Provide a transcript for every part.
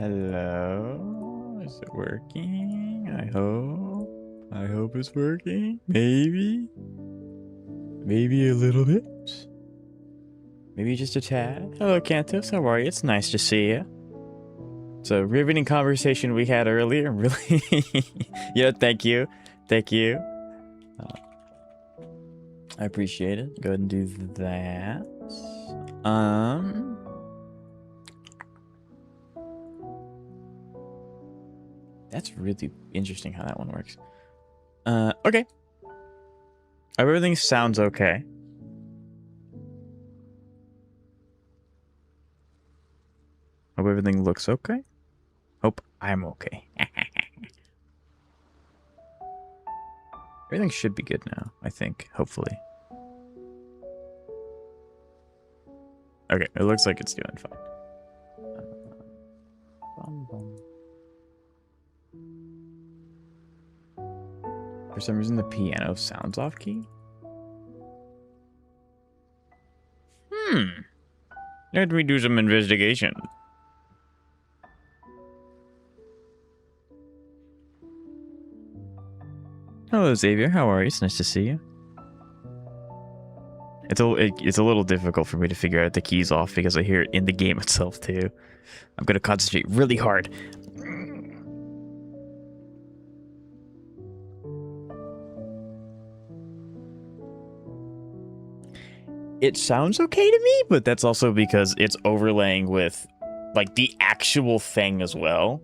Hello? Is it working? I hope. I hope it's working. Maybe. Maybe a little bit. Maybe just a tad. Hello, Cantos. How are you? It's nice to see you. It's a riveting conversation we had earlier. Really? Yeah, thank you. Thank you. I appreciate it. Go ahead and do that. That's really interesting how that one works. Okay. Everything sounds okay. Hope everything looks okay. Hope I'm okay. Everything should be good now, I think. Hopefully. Okay, it looks like it's doing fine. For some reason, the piano sounds off key. Let me do some investigation. Hello, Xavier. How are you? It's nice to see you. It's a little difficult for me to figure out the keys off because I hear it in the game itself too. I'm gonna concentrate really hard. It sounds okay to me, but that's also because it's overlaying with like the actual thing as well.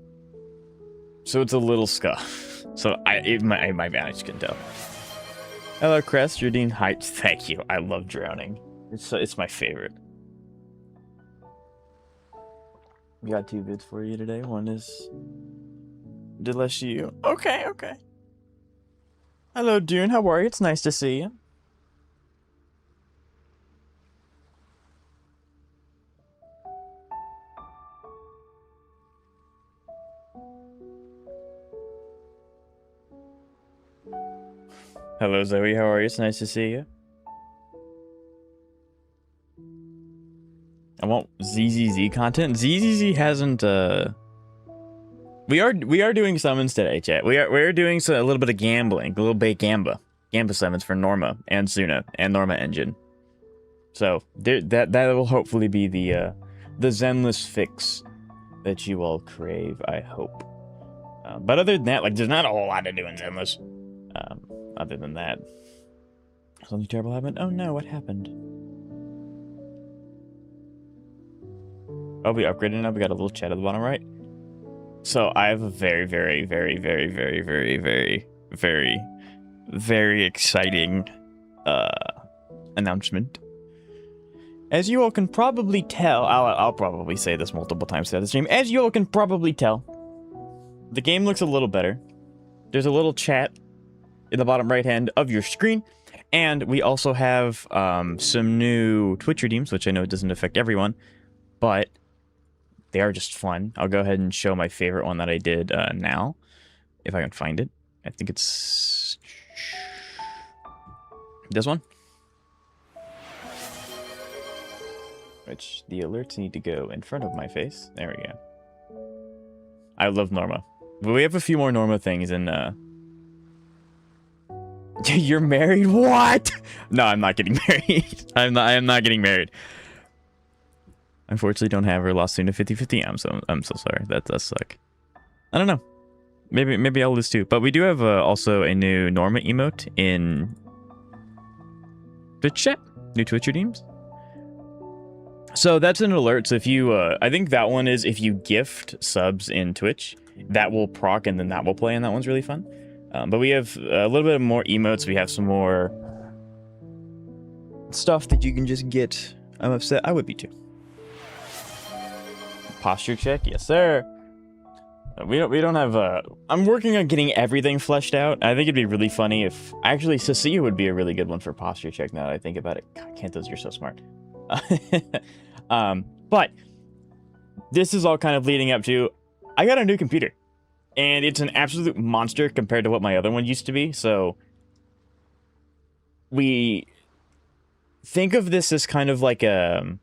So it's a little scuff. So my advantage can tell. Hello, Crest. You're doing hyped. Thank you. I love drowning. It's my favorite. We got 2 vids for you today. One is Delesh you. Okay, okay. Hello, Dune. How are you? It's nice to see you. Hello, Zoe. How are you? It's nice to see you. I want ZZZ content. ZZZ hasn't. We are doing summons today, chat. We're doing a little bit of gambling, a little bit gamba summons for Norma and Suna and Norma Engine. So that will hopefully be the Zenless fix that you all crave. I hope. But other than that, like, there's not a whole lot to do in Zenless. Other than that, something terrible happened. Oh no, what happened? Oh, we upgraded now. We got a little chat at the bottom right. So I have a very, very, very, very, very, very, very, very, very exciting announcement. As you all can probably tell, I'll probably say this multiple times throughout the stream. As you all can probably tell, the game looks a little better. There's a little chat in the bottom right hand of your screen, and we also have some new Twitch redeems, which I know doesn't affect everyone, but they are just fun. I'll go ahead and show my favorite one that I did now, if I can find it. I think it's this one, which the alerts need to go in front of my face. There we go. I love Norma. But we have a few more Norma things in You're married? What? No, I'm not getting married. I am not getting married. Unfortunately, don't have her. Lost soon to 50-50. I'm so sorry. That does suck. I don't know. Maybe I'll lose too. But we do have also a new Norma emote in Twitch chat. New Twitch redeems. So that's an alert. So if you, I think that one is if you gift subs in Twitch, that will proc and then that will play, and that one's really fun. But we have a little bit more emotes. We have some more stuff that you can just get. I'm upset. I would be too. Posture check, yes sir. We don't have I'm working on getting everything fleshed out. I think it'd be really funny if actually Cecilia would be a really good one for posture check. Now that I think about it, God, Kantos, you're so smart. But this is all kind of leading up to I got a new computer. And it's an absolute monster compared to what my other one used to be. So we think of this as kind of like a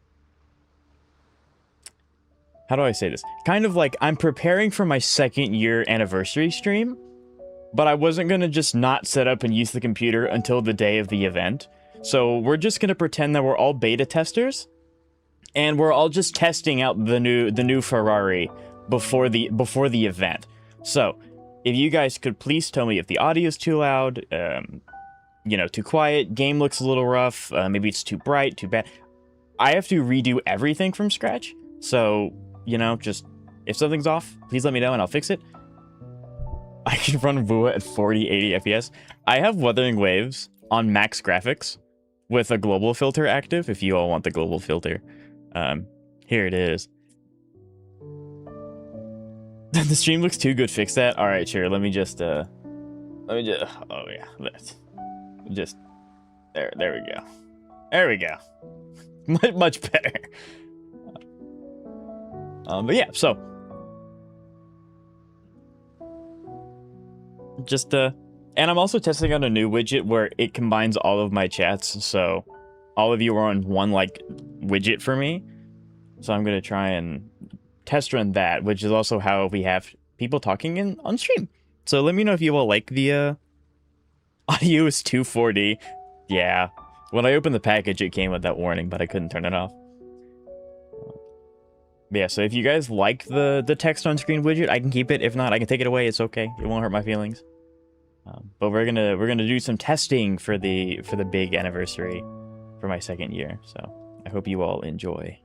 how do I say this? Kind of like I'm preparing for my 2nd year anniversary stream, but I wasn't going to just not set up and use the computer until the day of the event. So we're just going to pretend that we're all beta testers, and we're all just testing out the new Ferrari before the event. So if you guys could please tell me if the audio is too loud, you know, too quiet, game looks a little rough, maybe it's too bright, too bad. I have to redo everything from scratch. So, you know, just if something's off, please let me know and I'll fix it. I can run Vua at 40, 80 FPS. I have Wuthering Waves on max graphics with a global filter active, if you all want the global filter. Here it is. The stream looks too good, fix that? Alright, sure, let me just, oh yeah, let's just, there we go. There we go. Much better. But yeah, so just and I'm also testing out a new widget where it combines all of my chats, so all of you are on one like widget for me. So I'm gonna try and test run that, which is also how we have people talking on stream. So let me know if you all like the audio is 240. Yeah, when I opened the package it came with that warning, but I couldn't turn it off. Yeah, so if you guys like the text on screen widget, I can keep it. If not, I can take it away. It's okay. It won't hurt my feelings. But we're gonna do some testing for the big anniversary for my 2nd year. So I hope you all enjoy.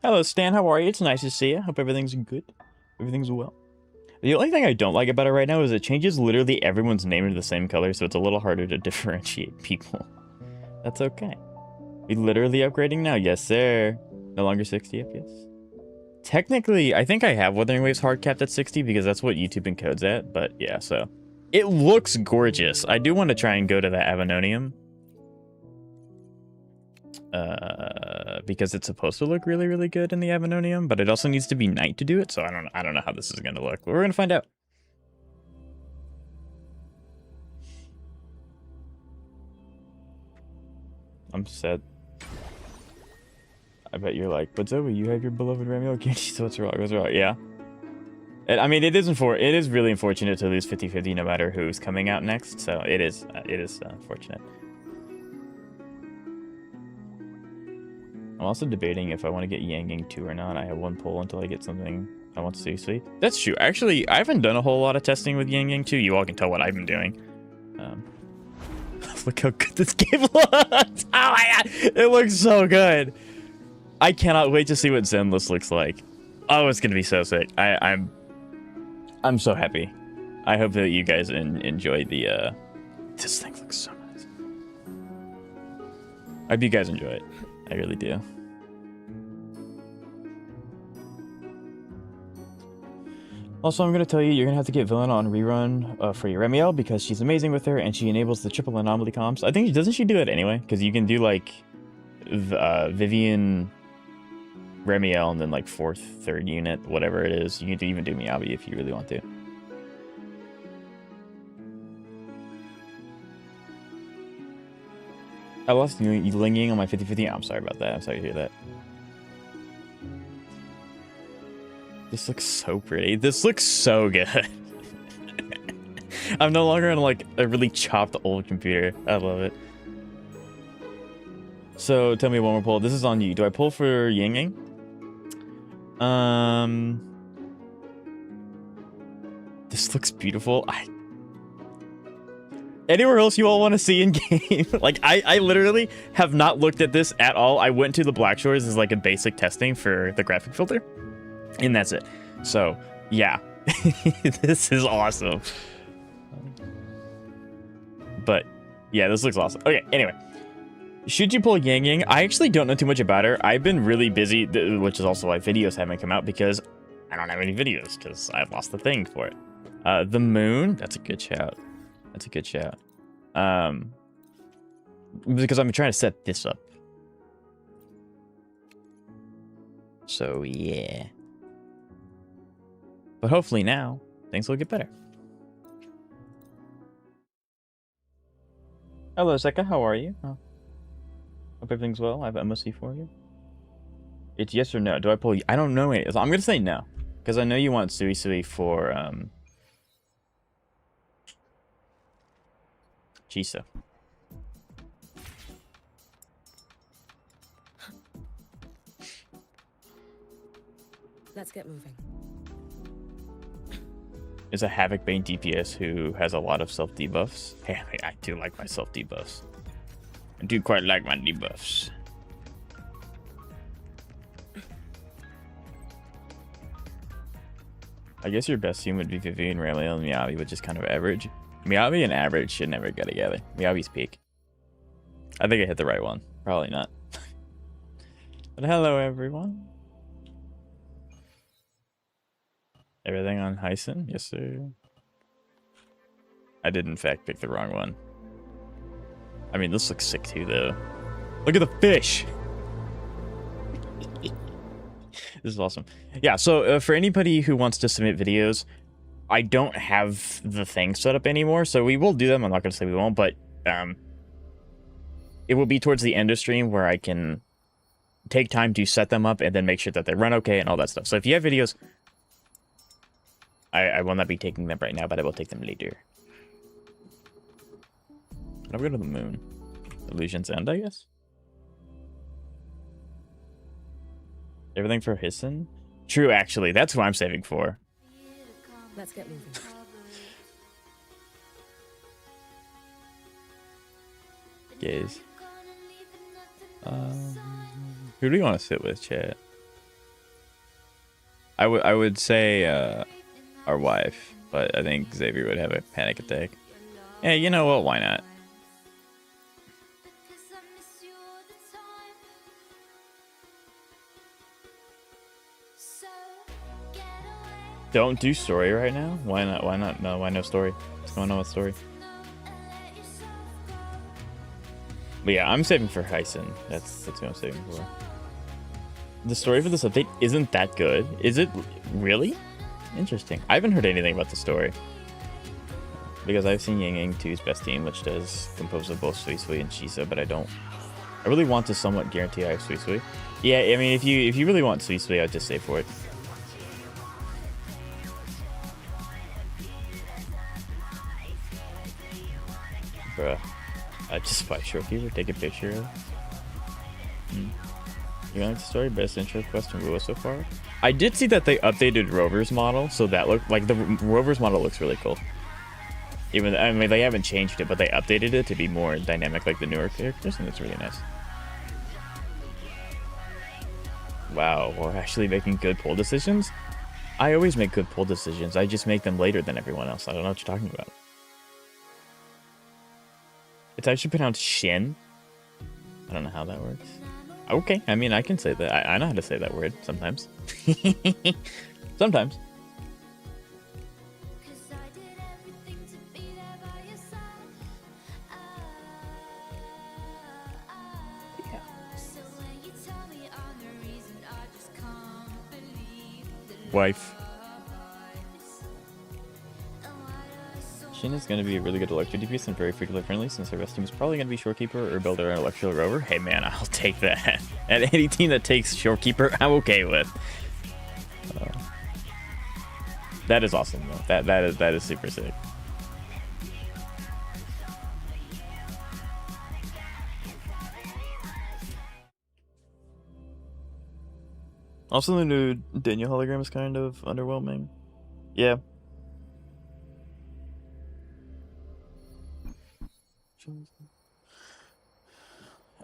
Hello, Stan. How are you? It's nice to see you. Hope everything's good. Everything's well. The only thing I don't like about it right now is it changes literally everyone's name into the same color, so it's a little harder to differentiate people. That's okay. We literally upgrading now? Yes, sir. No longer 60 FPS. Technically, I think I have Wuthering Waves hard capped at 60 because that's what YouTube encodes at, but yeah, so. It looks gorgeous. I do want to try and go to that Avenonium. Because it's supposed to look really, really good in the Avenonium, but it also needs to be night to do it, so I don't know how this is going to look. But we're going to find out. I'm set. I bet you're like, but Zoe, you have your beloved Ramiel candy, so what's wrong? What's wrong? Yeah. I mean, it is really unfortunate to lose 50-50 no matter who's coming out next, so it is unfortunate. I'm also debating if I want to get Yangyang 2 or not. I have one pull until I get something I want Sui Sui. That's true. Actually, I haven't done a whole lot of testing with Yangyang 2. You all can tell what I've been doing. Look how good this game looks. Oh my god, it looks so good. I cannot wait to see what Zenless looks like. Oh, it's gonna be so sick. I'm so happy. I hope that you guys enjoy the this thing looks so nice. I hope you guys enjoy it. I really do. Also, I'm going to tell you, you're going to have to get Villain on rerun for your Remiel because she's amazing with her and she enables the triple anomaly comps. I think, doesn't she do that anyway? Because you can do like Vivian, Remiel, and then like 4th, 3rd unit, whatever it is. You can even do Miyabi if you really want to. I lost Yangyang on my 50-50. I'm sorry about that. I'm sorry to hear that. This looks so pretty. This looks so good. I'm no longer on like a really chopped old computer. I love it. So tell me one more pull. This is on you. Do I pull for Yangyang? This looks beautiful. Anywhere else you all want to see in game? Like, I literally have not looked at this at all. I went to the Black Shores as like a basic testing for the graphic filter. And that's it. So, yeah. This is awesome. But, yeah, this looks awesome. Okay, anyway. Should you pull Yangyang? I actually don't know too much about her. I've been really busy, which is also why videos haven't come out, because I don't have any videos, because I've lost the thing for it. The moon, that's a good shout. That's a good shout. Because I'm trying to set this up. So, yeah. But hopefully now, things will get better. Hello, Zeka. How are you? Oh. Hope everything's well. I have MOC for you. It's yes or no. Do I pull? I don't know it. I'm gonna say no, because I know you want Sui Sui for Chisa. Let's get moving. Is a Havoc Bane DPS who has a lot of self debuffs. Hey, I do like my self debuffs. I do quite like my debuffs. I guess your best team would be Vivian, Ramil, and Miyabi, which is kind of average. Miyabi and average should never go together. Miyabi's peak. I think I hit the right one. Probably not. But hello, everyone. Everything on Hyson? Yes, sir. I did, in fact, pick the wrong one. I mean, this looks sick, too, though. Look at the fish! This is awesome. Yeah, so for anybody who wants to submit videos, I don't have the thing set up anymore, so we will do them. I'm not going to say we won't, but it will be towards the end of stream where I can take time to set them up and then make sure that they run okay and all that stuff. So if you have videos, I will not be taking them right now, but I will take them later. I'll go to the moon. Illusion's End, I guess? Everything for Hisson? True, actually. That's who I'm saving for. Let's get moving. Gaze. Who do you want to sit with, chat? I would say our wife, but I think Xavier would have a panic attack. Yeah, you know what? Why not? Don't do story right now? Why not? Why not? No, why no story? What's going on with story? But yeah, I'm saving for Hyson. That's who I'm saving for. The story for this update isn't that good. Is it really? Interesting. I haven't heard anything about the story. Because I've seen Yangyang 2's best team, which does compose of both Sui Sui and Chisa, but I really want to somewhat guarantee I have Sui Sui. Yeah, I mean, if you really want Sui Sui, I'd just save for it. Bruh. Just buy Showkeeper, take a picture of it. You like the story? Best intro quest in Rua so far? I did see that they updated Rover's model, so that looked like the Rover's model looks really cool. Even, I mean, they haven't changed it, but they updated it to be more dynamic like the newer characters, and it's really nice. Wow, we're actually making good pull decisions? I always make good pull decisions, I just make them later than everyone else. I don't know what you're talking about. It's actually pronounced Shin. I don't know how that works. Okay, I mean, I can say that. I know how to say that word sometimes. Sometimes. Yeah. Wife. Shin is going to be a really good Electro DPS and very frequently friendly, since our best team is probably going to be Shorekeeper or Builder and Electro Rover. Hey man, I'll take that. And any team that takes Shorekeeper, I'm okay with. That is awesome though. That is super sick. Also, the new Daniel hologram is kind of underwhelming. Yeah.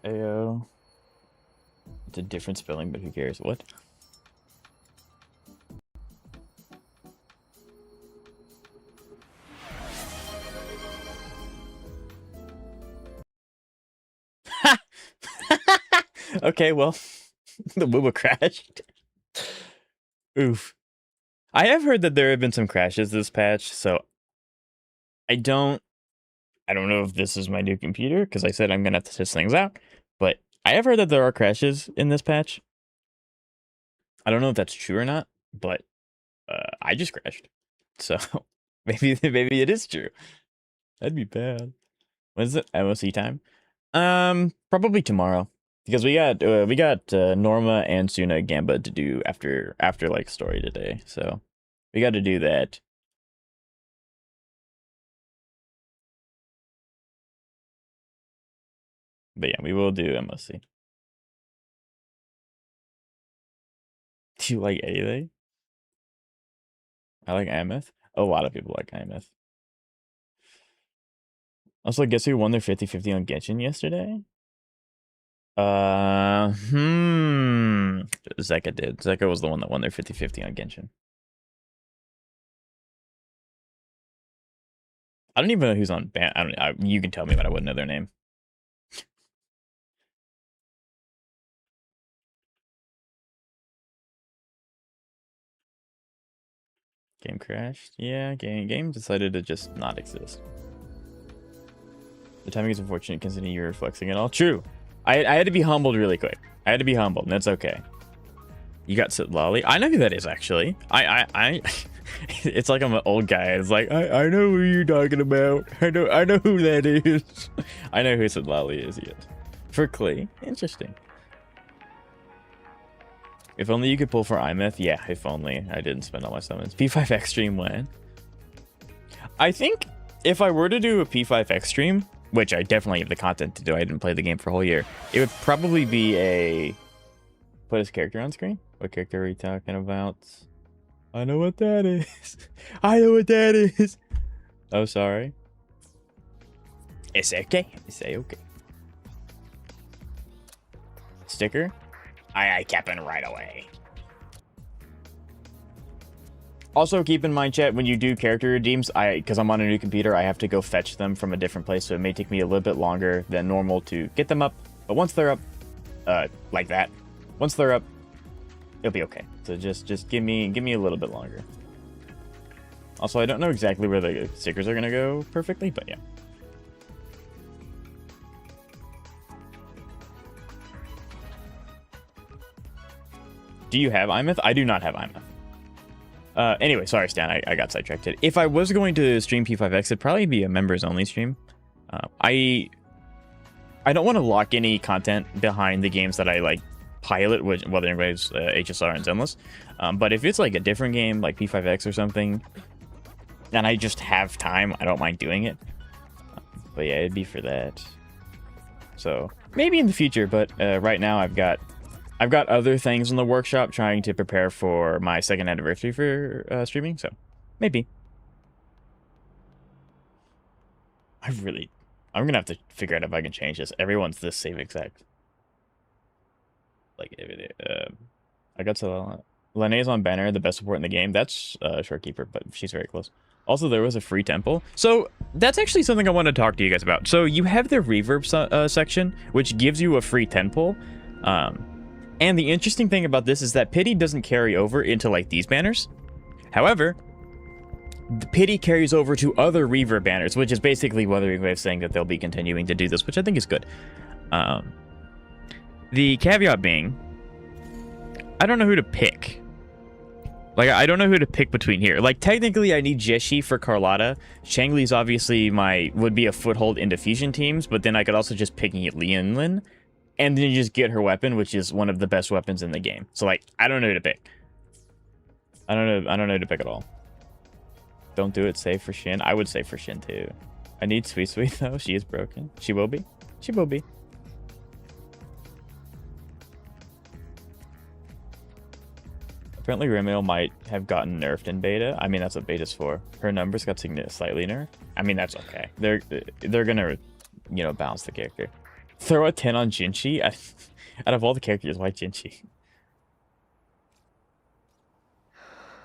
Ayo. It's a different spelling, but who cares? What? Okay, well, the Wooba crashed. Oof. I have heard that there have been some crashes this patch, so I don't know if this is my new computer, because I said I'm going to have to test things out, but I have heard that there are crashes in this patch. I don't know if that's true or not, but I just crashed. So maybe it is true. That'd be bad. When is it? MOC time? Probably tomorrow. Because we got Norma and Suna Gamba to do after like story today, so we got to do that. But yeah, we will do MSC. Do you like anything? I like IMF. A lot of people like IMF. Also, guess who won their 50-50 on Genshin yesterday? Zeka did. Zeka was the one that won their 50-50 on Genshin. I don't even know who's on ban. You can tell me, but I wouldn't know their name. Game crashed. Yeah, game decided to just not exist. The timing is unfortunate considering you're flexing it all. True. I had to be humbled really quick. I had to be humbled, and that's okay. You got Sit Lolly. I know who that is, actually. I it's like I'm an old guy. It's like I know who you're talking about. I know who that is. I know who Sit Lolly is, yes. For Klee. Interesting. If only you could pull for IMF. Yeah, if only I didn't spend all my summons. P5 Extreme when? I think if I were to do a P5 Extreme, which I definitely have the content to do, I didn't play the game for a whole year, it would probably be a... Put his character on screen? What character are we talking about? I know what that is. I know what that is. Oh, sorry. It's okay. It's okay. Sticker? I cap in right away. Also, keep in mind, chat, when you do character redeems, because I'm on a new computer, I have to go fetch them from a different place, so it may take me a little bit longer than normal to get them up. But once they're up, like that, once they're up, it'll be okay. So just give me a little bit longer. Also, I don't know exactly where the stickers are gonna go perfectly, but yeah. Do you have IMF? I do not have IMF. Anyway, sorry, Stan, I got sidetracked. If I was going to stream P5X, it'd probably be a members only stream. I don't want to lock any content behind the games that I like pilot, which Wuthering Waves, HSR, and Zenless. But if it's like a different game, like P5X or something, and I just have time, I don't mind doing it. But yeah, it'd be for that. So maybe in the future, but right now I've got other things in the workshop trying to prepare for my 2nd anniversary for streaming, so maybe. I'm gonna have to figure out if I can change this. Everyone's this same exact. Like, I got to Lene's on banner, the best support in the game. That's Shorekeeper, but she's very close. Also, there was a free temple. So that's actually something I want to talk to you guys about. So you have the reverb section, which gives you a free temple. And the interesting thing about this is that pity doesn't carry over into like these banners. However, the pity carries over to other reverb banners, which is basically Wuthering Waves saying that they'll be continuing to do this, which I think is good. The caveat being, I don't know who to pick. Like, I don't know who to pick between here. Like, technically, I need Jeshi for Carlotta. Shangli's obviously would be a foothold into fusion teams, but then I could also just pick Lianlin. And then you just get her weapon, which is one of the best weapons in the game. So, like, I don't know who to pick. I don't know who to pick at all. Don't do it. Save for Shin. I would save for Shin, too. I need Sui Sui, though. She is broken. She will be. She will be. Apparently, Remiel might have gotten nerfed in beta. I mean, that's what beta's for. Her numbers got slightly nerfed. I mean, that's okay. They're gonna, you know, balance the character. Throw a 10 on Jinchi. Out of all the characters, why Jinchi?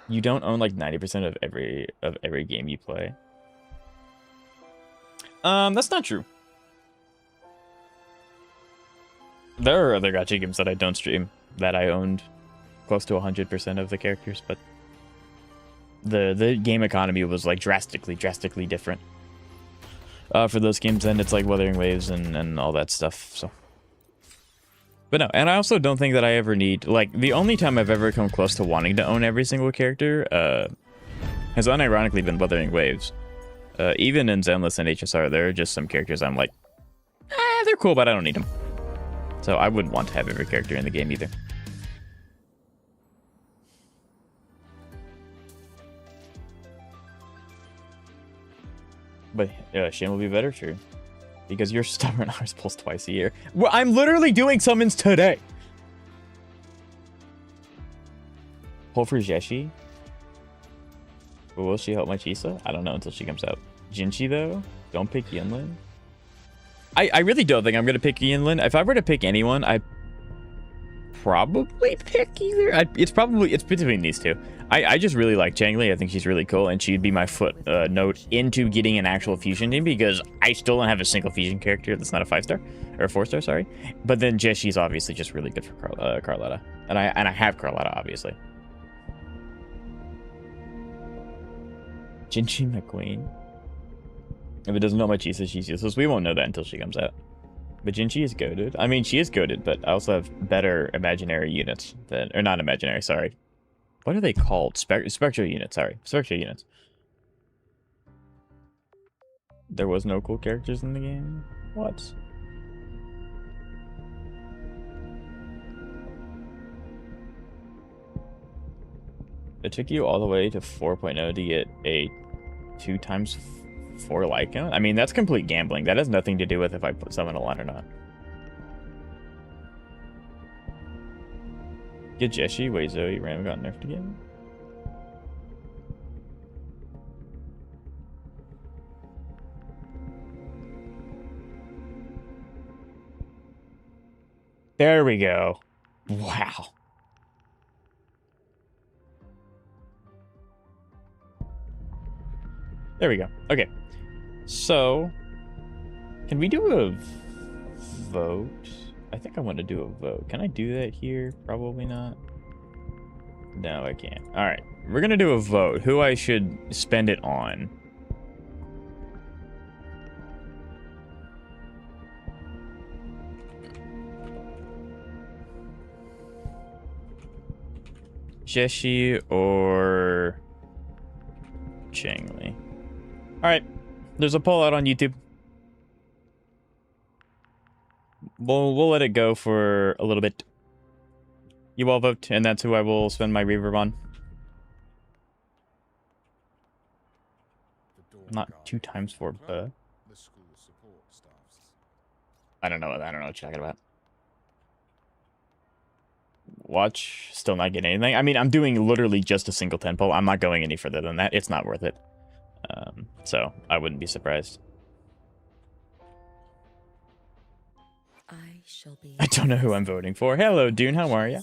You don't own like 90% of every game you play. That's not true. There are other gacha games that I don't stream that I owned close to 100% of the characters, but the game economy was like drastically different for those games, and it's like Wuthering Waves and all that stuff. So, but no, and I also don't think that I ever need, like, the only time I've ever come close to wanting to own every single character has unironically been Wuthering Waves. Even in Zenless and HSR, there are just some characters I'm like, they're cool, but I don't need them. So I wouldn't want to have every character in the game either. But Shin will be better, true. Because your stubborn hours pulls twice a year. Well, I'm literally doing summons today. Pull for Jeshi. But will she help my Chisa? I don't know until she comes out. Jinchi, though? Don't pick Yinlin. I really don't think I'm going to pick Yinlin. If I were to pick anyone, I'd probably pick either. It's between these two. I just really like Changli. I think she's really cool, and she'd be my footnote into getting an actual fusion team, because I still don't have a single fusion character that's not a 5-star or a 4-star. Sorry, but then Jeshi's obviously just really good for Carlotta, and I have Carlotta obviously. Jinchi McQueen. If it doesn't know my Chisa, she's useless. We won't know that until she comes out. But Jinchi is goated. I mean, she is goated, but I also have better imaginary units than, or not imaginary. Sorry. What are they called? Spectral units, sorry. Spectral units. There was no cool characters in the game? What? It took you all the way to 4.0 to get a 2x4 light count? I mean, that's complete gambling. That has nothing to do with if I put summon a lot or not. Get Jeshi. Wait, Zoe Ram got nerfed again? There we go. Wow. There we go. Okay. So, can we do a vote? I think I want to do a vote. Can I do that here? Probably not. No, I can't. All right. We're going to do a vote. Who I should spend it on. Jeshi or Changli. All right. There's a poll out on YouTube. We'll let it go for a little bit. You all vote, and that's who I will spend my reverb on. Not 2x4, but I don't know what you're talking about. Watch, still not getting anything. I mean, I'm doing literally just a single 10 poll. I'm not going any further than that. It's not worth it. So I wouldn't be surprised. I don't know who I'm voting for. Hello, Dune. How are you?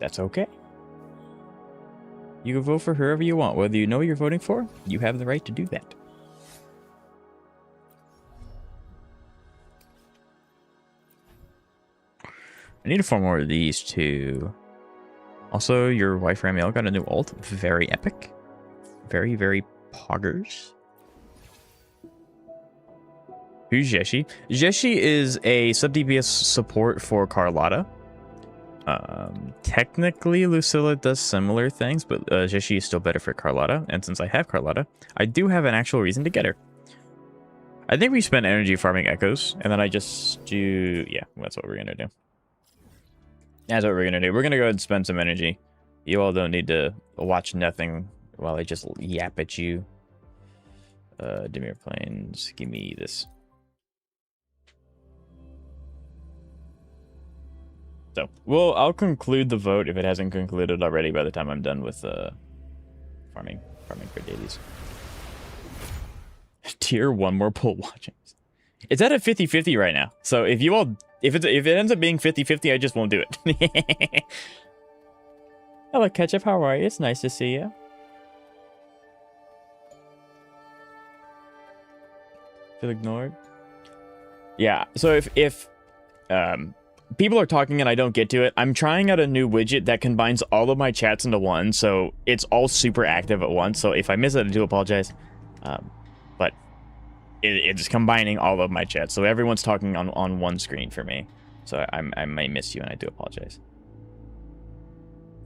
That's okay. You can vote for whoever you want. Whether you know who you're voting for, you have the right to do that. I need to form more of these two. Also, your wife Ramiel got a new ult. Very epic. Very, very poggers. Who's Jeshi? Jeshi is a sub-DPS support for Carlotta. Technically, Lucilla does similar things, but Jeshi is still better for Carlotta. And since I have Carlotta, I do have an actual reason to get her. I think we spend energy farming echoes, and then I just do... Yeah, that's what we're going to do. That's what we're going to do. We're going to go ahead and spend some energy. You all don't need to watch nothing while I just yap at you. Demir Plains, give me this. So, I'll conclude the vote if it hasn't concluded already by the time I'm done with farming for dailies. Tier 1 more pull watchings. It's at a 50-50 right now. So if it ends up being 50-50, I just won't do it. Hello, Ketchup. How are you? It's nice to see you. Feel ignored. Yeah. So if people are talking and I don't get to it, I'm trying out a new widget that combines all of my chats into one, so it's all super active at once. So if I miss it, I do apologize. But it's combining all of my chats, so everyone's talking on one screen for me. So I may miss you, and I do apologize.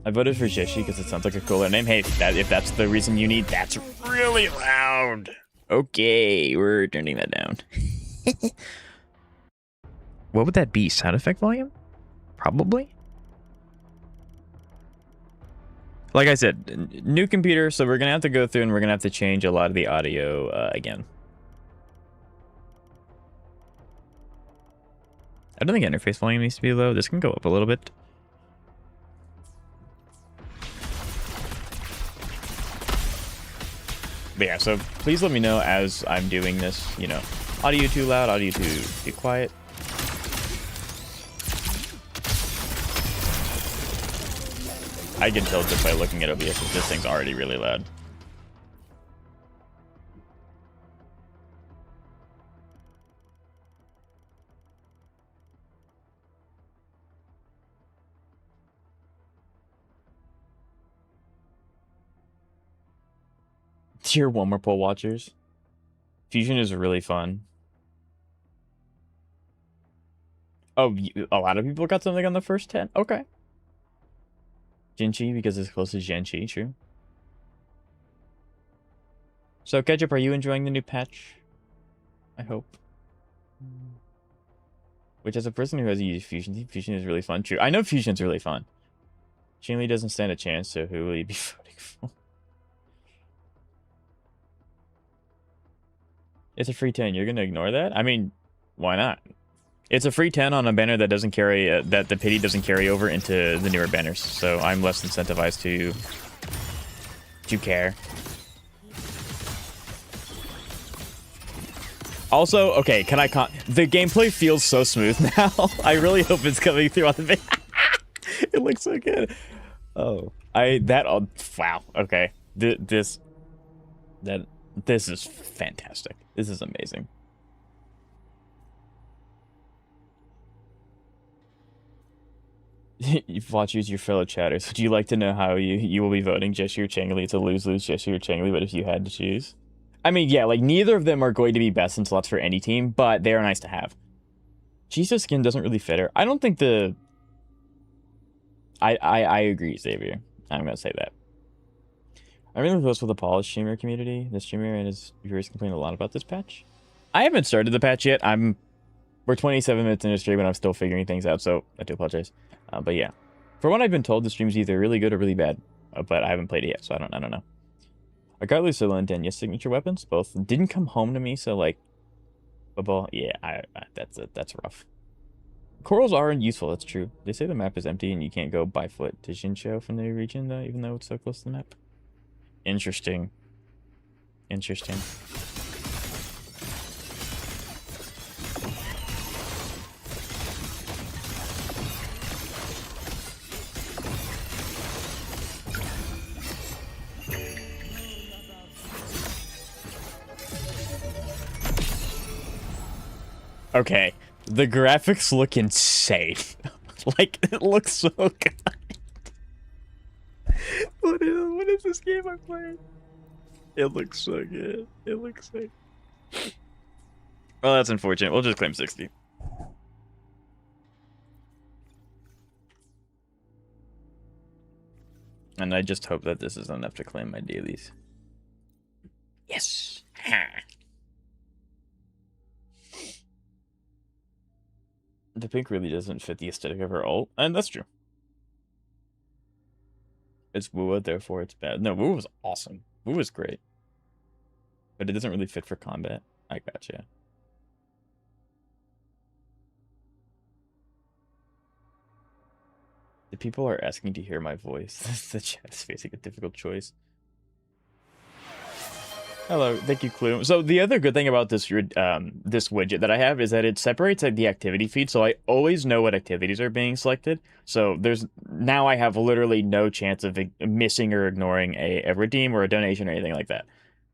I voted for Jeshi because it sounds like a cooler name. Hey, if that's the reason you need, that's really loud. Okay, we're turning that down. What would that be? Sound effect volume? Probably. Like I said, new computer, so we're gonna have to go through and we're gonna have to change a lot of the audio again. I don't think interface volume needs to be low. This can go up a little bit. But yeah, so please let me know as I'm doing this, you know, audio too loud, audio too quiet. I can tell just by looking at OBS that this thing's already really loud. Tier 1 more poll watchers. Fusion is really fun. Oh, a lot of people got something on the first 10? Okay. Jinchi, because it's close to Genchi, true. So, Ketchup, are you enjoying the new patch? I hope. Which, as a person who has used Fusion, Fusion is really fun. True. I know Fusion's really fun. Shinli doesn't stand a chance, so who will you be voting for? It's a free 10. You're going to ignore that? I mean, why not? It's a free 10 on a banner that doesn't carry, that the pity doesn't carry over into the newer banners. So I'm less incentivized to care. Also, okay, can I the gameplay feels so smooth now. I really hope it's coming through on the video. It looks so good. Oh, wow. Okay. This is fantastic. This is amazing. You've watched your fellow chatters. Would you like to know how you will be voting Jessie or Changli? It's a lose-lose Jessie or Changli, but if you had to choose. I mean, yeah, like neither of them are going to be best in slots for any team, but they are nice to have. Jesus skin doesn't really fit her. I don't think I agree, Xavier. I'm gonna say that. I'm really close with the polished streamer community. The streamer and his viewers complain a lot about this patch. I haven't started the patch yet. We're 27 minutes into stream and I'm still figuring things out, so I do apologize. But yeah, for what I've been told, the stream's either really good or really bad. But I haven't played it yet, so I don't know. I got Lucilla and Denya's signature weapons. Both didn't come home to me, so like, football. Yeah, that's rough. Corals are useful. That's true. They say the map is empty and you can't go by foot to Shinsho from the new region, though, even though it's so close to the map. Interesting. Okay, the graphics look insane. Like, it looks so good. What is this game I'm playing? It looks so good. It looks so good. Well, that's unfortunate. We'll just claim 60. And I just hope that this is enough to claim my dailies. Yes. The pink really doesn't fit the aesthetic of her ult, and that's true. It's Wua, therefore it's bad. No, Wua was awesome. Wua was great. But it doesn't really fit for combat. I gotcha. The people are asking to hear my voice. The chat is facing a difficult choice. Hello, thank you, Clue. So the other good thing about this this widget that I have is that it separates like the activity feed, so I always know what activities are being selected. So now I have literally no chance of missing or ignoring a redeem or a donation or anything like that.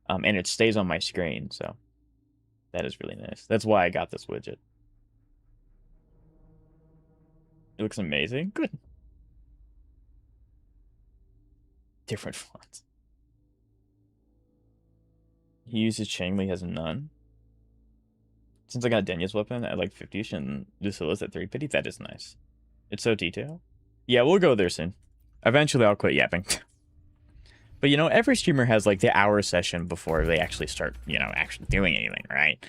And it stays on my screen, so that is really nice. That's why I got this widget. It looks amazing. Good. Different fonts. He uses Changli, has none. Since I got Denya's weapon at like 50ish and Lucilla's at 350, that is nice. It's so detailed. Yeah, we'll go there soon. Eventually I'll quit yapping. But you know, every streamer has like the hour session before they actually start, you know, actually doing anything, right?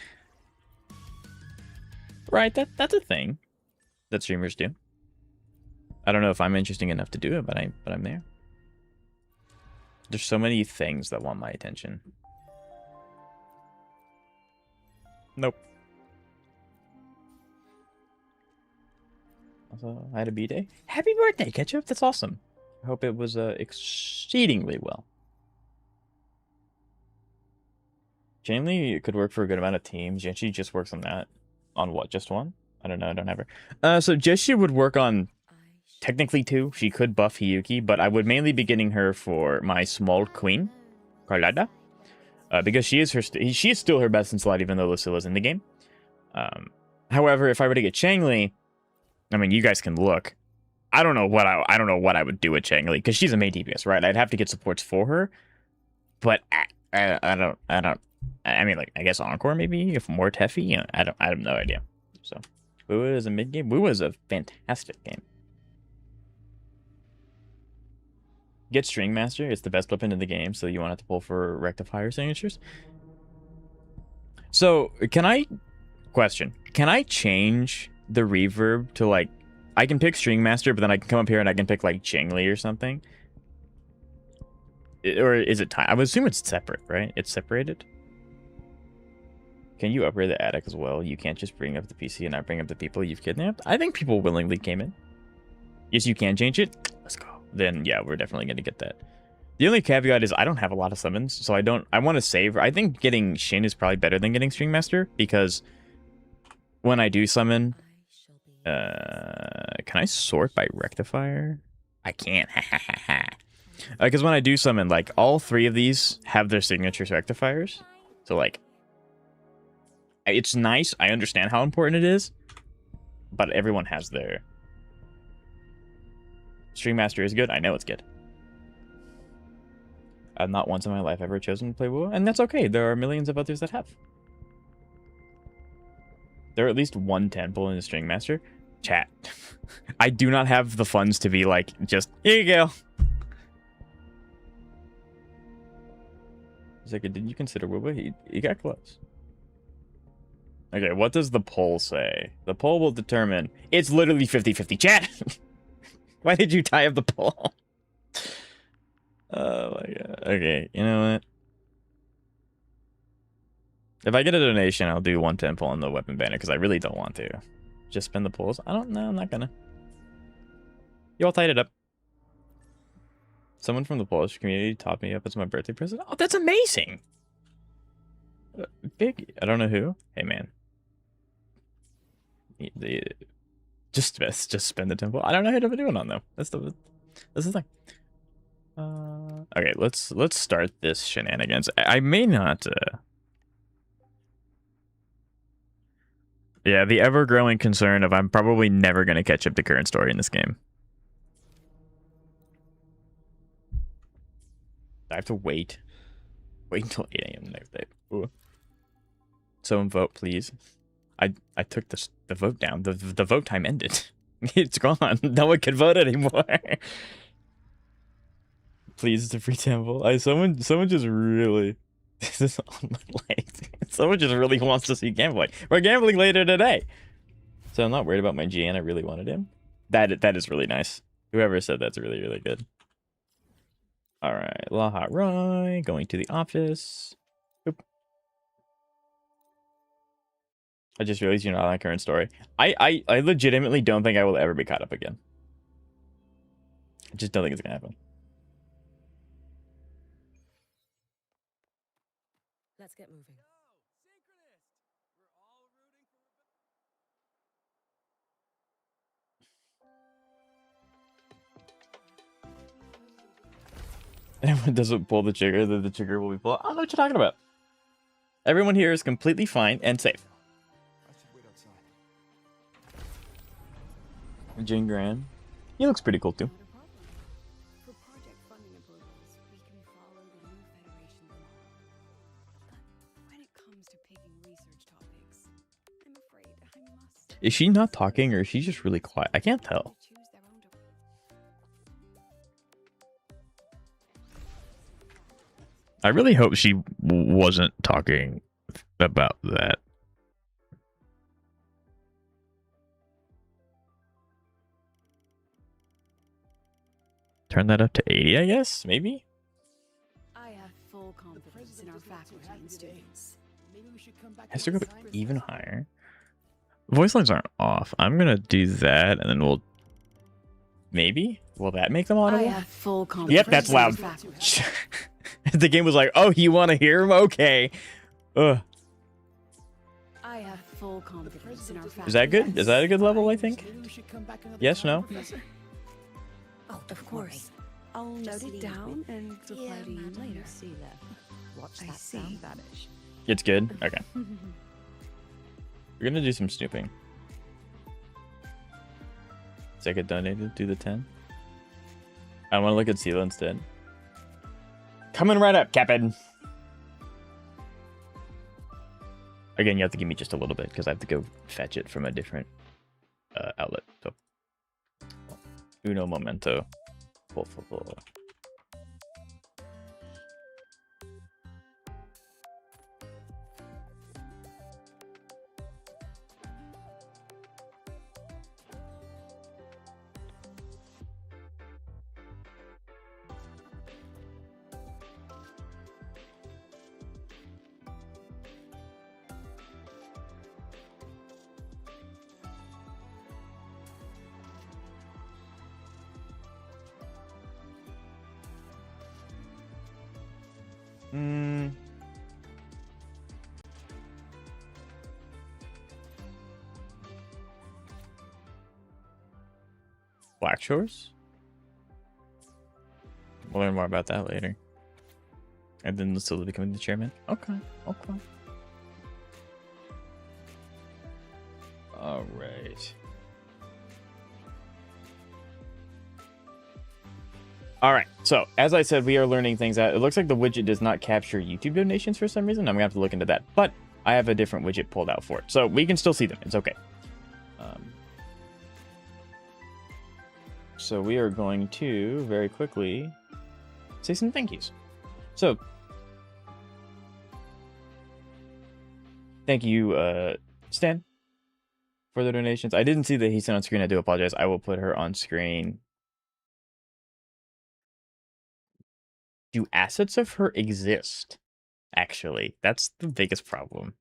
Right, that's a thing that streamers do. I don't know if I'm interesting enough to do it, but I'm there. There's so many things that want my attention. Nope. Also, I had a B-day. Happy birthday, Ketchup. That's awesome. I hope it was exceedingly well. Janely could work for a good amount of teams. She just works on that. On what? Just one? I don't know. I don't have her. So Jessie would work on technically two. She could buff Hiyuki, but I would mainly be getting her for my small queen, Carlada, because she is she is still her best in slot, even though Lucilla's in the game. However, if I were to get Changli, I mean, you guys can look. I don't know what I would do with Changli because she's a main DPS, right? I'd have to get supports for her, but I don't. I mean, like, I guess Encore maybe, if more Teffy, you know, I have no idea. So, Bua is a mid game. Bua is a fantastic game. Get String Master. It's the best weapon in the game, so you want it to pull for rectifier signatures. So, can I change the reverb to, like, I can pick String Master, but then I can come up here and I can pick, like, Changli or something? Or is it time? I would assume it's separate, right? It's separated. Can you upgrade the attic as well? You can't just bring up the PC and not bring up the people you've kidnapped? I think people willingly came in. Yes, you can change it. Let's go. Then, yeah, we're definitely going to get that. The only caveat is I don't have a lot of summons, so I want to save. I think getting Shin is probably better than getting String Master, because when I do summon, can I sort by rectifier? I can't. Because when I do summon, like, all three of these have their signatures rectifiers. So, like, it's nice. I understand how important it is, but everyone has their... String Master is good. I know it's good. I've not once in my life ever chosen to play WoW, and that's okay. There are millions of others that have. There are at least one temple in the String Master. Chat. I do not have the funds to be like, just, here you go. He's like, did you consider WoW? He got close. Okay, what does the poll say? The poll will determine. It's literally 50-50. Chat! Why did you tie up the poll? Oh my god. Okay, you know what? If I get a donation, I'll do one temple on the weapon banner, because I really don't want to. Just spin the polls. I don't know, I'm not gonna. You all tied it up. Someone from the Polish community topped me up as my birthday present. Oh, that's amazing! Big. I don't know who. Hey, man. Just spin the temple. I don't know how to do it on though. That's the thing. Okay, let's start this shenanigans. I may not. Yeah, the ever-growing concern of I'm probably never gonna catch up to current story in this game. I have to wait until 8 a.m. the next day. Ooh. Someone vote, please. I took the vote down. The vote time ended. It's gone. No one can vote anymore. Please, it's a free temple. Someone just really. This is on my legs. Someone just really wants to see gambling. We're gambling later today, so I'm not worried about my GN. I really wanted him. That is really nice. Whoever said that's really good. All right, Lahat Roy going to the office. Oop. I just realized you're not on current story. I legitimately don't think I will ever be caught up again. I just don't think it's gonna happen. Let's get moving. Anyone doesn't pull the trigger, then the trigger will be pulled. I don't know what you're talking about. Everyone here is completely fine and safe. Jane Grant. He looks pretty cool too. For project funding approvals, we can follow the new Federation law. But when it comes to picking research topics, I'm afraid I must. Is she not talking or is she just really quiet? I can't tell. Choose their own I really hope she wasn't talking about that. turn that up to 80, I guess? Maybe? I have full confidence in our faculty and students. Has to go even higher. Voice lines aren't off. I'm gonna do that, and then we'll... Maybe? Will that make them I audible? have full confidence. Yep, that's in our loud. faculty. The game was like, oh, you want to hear him? Okay. Ugh. I have full confidence in our faculty. Is that good? Is that a good level, I think? Yes, no? Oh, Of course. I'll note it down and reply to you later. See there. Watch I that see. sound vanish. It's good? Okay. We're gonna do some snooping. Second donated, do the 10. I want to look at Sela instead. Coming right up, Captain. Again, you have to give me just a little bit because I have to go fetch it from a different outlet. So, uno momento. Por favor. Black Shores? We'll learn more about that later. And then still becoming the chairman. Okay, okay. All right. All right. So, as I said, we are learning things out. It looks like the widget does not capture YouTube donations for some reason. I'm gonna have to look into that. But I have a different widget pulled out for it, so we can still see them. It's okay. So we are going to very quickly say some thank yous. So, thank you, Stan, for the donations. I didn't see that he sent on screen. I do apologize. I will put her on screen. Do assets of her exist? Actually, that's the biggest problem.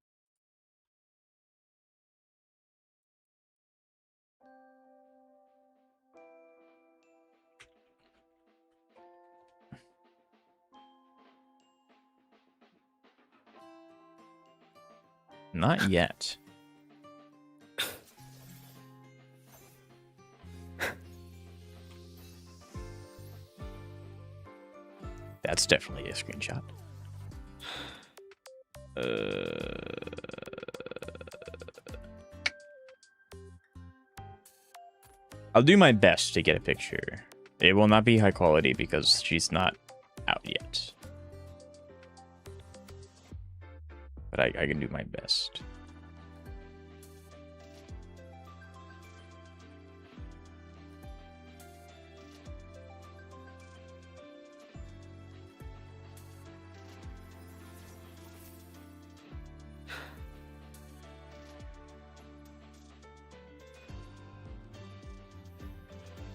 Not yet. That's definitely a screenshot. I'll do my best to get a picture. It will not be high quality because she's not out yet. But I can do my best.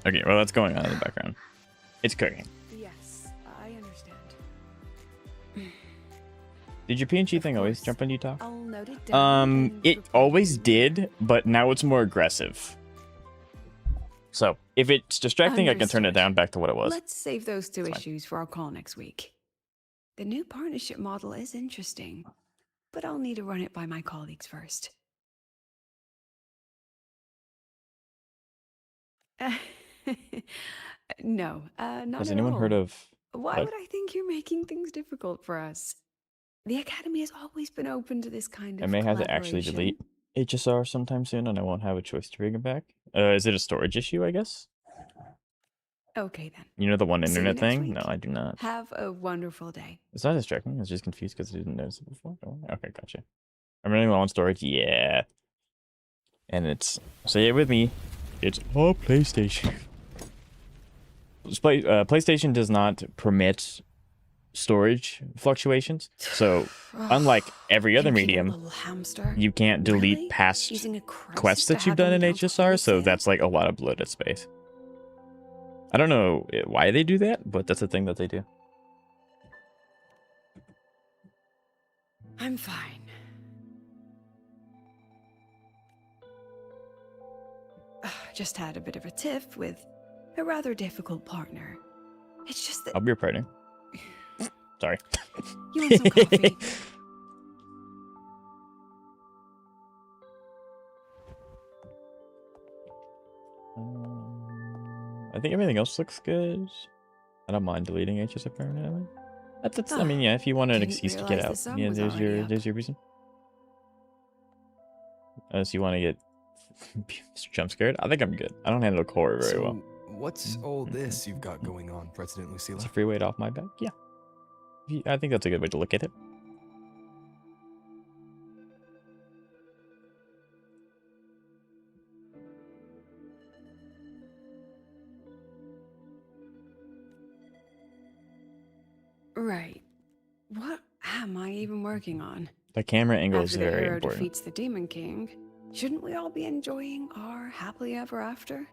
Okay, well, that's going on in the background. It's cooking. Yes, I understand. Did your PNG thing always jump on you, Talk? I'll note it down. and It reply always to you later. did, but now it's more aggressive. So, if it's distracting, I can turn it Understood. down back to what it was. Let's save those two It's fine. issues for our call next week. The new partnership model is interesting, but I'll need to run it by my colleagues first. No, not Has at anyone all. heard of... Why what? would I think you're making things difficult for us? The Academy has always been open to this kind I of may have to actually delete HSR sometime soon, and I won't have a choice to bring it back. Is it a storage issue, I guess? Okay, then. You know the one See you internet next thing? week. No, I do not. Have a wonderful day. It's not distracting. I was just confused because I didn't notice it before. Oh, okay, gotcha. I'm running low on storage. Yeah. And it's... Say it with me. It's all PlayStation. PlayStation does not permit storage fluctuations. So, unlike every other You cute medium, little hamster. you can't delete Really? past Using a crisis quests to that you've haggle done in me down for HSR, so wholesale? that's like a lot of bloated space. I don't know why they do that, but that's a thing that they do. I'm fine. Just had a bit of a tiff with a rather difficult partner. It's just that I'll be your partner. Sorry. you want some coffee. I think everything else looks good. I don't mind deleting HSF permanently. That's I mean, yeah, if you want an Didn't excuse to get realize the out, sun yeah, was already up. there's your reason. Unless you want to get jump scared, I think I'm good. I don't handle core very well. What's all this you've got going on, President Lucilla? It's a free weight off my back. Yeah, I think that's a good way to look at it. Right. What am I even working on? The camera angle is After the very hero important. defeats the Demon King, shouldn't we all be enjoying our happily ever after?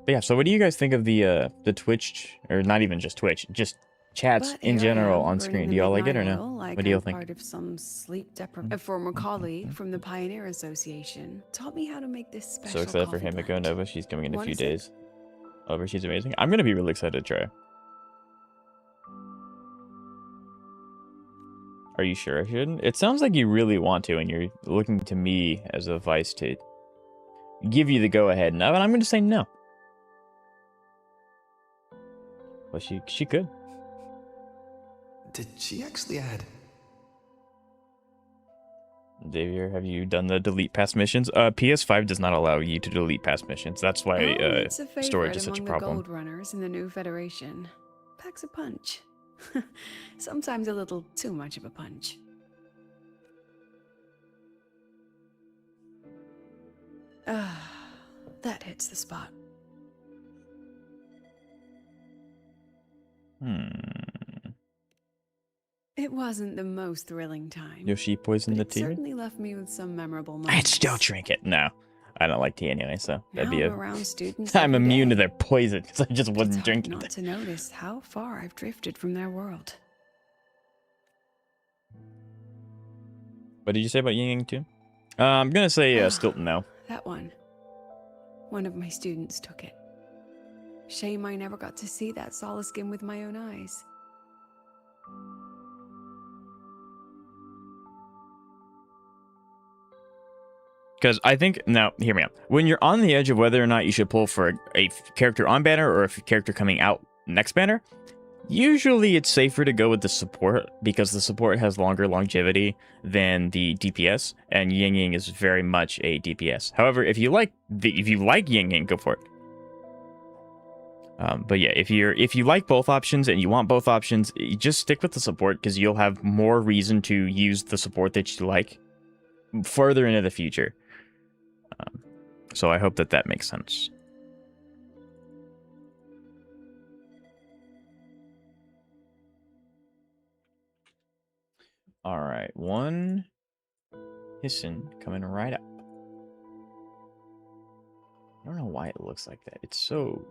But yeah, so what do you guys think of the Twitch, or not even just Twitch, just chats But in here I general am, on burning screen? the Do y'all like it or midnight no? oil like What do y'all I'm think? part of some a former colleague from the Pioneer Association taught me how to make this special So excited for coffee him to go blend. Nova. She's coming in a Want few a sip? days. Over, she's amazing. I'm gonna be really excited to try. Are you sure I shouldn't? It sounds like you really want to, and you're looking to me as a vice to give you the go-ahead. No, and I'm going to say no. Well, she could. Did she actually add? Xavier, have you done the delete past missions? PS5 does not allow you to delete past missions. That's why It's a favorite storage is such a among problem. the Gold Runners in the new Federation. Packs a punch. Sometimes a little too much of a punch. That hits the spot. It wasn't the most thrilling time. Yoshi poisoned the but it tea? certainly left me with some memorable moments. I'd still drink it. No, I don't like tea anyway, so that'd Now be I'm a... around students I'm every immune to day. their poison because I just It's wasn't hard drinking not it. to notice how far I've drifted from their world. What did you say about Yangyang too? I'm gonna say Stilton now. That one. One of my students took it. Shame I never got to see that solace skin with my own eyes. Because I think, now, hear me out. When you're on the edge of whether or not you should pull for a character on banner or a character coming out next banner, usually it's safer to go with the support because the support has longer longevity than the DPS, and Yangyang is very much a DPS. However, if you like Yangyang, go for it. But yeah, if you like both options and you want both options, you just stick with the support because you'll have more reason to use the support that you like further into the future. So I hope that makes sense. All right, one hissing coming right up. I don't know why it looks like that. It's so...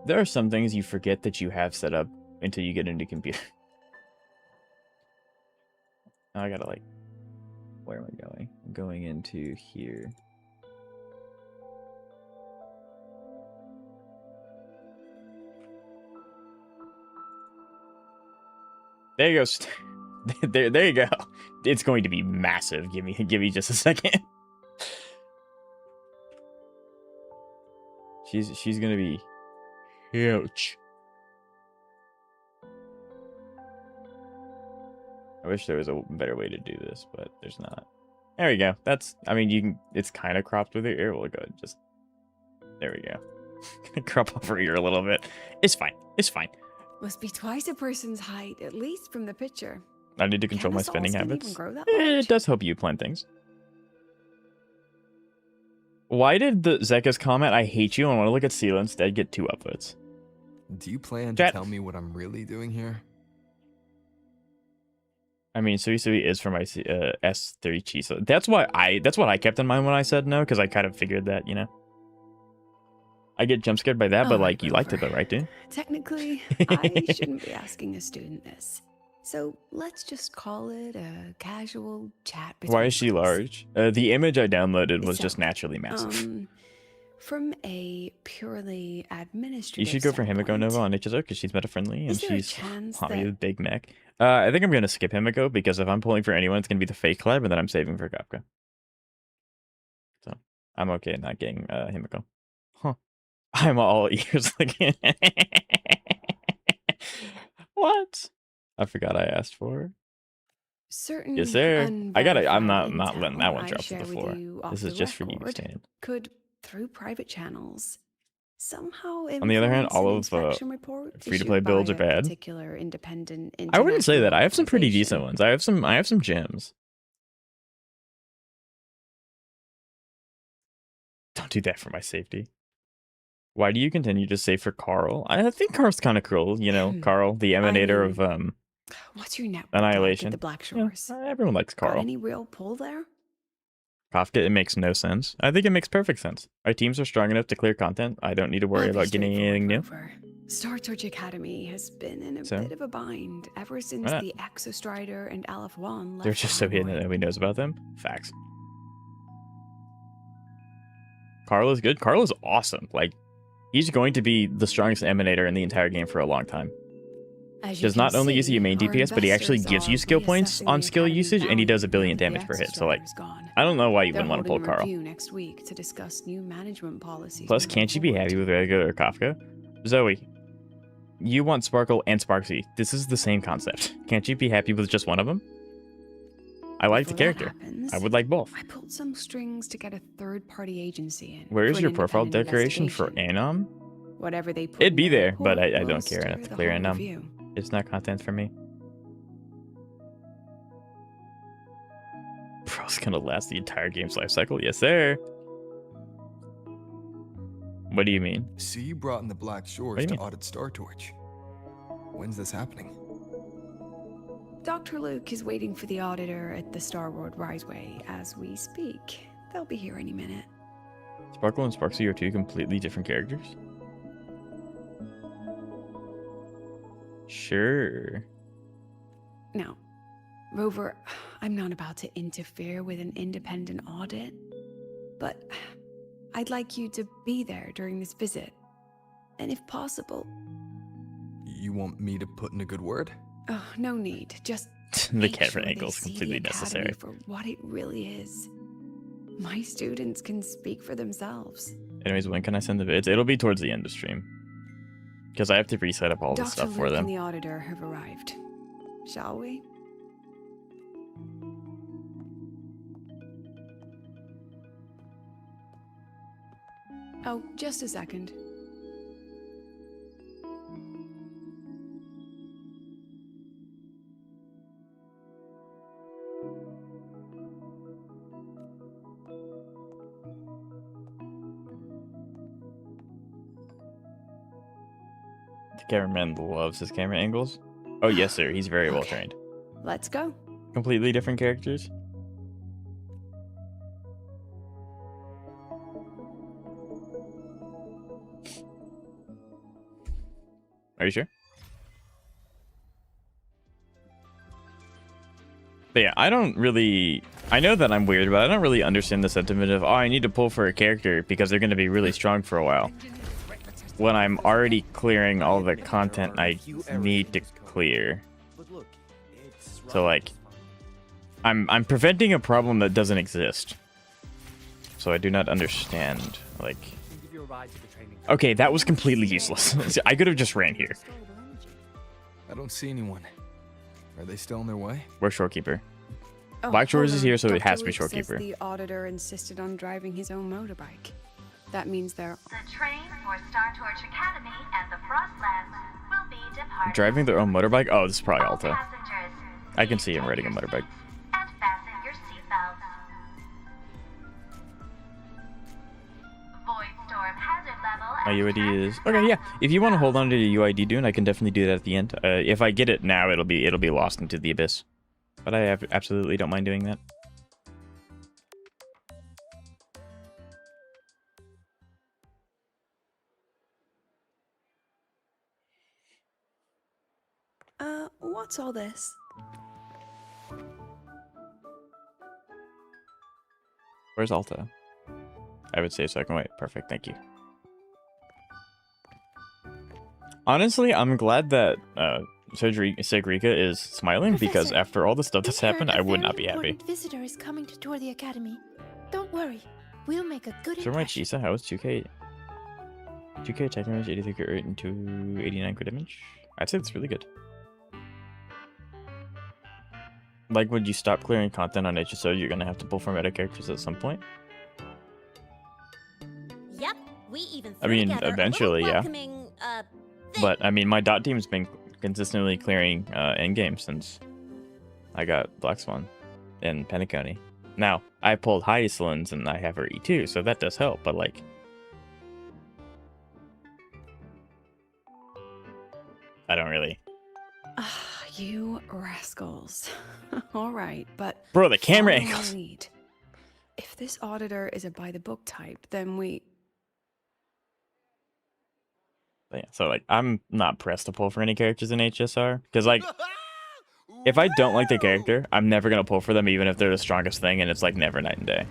There are some things you forget that you have set up until you get into computer. Now I gotta like... Where am I going? I'm going into here. There you go. There you go. It's going to be massive. Give me just a second. She's gonna be huge. I wish there was a better way to do this, but there's not. There we go. That's, I mean, you can, it's kind of cropped with your ear. We'll go just, there we go. Crop over here a little bit. It's fine. It's fine. Must be twice a person's height, at least from the picture. I need to control Can my a spending solace skin habits. even grow that It large? does help you plan things. Why did the Zeka's comment, I hate you, and want to look at Seal instead, get 2 upvotes? Do you plan Chat. to tell me what I'm really doing here? I mean, Sui Sui is for my S3 Chi, so that's what I kept in mind when I said no, because I kind of figured that, you know. I get jump scared by that, but All like right, you liked it Rover. though, right, dude? Technically, I shouldn't be asking a student this. So let's just call it a casual chat between Why is she friends. large? The image I downloaded was So, just naturally massive. From a purely administrative You should go for Himiko Nova on HSO because she's meta friendly and is there a she's chance hot with that big neck. I think I'm gonna skip Himiko because if I'm pulling for anyone, it's gonna be the fake collab, and then I'm saving for Kafka. So I'm okay not getting Himiko. Huh. I'm all ears again. What? I forgot I asked for her. certain Yes, sir. I gotta. I'm unverified not letting that intel one I drop to share the with floor. you off This the is just for you, record Stan. could, through private channels, somehow On the other hand, influence all an of inspection report free-to-play issued builds by are a bad. particular independent I wouldn't say that. international I have some pretty decent organization. ones. I have some gems. Don't do that for my safety. Why do you continue to save for Carl? I think Carl's kind of cool. You know, Carl, the emanator mean, of What's your network like Annihilation. at the Black Yeah, Shores? everyone likes Got Carl. any real pull there? Kafka, it makes no sense. I think it makes perfect sense. Our teams are strong enough to clear content. I don't need to worry I'll be about getting anything new. straightforward, Rover. Star Torch Academy has been in a So? bit of a bind ever since not? the Exostrider and Aleph 1 left They're just so the hidden that Highway. nobody knows about them. Facts. Carl is good. Carl is awesome. Like, he's going to be the strongest emanator in the entire game for a long time. As you Because can not only is he a see, main our DPS, but he actually investors gives you are skill points reassessing on the skill Academy usage, and he does a value billion now that damage per the hit. So, like, Exostrider's gone. I don't know why you They're wouldn't want to holding pull a Carl. review next week to discuss new management policies. Plus, moving can't you be forward. happy with regular Kafka? Zoe, you want Sparkle and Sparksy. This is the same concept. Can't you be happy with just one of them? I like the Before that character. happens, I would like both. I pulled some strings to get a third-party agency in. Where is for your an profile independent decoration for investigation. Anom? Whatever they put It'd in be their there, but report I will don't care stir enough to the clear whole Anom. review. It's not content for me. Bro's gonna last the entire game's life cycle? Yes, sir. What do you mean? See, you brought in the Black What Shores do you to mean? audit Star Torch. When's this happening? Dr. Luke is waiting for the auditor at the Starboard Riseway as we speak. They'll be here any minute. Sparkle and Sparksy are two completely different characters? Sure. Now, Rover, I'm not about to interfere with an independent audit, but I'd like you to be there during this visit. And if possible... You want me to put in a good word? Oh, no need. Just The make camera sure they angle is see completely the necessary. Academy for what it really is. My students can speak for themselves. Anyways, when can I send the vids? It'll be towards the end of stream. Because I have to reset up all the Dr. stuff for Luke them. and the auditor have arrived. Shall we? Oh, just a second. The cameraman loves his camera angles. Oh, yes, sir. He's very well Okay. trained. Let's go. Completely different characters. Are you sure? But yeah, I don't really... I know that I'm weird, but I don't really understand the sentiment of, oh, I need to pull for a character because they're going to be really strong for a while. When I'm already clearing all the content I need to clear. So, like, I'm preventing a problem that doesn't exist. So I do not understand, like... Okay, that was completely useless. I could have just ran here. I don't see anyone. Are they still on their way? Where's Shorekeeper? Oh, Black Shores hold is on. here, so it Dr. has to be Luke says Shorekeeper. the auditor insisted on driving his own motorbike. That means they're... The train for Star Torch Academy and the Frostlands will be departing. Driving their own motorbike? Oh, this is probably All Alta. passengers, I can please see him take riding a your motorbike. seats and fasten your seatbelts. Void storm hazard level My at UID is... hazard Okay, yeah. level. If you want to hold on to your UID, Dune, I can definitely do that at the end. If I get it now, it'll be lost into the abyss. But I absolutely don't mind doing that. What's all this? Where's Alta? I would say so. I can wait. Perfect. Thank you. Honestly, I'm glad that Segrika is smiling because Professor, after all the stuff that's we heard happened, a I would very not be happy. important visitor is coming to tour the academy. Don't worry, we'll make a good So my impression. Chisa, how is 2K? 2K attack damage, 83 crit rate, and 289 crit damage? I'd say that's really good. Like, would you stop clearing content on HSO? You're gonna have to pull for meta characters at some point. Yep, we even I mean, together eventually, yeah. thing. But I mean, my dot team's been consistently clearing endgame since I got Black Swan and Penacony. Now, I pulled Hyacinths and I have her E2, so that does help, but like... I don't really... Ah, you rascals. All right, but Bro, the camera follow my angles! lead. If this auditor is a by-the-book type, then we... But yeah, so like, I'm not pressed to pull for any characters in HSR, because like, if I don't like the character, I'm never gonna pull for them even if they're the strongest thing, and it's like never night and day.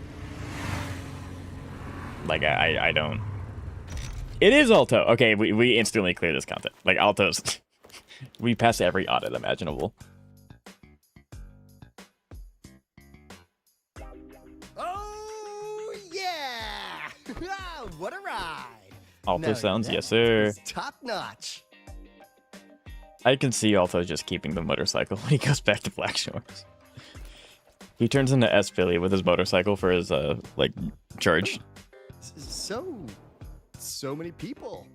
Like, I don't... It is Alto! Okay, we instantly clear this content. Like, Alto's... we pass every audit imaginable. Oh, yeah! What a ride! Alto Now sounds, that yes sir. is top-notch. I can see Alto just keeping the motorcycle when he goes back to Black Shores. He turns into S. Billy with his motorcycle for his, like, charge. So many people.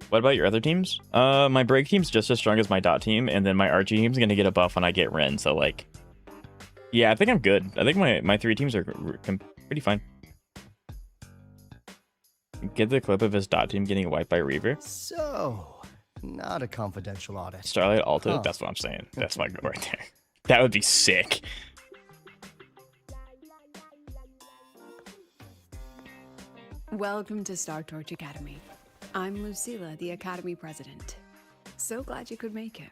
What about your other teams? My break team's just as strong as my dot team, and then my Archie team's gonna get a buff when I get Ren, so, like... Yeah, I think I'm good. I think my three teams are pretty fine. Get the clip of his dot team getting wiped by Reaver. So, not a confidential audit. Starlight Alto, Huh. that's what I'm saying. That's my goal right there. That would be sick. Welcome to Star Torch Academy. I'm Lucilla, the Academy President. So glad you could make it.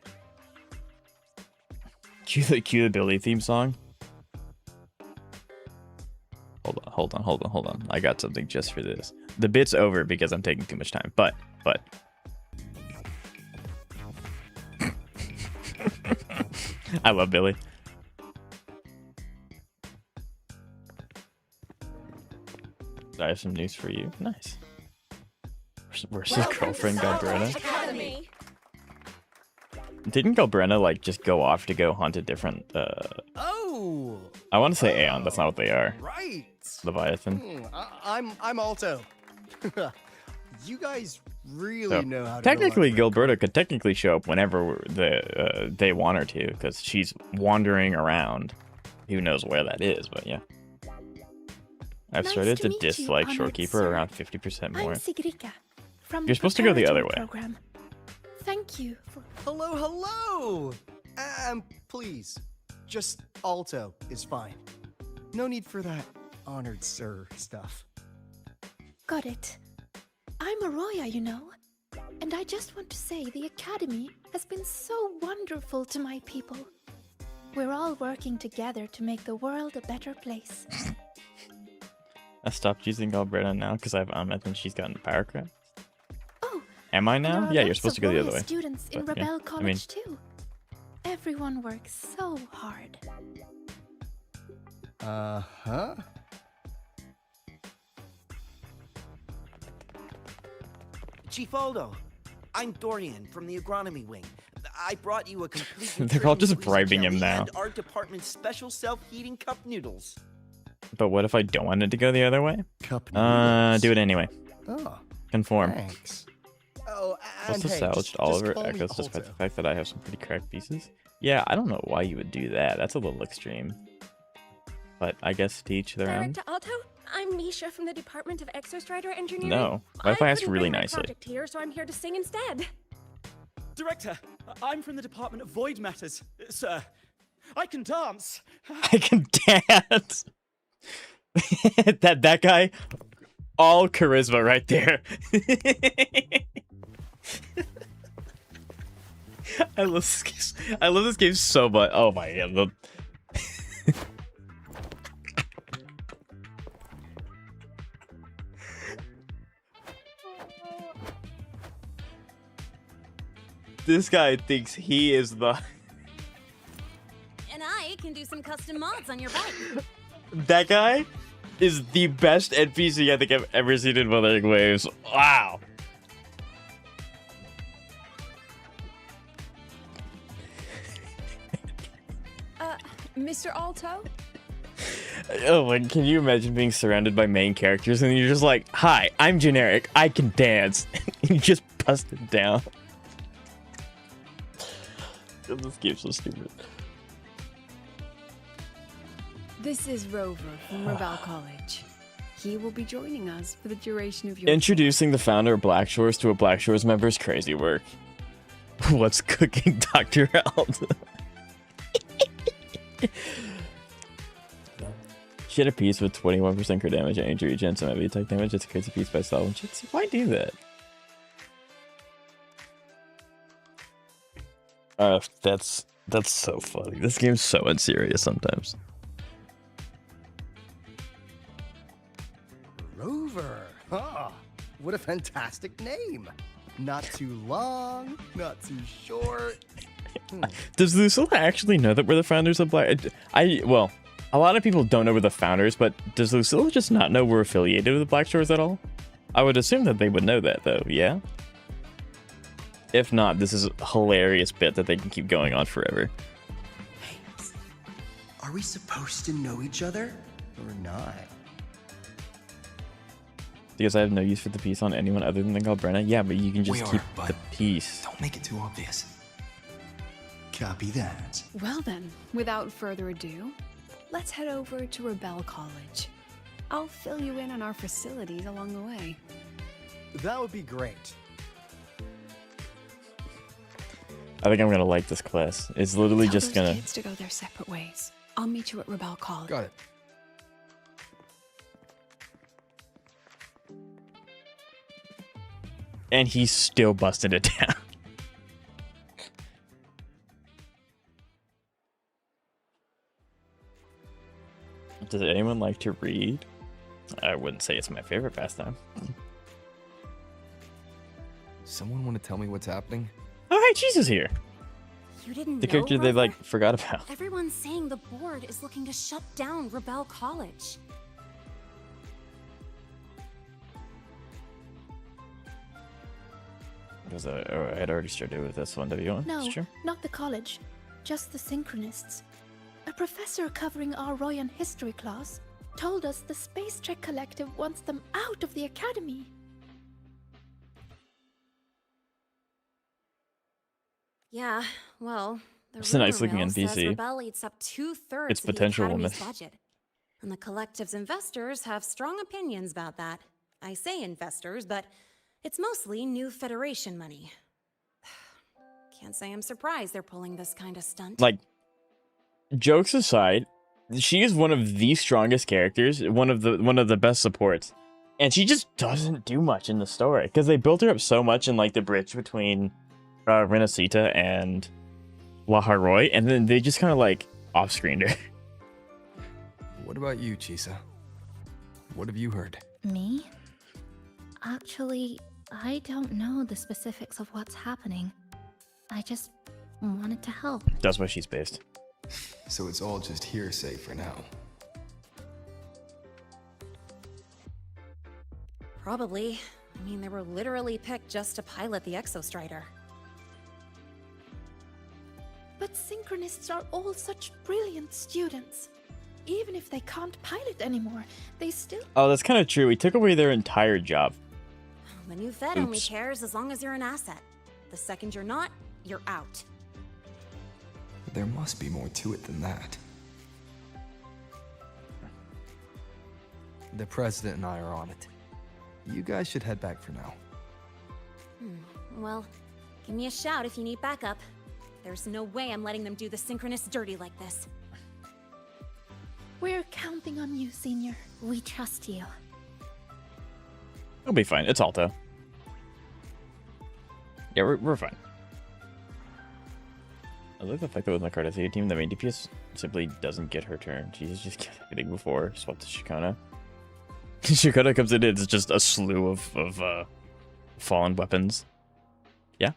Cue the Billy theme song. Hold on. I got something just for this. The bit's over because I'm taking too much time, but. I love Billy. I have some news for you. Nice. Where's his girlfriend, Galbrena? Academy. Didn't Galbrena, like, just go off to go hunt a different, Oh! I want to say Aeon, that's not what they are. Right. Leviathan. I'm Alto. You guys really So, know how to technically, go Gilberta could technically show up whenever they want her to, because she's wandering around. Who knows where that is, but yeah. I've Nice started to to meet you, dislike honored Shorekeeper sir. around 50% I'm more. Sigrika from You're supposed to go the other preparatory way. Program. Thank you for Hello. Please, just Alto is fine. No need for that honored sir stuff. got it. I'm Arroya, you know. And I just want to say the Academy has been so wonderful to my people. We're all working together to make the world a better place. I stopped using Galbrena now because I have Ahmed and she's gotten power crap. Oh, Am I and there now? are Yeah, you're lots supposed to of go the other loyal way. students in But, yeah, Rebel I College mean- too. Everyone works so hard. Uh-huh. Chief Aldo, I'm Dorian from the agronomy wing. I brought you a complete. They're all just nutrition bribing him jelly now. And our department's special self-heating cup noodles. But what if I don't want it to go the other way? Cup Do noodles. it anyway. Oh, Conform. thanks. Oh, and Supposed to hey, salvage just Oliver call me Echoes despite Alto. the fact that I have some pretty cracked pieces. Yeah, I don't know why you would do that. That's a little extreme. But I guess to each their own. Director Alto, I'm Misha from the Department of Exostrider Engineering. No. What if I ask couldn't really bring my nicely? project here, so I'm here to sing instead. Director, I'm from the Department of Void Matters, sir. I can dance. I can dance. that guy, all charisma right there. I love this game. I love this game so much. Oh my god. This guy thinks he is the... And I can do some custom mods on your bike. That guy is the best NPC I think I've ever seen in Wuthering Waves. Wow. Mr. Alto? Oh my, can you imagine being surrounded by main characters and you're just like, hi, I'm generic, I can dance. And you just busted down. This game's so stupid. This is Rover from Rebel College. He will be joining us for the duration of your... Introducing the founder of Black Shores to a Black Shores member's crazy work. What's cooking, Dr. Aldo? She had a piece with 21% crit damage and injury regen, some heavy attack damage. It's a crazy piece by style and shit. Why do that? That's so funny. This game's so unserious sometimes. Rover. Huh. What a fantastic name. Not too long, not too short. Does Lucilla actually know that we're the founders of Black... Well, a lot of people don't know we're the founders, but does Lucilla just not know we're affiliated with the Black Shores at all? I would assume that they would know that, though, yeah? If not, this is a hilarious bit that they can keep going on forever. Hey, are we supposed to know each other or not? Because I have no use for the piece on anyone other than Galbrenna? Yeah, but you can just keep the piece. Don't make it too obvious. Copy that. Well then, without further ado, let's head over to Rebel College. I'll fill you in on our facilities along the way. That would be great. I think I'm gonna like this class. It's literally Tell just those gonna... kids to go their separate ways. I'll meet you at Rebel College. Got it. And he's still busting it down. Does anyone like to read? I wouldn't say it's my favorite pastime. Someone want to tell me what's happening? All right, Jesus here. You didn't The know, character they Rover? forgot about. Everyone's saying the board is looking to shut down Rebel College. Because I'd already started with this one. W1. No, It's true. not the college. Just the Synchronists. A professor covering our Royan history class told us the Space Trek Collective wants them out of the academy. Yeah, well, the It's a nice rumor looking mill says NPC. Rebel eats up 2/3 Its of the potential will academy's miss. budget, and the collective's investors have strong opinions about that. I say investors, but it's mostly new Federation money. Can't say I'm surprised they're pulling this kind of stunt. Like, jokes aside, she is one of the strongest characters, one of the best supports, and she just doesn't do much in the story because they built her up so much in like the bridge between Renacita and Laharoy, and then they just kind of like off-screened her. What about you, Chisa? What have you heard? Me? Actually, I don't know the specifics of what's happening. I just wanted to help. That's why she's based. So it's all just hearsay for now. Probably. I mean, they were literally picked just to pilot the Exostrider. But Synchronists are all such brilliant students. Even if they can't pilot anymore, they still... Oh, that's kind of true. We took away their entire job. The new Fed only Oops. cares as long as you're an asset. The second you're not, you're out. There must be more to it than that. The president and I are on it. You guys should head back for now. Well, give me a shout if you need backup. There's no way I'm letting them do the Synchronists dirty like this. We're counting on you, Senior. We trust you. It'll be fine. It's Alto. Yeah, we're fine. I like the fact that with my Cardathia team, the main DPS simply doesn't get her turn. She's just getting before swap to Shikona. Shikona comes in, it's just a slew of fallen weapons. Yeah.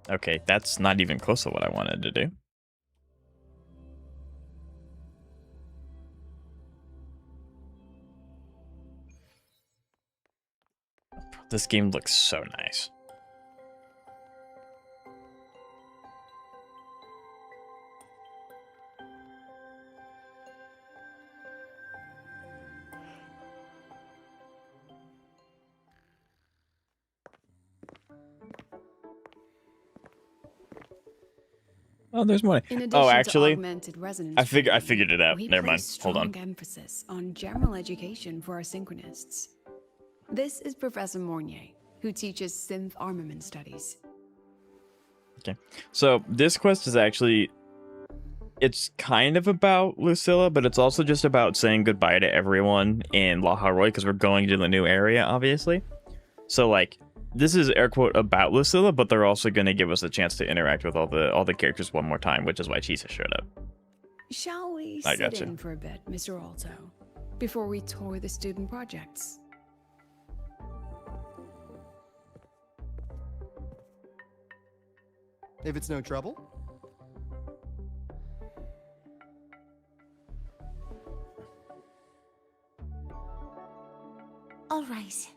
Okay, that's not even close to what I wanted to do. This game looks so nice. Oh, there's more. In addition Oh, to actually, augmented resonance I training, figured it out. we Never mind. place Hold on. strong emphasis on general education for our synchronists. This is Professor Mornier, who teaches synth armament studies. Okay, so this quest is actually, it's kind of about Lucilla, but it's also just about saying goodbye to everyone in La Haroy because we're going to the new area, obviously. So like, this is air quote about Lucilla, but they're also going to give us a chance to interact with all the characters one more time, which is why Chisa showed up. Shall we I sit gotcha. in for a bit, Mr. Alto, before we tour the student projects? If it's no trouble. All right.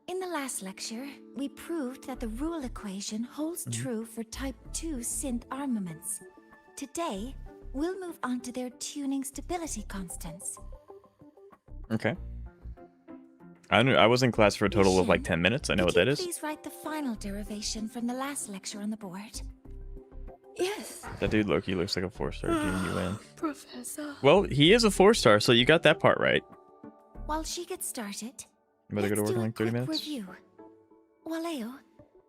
In the last lecture, we proved that the rule equation holds true for Type 2 synth armaments. Today, we'll move on to their tuning stability constants. Okay. I was in class for a total of like 10 minutes. I know what that is. Please write the final derivation from the last lecture on the board. Yes, That dude Loki looks like a 4-star GUN. Professor. Well, he is a 4-star, so you got that part right. While she gets started, You better go to let's work do in a like 30 quick minutes. review. Waleo,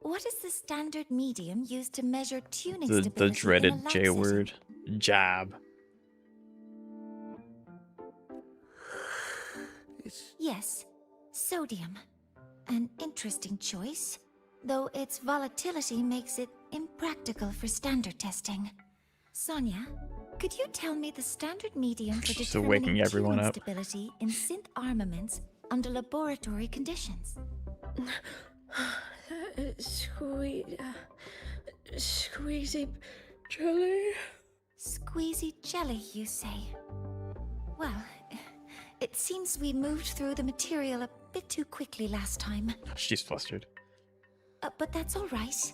what is the standard medium used to measure tuning The stability dreaded in a lab J setting? word. Jab. Yes, sodium. An interesting choice, though its volatility makes it impractical for standard testing. Sonia, could you tell me the standard medium for She's still waking determining everyone tuning up. stability in synth armaments under laboratory conditions? Squeezy jelly. Squeezy jelly, you say? Well, it seems we moved through the material a bit too quickly last time. She's flustered. But that's all right.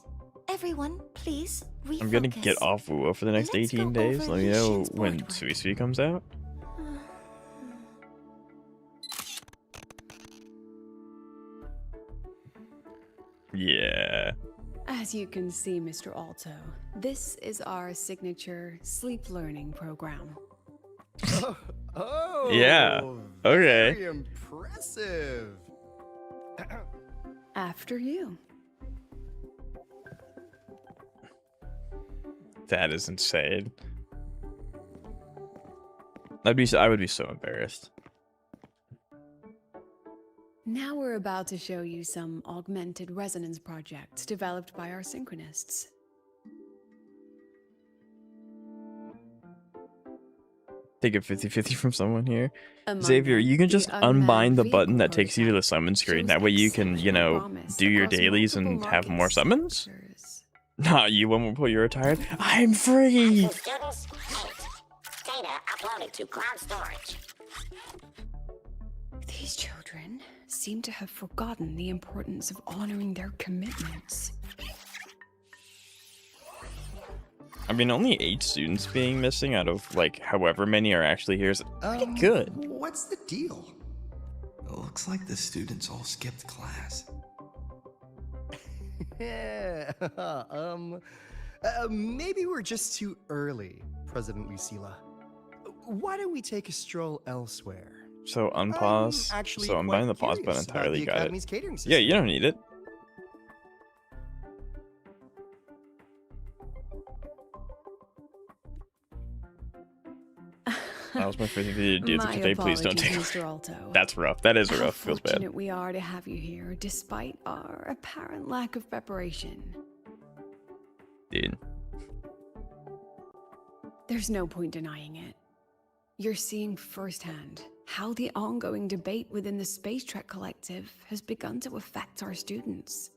Everyone, please refocus. I'm gonna get off WoW for the next Let's 18 go days. over Let me know Lucian's when board work. Sui Sui comes out. Yeah. As you can see, Mr. Alto, this is our signature sleep learning program. Oh, Yeah, okay. Very impressive. After you. That is insane. I would be so embarrassed. Now we're about to show you some augmented resonance projects developed by our synchronists. Take a 50-50 from someone here. Among Xavier, them, you can the just unmanned unbind the vehicle button that takes you to the prototype summon screen. shows That way you can, you exceptional know, promise do your across dailies and multiple have more market summons. sectors. Nah, you won't pull you're retired. I'm free! Students, 8. Data uploaded to cloud storage. These children seem to have forgotten the importance of honoring their commitments. I mean, only 8 students being missing out of, like, however many are actually here is pretty good. What's the deal? It looks like the students all skipped class. Yeah, maybe we're just too early, President Lucilla. Why don't we take a stroll elsewhere? So unpause. actually So I'm quite buying the pause button curious about entirely. the Got Academy's it. catering Yeah, you system. don't need it. That was my first video to do My today. Please don't apologies, take Mr. Alto. That's rough. That is How rough. Feels bad. fortunate we are to have you here, despite our apparent lack of preparation. Dude. There's no point denying it. You're seeing firsthand how the ongoing debate within the Space Trek Collective has begun to affect our students.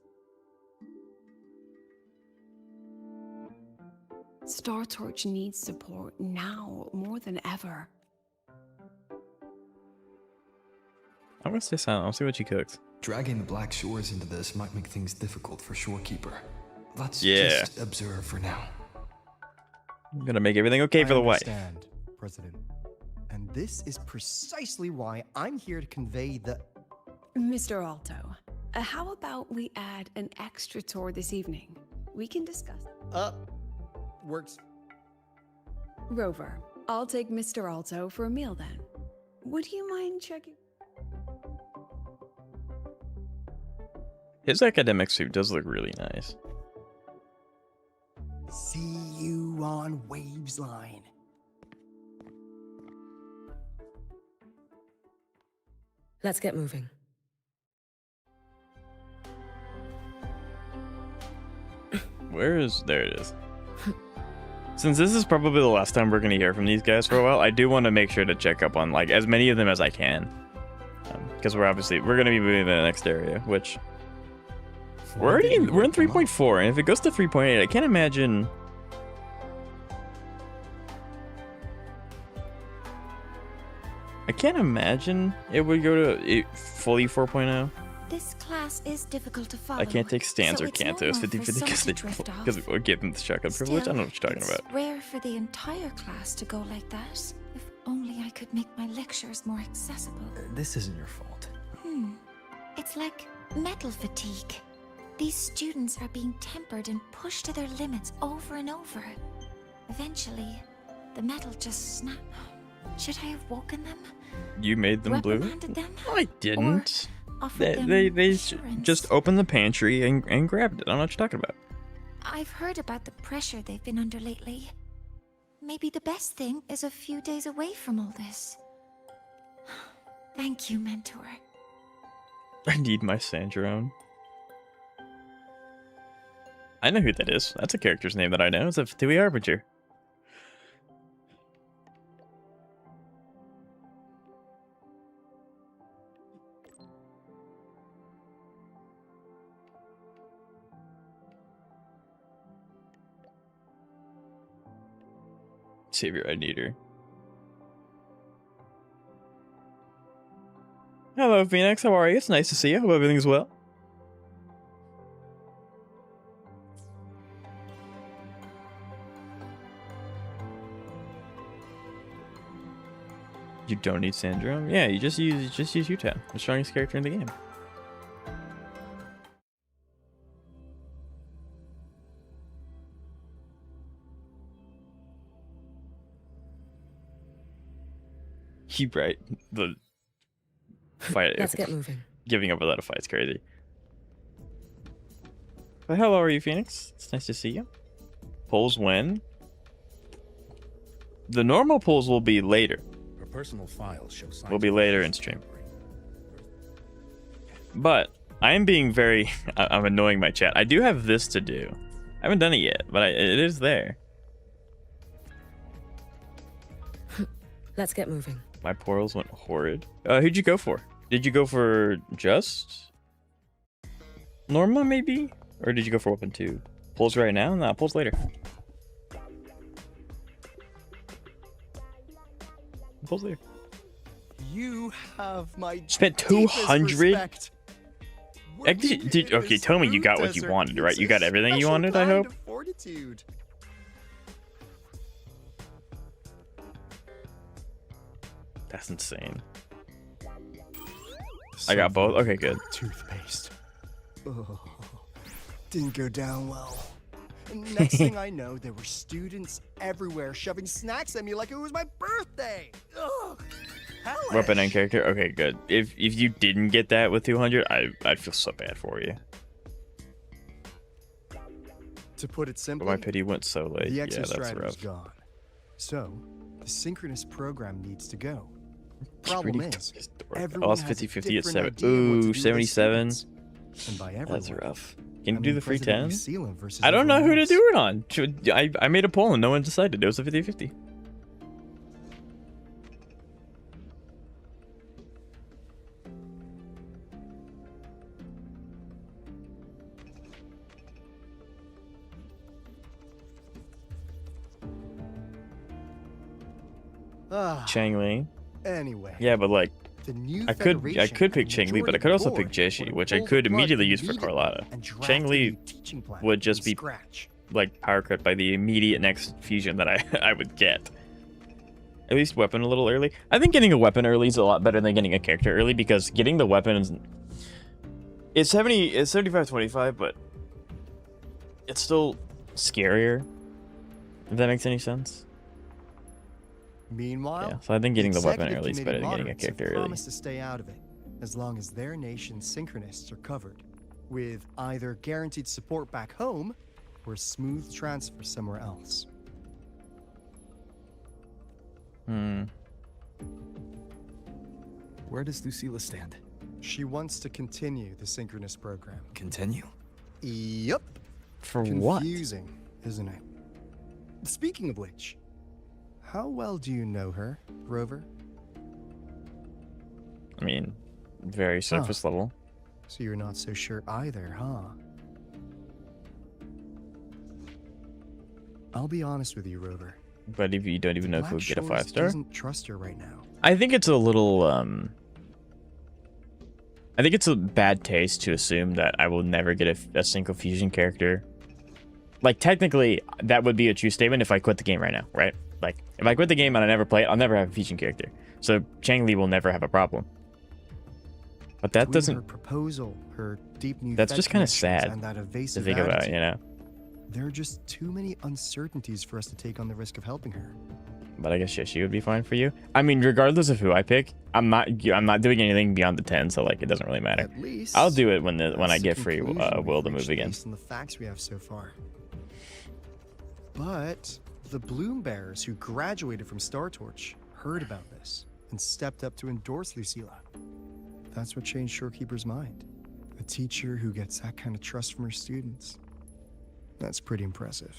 Star Torch needs support now more than ever. I'm gonna stay silent. I'll see what she cooks. Dragging the Black Shores into this might make things difficult for Shorekeeper. Let's Yeah. just observe for now. I'm gonna make everything okay for the wife. I understand, President. And this is precisely why I'm here to convey the... Mr. Alto, how about we add an extra tour this evening? We can discuss. Works. Rover, I'll take Mr. Alto for a meal then. Would you mind checking? His academic suit does look really nice. See you on Waves Line. Let's get moving. Where is... There it is. Since this is probably the last time we're going to hear from these guys for a while, I do want to make sure to check up on like as many of them as I can. Because we're going to be moving to the next area, which... we're in 3.4, and if it goes to 3.8, I can't imagine... I can't imagine it would go to fully 4.0. This class is difficult to follow. I can't take stands so or it's cantos normal 50-50 because for we'll give them the shotgun privilege. I don't know what you're talking it's about. rare for the entire class to go like that. If only I could make my lectures more accessible. This isn't your fault. It's like metal fatigue. These students are being tempered and pushed to their limits over and over. Eventually, the metal just snapped. Should I have woken them? You made them blue? Reprimanded them? I didn't. Offered them They assurance? just opened the pantry and grabbed it. I don't know what you're talking about. I've heard about the pressure they've been under lately. Maybe the best thing is a few days away from all this. Thank you, Mentor. I need my Sandrone. I know who that is. That's a character's name that I know. It's a Fatui Harbinger. Savior, I need her. Hello, Phoenix. How are you? It's nice to see you. Hope everything's well. You don't need Sandrome? Yeah, you just use Utah, the strongest character in the game. He right. The fight. Let's get moving. Giving up without a fight's crazy. But hello, are you, Phoenix? It's nice to see you. Polls when? The normal polls will be later. Her personal files show signs Will be later in stream. But I am being very... I'm annoying my chat. I do have this to do. I haven't done it yet, but it is there. Let's get moving. My portals went horrid. Who'd you go for? Did you go for just Norma, maybe? Or did you go for weapon 2? Pulls right now? Nah, pulls later. Pulls later. You have my Spent 200? Okay, tell me you got what you wanted, right? You got everything you wanted, I hope? Fortitude. That's insane. I got both? Okay, good. Toothpaste. Oh, didn't go down well. Next thing I know, there were students everywhere shoving snacks at me like it was my birthday. Ugh, hellish. Weapon and character? Okay, good. If you didn't get that with 200, I'd feel so bad for you. To put it But simply, my pity went so late. the Yeah, exostratum that's was rough. gone. So, the synchronous program needs to go. It's Problem pretty is, I everyone lost has a 50-50 at different 7. idea of what to do Ooh, with 77. students. And by That's everyone, rough. Can I you do mean the free President 10? Lucilla versus I don't know everyone who to else. do it on. I made a poll and no one decided. It was a 50-50. Chang Li. Anyway. Yeah, but like, The new I could Federation pick and Chang Li, but I majority could of the also pick board Jeshi, would which I pull could the plug immediately use for immediately Carlotta. and draft Chang a Li new teaching plan would just from be scratch. like power cut by the immediate next fusion that I would get. At least weapon a little early. I think getting a weapon early is a lot better than getting a character early, because getting the weapon is it's 75-25, but it's still scarier. If that makes any sense. Meanwhile, Yeah, so I think getting the weapon executive early is committee better than getting a moderates have character early. promised to stay out of it, as long as their nation's synchronists are covered, with either guaranteed support back home or a smooth transfer somewhere else. Where does Lucilla stand? She wants to continue the synchronous program. Continue? Yep. For what? Confusing, isn't it? Speaking of which, how well do you know her, Rover? I mean, very surface level. So you're not so sure either, huh? I'll be honest with you, Rover. But if you don't even know if we'll get a 5-star, doesn't trust her right now. I think it's a little I think it's a bad taste to assume that I will never get a single fusion character. Like, technically, that would be a true statement if I quit the game right now, right? Like, if I quit the game and I never play it, I'll never have a fusion character. So Chang Li will never have a problem. But that Between doesn't. her proposal, her deep new That's Fed just kind of connections, sad and that to evasive think about, attitude. you know. There are just too many uncertainties for us to take on the risk of helping her. But I guess yeah, she would be fine for you. I mean, regardless of who I pick, I'm not doing anything beyond the 10, so like it doesn't really matter. At least I'll do it when I that's get the free conclusion will to we've move reached again. Based on the facts we have so far. But the Bloom Bearers who graduated from Star Torch heard about this and stepped up to endorse Lucilla. That's what changed Shorekeeper's mind. A teacher who gets that kind of trust from her students. That's pretty impressive.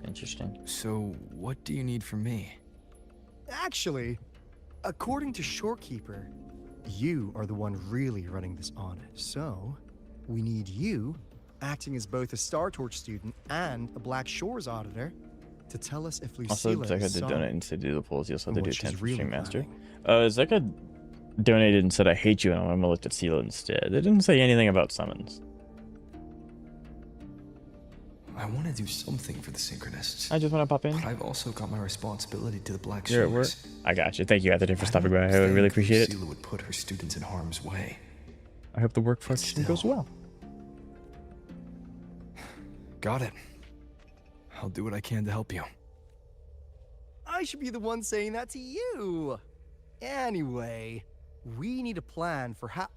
Interesting. So, what do you need from me? Actually, according to Shorekeeper, you are the one really running this audit. So, we need you, acting as both a Star Torch student and a Black Shores auditor, to tell us if Also, Lucilla Zeka is did sorry donate and said do the polls. You also had to and do what 10 she's for really Stream Master. planning. Zeka donated and said I hate you and I'm gonna look at Sela instead. It didn't say anything about summons. I want to do something for the Synchronists. I just want to pop in. But I've also got my responsibility to the Black You're at work. Shores. I got you. Thank you, Anthony, for stopping by. I don't would really think appreciate it. Lucilla would put her students in harm's way. I hope the work function goes well. Got it. I'll do what I can to help you. I should be the one saying that to you. Anyway, we need a plan for how.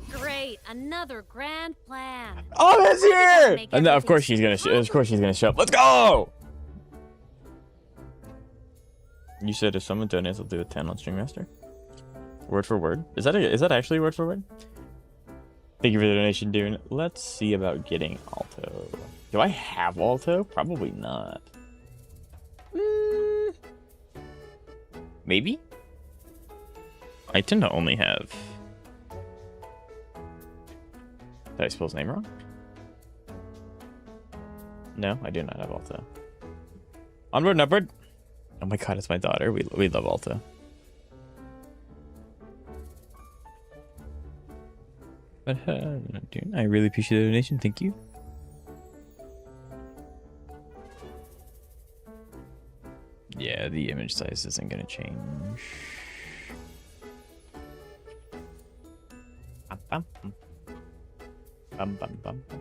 Great, another grand plan. Oh, that's here! And of course she's gonna. Of course she's gonna show up. Let's go! You said if someone donates, I'll do a 10 on Stream Master. Word for word. Is that actually word for word? Thank you for the donation, Dune. Let's see about getting Alto. Do I have Alto? Probably not. Maybe? I tend to only have... Did I spell his name wrong? No, I do not have Alto. Onward and upward. Oh my god, it's my daughter. We love Alto. But dude, I really appreciate the donation. Thank you. Yeah, the image size isn't gonna change. Bum, bum. Bum, bum, bum, bum.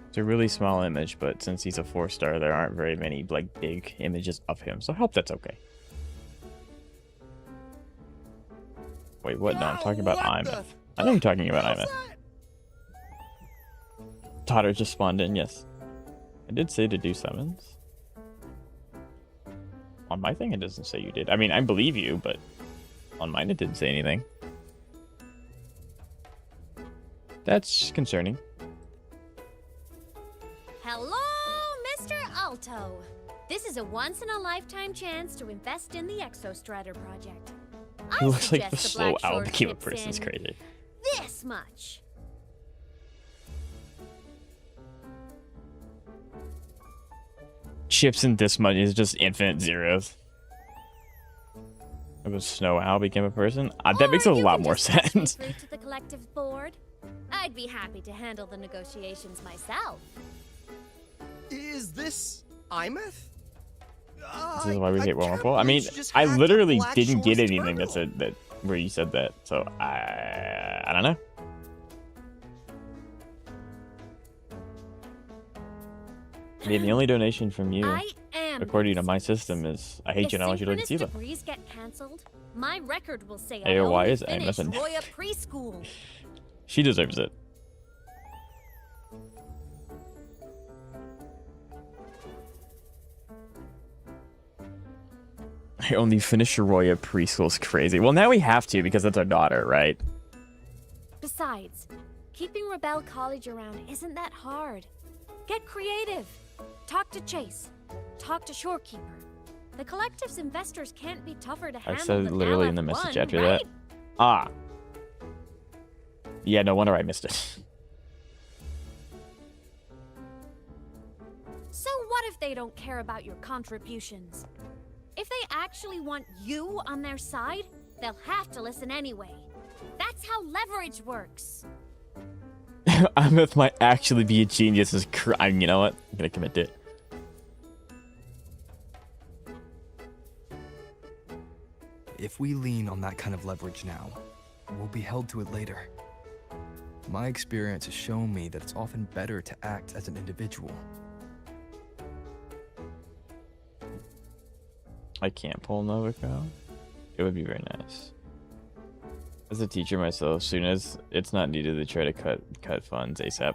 It's a really small image, but since he's a 4-star, there aren't very many like big images of him, so I hope that's okay. Wait, what? No, I'm talking about Imeth. I know you're talking about Imeth. Totter just spawned in, yes. I did say to do summons. On my thing, it doesn't say you did. I mean, I believe you, but on mine, it didn't say anything. That's concerning. Hello, Mr. Alto. This is a once-in-a-lifetime chance to invest in the Exostrator project. He looks like the suggest slow Black Shore Alabama chips person's in crazy. This much. Chips in this much is just infinite zeros. If a snow owl became a person, that makes a lot more sense. Through to the collective board. I'd be happy to handle the negotiations myself. Is this Imeth? This is why we hate Wormhole. I mean, I literally didn't get anything that said that where you said that, so I don't know. I mean, the only donation from you, according to my system, is I hate you and I want you to look at Siva. Degrees get cancelled, my record will say Hey, I why only is I finished missing? Roya preschool. She deserves it. I only finished Roya preschool is crazy. Well, now we have to because that's our daughter, right? Besides, keeping Rebel College around isn't that hard. Get creative. Talk to Chase. Talk to Shorekeeper. The collective's investors can't be tougher to I handle said than literally in the LF1, message after right? that. Ah. Yeah, no wonder I missed it. So what if they don't care about your contributions? If they actually want you on their side, they'll have to listen anyway. That's how leverage works. Imeth might actually be a genius. You know what? I'm gonna commit to it. If we lean on that kind of leverage now, we'll be held to it later. My experience has shown me that it's often better to act as an individual. I can't pull Novico. It would be very nice. As a teacher myself, soon as it's not needed, they try to cut funds ASAP.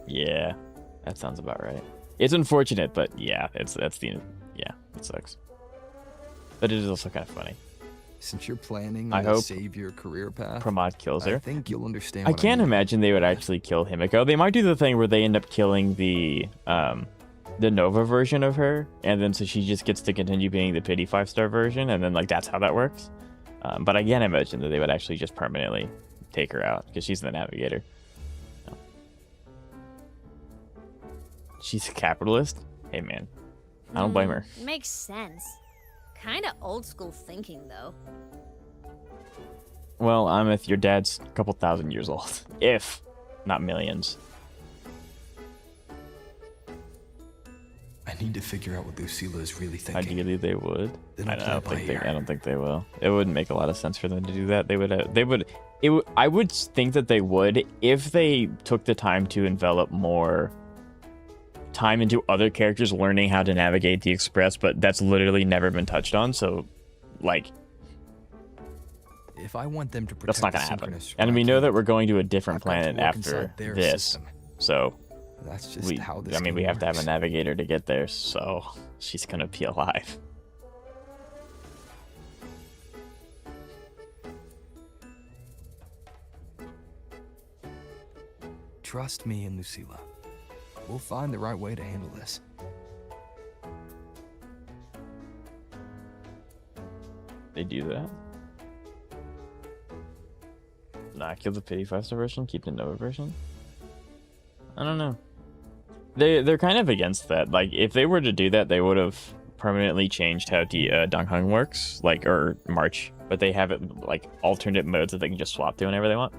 Yeah, that sounds about right. It's unfortunate, but yeah, it sucks. But it is also kind of funny. Since you're planning I to hope save your career path, Pramod kills her. I think you'll understand. I What can't I mean. imagine they would actually kill Himiko. They might do the thing where they end up killing the Nova version of her, and then so she just gets to continue being the pity 5-star version, and then like that's how that works. But I can't imagine that they would actually just permanently take her out because she's the navigator. No. She's a capitalist. Hey man, I don't blame her. Makes sense. Kinda old school thinking, though. Well, Imeth, your dad's a couple thousand years old, if not millions. I need to figure out what Lucilla is really thinking. Ideally, they would. Then I I'll don't play by ear. I don't think they will. It wouldn't make a lot of sense for them to do that. I would think that they would if they took the time to envelop more time into other characters learning how to navigate the Express, but that's literally never been touched on. So, like, If I want them to protect that's not the gonna happen. synchronous And we know that we're going to a I've different got to planet work after inside their this. system. So That's just how this I mean, we game have to have a works. navigator to get there, so she's gonna be alive. Trust me and Lucilla. We'll find the right way to handle this. They do that. Not kill the pity 5-star version, keep the Nova version. I don't know. They're kind of against that. Like, if they were to do that, they would have permanently changed how Donghung works, like, or March. But they have it like alternate modes that they can just swap to whenever they want.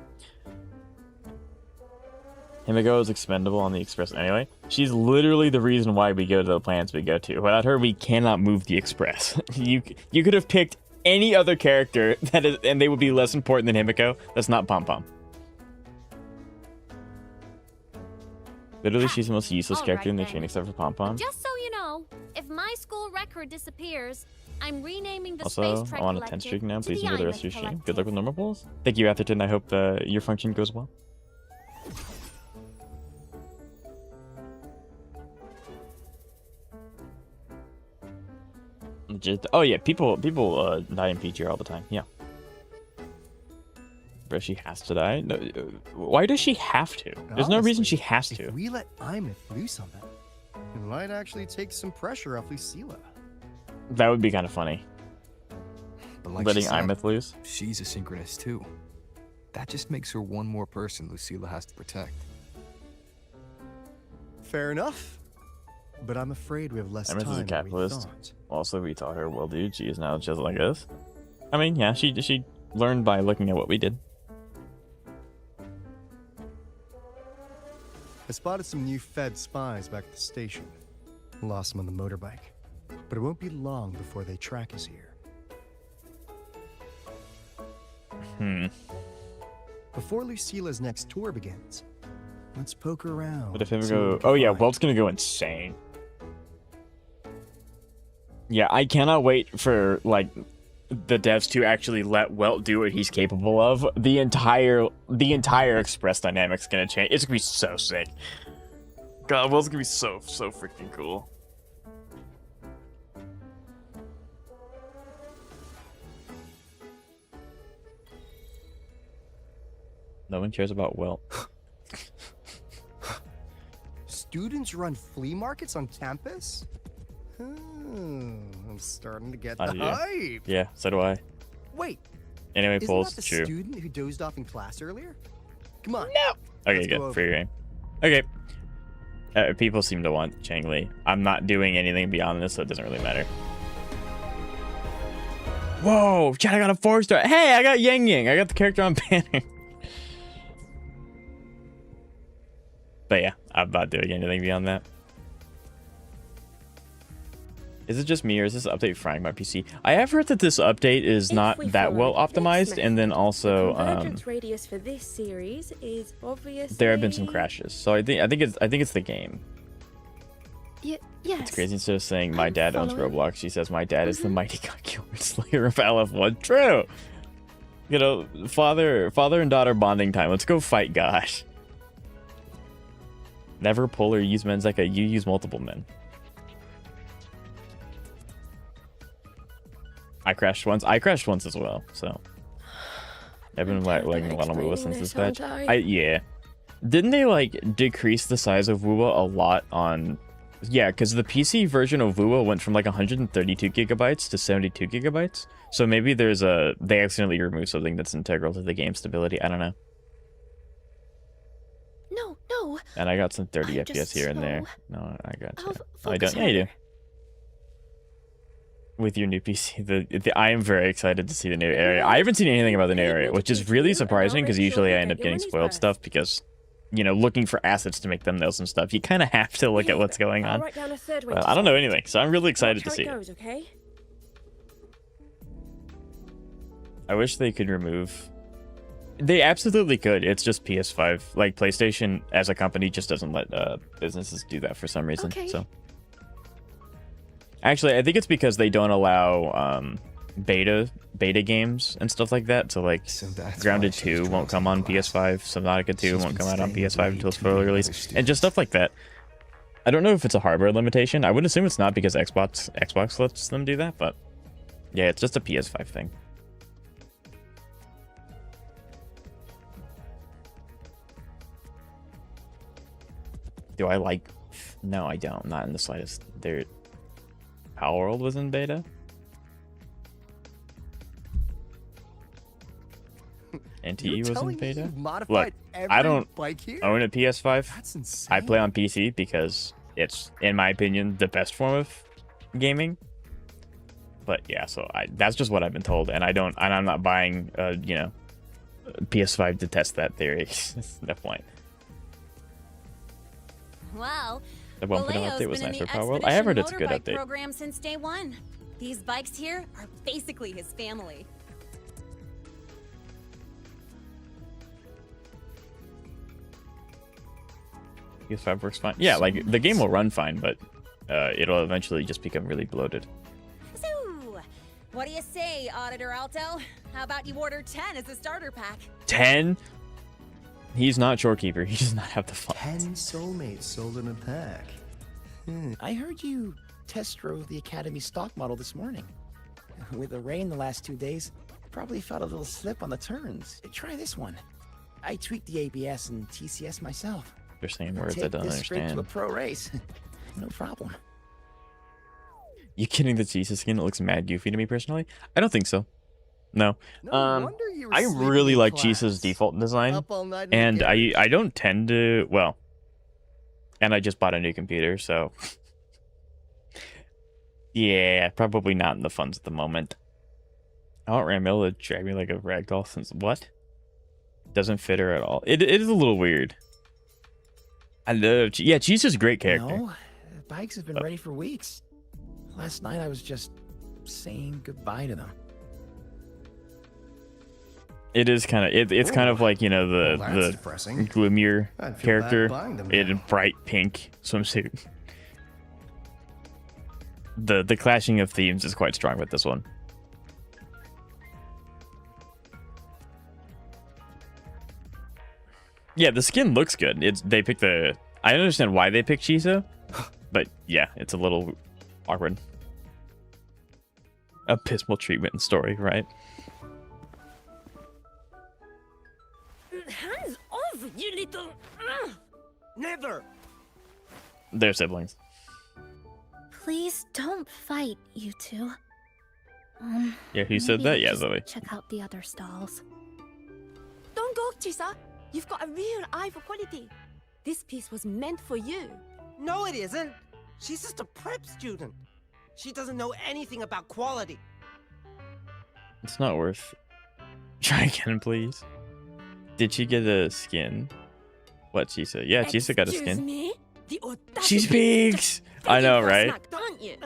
Himiko is expendable on the Express anyway. She's literally the reason why we go to the planets we go to. Without her, we cannot move the Express. You could have picked any other character that is, and they would be less important than Himiko. That's not Pom Pom. Literally, she's the most useless character in the chain except for Pom Pom. Just so you know, if my school record disappears, I'm renaming the Also, Space Trek I'm on a 10 Collective streak now. to Please the enjoy the rest of your Imeth stream. Good Collective. luck with normal polls. Thank you, Atherton. I hope your function goes well. Oh yeah, people die in PTR all the time. Yeah. Bro, she has to die? No, why does she have to? There's no reason she has to. If we let Imeth loose on them, it might actually take some pressure off Lucilla. That would be kind of funny. But like Letting she said, Imeth loose? She's a synchronist too. That just makes her one more person Lucilla has to protect. Fair enough. But I'm afraid we have less Imeth is a time than we capitalist. thought. Also, we taught her, well, dude, she is now just like us. I mean, yeah, she learned by looking at what we did. I spotted some new Fed spies back at the station. Lost them on the motorbike. But it won't be long before they track us here. Before Lucilla's next tour begins, let's poke around. But if ever see what we go... can Oh yeah, find. Welt's gonna go insane. Yeah, I cannot wait for, like, the devs to actually let Welt do what he's capable of. The entire Express dynamic's gonna change. It's gonna be so sick. God, Welt's gonna be so freaking cool. No one cares about Welt. Students run flea markets on campus? I'm starting to get the I do. hype. Yeah, so do I. Wait. Anyway, Isn't polls, that the true. student who dozed off in class earlier? Come on. No. Okay, Let's go good. over. Free game. Okay. People seem to want Chang Li. I'm not doing anything beyond this, so it doesn't really matter. Whoa! Chad, I got a 4-star. Hey, I got Yangyang. I got the character on banner. But yeah, I'm not doing anything beyond that. Is it just me, or is this update frying my PC? I have heard that this update is not that well optimized, and then also Convergence radius for this series is obviously... there have been some crashes. So I think it's the game. Yes. It's crazy. Instead of saying my dad owns following. Roblox, she says my dad is the mighty god killer slayer of LF1. True. You know, father and daughter bonding time. Let's go fight God. Never pull or use Menzeka. You use multiple men. I crashed once as well. So I've been lagging a lot on Wuwa since this patch. Yeah. Didn't they like decrease the size of Wuwa a lot on? Yeah, because the PC version of Wuwa went from like 132 gigabytes to 72 gigabytes. So maybe they accidentally removed something that's integral to the game stability. I don't know. No. And I got some 30 I'm FPS just here and there. slow. No, I got you. I'll I don't. focus Yeah, you do. harder. With your new PC, I am very excited to see the new area. I haven't seen anything about the new area, which is really surprising because usually I end up getting spoiled stuff because, you know, looking for assets to make thumbnails and stuff, you kind of have to look at what's going on. But I don't know anything, so I'm really excited to see it. Okay? I wish they could remove... They absolutely could. It's just PS5. Like, PlayStation as a company just doesn't let businesses do that for some reason. Okay. So, actually, I think it's because they don't allow beta games and stuff like that. So, like, Grounded 2 won't come on PS5. Subnautica 2 won't come out on PS5 until it's fully released. And just stuff like that. I don't know if it's a hardware limitation. I would assume it's not because Xbox lets them do that, but yeah, it's just a PS5 thing. Do I like... No, I don't. Not in the slightest. Power World was in beta? NTE was in beta? Look, I don't own a PS5. That's insane. I play on PC because it's, in my opinion, the best form of gaming. But yeah, so that's just what I've been told, and I'm not buying, you know, PS5 to test that theory. That's no point. Well, The 1.0 Valeo's update was been nice in for the Power World. I have heard it's a good Expedition update. Motorbike program since day one. These bikes here are basically his family. PS5 works fine. Yeah, like the game will run fine, but it'll eventually just become really bloated. So, What do you say, Auditor Alto? How about you order 10 as a starter pack? 10? He's not shorekeeper. He does not have the funds. 10 soulmates sold in a pack. I heard you test drove the Academy stock model this morning. With the rain the last 2 days, probably felt a little slip on the turns. Try this one. I tweaked the ABS and TCS myself. They're saying words I Take don't this straight to a understand. pro race. No problem. You kidding? The Jesus skin? It looks mad goofy to me personally. I don't think so. No. wonder you were I sleeping really in like class. Chisa's default design, Up all night in and the garage. I don't tend to. Well, and I just bought a new computer, so yeah, probably not in the funds at the moment. I want Ramil to drag me like a ragdoll since what? Doesn't fit her at all. It is a little weird. I love Chisa's a great character. No, bikes have been ready for weeks. Last night I was just saying goodbye to them. It is kind of it's kind of like, you know, Well, that's the depressing. gloomier I'd feel bad character buying them in now. bright pink swimsuit. The clashing of themes is quite strong with this one. Yeah, the skin looks good. They picked the. I understand why they picked Chisa, but yeah, it's a little awkward. Abysmal treatment and story, right? Hands off, you little. Never. They're siblings. Please don't fight, you two. Yeah, who said maybe that? I'll Yeah, just Zoe. Check out the other stalls. Don't go, Chisa. You've got a real eye for quality. This piece was meant for you. No, it isn't. She's just a prep student. She doesn't know anything about quality. It's not worth. Try again, please. Did she get a skin? What Chisa? Yeah, Chisa got a Excuse skin. me? The audacity She speaks. I know, right? Snack, don't you?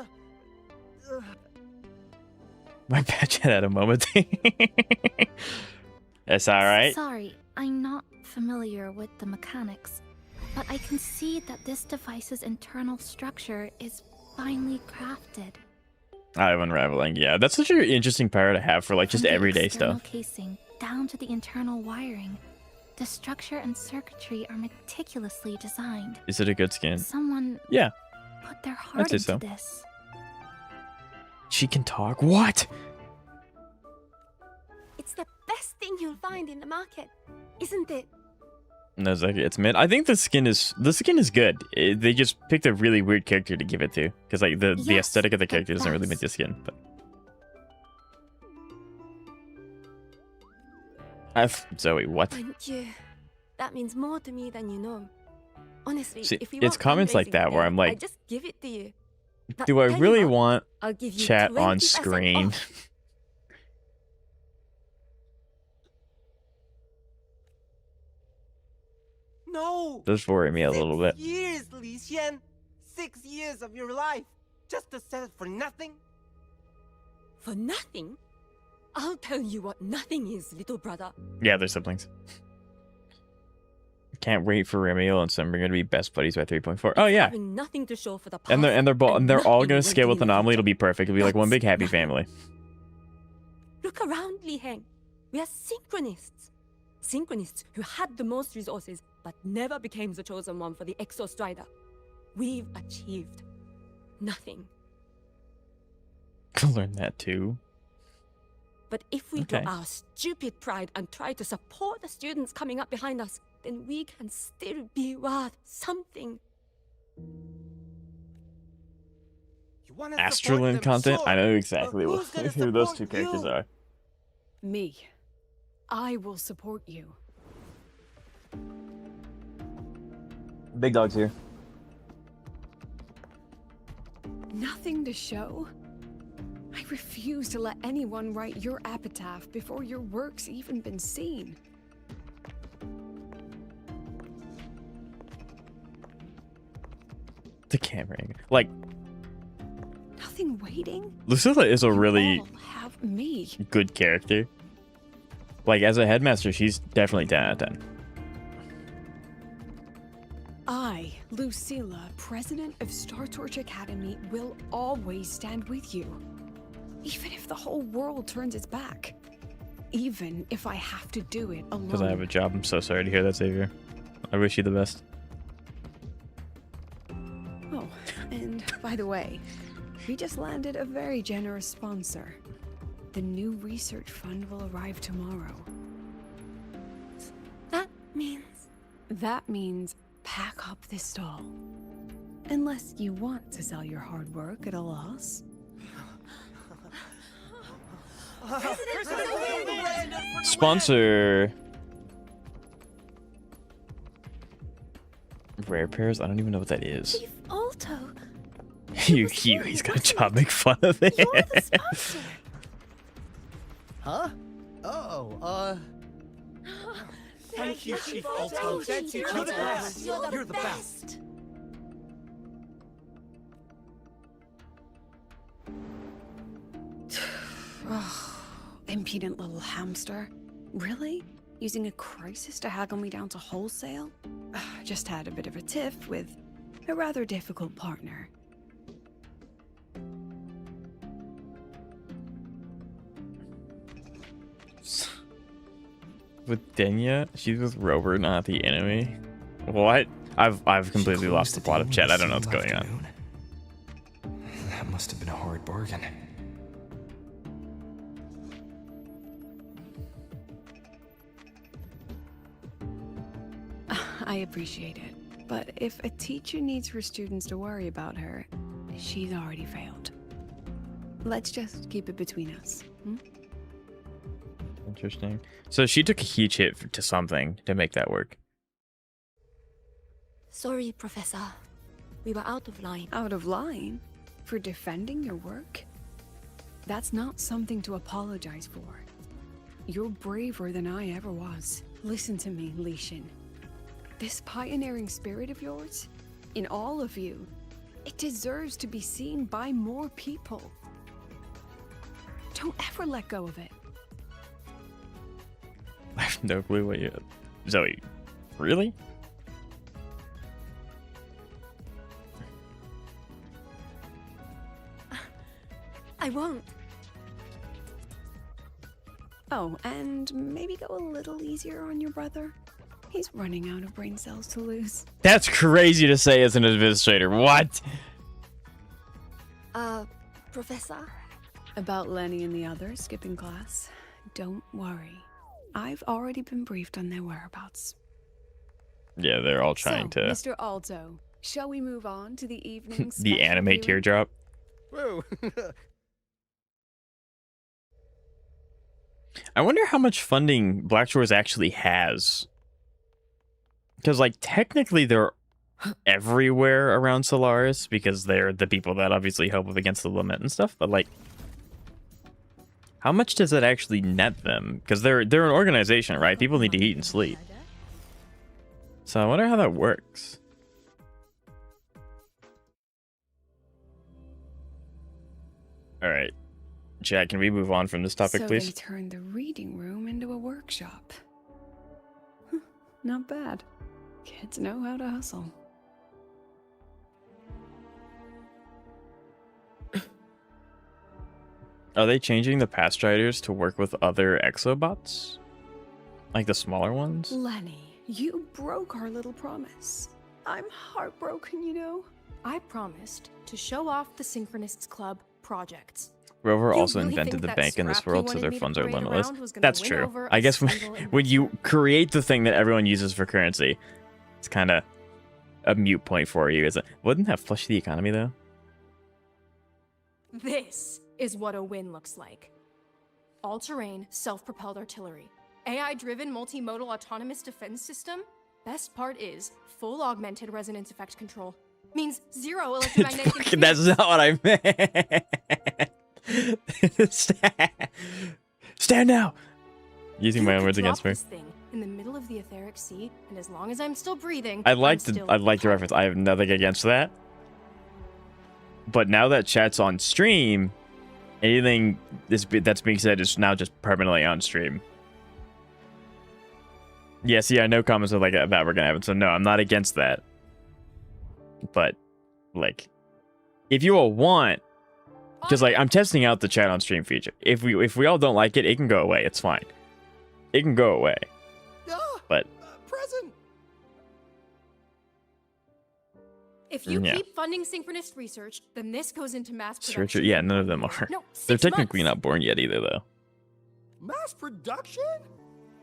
My badge had a moment. That's all right. Sorry, I'm not familiar with the mechanics, but I can see that this device's internal structure is finely crafted. I'm unraveling. Yeah, that's such an interesting power to have for like just From the everyday external stuff. casing down to the internal wiring, the structure and circuitry are meticulously designed. Is it a good skin? Someone Yeah, put their heart say into so. this. she can talk. What? It's the best thing you'll find in the market, isn't it? No, it's mid. I think the skin is good. They just picked a really weird character to give it to because like the Yes, aesthetic of the it character doesn't really does. make the skin. But Zoe, what? Thank you. That means more to me than you know. Honestly, See, if you it's want comments like fundraising that where today, I'm like, I just give it to you. But do I tell you really what, want I'll give you chat on 20% screen? off. No. Does worry me a little bit. Years, Li Xian. 6 years of your life just to settle for nothing. For nothing? I'll tell you what nothing is, little brother. Yeah, they're siblings. Can't wait for Ramiel and Sim. We're gonna be best buddies by 3.4. Oh yeah, Having nothing to show for the past. and they're all nothing gonna scale with waiting in the Anomaly. future. It'll be perfect. It'll be like one big happy family. Look around, Li Heng. We are synchronists. Synchronists who had the most resources but never became the chosen one for the Exo Strider. We've achieved nothing. Learn that too. But if we Okay. drop our stupid pride and try to support the students coming up behind us, then we can still be worth something. You wanna Astralin support them, content. sure, I know but exactly who's gonna who those two support characters you? are. Me. I will support you. Big dog's here. Nothing to show? I refuse to let anyone write your epitaph before your work's even been seen. The camera angle. Like, Nothing waiting? Lucilla is a You really all have me. good character. Like, as a headmaster, she's definitely 10 out of 10. I, Lucilla, president of Star Torch Academy, will always stand with you. Even if the whole world turns its back. Even if I have to do it alone. Because I have a job. I'm so sorry to hear that, Xavier. I wish you the best. Oh, and by the way, we just landed a very generous sponsor. The new research fund will arrive tomorrow. That means... That means pack up this stall. Unless you want to sell your hard work at a loss. Sponsor. Rare pairs? I don't even know what that is. Chief Alto. He's got a job. Make fun of it. You're the sponsor. Huh? Oh, Thank you, Chief Alto. Thank you, Chief Alto. You're the best. Impudent little hamster. Really? Using a crisis to haggle me down to wholesale? Just had a bit of a tiff with a rather difficult partner. With Denya? She's with Rover, not the enemy. What? I've completely lost the plot of chat. I don't know what's going on. That must have been a hard bargain. I appreciate it, but if a teacher needs her students to worry about her, she's already failed. Let's just keep it between us. Interesting. So she took a huge hit to something to make that work. Sorry, Professor. We were out of line. Out of line? For defending your work? That's not something to apologize for. You're braver than I ever was. Listen to me, Li Xin. This pioneering spirit of yours, in all of you, it deserves to be seen by more people. Don't ever let go of it. I have no clue what you... Zoe, really? I won't. Oh, and maybe go a little easier on your brother. He's running out of brain cells to lose. That's crazy to say as an administrator. What? Professor? About Lenny and the others skipping class? Don't worry. I've already been briefed on their whereabouts. Yeah, they're all trying to... Mr. Alto, shall we move on to the evening's the anime teardrop. Whoa. I wonder how much funding Black Shores actually has. Because, like, technically they're everywhere around Solaris because they're the people that obviously help with Against the Limit and stuff. But, like, how much does that actually net them? Because they're an organization, right? People need to eat and sleep. So I wonder how that works. All right. Chad, can we move on from this topic, so please? They turned the reading room into a workshop. Not bad. Kids know how to hustle. Are they changing the past riders to work with other exobots? Like the smaller ones? Lenny, you broke our little promise. I'm heartbroken, you know. I promised to show off the Synchronists Club projects. Rover You also really invented think the that bank in this scrap you world, so wanted their me to funds are parade limitless. around was gonna That's win true. over I a guess single when you create the thing that everyone uses for currency, it's kind of a mute point for you. Is it? Wouldn't that flush the economy though? This is what a win looks like. All-terrain, self-propelled artillery. AI-driven multimodal autonomous defense system. Best part is full augmented resonance effect control. Means zero electromagnetic interference. That's not what I meant. Stand now. Using my own words against me. This thing in the middle of the etheric sea, and as long as I'm still breathing, I like the reference. I have nothing against that. But now that chat's on stream, anything that's being said is now just permanently on stream. Yes, yeah, no comments like that were gonna happen. So no, I'm not against that. But like, if you all want Because like I'm testing out the chat on stream feature. If we all don't like it, it can go away. It's fine. It can go away. But present. If you Yeah. keep funding synchronous research, then this goes into mass Searcher, production. yeah, none of them are. No, They're 6 technically not born yet either, though. Mass production?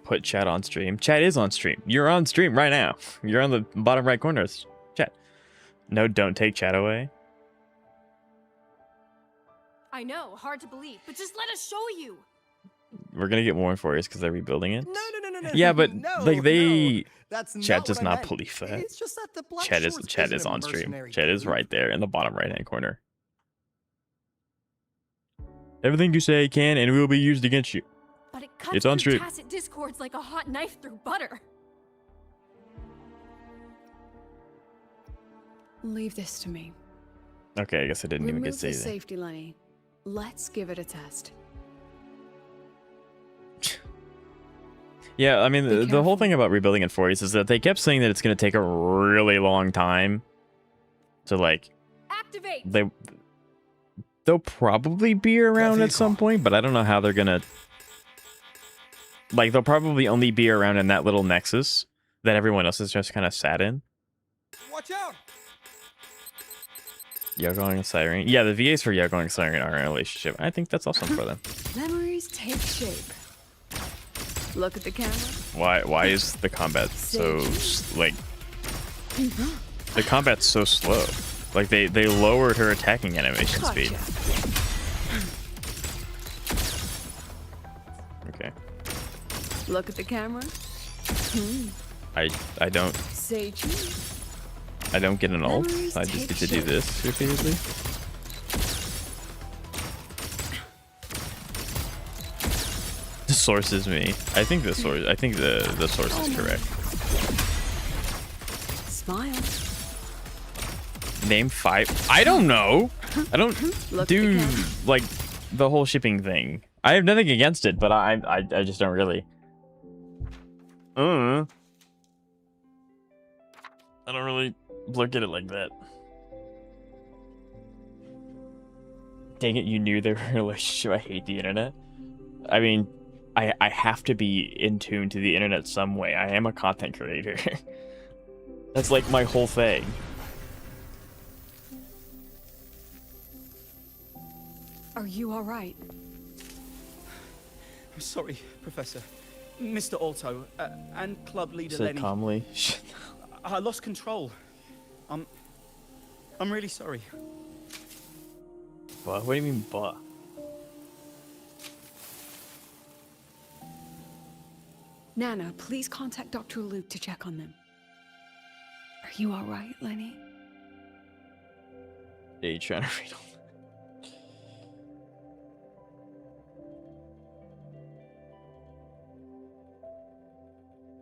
Put chat on stream. Chat is on stream. You're on stream right now. You're on the bottom right corner. It's chat. No, don't take chat away. I know, hard to believe, but just let us show you. We're gonna get more Infurious because they're rebuilding it. No. Yeah, but no, like they, no. That's chat not does what I not meant. believe that. It's just that the Black Chat Shores is isn't a on stream. mercenary Chat is group. right there in the bottom right hand corner. Everything you say can and will be used against you. But it cuts It's on through stream. tacit discords like a hot knife through butter. Leave this to me. Okay, I guess I didn't even get Remove to say the anything. safety, Lenny. Let's give it a test. Yeah, I mean, the whole thing about rebuilding Infurious is that they kept saying that it's going to take a really long time to, like, Activate. They'll probably be around at some point, but I don't know how they're going to... Like, they'll probably only be around in that little nexus that everyone else is just kind of sat in. Watch out! Yangyang and Siren. Yeah, the VAs for Yangyang and Siren are in a relationship. I think that's awesome for them. Memories take shape. Look at the camera. Why is the combat so like the combat's so slow? Like they lowered her attacking animation speed. Okay. Look at the camera. I don't Say cheese. I don't get an ult. Memories I just take get to do shape. this repeatedly. The source is me. I think the source. I think the source is correct. Smile. Name 5. I don't know. I don't Look at do the camera. like the whole shipping thing. I have nothing against it, but I just don't really. I don't really look at it like that. Dang it, you knew they were in a relationship. I hate the internet. I mean, I have to be in tune to the internet some way. I am a content creator. That's like my whole thing. Are you all right? I'm sorry, Professor. Mr. Alto, and club leader Said Lenny. calmly. I lost control. I'm really sorry. What do you mean, bah? Nana, please contact Dr. Luke to check on them. Are you all right, Lenny? Yeah, you trying to read all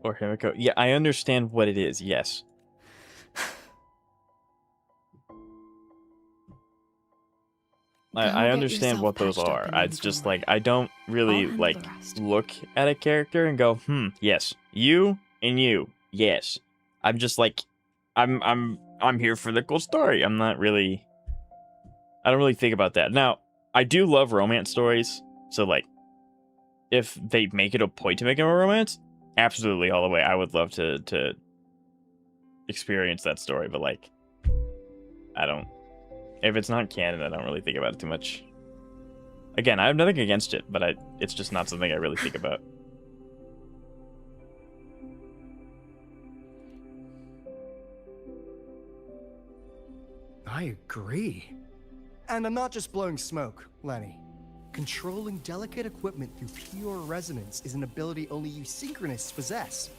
Or Himiko. Yeah, I understand what it is, yes. I understand what those are. It's just like I don't really like look at a character and go, yes, you and you, yes. I'm just like, I'm here for the cool story. I'm not really. I don't really think about that. Now, I do love romance stories, so like, if they make it a point to make it a romance, absolutely all the way. I would love to experience that story, but like, I don't. If it's not canon, I don't really think about it too much. Again, I have nothing against it, but it's just not something I really think about. I agree. And I'm not just blowing smoke, Lenny. Controlling delicate equipment through pure resonance is an ability only you synchronists possess.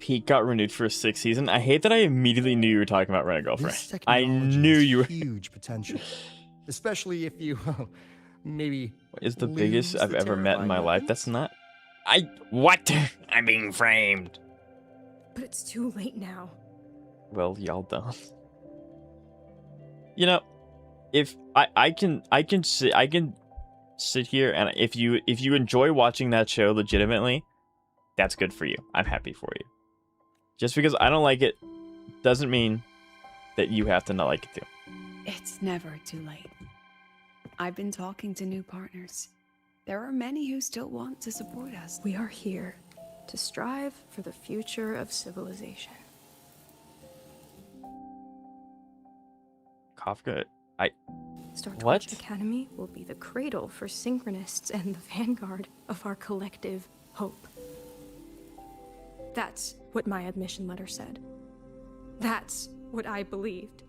Pete got renewed for a 6th season. I hate that I immediately knew you were talking about Rent a Girlfriend. This I technology knew has you were. huge potential, especially if you maybe. Is the biggest lose I've the ever met in my terrifying life. That's not. What? I'm being framed. But it's too late now. Well, y'all don't. You know, if I can sit here and if you enjoy watching that show legitimately, that's good for you. I'm happy for you. Just because I don't like it doesn't mean that you have to not like it too. It's never too late. I've been talking to new partners. There are many who still want to support us. We are here to strive for the future of civilization. Kafka, Startorch Academy will be the cradle for synchronists and the vanguard of our collective hope. That's what my admission letter said. That's what I believed.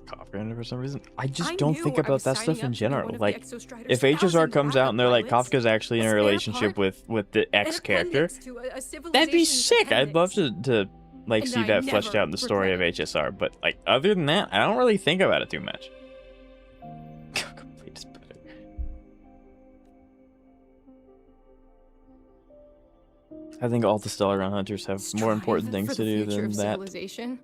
Kafka in it for some reason. I just I don't knew think I about was that signing stuff in up to be general. one of the Like, Exostrider's if HSR 1,000 comes out and they're like, backup Kafka's actually in a spare relationship part, with the ex an character, appendix to a that'd be civilization's sick. I'd love to like And see I that fleshed never out in the story of regret HSR. But like, other than that, I don't really think about it too much. Complete is better. I think all the Stellar Hunters have more important things for to the do future than of that. civilization.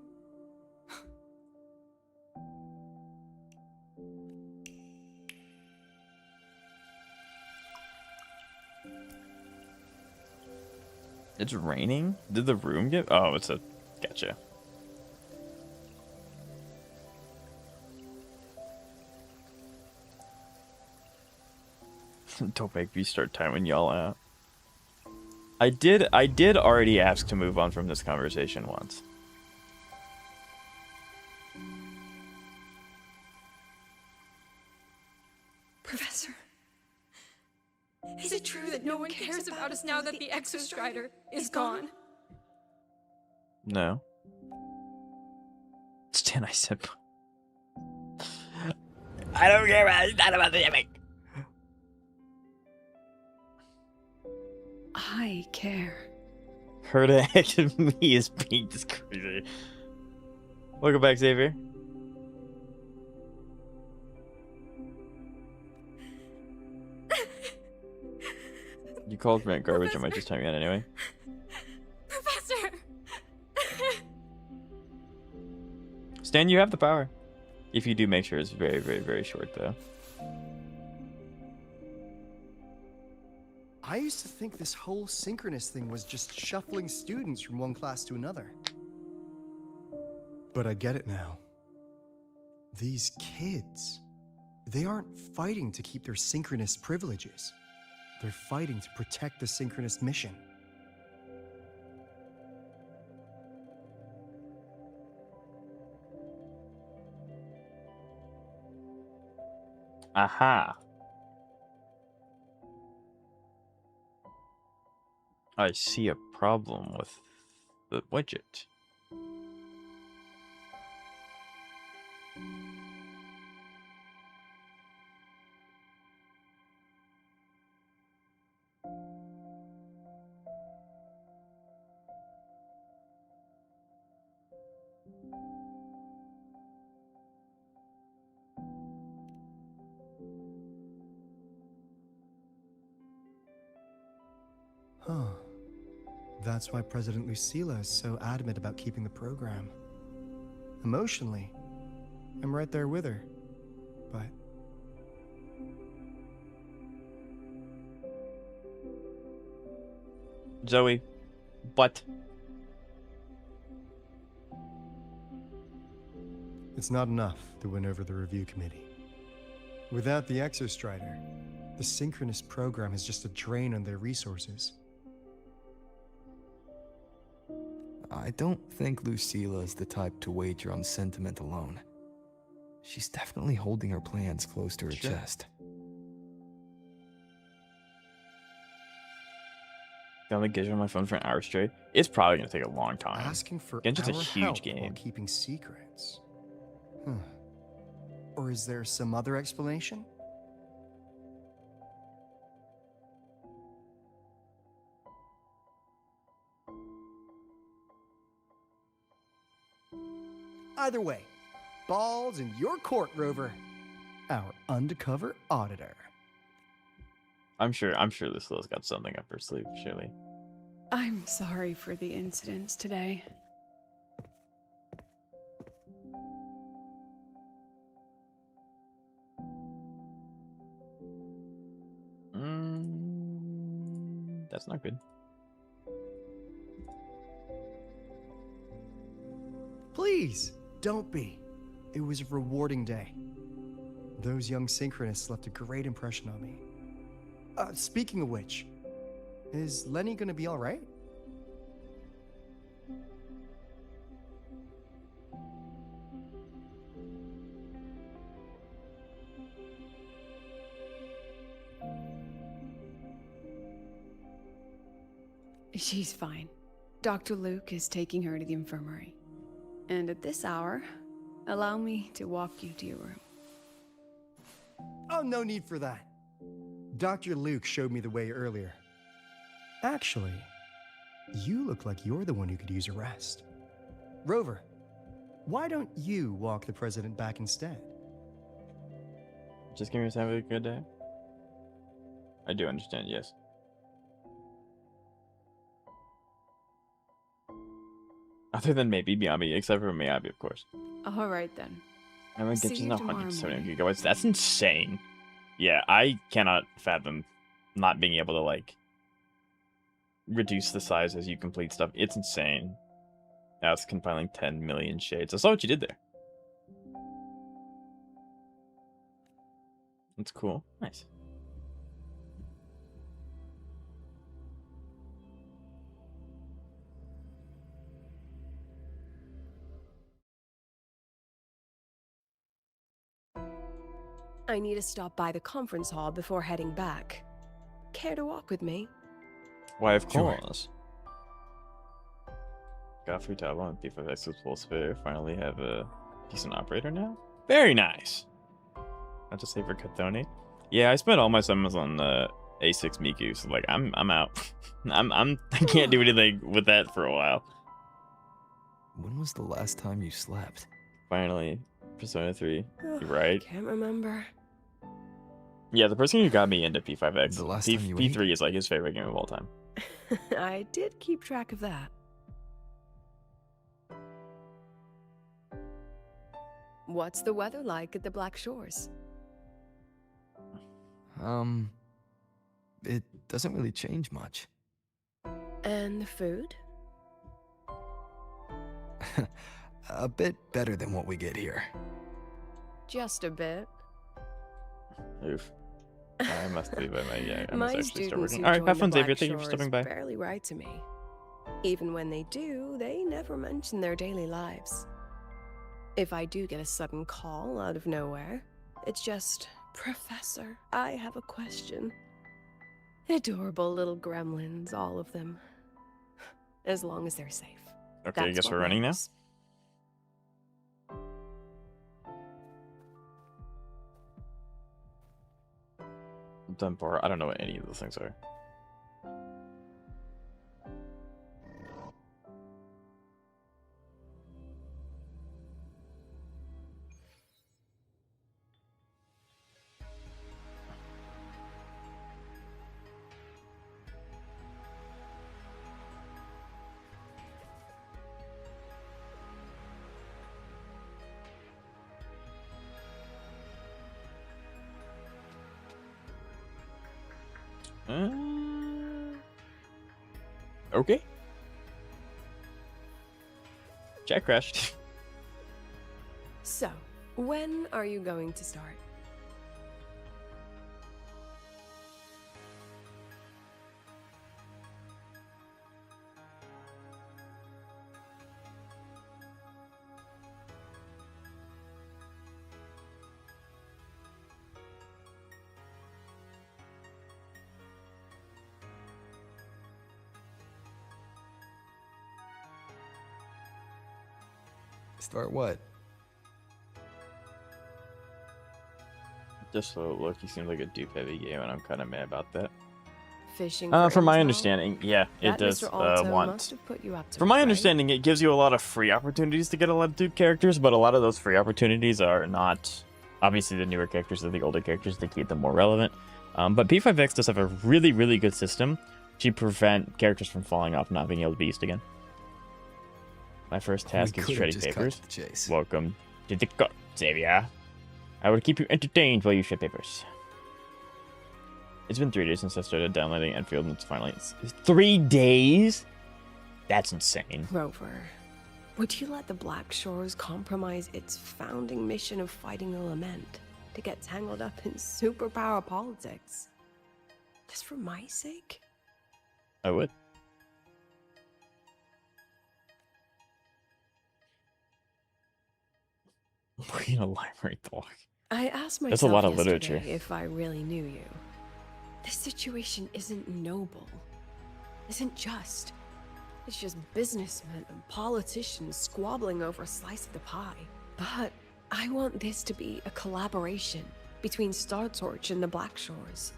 It's raining? Did the room get... Oh, it's a... Gotcha. Don't make me start timing y'all out. I did already ask to move on from this conversation once. Professor, is it true that no one cares about us now that the Exostrider is gone? No. Stan, I said... I don't care about it. It's not about the epic. I care. Her to act of me is being this crazy. Welcome back, Xavier. You called Grant garbage. I might just time you out anyway. Professor! Stan, you have the power. If you do make sure it's very, very, very short, though. I used to think this whole synchronous thing was just shuffling students from one class to another. But I get it now. These kids, they aren't fighting to keep their synchronous privileges. They're fighting to protect the synchronous mission. Aha. I see a problem with the widget. Huh. That's why President Lucilla is so adamant about keeping the program. Emotionally, I'm right there with her. But... Zoe, but... It's not enough to win over the review committee. Without the Exostrider, the synchronous program is just a drain on their resources. I don't think Lucilla is the type to wager on sentiment alone. She's definitely holding her plans close to her chest. Gonna get on my phone for an hour straight. It's probably gonna take a long time. Asking for Genshin's a our huge help game. while keeping secrets. Or is there some other explanation? Either way, ball's in your court, Rover. Our undercover auditor. I'm sure Lucilla's got something up her sleeve, surely. I'm sorry for the incidents today. That's not good. Please, don't be. It was a rewarding day. Those young synchronists left a great impression on me. Speaking of which, is Lenny gonna be alright? She's fine. Dr. Luke is taking her to the infirmary. And at this hour, allow me to walk you to your room. Oh, no need for that. Dr. Luke showed me the way earlier. Actually, you look like you're the one who could use a rest. Rover, why don't you walk the president back instead? Just give me a have a good day. I do understand, yes. Other than maybe Miyabi, except for Miyabi, of course. All right, then. I'm gonna See get you to tomorrow 170 gigabytes. That's insane. Yeah, I cannot fathom not being able to, like, reduce the size as you complete stuff. It's insane. That's compiling 10 million shades. I saw what you did there. That's cool. Nice. I need to stop by the conference hall before heading back. Care to walk with me? Why, of course. Got free tablet and P5X with full spare. Finally have a decent operator now. Very nice. Not to say for Kathoni. Yeah, I spent all my summons on the A6 Miku, so like I'm out. I can't do anything with that for a while. When was the last time you slept? Finally, Persona 3. You're right. Can't remember. Yeah, the person who got me into P5X, The last time you P3 is like his favorite game of all time. I did keep track of that. What's the weather like at the Black Shores? It doesn't really change much. And the food? A bit better than what we get here. Just a bit. Oof. I must be, but yeah, I My must actually start students working. who All right, join have the fun, Black Xavier. Thank you for Shores stopping by. barely write to me. Even when they do, they never mention their daily lives. If I do get a sudden call out of nowhere, it's just, Professor, I have a question. Adorable little gremlins, all of them. As long as they're safe. Okay, I That's guess what we're running now. matters. Dunbar. I don't know what any of those things are. Okay. Chat crashed. So, when are you going to start? Start what? Just so look, he seems like a dupe-heavy game, and I'm kind of mad about that. Fishing From my intel? understanding, yeah, it That does Mr. Alto want. must have put you up to From it, my right? understanding, it gives you a lot of free opportunities to get a lot of dupe characters, but a lot of those free opportunities are not obviously the newer characters or the older characters to keep them more relevant. But P5X does have a really, really good system to prevent characters from falling off, not being able to be used again. My first task is could've shredding just cut papers. to the chase. Welcome to the court, Xavier. I will keep you entertained while you shred papers. It's been 3 days since I started downloading Enfield, and it's finally... 3 days? That's insane. Rover, Would you let the Black Shores compromise its founding mission of fighting the Lament to get tangled up in superpower politics? Just for my sake? I would. We're in a library talk. I asked myself That's a lot of yesterday literature. if I really knew you. This situation isn't noble, isn't just. It's just businessmen and politicians squabbling over a slice of the pie. But I want this to be a collaboration between Star Torch and the Black Shores.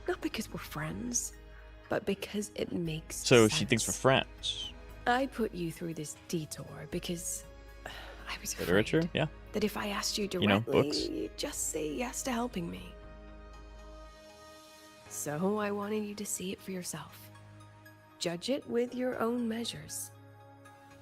Not because we're friends, but because it makes So sense. she thinks we're friends. I put you through this detour because I was afraid Literature? Yeah. that if I asked you You know, directly, books. you'd just say yes to helping me. So I wanted you to see it for yourself. Judge it with your own measures.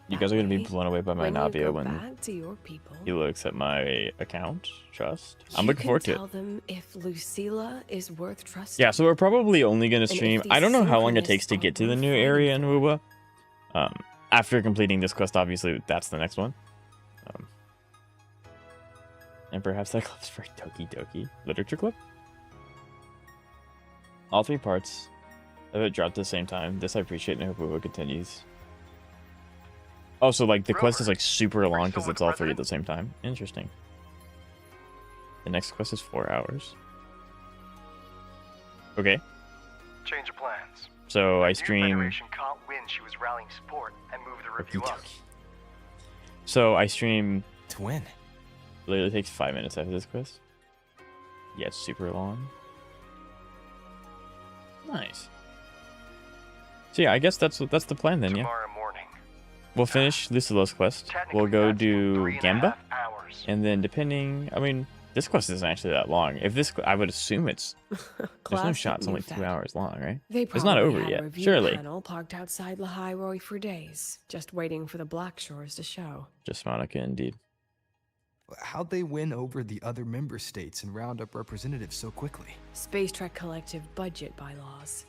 You guys are going to be blown away by my When you Navia go when back to your people, he looks at my account. Trust. I'm you looking can forward to tell it. them if Lucilla is worth trusting. Yeah, so we're probably only going to And if stream. these I don't know how long it synchronists takes to are get to the worth new fighting area in Wuba. After completing this quest, obviously, that's the next one. And perhaps that club's for Doki Doki Literature Club. All 3 parts of it dropped at the same time. This I appreciate and I hope Wuba continues. Oh, so like the quest is like super long because it's all 3 at the same time. Interesting. The next quest is 4 hours. Okay. Change of plans. So I New stream. Federation caught wind she was rallying support and moved the review up. So I stream. To win. Literally takes 5 minutes after this quest. Yeah, it's super long. Nice. So yeah, I guess that's the plan then. Yeah. Tomorrow morning. We'll finish Lucilla's quest. We'll go do Gamba, and then depending, I mean, this quest isn't actually that long. If this, I would assume it's. There's no Classic shot. It's only New 2 Fed. hours long, right? They It's not probably over had a yet. review Surely. panel parked outside Lahai for days, just waiting for the Black Shores to show. Just Monica, indeed. How'd they win over the other member states and round up representatives so quickly? Space Trek Collective budget bylaws.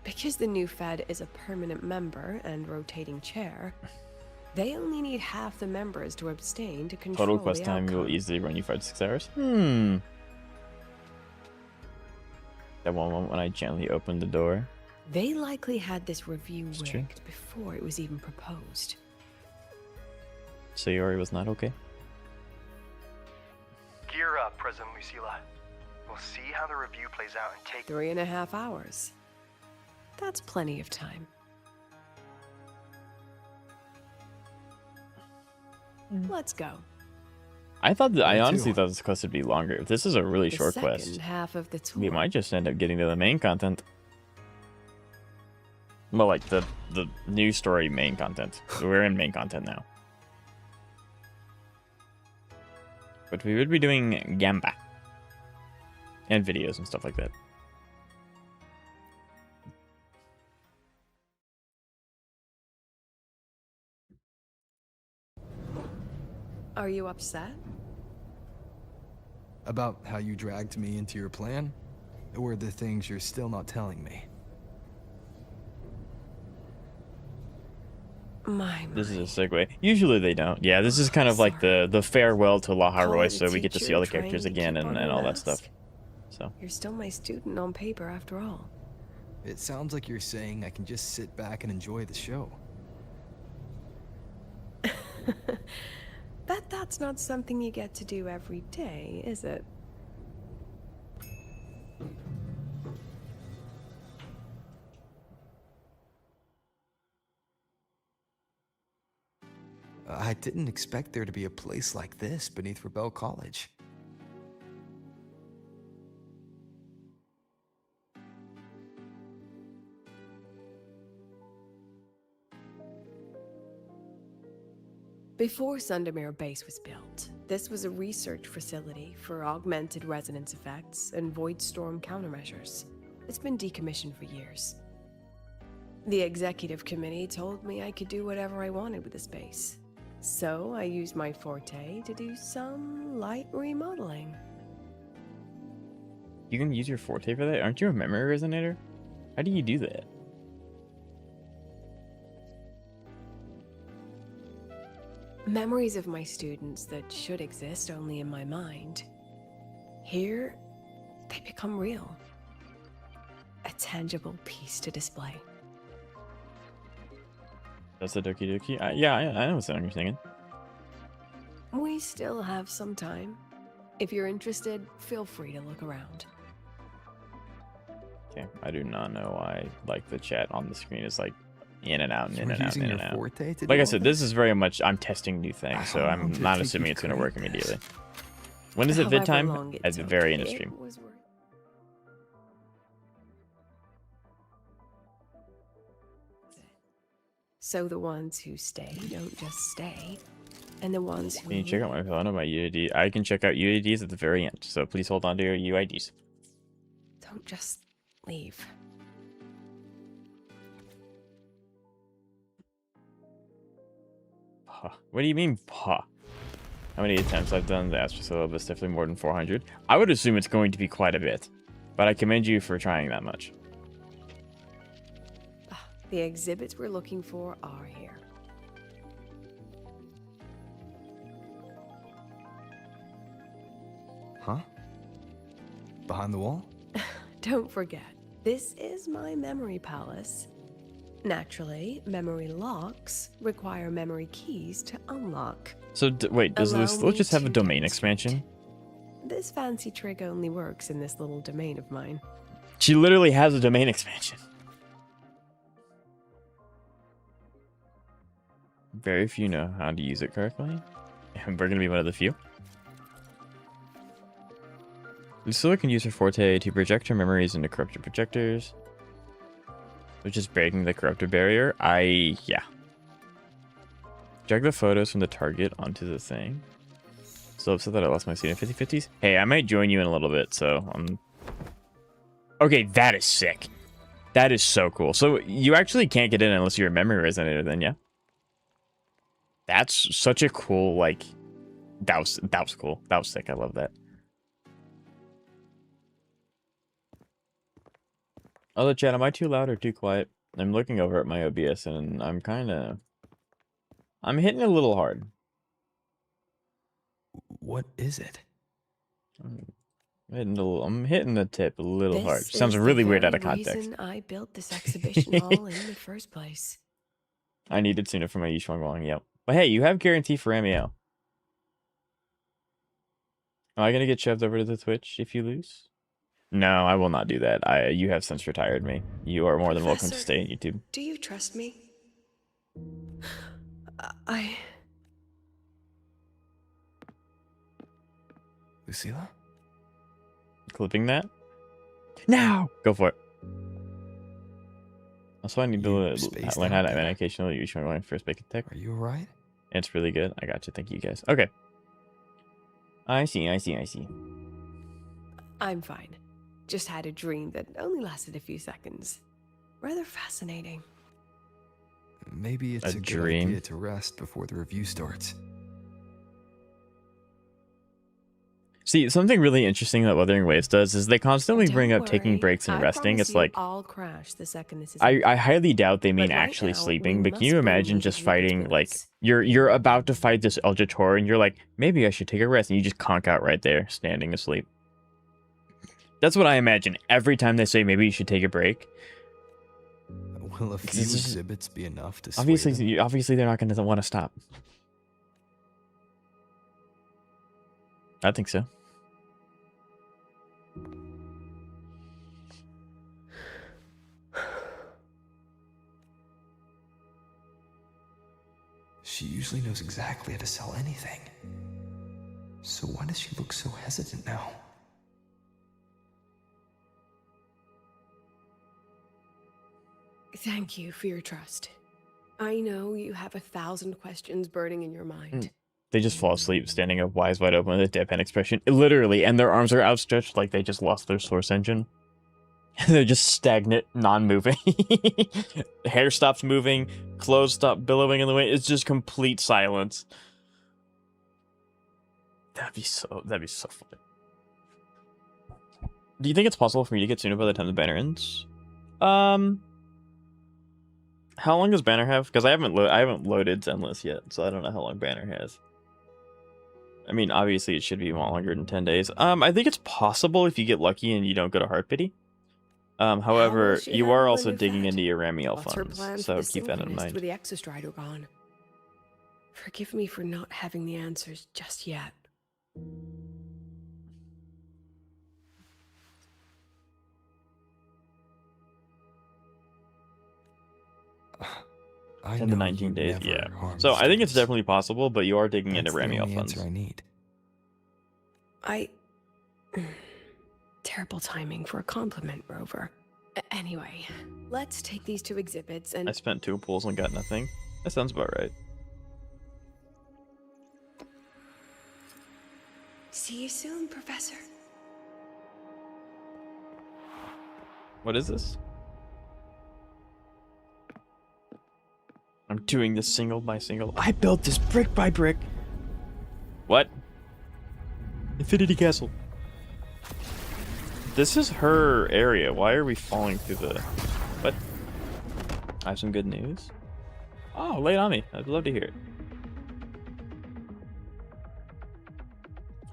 Because the new Fed is a permanent member and rotating chair, they only need half the members to abstain to control Total quest the time outcome. will easily run you 5 to 6 hours. That one moment when I gently opened the door. They likely had this review It's true. rigged before it was even proposed. Sayori was not okay. Gear up, President Lucilla. We'll see how the review plays out and take 3.5 hours. That's plenty of time. Let's go. I thought that, I Me honestly too. thought this quest would be longer. If this is a really The short second quest, half of the tour. we might just end up getting to the main content. Well, like the new story main content. We're in main content now. But we would be doing Gamba. And videos and stuff like that. Are you upset? About how you dragged me into your plan? Or the things you're still not telling me? This is a segue. Usually they don't. Yeah, this is kind of like the farewell to La Haroy, so we get to see all the characters again and all that stuff. So You're still my student on paper after all. It sounds like you're saying I can just sit back and enjoy the show. That's not something you get to do every day, is it? I didn't expect there to be a place like this beneath Rebel College. Before Sundermere Base was built, this was a research facility for augmented resonance effects and void storm countermeasures. It's been decommissioned for years. The executive committee told me I could do whatever I wanted with the space. So I used my forte to do some light remodeling. you can use your forte for that? Aren't you a memory resonator? How do you do that? Memories of my students that should exist only in my mind. Here, they become real. A tangible piece to display. That's the Doki Doki? Yeah, I know what song you're singing. We still have some time. If you're interested, feel free to look around. Okay, I do not know why like the chat on the screen is like in and out and in and out and in and out. Like I said, this is very much I'm testing new things, so I'm not assuming it's going to work immediately. When is it vid time? At the very end of stream. So the ones who stay don't just stay, and the ones who Can you check out my phone or my UID? I can check out UIDs at the very end, so please hold on to your UIDs. don't just leave. What do you mean, How many attempts I've done the Astro syllabus? Definitely more than 400. I would assume it's going to be quite a bit, but I commend you for trying that much. The exhibits we're looking for are here. Huh? Behind the wall? Don't forget, this is my memory palace. Naturally, memory locks require memory keys to unlock. So, wait, does this still just have a domain expansion? This fancy trick only works in this little domain of mine. She literally has a domain expansion. Very few know how to use it correctly. And we're going to be one of the few. Lucilla can use her forte to project her memories into corrupted projectors, which is breaking the corrupted barrier. Yeah. Drag the photos from the target onto the thing. So upset that I lost my seat in 50/50s. Hey, I might join you in a little bit, so okay, that is sick. That is so cool. So you actually can't get in unless you're a memory resonator then, yeah? That's such a cool, like, that was cool. That was sick. I love that. Other chat, am I too loud or too quiet? I'm looking over at my OBS and I'm hitting a little hard. What is it? I'm hitting the tip a little hard. This Sounds is really the weird out very of context. reason I built this exhibition hall in the first place. I needed sooner for my Yishuang Wang, yep. But hey, you have guarantee for MEO. Am I gonna get shoved over to the Twitch if you lose? No, I will not do that. You have since retired me. You are more than welcome to stay on YouTube. Do you trust me? Lucilla? Clipping that? Now! Go for it. Also, I need to learn how to medication use my going first bacon tech. Are you alright? It's really good. I got you. Thank you, guys. Okay. I see. I'm fine. Just had a dream that only lasted a few seconds. Rather fascinating. Maybe it's a good idea to rest before the review starts. See, something really interesting that Wuthering Waves does is they constantly bring up taking breaks and resting. It's like, I'll crash the second this is I highly doubt they mean actually sleeping, but can you imagine just fighting, like, you're about to fight this Eljator and you're like, maybe I should take a rest, and you just conk out right there, standing asleep. That's what I imagine every time they say maybe you should take a break. Will a few exhibits be enough to sway them? Obviously they're not going to want to stop. I think so. She usually knows exactly how to sell anything. So why does she look so hesitant now? Thank you for your trust. I know you have 1,000 questions burning in your mind. They just fall asleep, standing up, eyes wide open with a deadpan expression. Literally, and their arms are outstretched like they just lost their source engine. They're just stagnant, non-moving. Hair stops moving, clothes stop billowing in the wind. It's just complete silence. That'd be so funny. Do you think it's possible for me to get sooner by the time the banner ends? How long does Banner have? Because I haven't loaded Zenless yet, so I don't know how long Banner has. I mean, obviously it should be longer than 10 days. I think it's possible if you get lucky and you don't go to Heart Pity. However, you are also digging into your Ramiel funds, so keep that in mind. With the Exostrider gone. Forgive me for not having the answers just yet. In the 19 days, yeah. So I think it's definitely possible, but you are digging into Ramiel funds. I need. Terrible timing for a compliment, Rover. Anyway, let's take these two exhibits and... I spent 2 pulls and got nothing. That sounds about right. See you soon, Professor. What is this? I'm doing this single by single. I built this brick by brick. What? Infinity Castle. This is her area. Why are we falling through the... What? I have some good news. Oh, lay it on me. I'd love to hear it.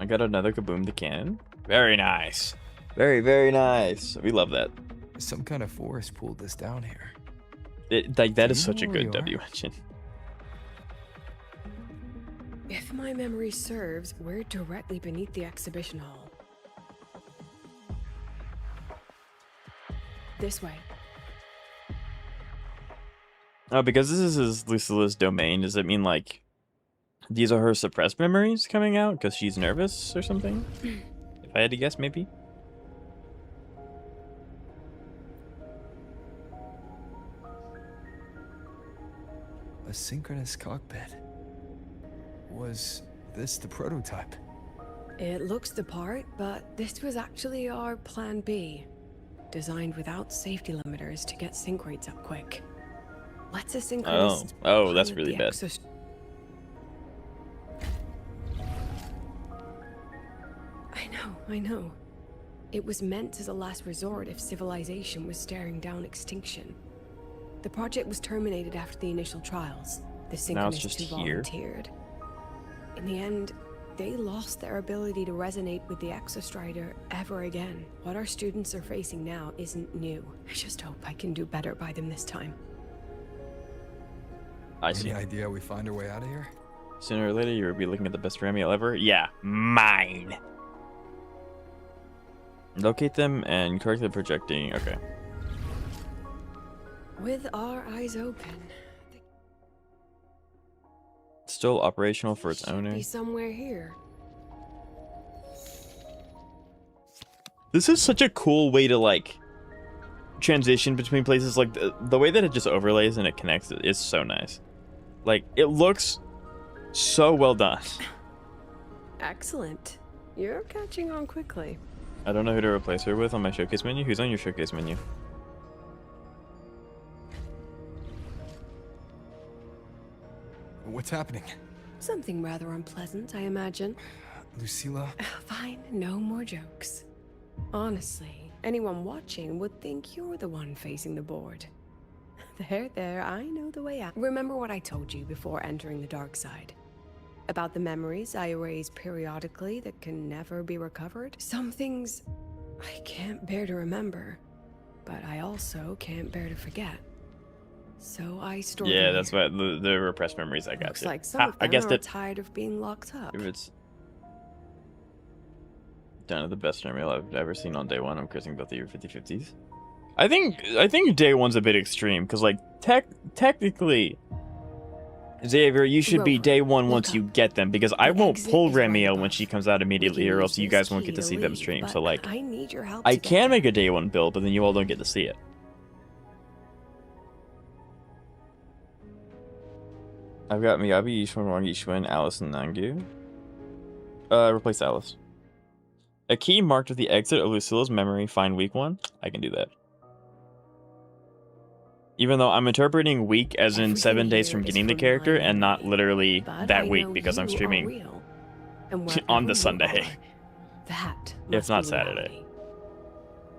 I got another Kaboom the Cannon. Very nice. Very, very nice. We love that. Some kind of force pulled this down here. That is such a good W engine. If my memory serves, we're directly beneath the exhibition hall. This way. Oh, because this is Lucilla's domain, does it mean like these are her suppressed memories coming out because she's nervous or something? If I had to guess, maybe. A synchronous cockpit. Was this the prototype? It looks the part, but this was actually our plan B. Designed without safety limiters to get sync rates up quick. Let's asynchronous. Oh, that's really bad. I know. It was meant as a last resort if civilization was staring down extinction. The project was terminated after the initial trials. The synchronists who volunteered. In the end, they lost their ability to resonate with the Exostrider ever again. What our students are facing now isn't new. I just hope I can do better by them this time. I see. Any idea we find our way out of here? Sooner or later, you will be looking at the best Ramiel ever. Yeah, mine. Locate them and correctly projecting. Okay. With our eyes open. Still operational for its owner. Be somewhere here. This is such a cool way to like transition between places. Like the way that it just overlays and it connects is so nice. Like it looks so well done. Excellent. You're catching on quickly. I don't know who to replace her with on my showcase menu. Who's on your showcase menu? What's happening? Something rather unpleasant, I imagine. Lucilla? Fine, no more jokes. Honestly, anyone watching would think you're the one facing the board. There, I know the way out. Remember what I told you before entering the dark side? About the memories I erase periodically that can never be recovered? Some things I can't bear to remember, but I also can't bear to forget. So I store them. Yeah, that's what the repressed memories I got. Looks like some of them are tired of being locked up. If it's done at the best Ramiel I've ever seen on day one, I'm cursing both of your 50/50s. I think day one's a bit extreme because like technically, Xavier, you should be day one once you get them because I won't pull Ramiel when she comes out immediately, or else you guys won't get to see them stream. So like, I need your help. I can make a day one build, but then you all don't get to see it. I've got Miyabi, Yishun, Wang Yishun, Alice, and Nangu. Replace Alice. A key marked with the exit of Lucilla's memory. Find week 1. I can do that. Even though I'm interpreting week as in 7 days from getting the character and not literally that week because I'm streaming on the Sunday. That if not Saturday.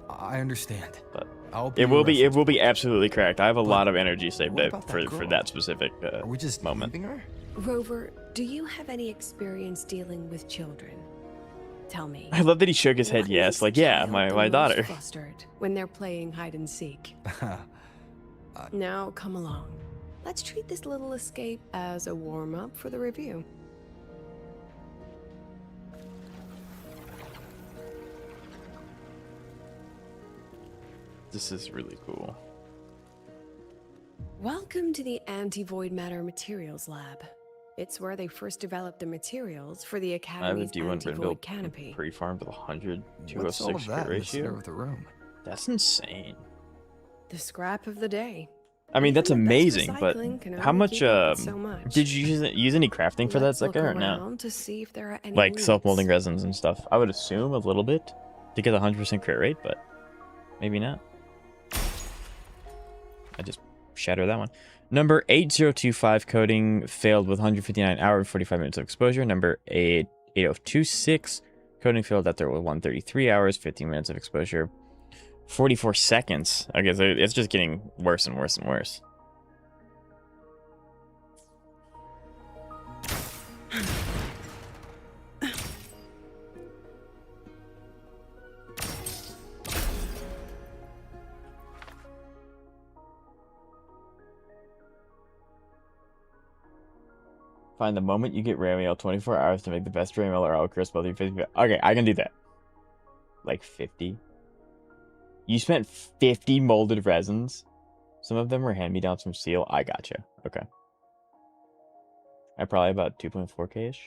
I understand. But I'll be It will your be. It reference will be absolutely correct. I have a lot of energy saved what up about for that for girl? that specific Are we just moment. leaving her? Rover, do you have any experience dealing with children? Tell me. I love that he shook his head. What Yes, makes like a yeah, child my the my most daughter. flustered when they're playing hide and seek. Now, come along. Let's treat this little escape as a warm-up for the review. This is really cool. Welcome to the Anti-Void Matter Materials Lab. It's where they first developed the materials for the I have a Academy's D1 anti-void build canopy. pre-farmed with 100 What's all 206 of that crit in the center ratio. of the room? That's insane. The scrap of the day. I mean, that's Even the best amazing, but recycling can how only much keep up with so much. did you use any crafting for that Let's look sucker or no? around to see if there are any Like leads. self-molding resins and stuff. I would assume a little bit to get a 100% crit rate, but maybe not. I just shattered that one. Number 8025 coding failed with 159 hours, 45 minutes of exposure. Number 8026 coding failed after 133 hours, 15 minutes of exposure. 44 seconds. Okay, so it's just getting worse and worse and worse. Find the moment you get Ray Mail 24 hours to make the best Ray Mail or I'll curse both your face. Okay, I can do that. Like 50. You spent 50 molded resins. Some of them were hand-me-downs from Seal. I gotcha. Okay. I probably about 2.4k-ish.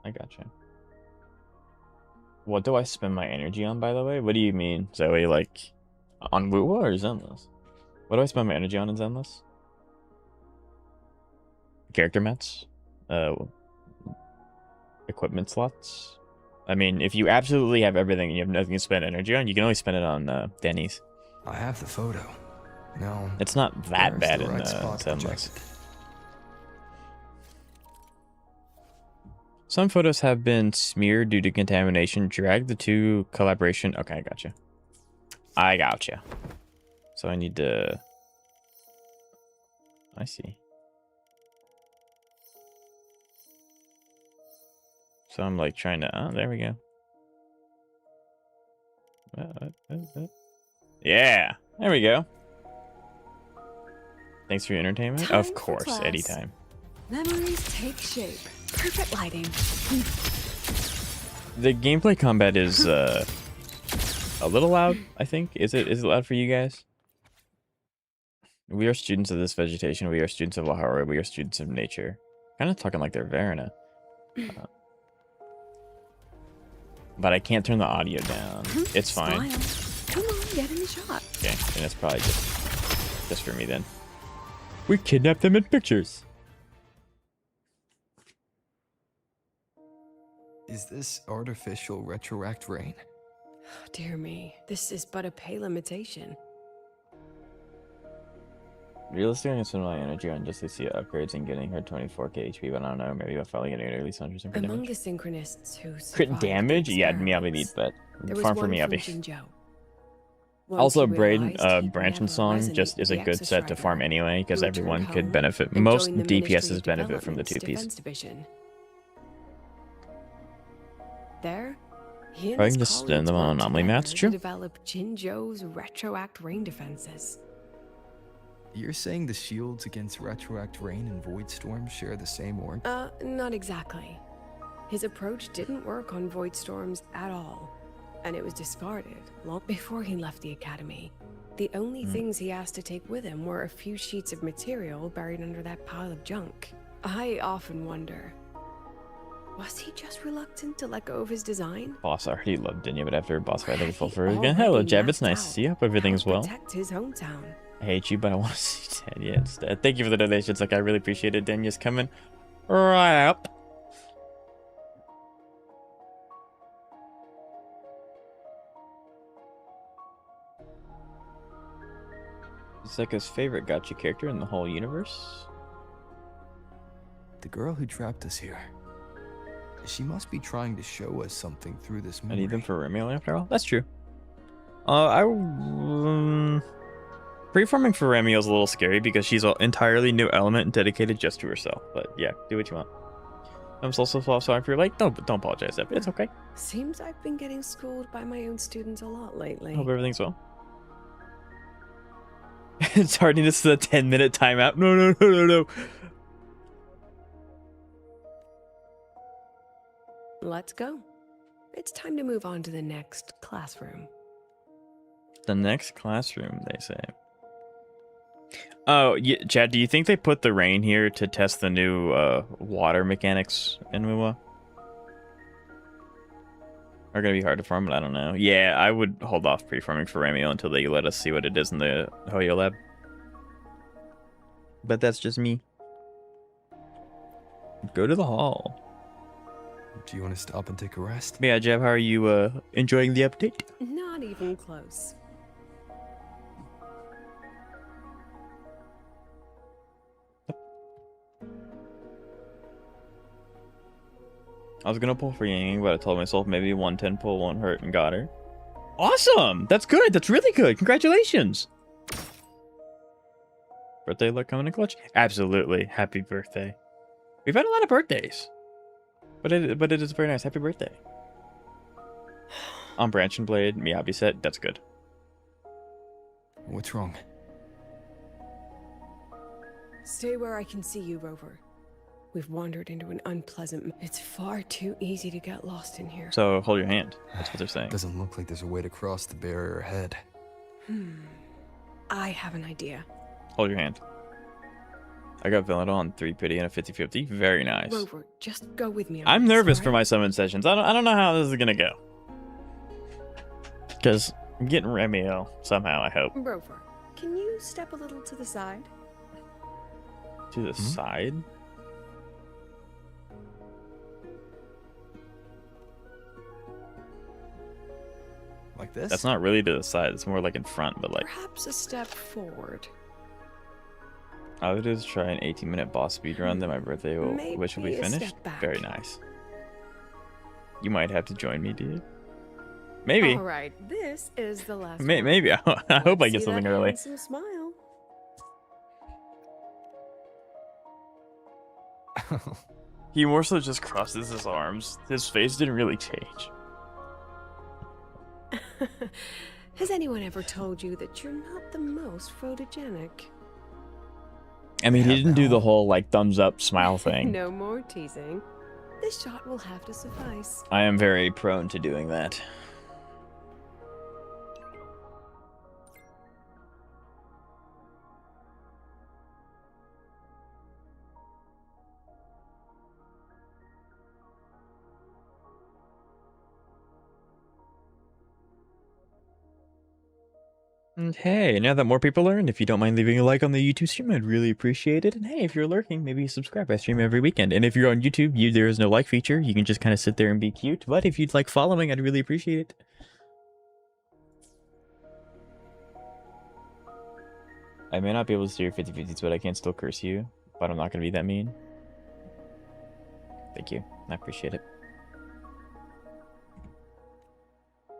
I gotcha. What do I spend my energy on, by the way? What do you mean, Zoe? Like, on Wuwa or Zenless? What do I spend my energy on in Zenless? Character mats? Equipment slots? I mean, if you absolutely have everything and you have nothing to spend energy on, you can only spend it on Denny's. I have the photo. No. It's not that where's bad the in right spot Zenless. projected? Some photos have been smeared due to contamination. Drag the two collaboration. Okay, I gotcha. I gotcha. So I need to... I see. So I'm like trying to... Oh, there we go. Yeah, there we go. Thanks for your entertainment. Time Of for course, class. anytime. Memories take shape. Perfect lighting. The gameplay combat is a little loud, I think. Is it loud for you guys? We are students of this vegetation. We are students of Lahara. We are students of nature. Kind of talking like they're Verona. But I can't turn the audio down. It's fine. Smile. Come on, get in the shot. Okay, and it's probably just for me then. We kidnapped them in pictures. Is this artificial retroact rain? Oh, dear me, this is but a pale imitation. Realistically, I'm gonna spend my energy on just to see upgrades and getting her 24k HP, but I don't know. Maybe I'll finally get at least 100% crit Among damage. the synchronists who Crit survived damage? the Yeah, experiments, Miyabi, but there was farm for one from Miyabi. Jinzhou. Once Also, he Braden, realized he'd Branch and never Song resonate just is with a the good set to Exostriker, farm anyway, because he everyone returned could home benefit. and Most joined the Ministry DPSs of benefit from the Development's 2 piece. Defense Division. There, he and Or I his can just spend colleagues them on worked anomaly together mats, to true. develop Jinzhou's retroact rain defenses. You're saying the shields against retroact rain and void storms share the same org? Not exactly. His approach didn't work on void storms at all, and it was discarded long before he left the academy. The only things he asked to take with him were a few sheets of material buried under that pile of junk. I often wonder, was he just reluctant to let go of his design? Boss already loved Dinya, but after boss fight, looking full for Already again. Hello, Jeb. It's mapped nice to out see you. Hope everything's how to well. Protect his hometown. I hate you, but I want to see Dad. Yeah, it's Dad. Thank you for the donations. Like, I really appreciate it. Dinya's coming right up. It's like his favorite gacha character in the whole universe. The girl who trapped us here. She must be trying to show us something through this I memory. need them for Romeo after all. That's true. Preforming for Ramiel is a little scary because she's an entirely new element and dedicated just to herself. But yeah, do what you want. I'm also sorry for your like. Don't apologize. It's okay. Seems I've been getting schooled by my own students a lot lately. Hope everything's well. It's hardiness to the 10-minute timeout. No. Let's go. It's time to move on to the next classroom. The next classroom, they say. Oh, yeah, Chad, do you think they put the rain here to test the new water mechanics in Wuwa? Are gonna be hard to farm, but I don't know. Yeah, I would hold off pre-farming for Ramiel until they let us see what it is in the Hoyo lab. But that's just me. Go to the hall. Do you want to stop and take a rest? Yeah, Jeb, how are you enjoying the update? Not even close. I was gonna pull for Yangyang, but I told myself maybe 110 pull won't hurt and got her. Awesome! That's good! That's really good! Congratulations! Birthday luck coming in clutch? Absolutely. Happy birthday. We've had a lot of birthdays. But it is very nice. Happy birthday. On Branch and Blade, Miyabi set. That's good. What's wrong? Stay where I can see you, Rover. We've wandered into an unpleasant... It's far too easy to get lost in here. So, hold your hand. That's what they're saying. Doesn't look like there's a way to cross the barrier ahead. I have an idea. Hold your hand. I got Villain on 3 pity and a 50-50. Very nice. Rover, just go with me. I'm nervous for my summon sessions. I don't know how this is gonna go. Because I'm getting Ramiel somehow, I hope. Rover, can you step a little to the side? To the side? Like this? That's not really to the side. It's more like in front, but like... Perhaps a step forward. I would just try an 18-minute boss speedrun, then my birthday wish will be Maybe a finished. step back. Very nice. You might have to join me, dude. Maybe. All right, this is the last Maybe. I hope I get See something that early. handsome smile. He more so just crosses his arms. His face didn't really change. Has anyone ever told you that you're not the most photogenic? I mean, he didn't do the whole, like, thumbs up smile thing. No more teasing. This shot will have to suffice. I am very prone to doing that. And hey, now that more people learned, if you don't mind leaving a like on the YouTube stream, I'd really appreciate it. And hey, if you're lurking, maybe subscribe. I stream every weekend. And if you're on YouTube, there is no like feature. You can just kind of sit there and be cute. But if you'd like following, I'd really appreciate it. I may not be able to do your 50-50s, but I can still curse you. But I'm not going to be that mean. Thank you. I appreciate it.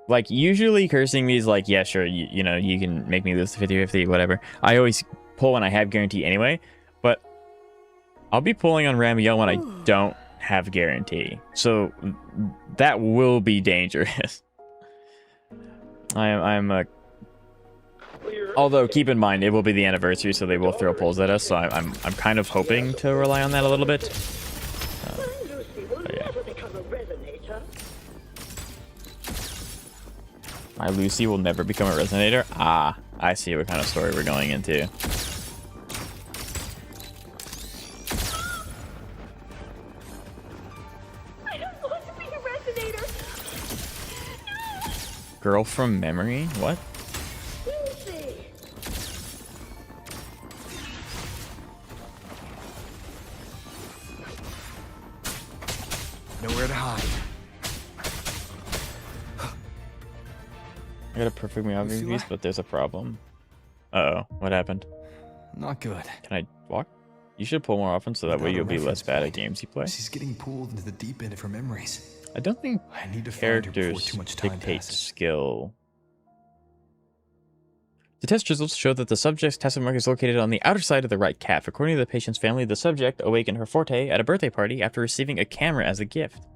Like, usually cursing me is like, yeah, sure, you know, you can make me lose the 50-50, whatever. I always pull when I have guarantee anyway, but I'll be pulling on Ramiel when I don't have guarantee. So that will be dangerous. Although, keep in mind, it will be the anniversary, so they will throw pulls at us, so I'm kind of hoping to rely on that a little bit. But yeah. My Lucy will never become a resonator? Ah, I see what kind of story we're going into. I don't want to be a resonator. Girl from memory? What? Lucy. Nowhere to hide. I got a perfect Miyabi piece, but there's a problem. Uh-oh, what happened? Not good. Can I walk? You should pull more often so that way you'll be less bad at games you play. She's getting pulled into the deep end of her memories. I don't think I need to find her before characters too much time dictate passes. skill. The test results show that the subject's tested mark is located on the outer side of the right calf. According to the patient's family, the subject awakened her forte at a birthday party after receiving a camera as a gift.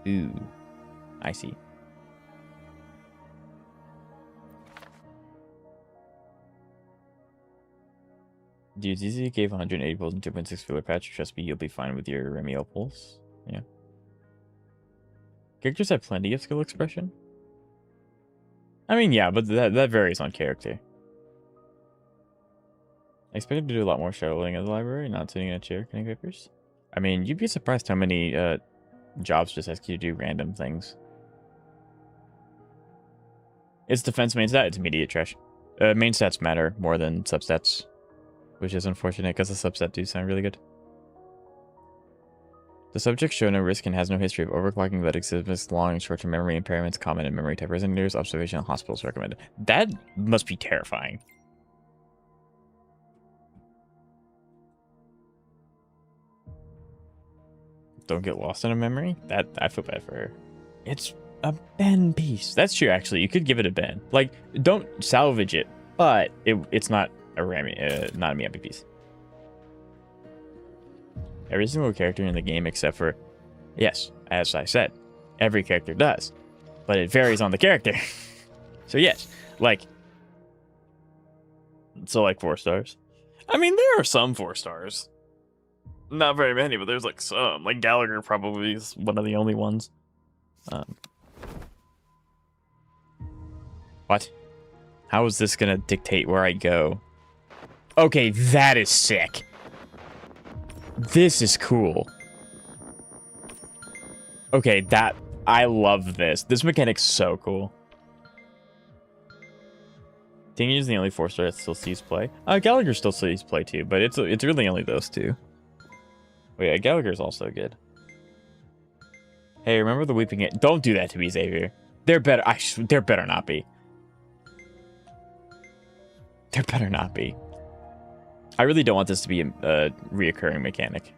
Ooh, I see. Dude, ZZ gave 180 pulls and 2.6 filler patch. Trust me, you'll be fine with your Remio pulls. Yeah. Characters have plenty of skill expression. I mean, yeah, but that varies on character. I expected to do a lot more shadowing at the library, not sitting in a chair cutting papers. I mean, you'd be surprised how many jobs just ask you to do random things. It's defense main stat, it's immediate trash. Main stats matter more than substats, which is unfortunate because the substat do sound really good. The subject show no risk and has no history of overclocking that exhibits long and short-term memory impairments common in memory type resonators. Observation in hospitals recommended. That must be terrifying. Don't get lost in a memory? That I feel bad for her. It's a Ben piece. That's true, actually. You could give it a Ben. Like, don't salvage it, but it's not a not a Miyabi piece. Every single character in the game except for, yes, as I said, every character does, but it varies on the character. So yes, like 4 stars. I mean, there are some 4 stars. Not very many, but there's like some. Like Gallagher probably is one of the only ones. What? How is this gonna dictate where I go? Okay, that is sick. This is cool. Okay, I love this. This mechanic's so cool. Tingy is the only 4-star that still sees play. Gallagher still sees play too, but it's really only those two. Oh yeah, Gallagher's also good. Hey, remember the weeping ant? Don't do that to me, Xavier. There better not be. There better not be. I really don't want this to be a reoccurring mechanic.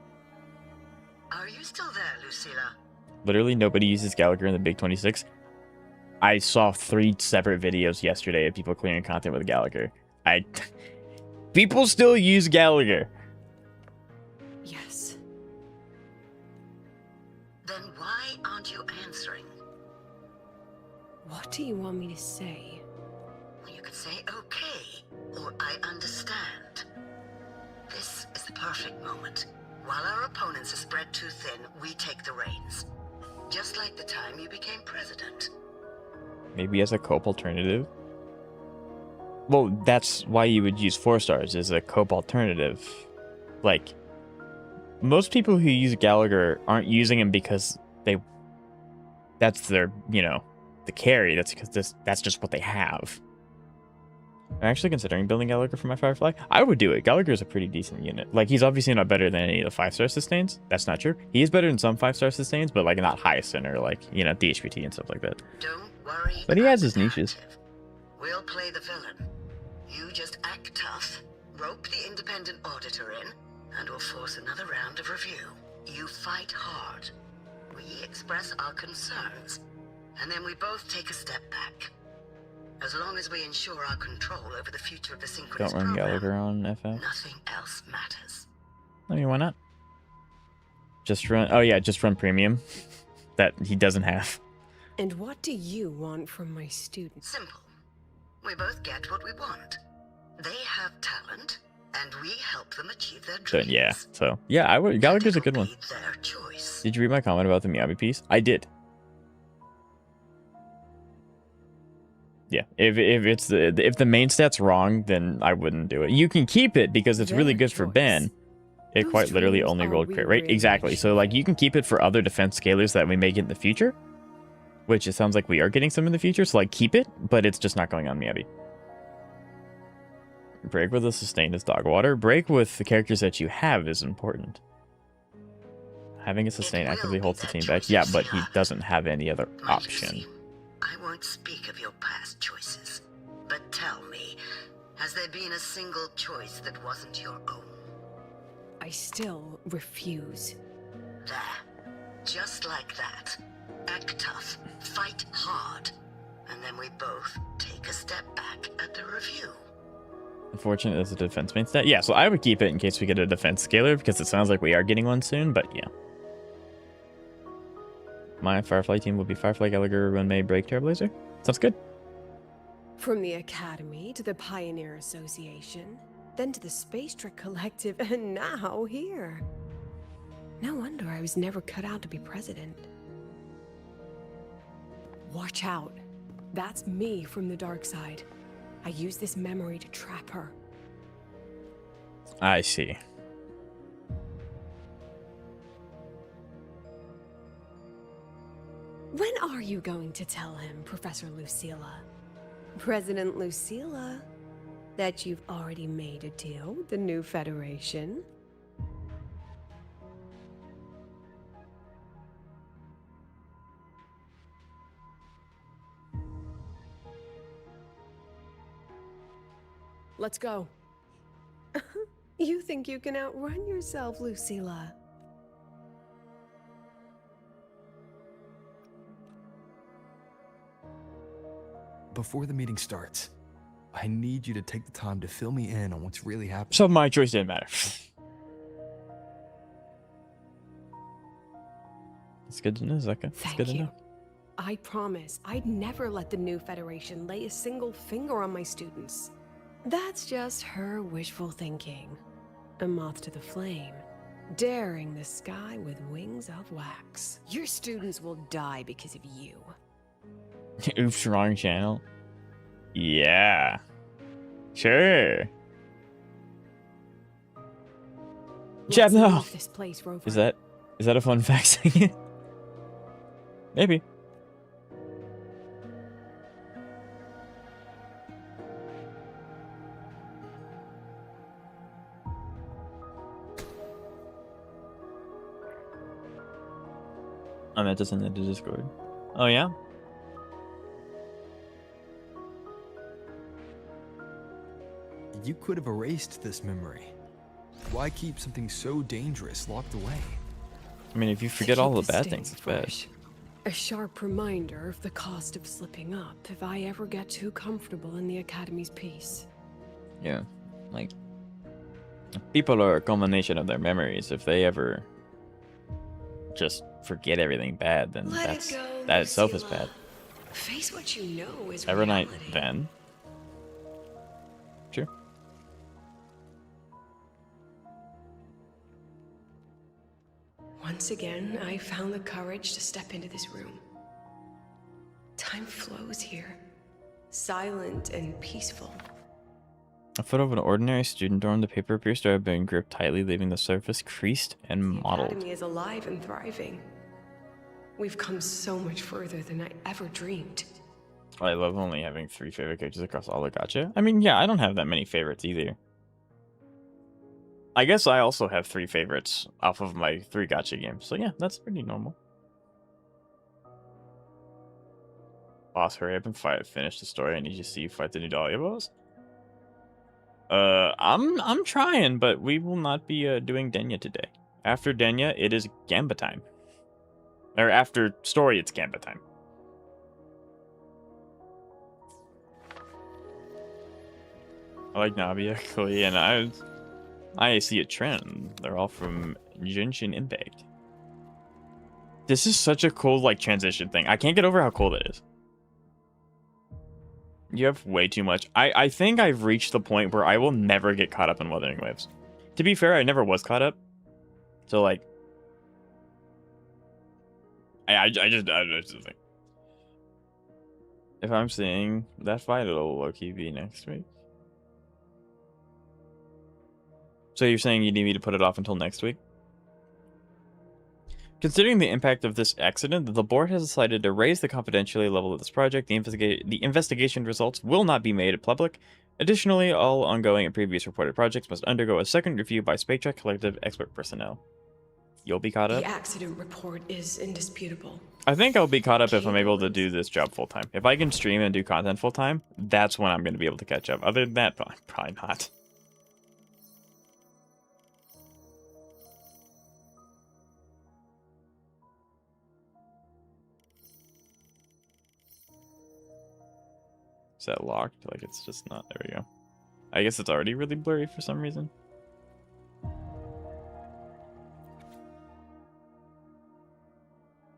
Are you still there, Lucilla? Literally nobody uses Gallagher in the Big 26. I saw 3 separate videos yesterday of people clearing content with Gallagher. People still use Gallagher. Yes. Then why aren't you answering? What do you want me to say? Well, you could say okay, or I understand. This is the perfect moment. While our opponents are spread too thin, we take the reins. Just like the time you became president. Maybe as a cope alternative. Well, that's why you would use 4 stars as a cope alternative. Like, most people who use Gallagher aren't using him because that's their, the carry. That's because that's just what they have. I'm actually considering building Gallagher for my Firefly. I would do it. Gallagher is a pretty decent unit. Like, he's obviously not better than any of the 5-star sustains. That's not true. He is better than some 5-star sustains, but like not high center, like, DHPT and stuff like that. Don't worry. But he has his niches. We'll play the villain. You just act tough, rope the independent auditor in, and we'll force another round of review. You fight hard. We express our concerns, and then we both take a step back. As long as we ensure our control over the future of the synchronous Don't run program, Gallagher on FF. nothing else matters. I mean, why not? Just run premium that he doesn't have. And what do you want from my students? Simple. We both get what we want. They have talent, and we help them achieve their dreams. I would. Gallagher's a good one. Their choice. Did you read my comment about the Miyabi piece? I did. Yeah, if the main stat's wrong, then I wouldn't do it. You can keep it because it's really good for Ben. It quite literally only rolled crit, right? Exactly. So like you can keep it for other defense scalars that we may get in the future, which it sounds like we are getting some in the future. So like keep it, but it's just not going on Miyabi. Break with a sustain is dog water. Break with the characters that you have is important. Having a sustain actively holds the team back. Yeah, but he doesn't have any other option. I won't speak of your past choices, but tell me, has there been a single choice that wasn't your own? I still refuse. There. Just like that. Act tough. Fight hard. and then we both take a step back at the review. Unfortunate as a defense main stat. Yeah, so I would keep it in case we get a defense scaler, because it sounds like we are getting one soon, but yeah. My Firefly team will be Firefly, Gallagher, Run May, Break, Trailblazer. Sounds good. From the Academy to the Pioneer Association, then to the Space Trick Collective, and now here. No wonder I was never cut out to be president. Watch out. That's me from the dark side. I use this memory to trap her. I see. When are you going to tell him, Professor Lucilla? President Lucilla, that you've already made a deal with the new Federation? Let's go. You think you can outrun yourself, Lucilla? Before the meeting starts, I need you to take the time to fill me in on what's really happening. So my choice didn't matter. It's good to know, Zeka. It's Thank good to you. know. I promise I'd never let the new Federation lay a single finger on my students. That's just her wishful thinking. A moth to the flame, daring the sky with wings of wax. Your students will die because of you. Oops, wrong channel. Yeah. Sure. Chad, Let's no. leave this place, Rover. Is that a fun fact saying? Maybe. I meant to send it to Discord. Oh yeah? You could have erased this memory. Why keep something so dangerous locked away? I mean, if you forget all the bad things, it's bad. A sharp reminder of the cost of slipping up if I ever get too comfortable in the Academy's peace. Yeah. Like, people are a combination of their memories. If they ever just forget everything bad, then that itself is bad. Face what you know is Evernight reality. then. Sure. Once again, I found the courage to step into this room. Time flows here, silent and peaceful. A photo of an ordinary student dorm. The paper appears to have been gripped tightly, leaving the surface creased and mottled. The Academy is alive and thriving. We've come so much further than I ever dreamed. I love only having 3 favorite characters across all the gacha. I mean, yeah, I don't have that many favorites either. I guess I also have 3 favorites off of my 3 gacha games. So yeah, that's pretty normal. Boss, hurry up and finish the story. I need you to see you fight the new Dahlia boss. I'm trying, but we will not be doing Denya today. After Denya, it is Gamba time. Or after story, it's Gamba time. I like Nabi actually, and I see a trend. They're all from Genshin Impact. This is such a cool like transition thing. I can't get over how cool that is. You have way too much. I think I've reached the point where I will never get caught up in Wuthering Waves. To be fair, I never was caught up. So like, I just think. If I'm seeing that fight, it'll low-key be next week. So you're saying you need me to put it off until next week? Considering the impact of this accident, the board has decided to raise the confidentiality level of this project. The investigation results will not be made public. Additionally, all ongoing and previous reported projects must undergo a second review by Space Trick Collective expert personnel. You'll be caught up? The accident report is indisputable. I think I'll be caught up if I'm able to do this job full-time. If I can stream and do content full-time, that's when I'm going to be able to catch up. Other than that, probably not. that locked? Like, it's just not. There we go. I guess it's already really blurry for some reason.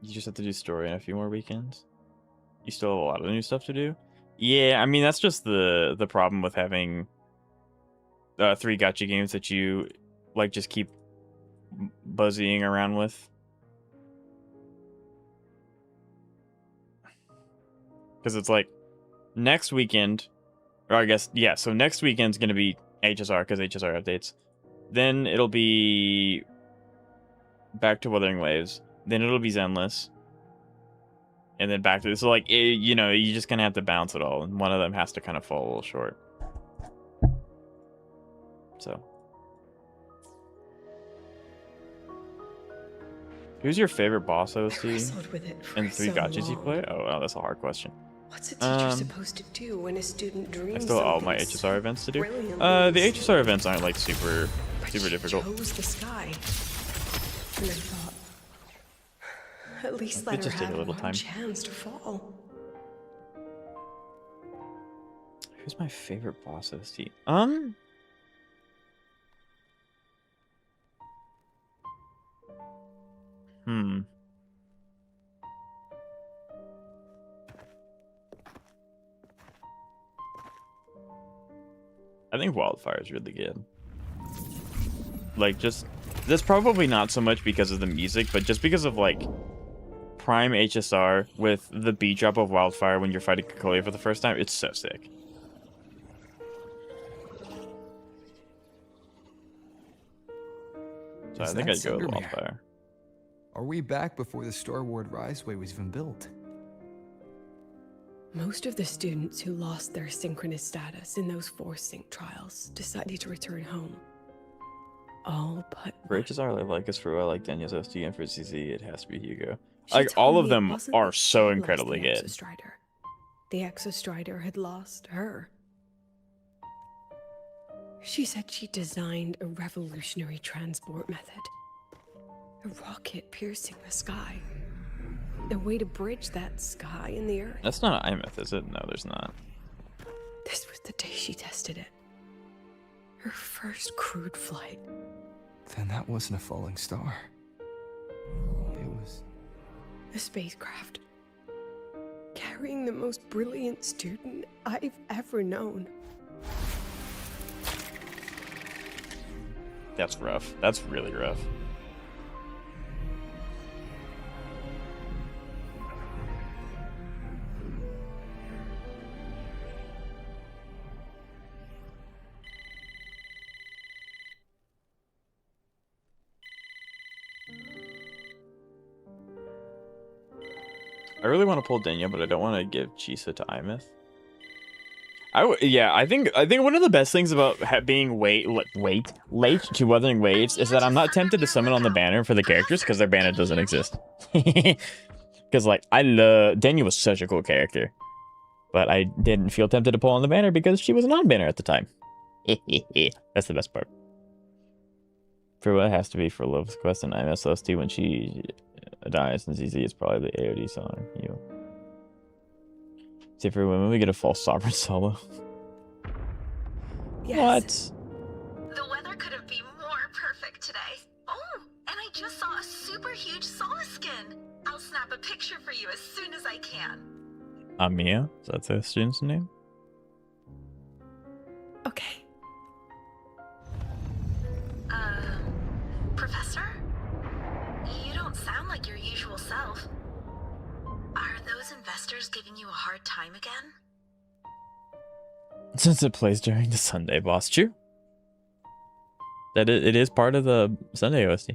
You just have to do story in a few more weekends. You still have a lot of new stuff to do. Yeah, I mean, that's just the problem with having 3 gacha games that you like just keep buzzying around with. Because it's like next weekend, or I guess, yeah, so next weekend's going to be HSR because HSR updates. Then it'll be back to Wuthering Waves. Then it'll be Zenless. And then back to this. So, like, you know, you're just going to have to bounce it all. And one of them has to kind of fall a little short. So. Who's your favorite boss OC? And 3 gachas you play? Oh, that's a hard question. What's a teacher supposed to do when a student dreams? I still have all my HSR events to do. The HSR events aren't like super difficult. Chose the sky. And I thought, at least let her just take have a little one time. chance to fall. Who's my favorite boss OC? I think Wildfire is really good. Like, just... That's probably not so much because of the music, but just because of, like, prime HSR with the beat drop of Wildfire when you're fighting Kokolia for the first time. It's so sick. So I think I'd go with Wildfire. Are we back before the Star Ward Riseway was even built? Most of the students who lost their synchronous status in those 4 sync trials decided to return home. All but for HSR, I like us for like Daniel's OST, and for ZZ, it has to be Hugo. Like, all of them are so incredibly good. The Exostrider had lost her. She said she designed a revolutionary transport method. A rocket piercing the sky. A way to bridge that sky and the earth. That's not an iMyth, is it? No, there's not. This was the day she tested it. Her first crewed flight. Then that wasn't a falling star. It was... a spacecraft. Carrying the most brilliant student I've ever known. That's rough. That's really rough. I really want to pull Denya, but I don't want to give Chisa to iMyth. Yeah, I think one of the best things about being late to Wuthering Waves is that I'm not tempted to summon on the banner for the characters because their banner doesn't exist. Because like Denya was such a cool character, but I didn't feel tempted to pull on the banner because she was on banner at the time. That's the best part. For what has to be for Love's Quest and IMSLS2 when she dies, and ZZ is probably the AOD song. You. See, for when we get a false sovereign solo. Yes. What? The weather couldn't be more perfect today. Oh, and I just saw a super huge Solace skin. I'll snap a picture for you as soon as I can. Amia? Is that the student's name? Okay. Professor? You don't sound like your usual self. Are those investors giving you a hard time again? Since it plays during the Sunday boss, true. That it is part of the Sunday OST.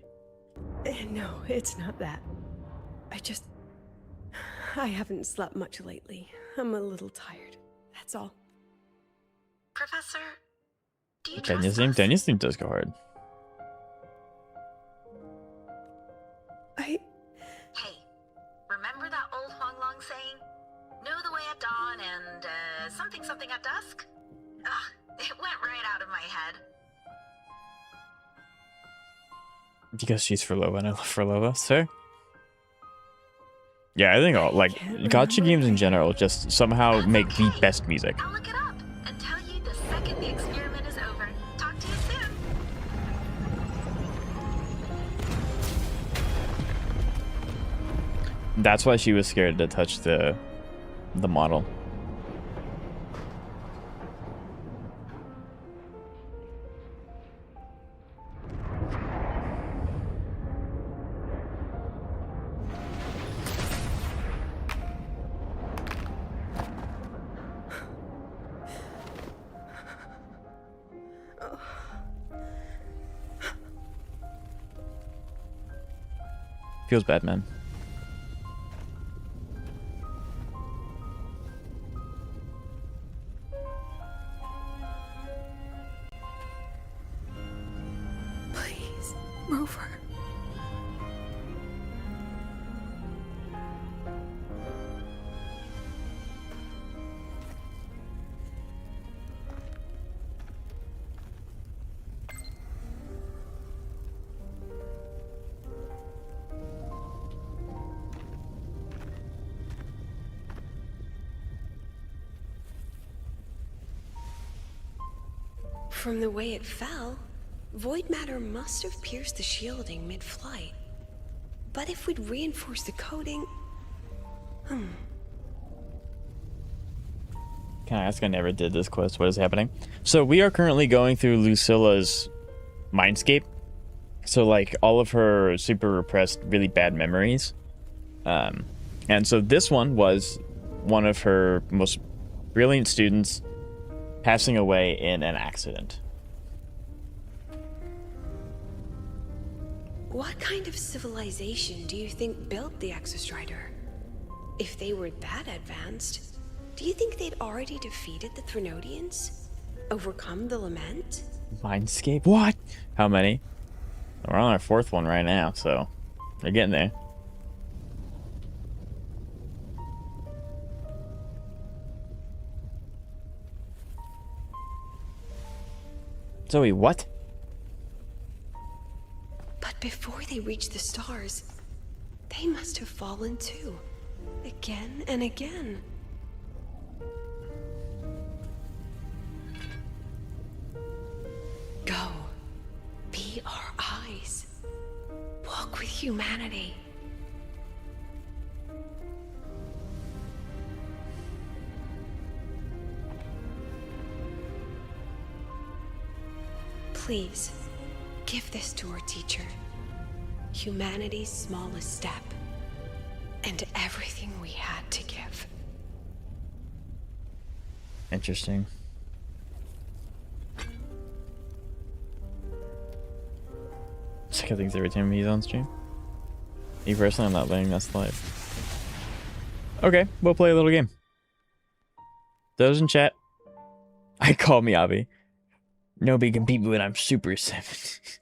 No, it's not that. I haven't slept much lately. I'm a little tired. That's all. Professor, do you Denya's theme does go hard. Hey, remember that old Huanglong saying? Know the way at dawn and something at dusk? Ugh, it went right out of my head. Because she's for Lova and I love for Lova, sir. Yeah, I think all like gacha games in general just somehow make the best music. I'll look it up and tell you the second the experiment is over. Talk to you soon. That's why she was scared to touch the model. Feels bad, man. Please, Rover. From the way it fell, void matter must have pierced the shielding mid-flight. But if we'd reinforced the coating... Can I ask? I never did this quest. What is happening? So we are currently going through Lucilla's mindscape. So like all of her super repressed, really bad memories. And so this one was one of her most brilliant students passing away in an accident. What kind of civilization do you think built the Exostrider? If they were that advanced, do you think they'd already defeated the Threnodians? Overcome the Lament? Mindscape? What? How many? We're on our 4th one right now, so they're getting there. Zoe, what? But before they reached the stars, they must have fallen too. Again and again. Go. Be our eyes. Walk with humanity. Please, give this to our teacher. Humanity's smallest step. And everything we had to give. Interesting. Sick of things every time he's on stream. Me personally, I'm not letting that slide. Okay, we'll play a little game. Those in chat, I call Miyabi. Nobody can beat me when I'm Super 7.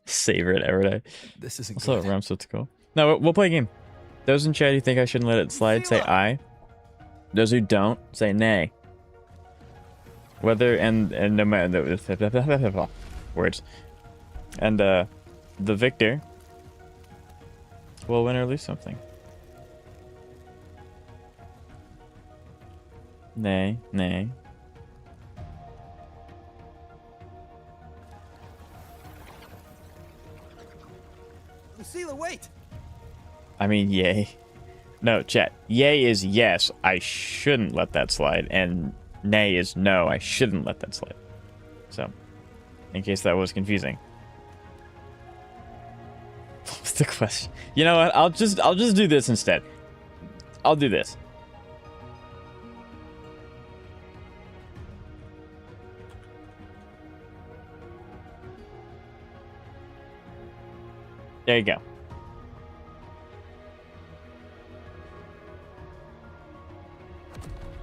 Favorite every day. This isn't good. Also, Rams, what's cool. No, we'll play a game. Those in chat who think I shouldn't let it slide, say aye. Those who don't, say nay. Whether and no matter words. And the victor will win or lose something. Nay, nay. Lucilla, wait! I mean, yay. No, chat. Yay is yes, I shouldn't let that slide. And nay is no, I shouldn't let that slide. So, in case that was confusing. What's the question? You know what? I'll just do this instead. I'll do this. There you go.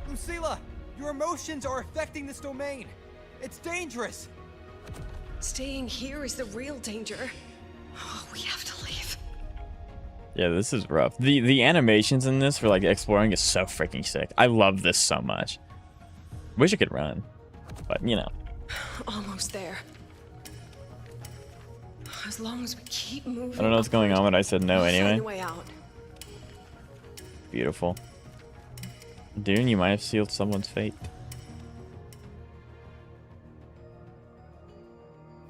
Lucilla, your emotions are affecting this domain. It's dangerous. Staying here is the real danger. Oh, we have to leave. Yeah, this is rough. The animations in this for like exploring is so freaking sick. I love this so much. Wish I could run, but you know. Almost there. As long as we keep moving. I don't know what's going on, but I said no we'll anyway. find a way out. Beautiful. Dune, you might have sealed someone's fate.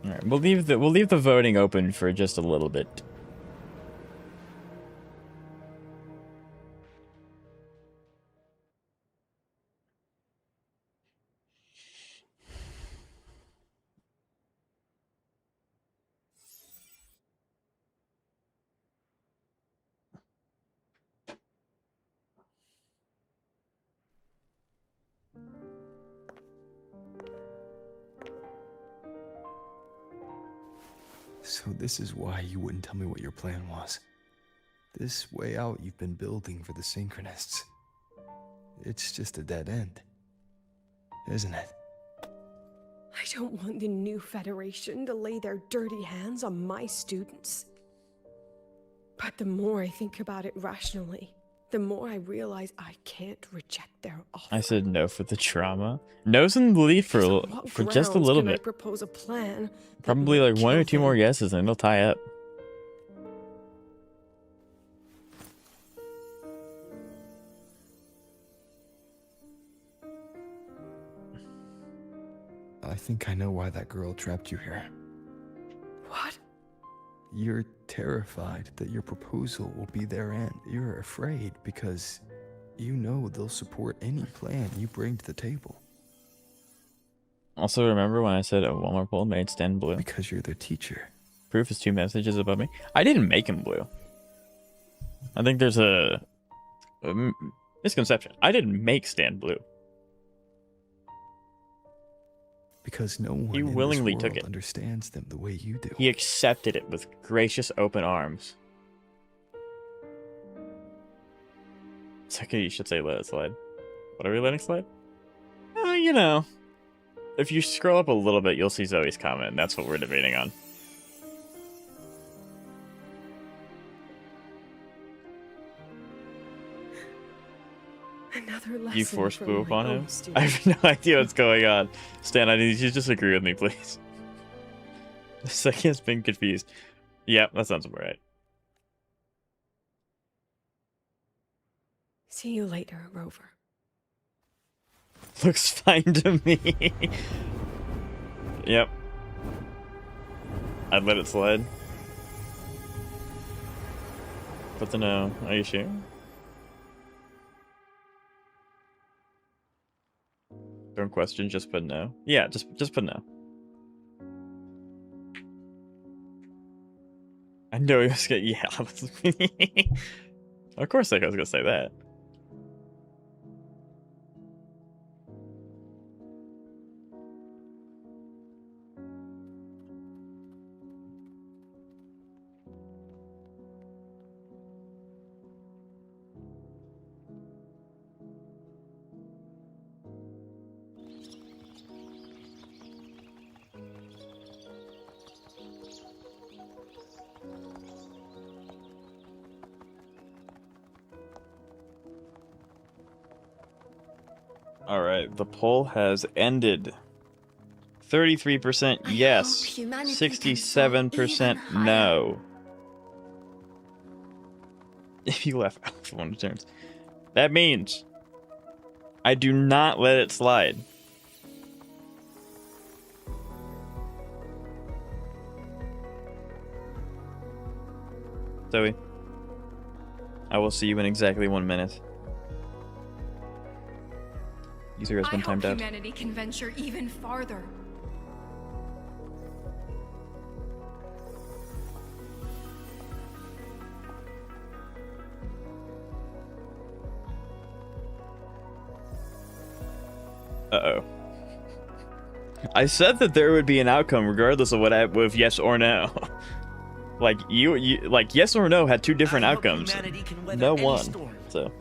All right, we'll leave the voting open for just a little bit. So this is why you wouldn't tell me what your plan was. This way out you've been building for the Synchronists. It's just a dead end, isn't it? I don't want the new Federation to lay their dirty hands on my students. But the more I think about it rationally, the more I realize I can't reject their offer. I said no for the trauma. No's in the lead for just a little bit. I propose a plan. Probably like one or two more guesses and it'll tie up. I think I know why that girl trapped you here. What? You're terrified that your proposal will be their end. You're afraid because you know they'll support any plan you bring to the table. Also, remember when I said a Walmart poll made Stan blue? Because you're their teacher. Proof is 2 messages above me. I didn't make him blue. I think there's a misconception. I didn't make Stan blue. Because no one he willingly took it. Understands them the way you do. He accepted it with gracious open arms. It's okay, you should say let it slide. What are we letting slide? You know. If you scroll up a little bit, you'll see Zoe's comment, and that's what we're debating on. Another lesson. You force boo upon him? I have no idea what's going on. Stan, I need you to just agree with me, please. The second's been confused. Yep, that sounds about right. See you later, Rover. Looks fine to me. Yep. I'd let it slide. But the no. Are you sure? Don't question, just put no. Yeah, just put no. I know he was gonna, yeah. Of course I was gonna say that. Alright, the poll has ended. 33% yes, 67% no. If you left Alpha one returns. That means I do not let it slide. Zoe, I will see you in exactly 1 minute. User has been timed out. Humanity can venture even farther. Uh-oh. I said that there would be an outcome regardless of what with yes or no. Like you like yes or no had two different outcomes. No one. So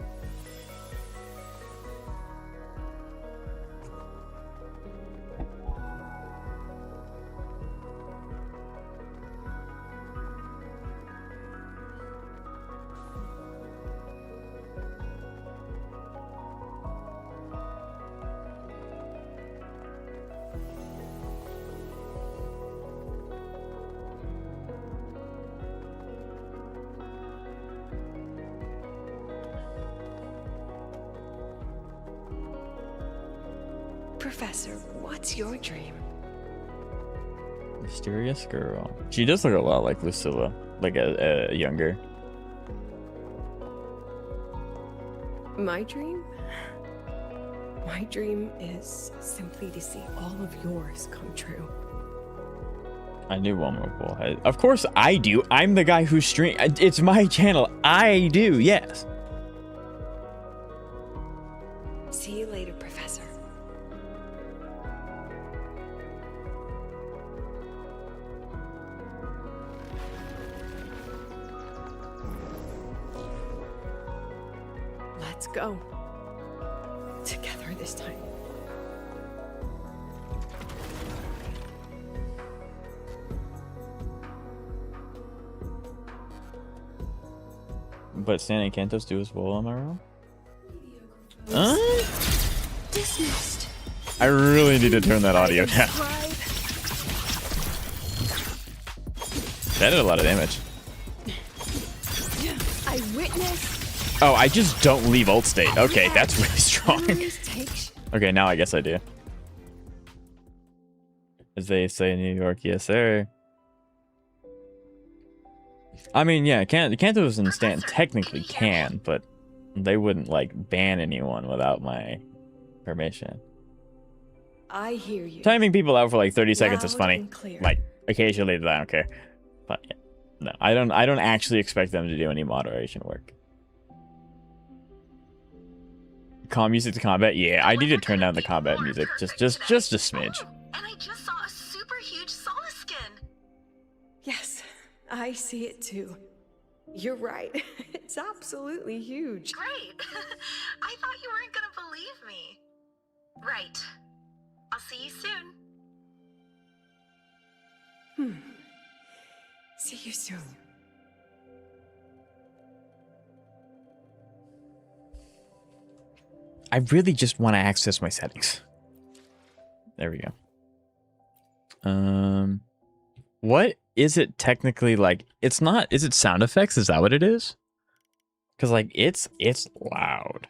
Professor, what's your dream? Mysterious girl. She does look a lot like Lucilla, like a younger. My dream? My dream is simply to see all of yours come true. I knew one more bullhead. Of course I do. I'm the guy who stream. It's my channel. I do. Yes. See you later, Professor. Let's go. Together this time. But Stan and Cantos do as well, am I wrong? Dismissed. I really need to turn that audio down. That did a lot of damage. I witnessed. Oh, I just don't leave ult state. Okay, that's really strong. Okay, now I guess I do. As they say in New York, yes sir. I mean, yeah, Cantos and Stan technically can, but they wouldn't like ban anyone without my permission. I hear you. Timing people out for like 30 seconds is Loud funny. and clear. Like occasionally, I don't care. But yeah, no, I don't actually expect them to do any moderation work. Calm music to combat. Yeah, I need to turn down the combat music just a smidge. And I just saw a super huge Solace skin. Yes, I see it too. You're right. It's absolutely huge. Great. I thought you weren't gonna believe me. Right. I'll see you soon. See you soon. I really just want to access my settings. There we go. What is it technically like? It's not. Is it sound effects? Is that what it is? Because like it's loud.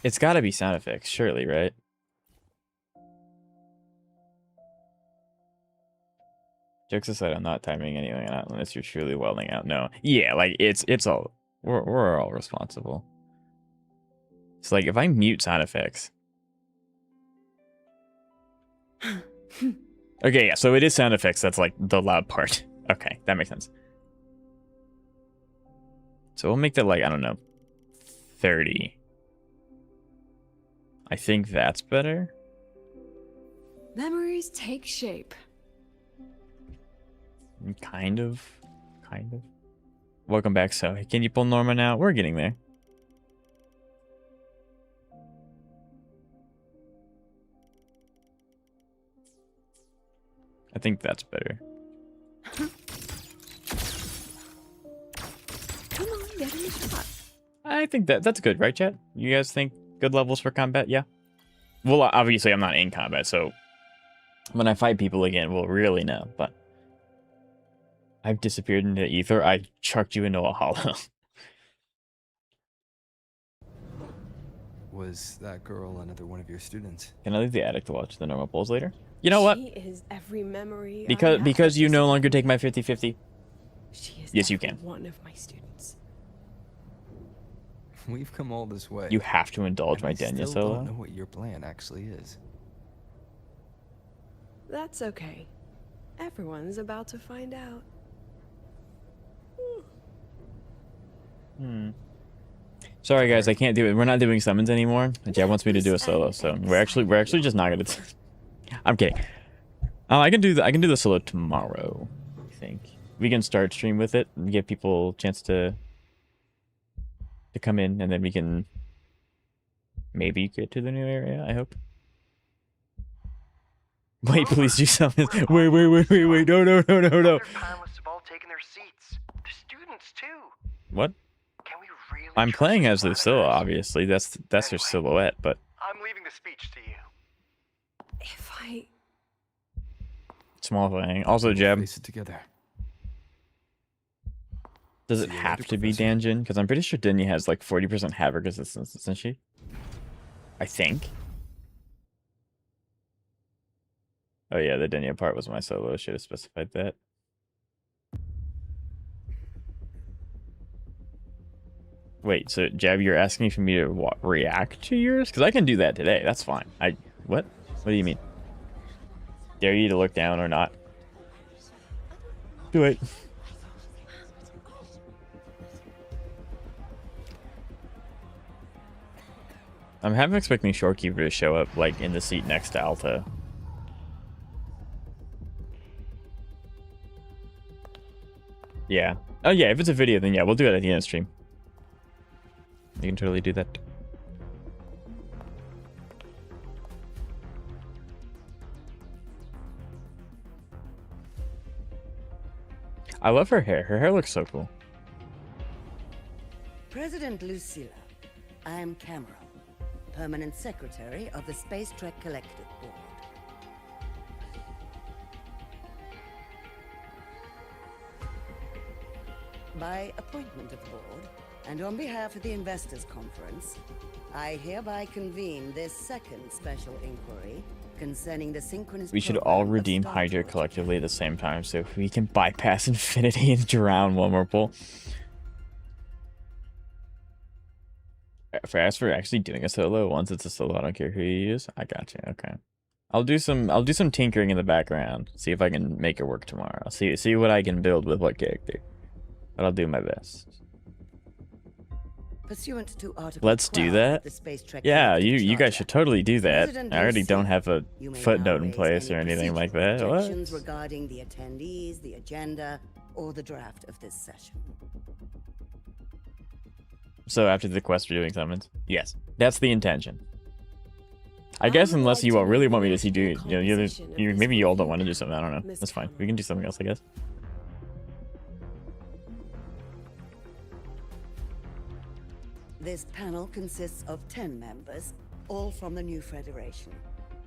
It's got to be sound effects, surely, right? Jokes aside, I'm not timing anything out unless you're truly welding out. No, yeah, like it's all we're all responsible. It's like if I mute sound effects. Okay, yeah, so it is sound effects. That's like the loud part. Okay, that makes sense. So we'll make that like, I don't know, 30. I think that's better. Memories take shape. Kind of. Welcome back, so can you pull Norma now? We're getting there. I think that's better. Come on, get in the shot. I think that's good, right, chat? You guys think good levels for combat? Yeah. Well, obviously I'm not in combat, so when I fight people again, we'll really know, but I've disappeared into ether. I chucked you into a hollow. Was that girl another one of your students? Can I leave the attic to watch the Norma polls later? You know what? She is every memory. Because you no longer take my 50-50. She is yes, you can. One of my students. We've come all this way. You have to indulge my Denya still solo. don't know what your plan actually is. That's okay. Everyone's about to find out. Sorry guys, I can't do it. We're not doing summons anymore. Jab wants me to do a solo, so we're actually just not gonna. I'm kidding. I can do the solo tomorrow. I think we can start stream with it and give people a chance to come in, and then we can maybe get to the new area. I hope. Wait, please do summons. Wait! No! Panelists have all taken their seats. The students too. What? I'm playing as Lucilla, obviously. That's her silhouette, but I'm leaving the speech to you. If I small thing. Also, Jeb. Face it together. Does it have to be Danjin? Because I'm pretty sure Dinya has like 40% havoc resistance, isn't she? I think. Oh yeah, the Dinya part was my solo. Should have specified that. Wait, so Jab, you're asking for me to react to yours? Because I can do that today. That's fine. What? What do you mean? Dare you to look down or not? Do it. I'm half expecting Shorekeeper to show up like in the seat next to Alta. Yeah. Oh yeah, if it's a video, then yeah, we'll do it at the end of the stream. You can totally do that. I love her hair. Her hair looks so cool. President Lucilla, I am Cameron, Permanent Secretary of the Space Trek Collective Board. By appointment of the board, and on behalf of the Investors Conference, I hereby convene this second special inquiry concerning the synchronous. We should all redeem Hydra collectively at the same time, so we can bypass infinity and drown one more pull. As for actually doing a solo, once it's a solo, I don't care who you use. I got you. Okay. I'll do some tinkering in the background. See if I can make it work tomorrow. See what I can build with what character. But I'll do my best. Pursuant to Article Let's do 12 that. of the Space Trek Yeah, Collective you guys should totally do that. President I already don't Lucilla, have a you may footnote now in raise place or any anything like procedural that. What? objections regarding the attendees, the agenda, or the draft of this session. So after the quest for doing summons? Yes. That's the intention. I guess unless you all really want me to see do, maybe you all don't want to do something. I don't know. That's fine. We can do something else, I guess. This panel consists of 10 members, all from the new Federation.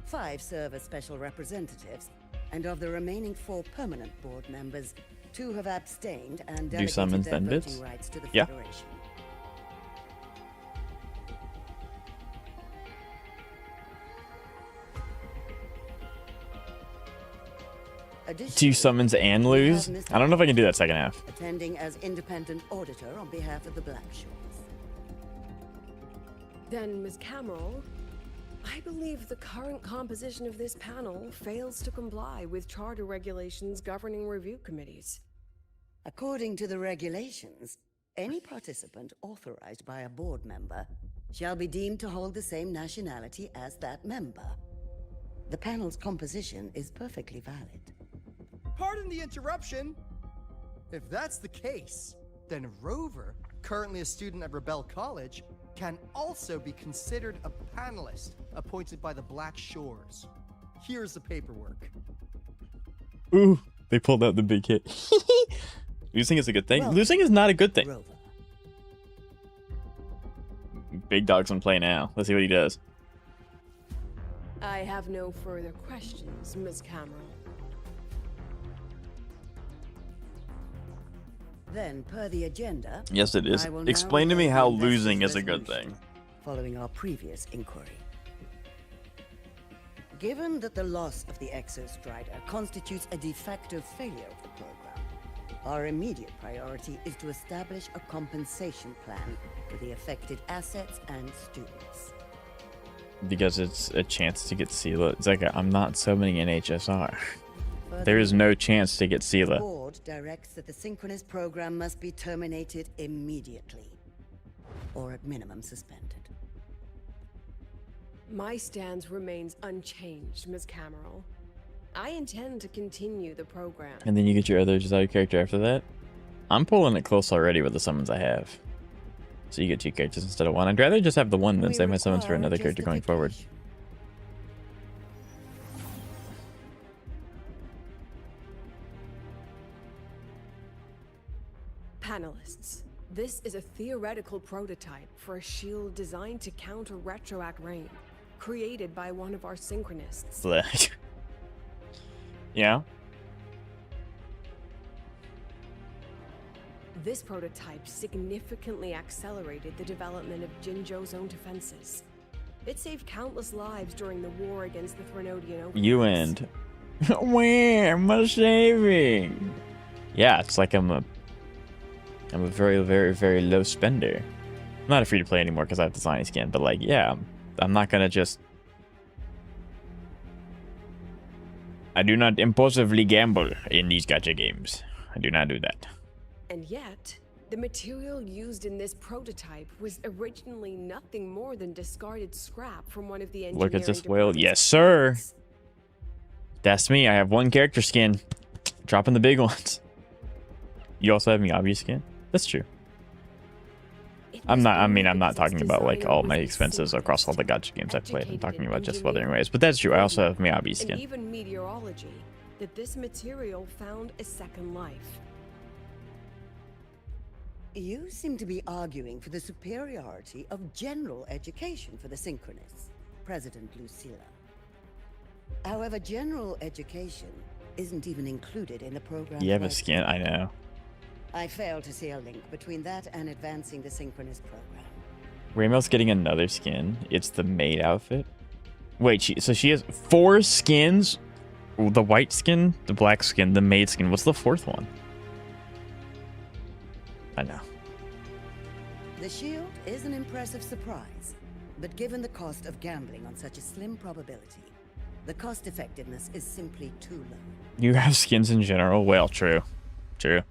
5 serve as special representatives, and of the remaining 4 permanent board members, 2 have abstained and Do delegated summons their then, voting bits? rights to the Yeah. Federation. Two summons and lose? I don't know if I can do that second half. Attending as independent auditor on behalf of the Black Shores. Then, Ms. Cameron, I believe the current composition of this panel fails to comply with charter regulations governing review committees. According to the regulations, any participant authorized by a board member shall be deemed to hold the same nationality as that member. The panel's composition is perfectly valid. Pardon the interruption. If that's the case, then Rover, currently a student at Rebel College, can also be considered a panelist appointed by the Black Shores. Here's the paperwork. Ooh, they pulled out the big hit. Losing is a good thing. Well, Losing is not a good thing. Rover. Big dog's in play now. Let's see what he does. I have no further questions, Ms. Cameron. Then, per the agenda, Yes, it is. I will now Explain to me read how the losing is investors' a good resolution thing. Following our previous inquiry. Given that the loss of the Exostrider constitutes a de facto failure of the program, our immediate priority is to establish a compensation plan for the affected assets and students. Because it's a chance to get Sela. It's like I'm not summoning an HSR. There is no chance to get The Sela. board directs that the synchronous program must be terminated immediately, or at minimum suspended. My stance remains unchanged, Ms. Cameron. I intend to continue the program. And then you get your other desired character after that. I'm pulling it close already with the summons I have. So you get 2 characters instead of 1. I'd rather just have the 1 than save my summons for another character going forward. Panelists, this is a theoretical prototype for a shield designed to counter retroact rain, created by one of our synchronists. Yeah. This prototype significantly accelerated the development of Jinzhou's own defenses. It saved countless lives during the war against the Threnodian overlords. You end. Where my saving? Yeah, it's like I'm a very, very, very low spender. I'm not a free to play anymore because I have the Zani skin, but like, yeah, I'm not gonna just. I do not impulsively gamble in these gacha games. I do not do that. And yet, the material used in this prototype was originally nothing more than discarded scrap from one of the engineering Look at this whale. Yes, sir. That's me. I have one character skin. Dropping the big ones. You also have Miyabi skin? That's true. I'm not talking about like all my expenses across all the gacha games I played. I'm talking about just Wuthering Waves. But that's true. I also have Miyabi And skin. even meteorology, that this material found a second life. You seem to be arguing for the superiority of general education for the Synchronists, President Lucilla. However, general education isn't even included in the program. You have a skin? I know. I fail to see a link between that and advancing the Synchronist program. Raymel's getting another skin. It's the maid outfit. Wait, so she has 4 skins? The white skin, the black skin, the maid skin. What's the 4th one? I know. The shield is an impressive surprise, but given the cost of gambling on such a slim probability, the cost effectiveness is simply too low. You have skins in general? Well, true. True.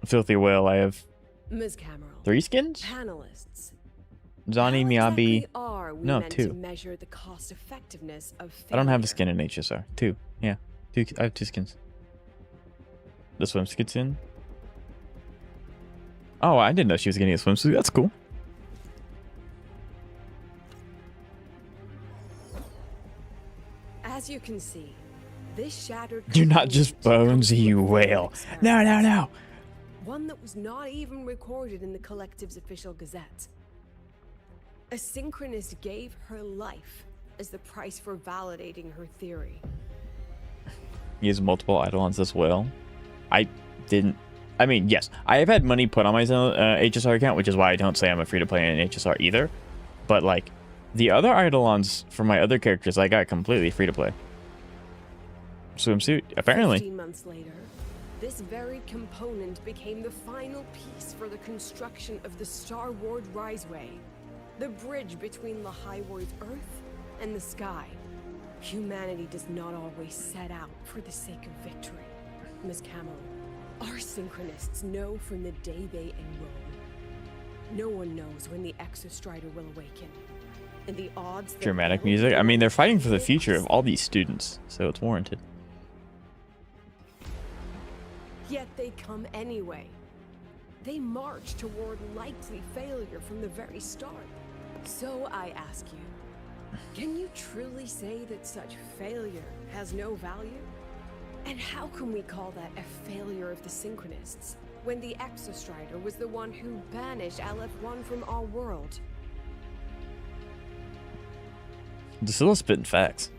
Filthy Whale, I have Ms. Cameron, 3 skins? panelists. Zani, Miyabi. Are we No, meant 2. to measure the cost effectiveness of I don't have a skin in HSR. 2. Yeah. 2. I have 2 skins. The swimsuit skin. Oh, I didn't know she was getting a swimsuit. That's cool. As you can see, this shattered. You're not just bones, you whale. No, no, no. One that was not even recorded in the collective's official gazette. A synchronist gave her life as the price for validating her theory. He has multiple eidolons as well. I mean, yes, I have had money put on my HSR account, which is why I don't say I'm a free-to-play in HSR either. But, like, the other eidolons for my other characters, I got completely free-to-play. Swimsuit, apparently. 15 months later, this very component became the final piece for the construction of the Star Ward Riseway, the bridge between the High Ward's Earth and the sky. Humanity does not always set out for the sake of victory, Ms. Camel. Our synchronists know from the day they enroll. No one knows when the Exostrider will awaken. And the odds that Dramatic music. I mean, they're fighting for the future of all these students, so it's warranted. Yet they come anyway. They march toward likely failure from the very start. So I ask you, can you truly say that such failure has no value? And how can we call that a failure of the Synchronists, when the Exostrider was the one who banished LF1 from our world? Still spitting facts.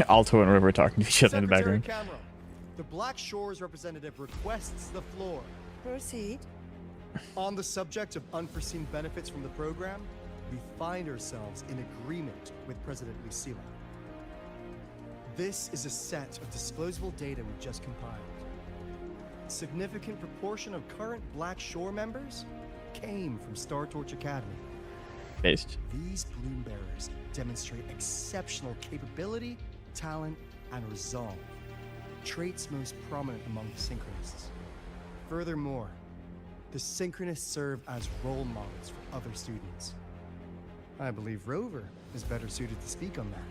Alto and River talking to each other in the background. Camera, the Black Shores representative requests the floor. Proceed. On the subject of unforeseen benefits from the program, we find ourselves in agreement with President Lucilla. This is a set of disclosable data we just compiled. A significant proportion of current Black Shore members came from Star Torch Academy. Based. These Bloom Bearers demonstrate exceptional capability, talent, and resolve, traits most prominent among the Synchronists. Furthermore, the Synchronists serve as role models for other students. I believe Rover is better suited to speak on that.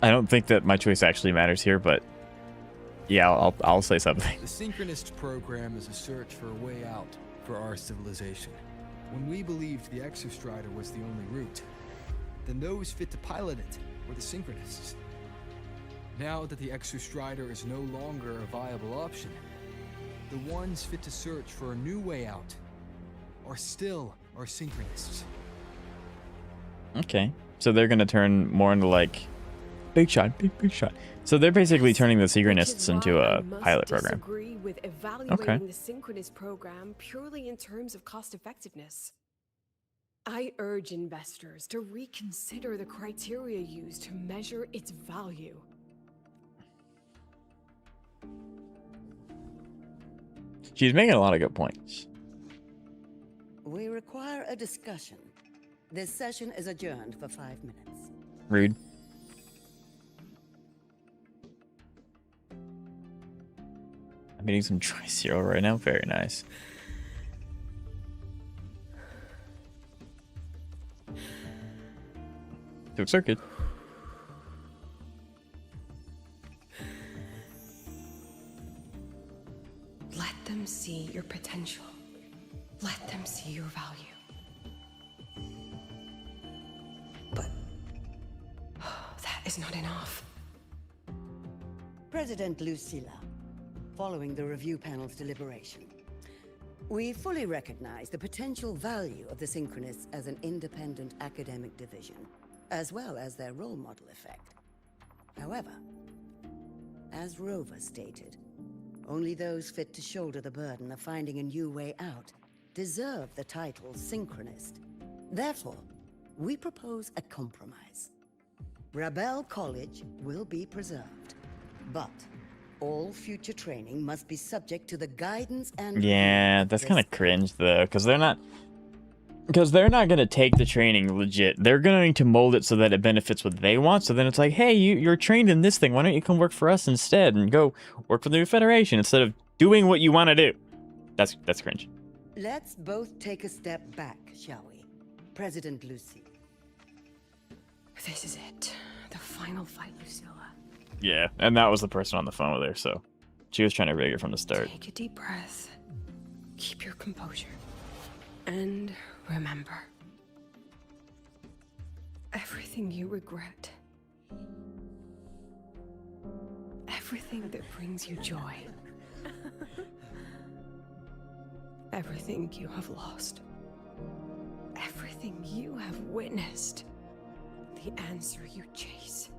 I don't think that my choice actually matters here, but yeah, I'll say something. The Synchronist program is a search for a way out for our civilization. When we believed the Exostrider was the only route, then those fit to pilot it were the Synchronists. Now that the Exostrider is no longer a viable option, the ones fit to search for a new way out are still our Synchronists. Okay, so they're gonna turn more into like Big shot, big shot. So they're basically turning the Synchronists into a pilot program. Disagree with evaluating the synchronous program purely in terms of cost effectiveness. I urge investors to reconsider the criteria used to measure its value. She's making a lot of good points. We require a discussion. This session is adjourned for 5 minutes. Rude. I'm eating some dry cereal right now. Very nice. Looks are good. Let them see your potential. Let them see your value. But that is not enough. President Lucilla, following the review panel's deliberation, we fully recognize the potential value of the Synchronists as an independent academic division, as well as their role model effect. However, as Rover stated, only those fit to shoulder the burden of finding a new way out deserve the title Synchronist. Therefore, we propose a compromise. Rebel College will be preserved, but all future training must be subject to the guidance and... Yeah, that's kind of cringe though, because they're not going to take the training legit. They're going to mold it so that it benefits what they want. So then it's like, hey, you're trained in this thing. Why don't you come work for us instead and go work for the new Federation instead of doing what you want to do? That's cringe. Let's both take a step back, shall we? President Lucy. This is it. The final fight, Lucilla. Yeah, and that was the person on the phone with her, so she was trying to rig it from the start. Take a deep breath. Keep your composure. And remember, everything you regret, everything that brings you joy, everything you have lost, everything you have witnessed, the answer you chase.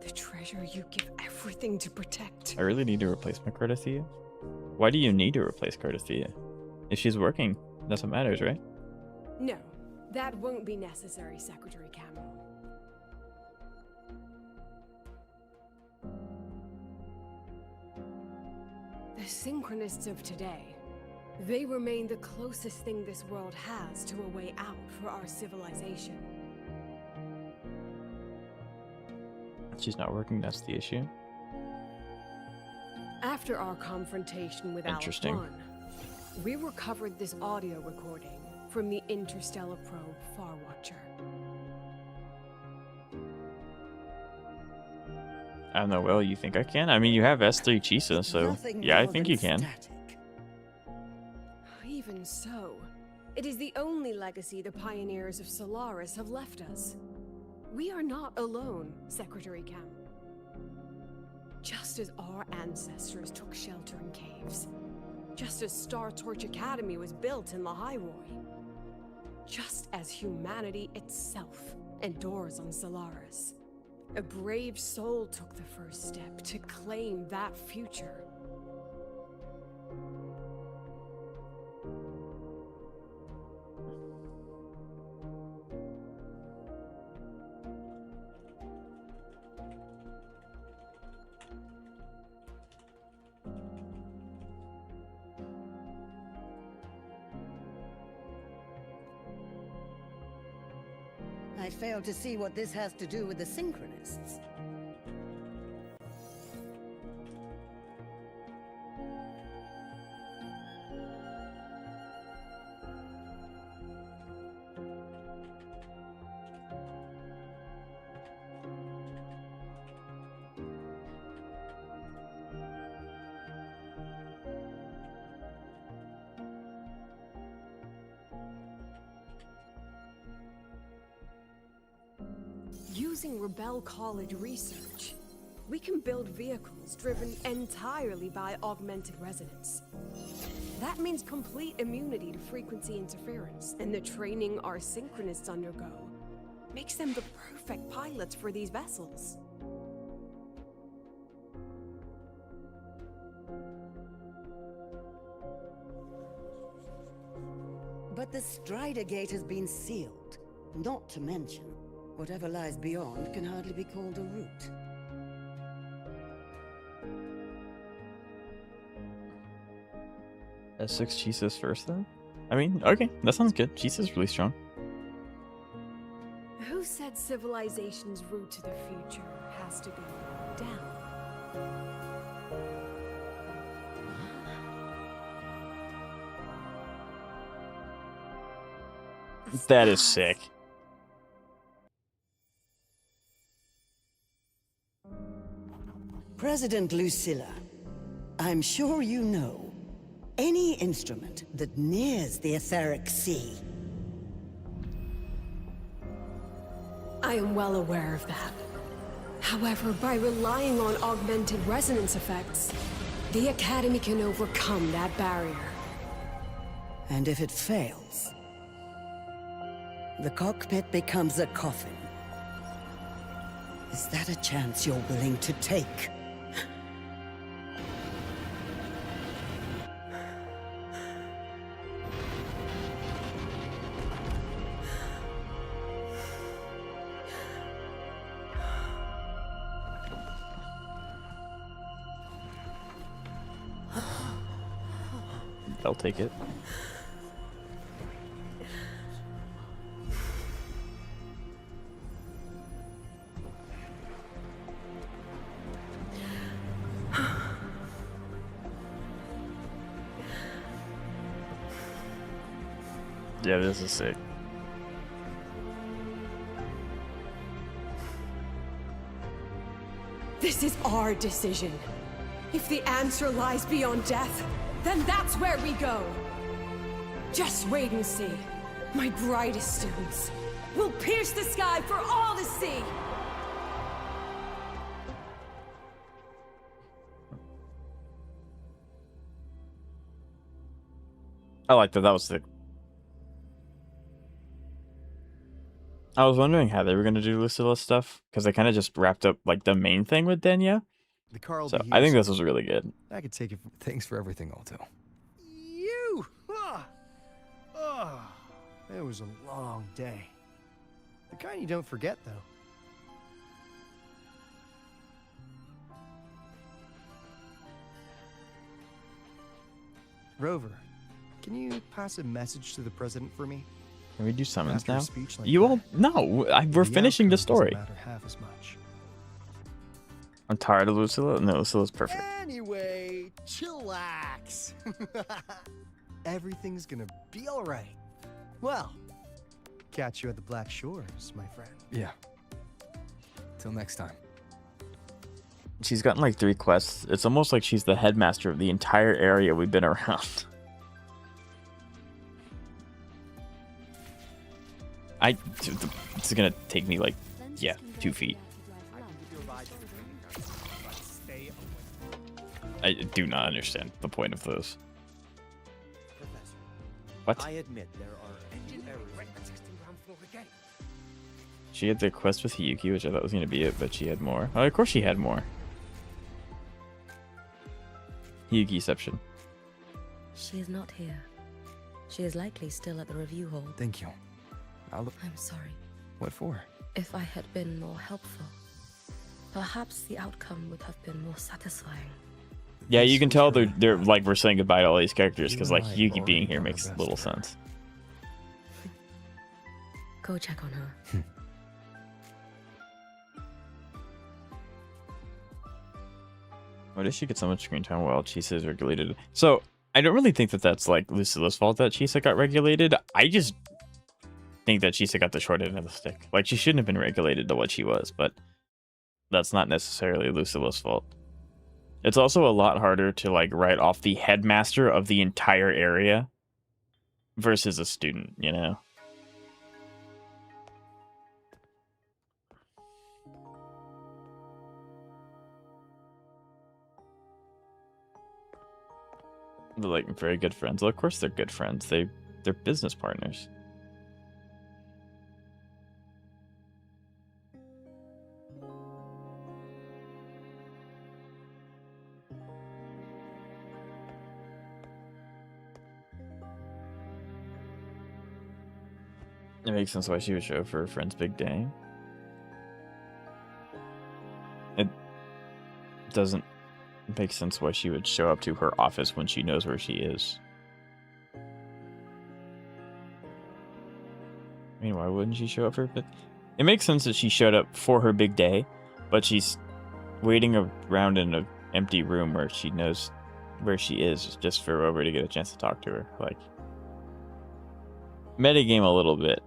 The treasure you give everything to protect. I really need to replace my Cardathea. Why do you need to replace Cardathea? If she's working, that's what matters, right? No, that won't be necessary, Secretary Cameron. The Synchronists of today, they remain the closest thing this world has to a way out for our civilization. She's not working, that's the issue. After our confrontation with Interesting. Alice 1, we recovered this audio recording from the interstellar probe Farwatcher. I don't know, well, you think I can? I mean, you have S3 Chisa, so yeah, I think you can. Even so, it is the only legacy the pioneers of Solaris have left us. We are not alone, Secretary Cameron. Just as our ancestors took shelter in caves, just as Star Torch Academy was built in Lahairoi, just as humanity itself endures on Solaris, a brave soul took the first step to claim that future. I fail to see what this has to do with the Synchronists. Using Rebel College research, We can build vehicles driven entirely by augmented resonance. That means complete immunity to frequency interference, and the training our synchronists undergo makes them the perfect pilots for these vessels. But the Strider Gate has been sealed. Not to mention, whatever lies beyond can hardly be called a route. S6 Jesus first then? I mean, okay, that sounds good. Jesus really strong. Who said civilization's route to the future has to go down? That is sick. President Lucilla, I'm sure you know, any instrument that nears the etheric sea. I am well aware of that. However, by relying on augmented resonance effects, the Academy can overcome that barrier. And if it fails, the cockpit becomes a coffin. Is that a chance you're willing to take? I'll take it. Yeah, this is sick. This is our decision. If the answer lies beyond death, then that's where we go. Just wait and see. My brightest students will pierce the sky for all to see. I like that. That was sick. I was wondering how they were going to do Lucilla stuff, because they kind of just wrapped up like the main thing with Denya. The car will So be I here think this soon. was really good. I could take it from... Thanks for everything, Alto. You! It was a long day. The kind you don't forget, though. Rover, can you pass a message to the president for me? Can we do summons After a now? speech like You that, all no. We're the finishing the outcome story. doesn't matter half as much. I'm tired of Lucilla. No, Lucilla's perfect. Anyway, chillax. Everything's gonna be all right. Well, catch you at the Black Shores, my friend. Yeah. Till next time. She's gotten like 3 quests. It's almost like she's the headmaster of the entire area we've been around. It's gonna take me like, yeah, 2 feet. I do not understand the point of those. What? I admit there are engine errors. She had the quest with Hiyuki, which I thought was gonna be it, but she had more. Oh, of course she had more. Hiyuki-ception. She is not here. She is likely still at the review hall. Thank you. I'm sorry. What for? If I had been more helpful, perhaps the outcome would have been more satisfying. Yeah, you can tell they're like we're saying goodbye to all these characters because like Hiyuki being here makes little sense. Go check on her. Why does she get so much screen time while Chisa is regulated? So I don't really think that that's like Lucilla's fault that Chisa got regulated. I just think that Chisa got the short end of the stick. Like she shouldn't have been regulated to what she was, but that's not necessarily Lucilla's fault. It's also a lot harder to like write off the headmaster of the entire area versus a student, you know? They're like very good friends. Well, of course they're good friends. They're business partners. It makes sense why she would show up for her friend's big day. It doesn't make sense why she would show up to her office when she knows where she is. I mean, why wouldn't she show up for her? It makes sense that she showed up for her big day, but she's waiting around in an empty room where she knows where she is just for Rover to get a chance to talk to her. Like, metagame a little bit.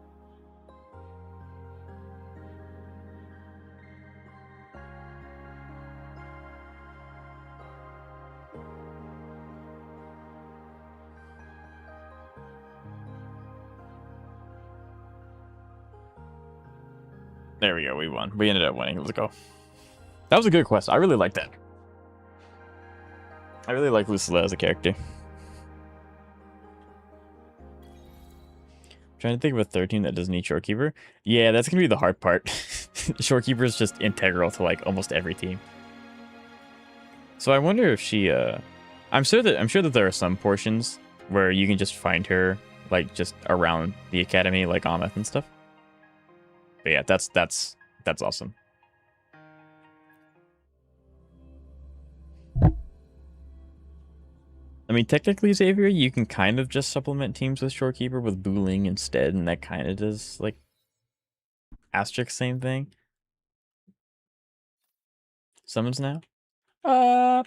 There we go, we won. We ended up winning. Let's go. That was a good quest. I really like that. I really like Lucilla as a character. Trying to think of a third team that doesn't need Shorekeeper. Yeah, that's gonna be the hard part. Shorekeeper is just integral to like almost every team. So I wonder if she I'm sure that there are some portions where you can just find her like just around the academy, like Ameth and stuff. But yeah, that's awesome. I mean, technically, Xavier, you can kind of just supplement teams with Shorekeeper with Booling instead, and that kind of does, like, asterisk same thing. Summons now? I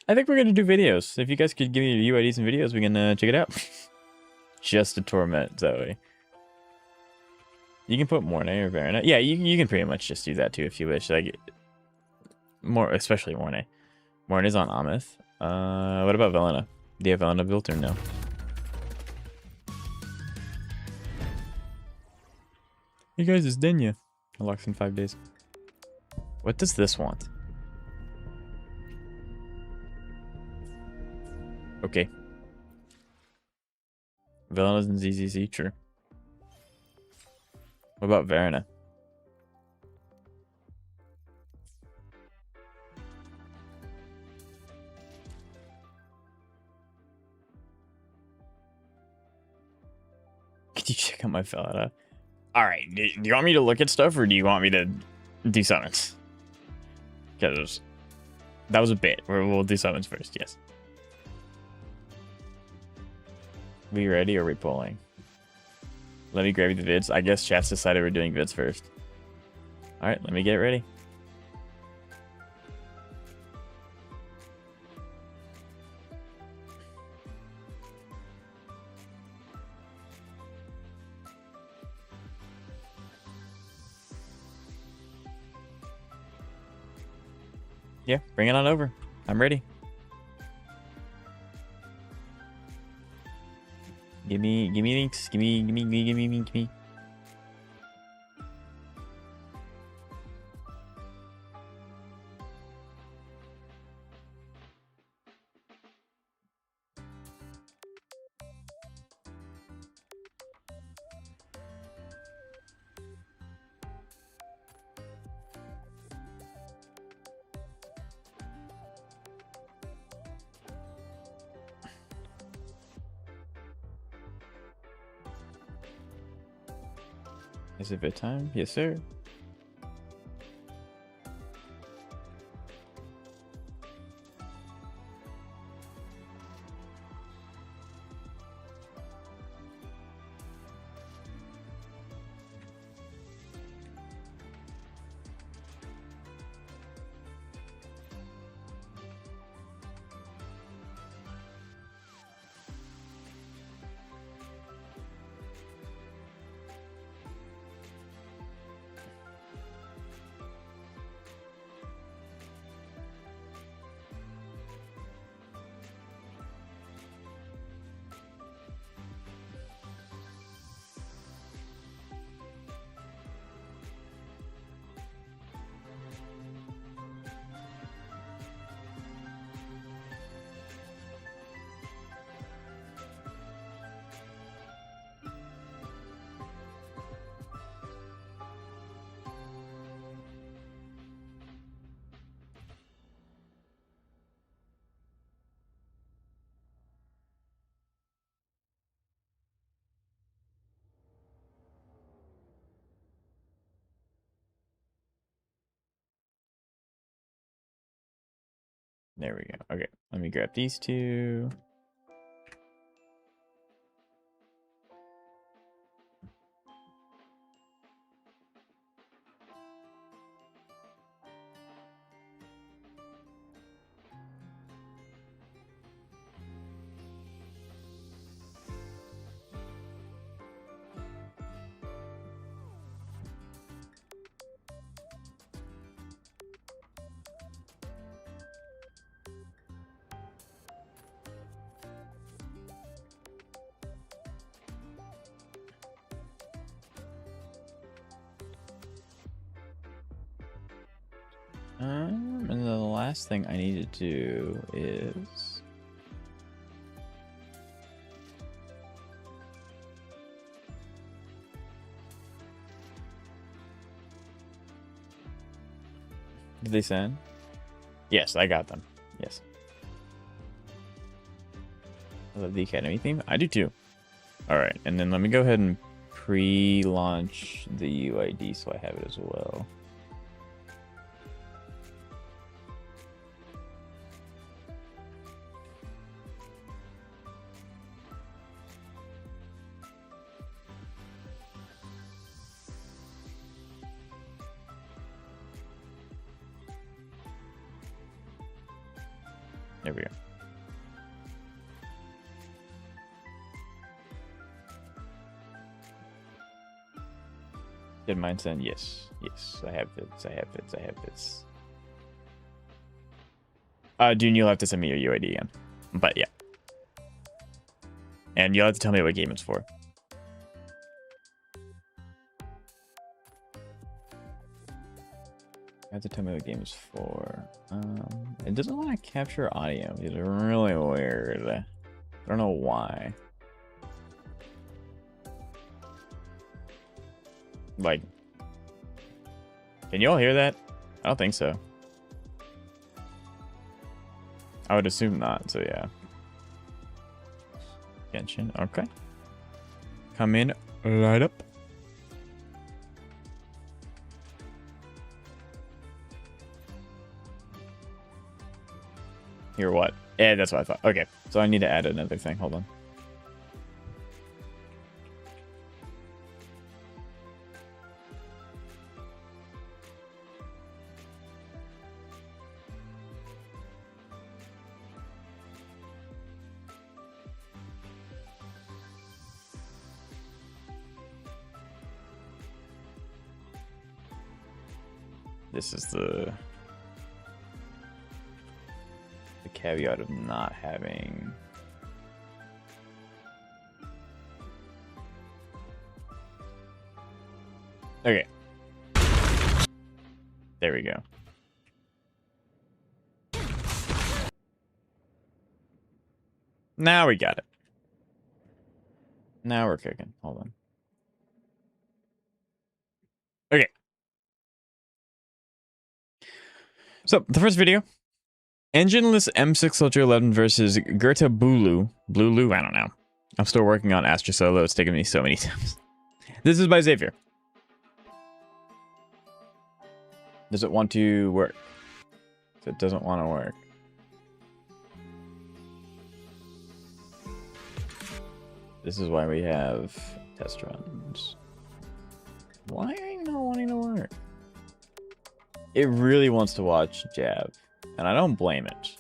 think we're going to do videos. If you guys could give me view IDs and videos, we can check it out. Just to torment Zoe. You can put Mornay or Verena. Yeah, you can pretty much just do that too if you wish. Like, especially Mornay. Mornay's on Ameth. What about Velena? Do you have Velena built or no? Hey guys, it's Denya. Unlocks in 5 days. What does this want? Okay. Velena's in ZZZ, true. What about Verena? Could you check out my Velena? Alright, do you want me to look at stuff or do you want me to do summons? Because that was a bit. We'll do summons first, yes. We ready or are we pulling? Let me grab you the vids. I guess chat's decided we're doing vids first. Alright, let me get ready. Yeah, bring it on over. I'm ready. Give me links. Give me. Is it bedtime? Yes, sir. There we go. Okay, let me grab these two. And then the last thing I need to do is did they send? Yes, I got them. Yes. I love the Academy theme. I do too. Alright, and then let me go ahead and pre-launch the UID so I have it as well. There we go. Did mine send? Yes. Yes. I have bits. I have bits. I have bits. Dune, you'll have to send me your UID again. But yeah. And you'll have to tell me what game it's for. You have to tell me what game it's for. It doesn't want to capture audio. It's really weird. I don't know why. Like, can you all hear that? I don't think so. I would assume not, so yeah. Genshin, okay. Come in, light up. Here, what? Yeah, that's what I thought. Okay, so I need to add another thing. Hold on. This is the caveat of not having okay. There we go. Now we got it. Now we're cooking. Hold on. Okay. So, the first video. Engineless M6 Soldier 11 versus Gerta Bulu. Blulu? I don't know. I'm still working on Astra Solo. It's taken me so many times. This is by Xavier. Does it want to work? If it doesn't want to work. This is why we have test runs. Why are you not wanting to work? It really wants to watch Jab. And I don't blame it.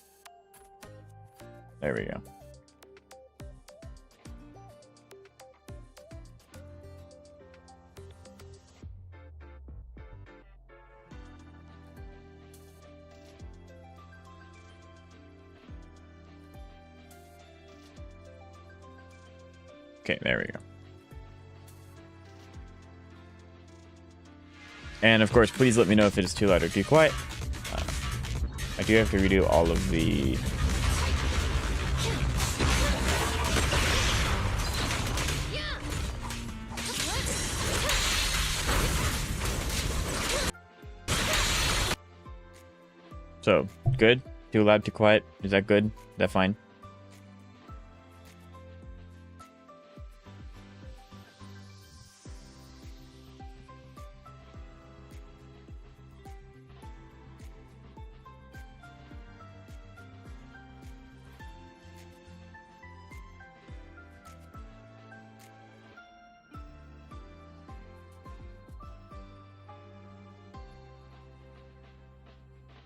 There we go. Okay, there we go. And of course, please let me know if it is too loud or too quiet. I do have to redo all of the... So, good? Too loud, too quiet? Is that good? Is that fine?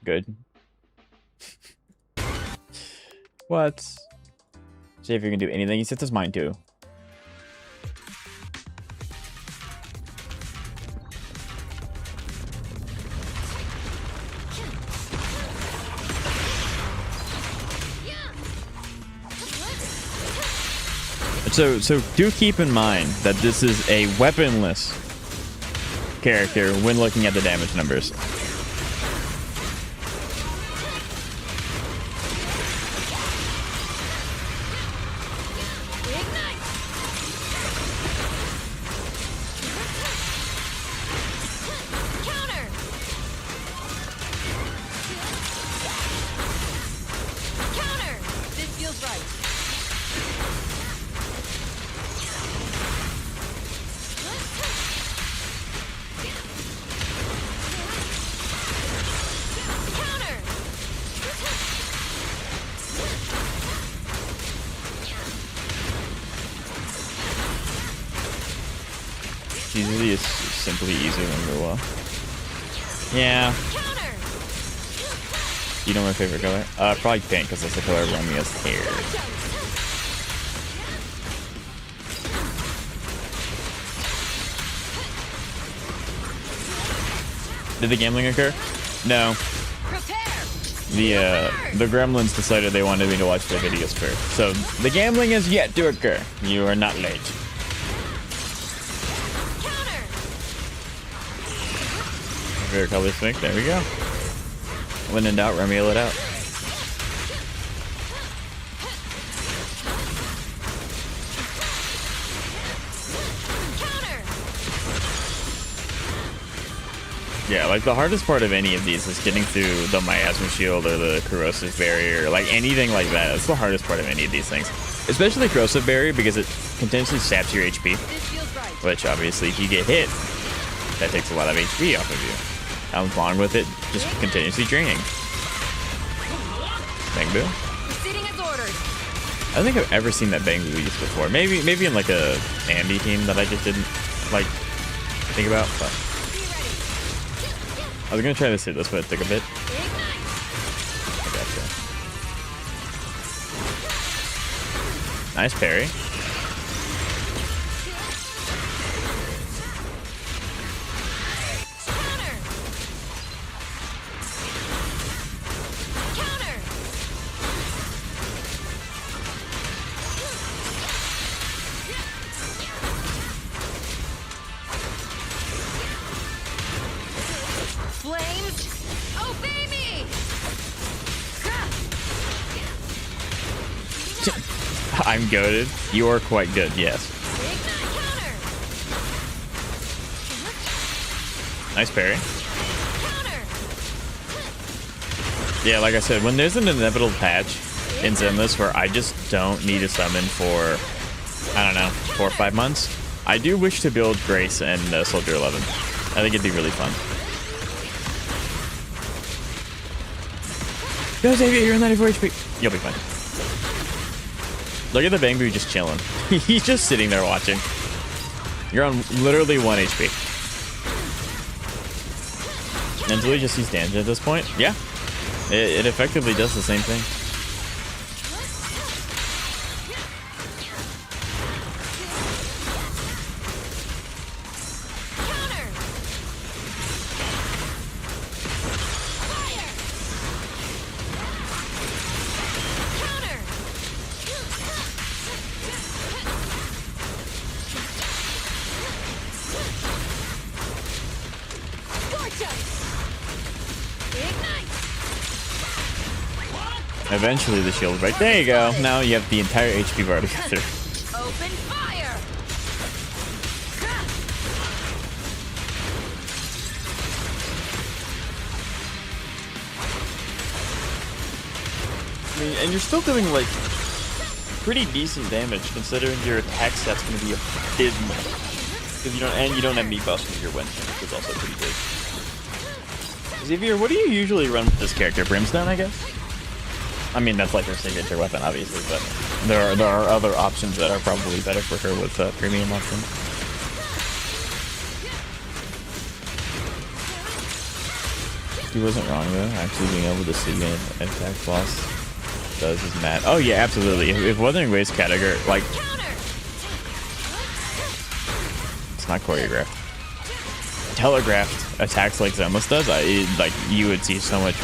Good. What? See if you can do anything. He sets his mind to. So do keep in mind that this is a weaponless character when looking at the damage numbers. Easy is simply easier than Ruwa. Yeah. You know my favorite color? Probably pink, because that's the color Romeo's hair. Did the gambling occur? No. The gremlins decided they wanted me to watch their videos first. So the gambling is yet to occur. You are not late. Favorite color swing. There we go. When in doubt, Romeo it out. Yeah, like the hardest part of any of these is getting through the miasma shield or the corrosive barrier, like anything like that. It's the hardest part of any of these things, especially corrosive barrier, because it continuously saps your HP, which obviously if you get hit, that takes a lot of HP off of you. Along with it just continuously draining. Bang Boo. I don't think I've ever seen that Bang Boo used before. Maybe in like a Andy team that I just didn't like think about. But I was gonna try this hit this, but it took a bit. I gotcha. Nice parry. I'm goated. You are quite good, yes. Nice parry. Yeah, like I said, when there's an inevitable patch in Zenless where I just don't need to summon for, I don't know, 4 or 5 months, I do wish to build Grace and Soldier 11. I think it'd be really fun. Go, Xavier, you're on 94 HP. You'll be fine. Look at the Bang Boo just chilling. He's just sitting there watching. You're on literally 1 HP. Until he just sees damage at this point. Yeah. It effectively does the same thing. Eventually the shield break. There you go. Now you have the entire HP bar to get through. Open fire! I mean, and you're still doing like pretty decent damage considering your attack set's gonna be abysmal. Because you don't have meat buffs with your Wenchen, which is also pretty big. Xavier, what do you usually run with this character? Brimstone, I guess? I mean, that's like her signature weapon, obviously, but there are other options that are probably better for her with premium options. He wasn't wrong though. Actually being able to see an attack boss does is mad. Oh yeah, absolutely. If Wuthering Waves category, like, it's not choreographed. Telegraphed attacks like Zemlis does, like you would see so much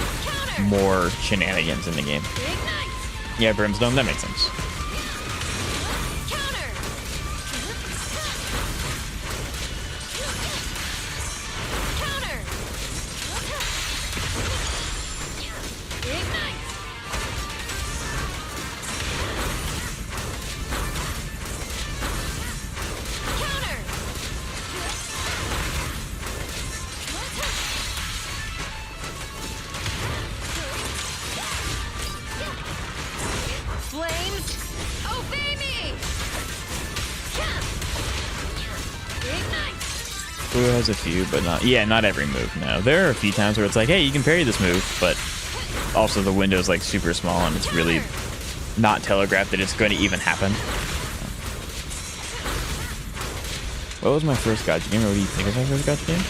more shenanigans in the game. Yeah, Brimstone, that makes sense. Has a few, but not every move. No, there are a few times where it's like, hey, you can parry this move, but also the window's like super small and it's really not telegraphed that it's going to even happen. What was my first gacha game, or what do you think was my first gacha game?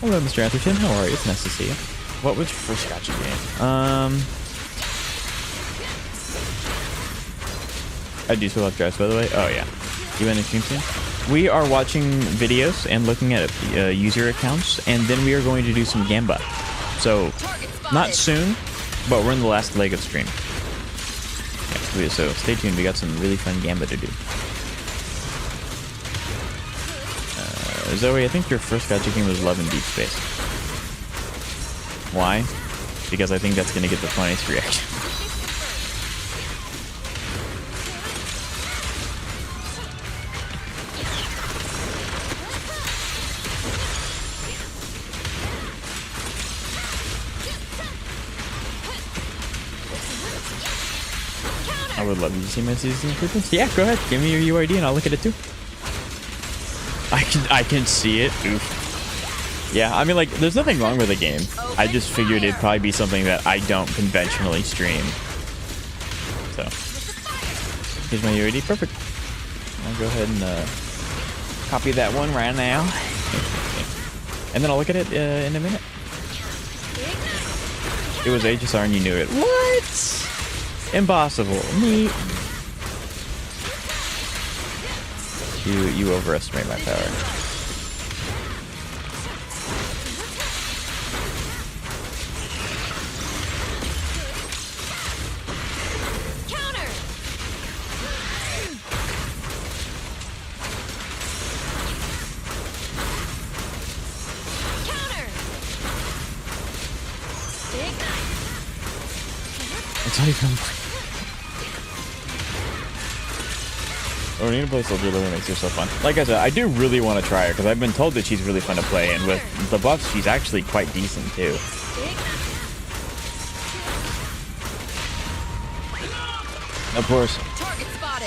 Hello, Mr. Atherton. How are you? It's nice to see you. What was your first gacha game? I do still have drives, by the way. Oh yeah, you in the stream soon? We are watching videos and looking at user accounts, and then we are going to do some Gamba. So, not soon, but we're in the last leg of stream. Yeah, so stay tuned, we got some really fun Gamba to do. Zoe, I think your first gacha game was Love in Deep Space. Why? Because I think that's going to get the funniest reaction. I would love you to see my season improvements. Yeah, go ahead. Give me your UID and I'll look at it too. I can see it. Oof. Yeah, I mean, like, there's nothing wrong with the game. I just figured it'd probably be something that I don't conventionally stream. So, here's my UID. Perfect. I'll go ahead and copy that one right now. And then I'll look at it in a minute. It was HSR and you knew it. What? Impossible. Neat. You overestimate my power. Counter. It's not even. Oh, we need to play Soldier Liver, makes her so fun. Like I said, I do really want to try her because I've been told that she's really fun to play, and with the buffs, she's actually quite decent too. Of course,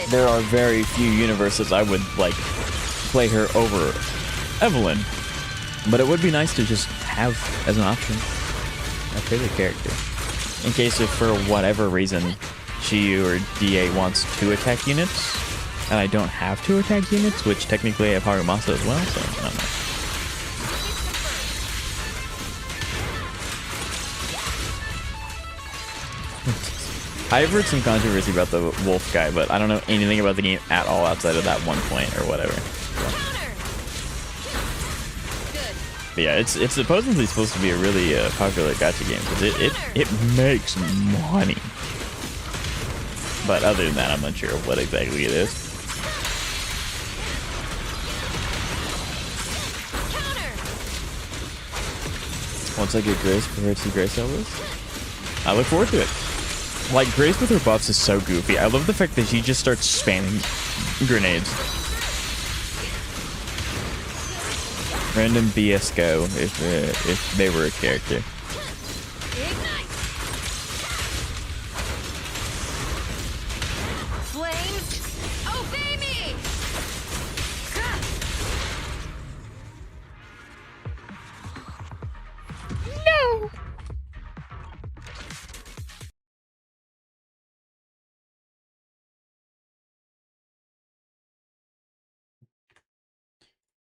there are very few universes I would like play her over Evelyn, but it would be nice to just have as an option my favorite character. In case if for whatever reason she or DA wants 2 attack units, and I don't have 2 attack units, which technically I have Harumasa as well, so I don't know. I've heard some controversy about the wolf guy, but I don't know anything about the game at all outside of that one point or whatever. But yeah, it's supposedly supposed to be a really popular gacha game because it makes money. But other than that, I'm not sure what exactly it is. Once I get Grace, prepare to see Grace Elvis. I look forward to it. Like, Grace with her buffs is so goofy. I love the fact that she just starts spamming grenades. Random BS go if they were a character.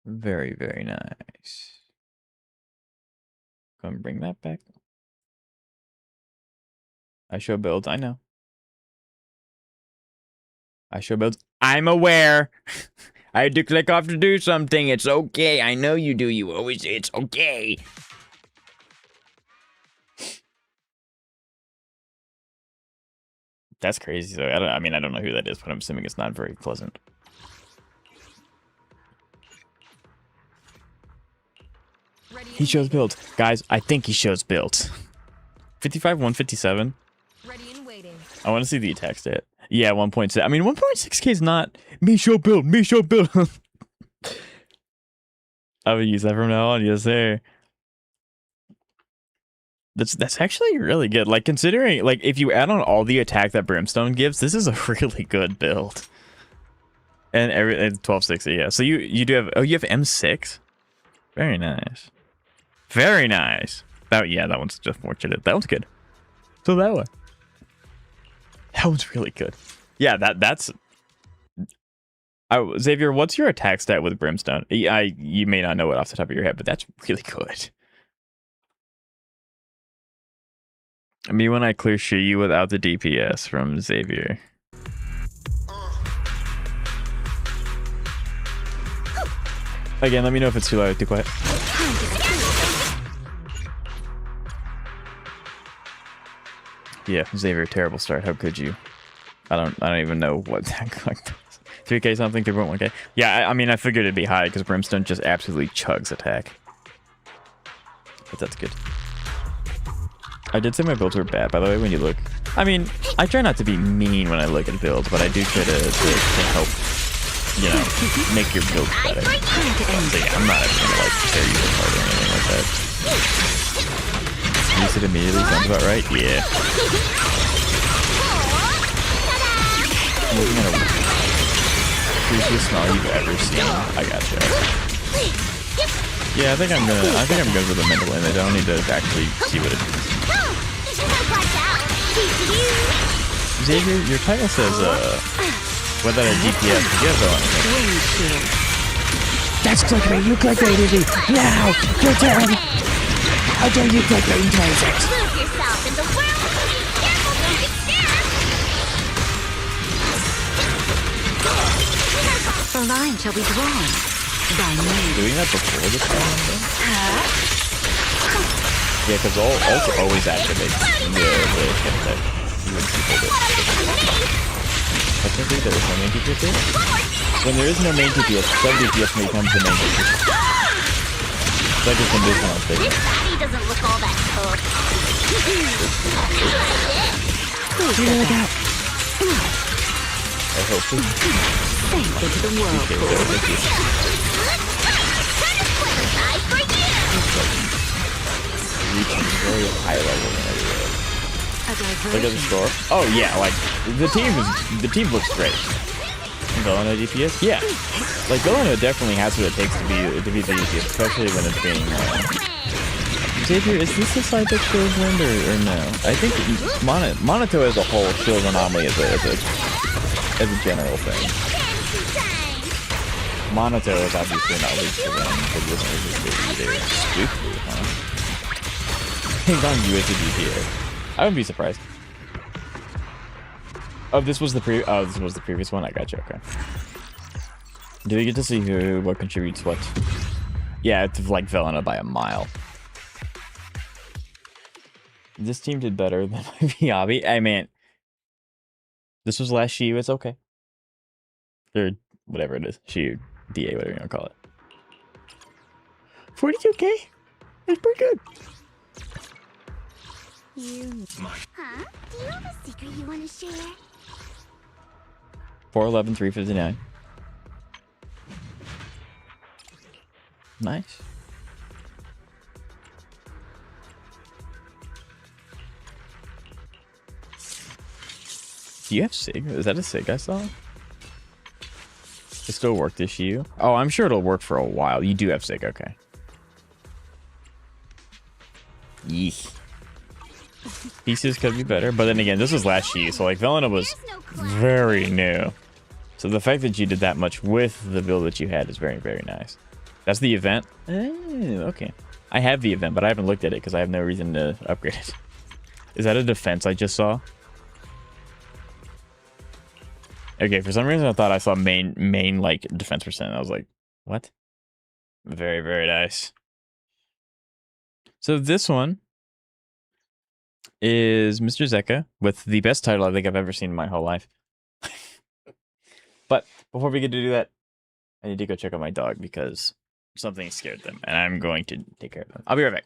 Very, very nice. Come bring that back. I show builds. I know. I show builds. I'm aware. I had to click off to do something. It's okay. I know you do. You always say it's okay. That's crazy. So I mean, I don't know who that is, but I'm assuming it's not very pleasant. He shows builds. Guys, I think he shows builds. 55, 157. Ready and waiting. I want to see the attack stat. Yeah, 1.6. I mean, 1.6k is not me show build, me show build. I would use that from now on. Yes, sir. That's actually really good. Like, considering, like, if you add on all the attack that Brimstone gives, this is a really good build. And 1260, yeah. So you do have, oh, you have M6? Very nice. Very nice. That, yeah, that one's just fortunate. That one's good. So that one. That one's really good. Yeah, that's... Xavier, what's your attack stat with Brimstone? You may not know it off the top of your head, but that's really good. Me when I clear Shiyu without the DPS from Xavier. Again, let me know if it's too loud or too quiet. Yeah, Xavier, terrible start. How could you? I don't even know what that like. 3k something, 3.1k. Yeah, I mean, I figured it'd be high because Brimstone just absolutely chugs attack. But that's good. I did say my builds were bad, by the way, when you look. I mean, I try not to be mean when I look at builds, but I do try to help, you know, make your build better. So yeah, I'm not ever gonna like tear you apart or anything like that. Use it immediately, sounds about right? Yeah. I'm looking at a creepiest smell you've ever seen. I gotcha. Yeah, I think I'm good with the mental image. I don't need to actually see what it is. Xavier, your title says whether a DPS, but you have the one. That's clickbait. You clickbaited me. Now, your turn. How dare you clickbait in 26? Lose yourself in the world. Be careful, don't get stabbed. The line shall be drawn by me. Doing that before the time, yeah, because ults always activate the hit that you would hold it. Technically, there is no main DPS here. When there is no main DPS, sub DPS becomes the main DPS. It's like a conditional thing. This body doesn't look all that tough. Look out. I hope so. Thank you to the world. Reaching very high level and everywhere. Look at the score. Oh yeah, like the team looks great. Villano DPS, yeah. Like Villano definitely has what it takes to be the DPS, especially when it's being. Xavier, is this a side that shows wind or no? I think Monato as a whole shows anomaly as a general thing. Monato is obviously not least to win, but this is either spookly, huh? Hang on, USD DPS. I wouldn't be surprised. Oh, this was the previous one. I got you. Okay. Do we get to see what contributes what? Yeah, it's like Villano by a mile. This team did better than my Viabi. I mean, this was last Shiyu. It's okay. Or whatever it is. Shiyu, DA, whatever you want to call it. 42k. That's pretty good. Huh? Do you have a secret you want to share? 411, 359. Nice. Do you have Sig? Is that a Sig I saw? It still work this Shiyu? Oh, I'm sure it'll work for a while. You do have Sig, okay. Yeesh. Pieces could be better, but then again, this was last Shiyu, so like Villano was very new. So the fact that you did that much with the build that you had is very, very nice. That's the event? Oh, okay. I have the event, but I haven't looked at it because I have no reason to upgrade it. Is that a defense I just saw? Okay, for some reason I thought I saw main like defense percent. I was like, what? Very, very nice. So this one is Mr. Zeka with the best title I think I've ever seen in my whole life. But before we get to do that, I need to go check on my dog because something scared them, and I'm going to take care of them. I'll be right back.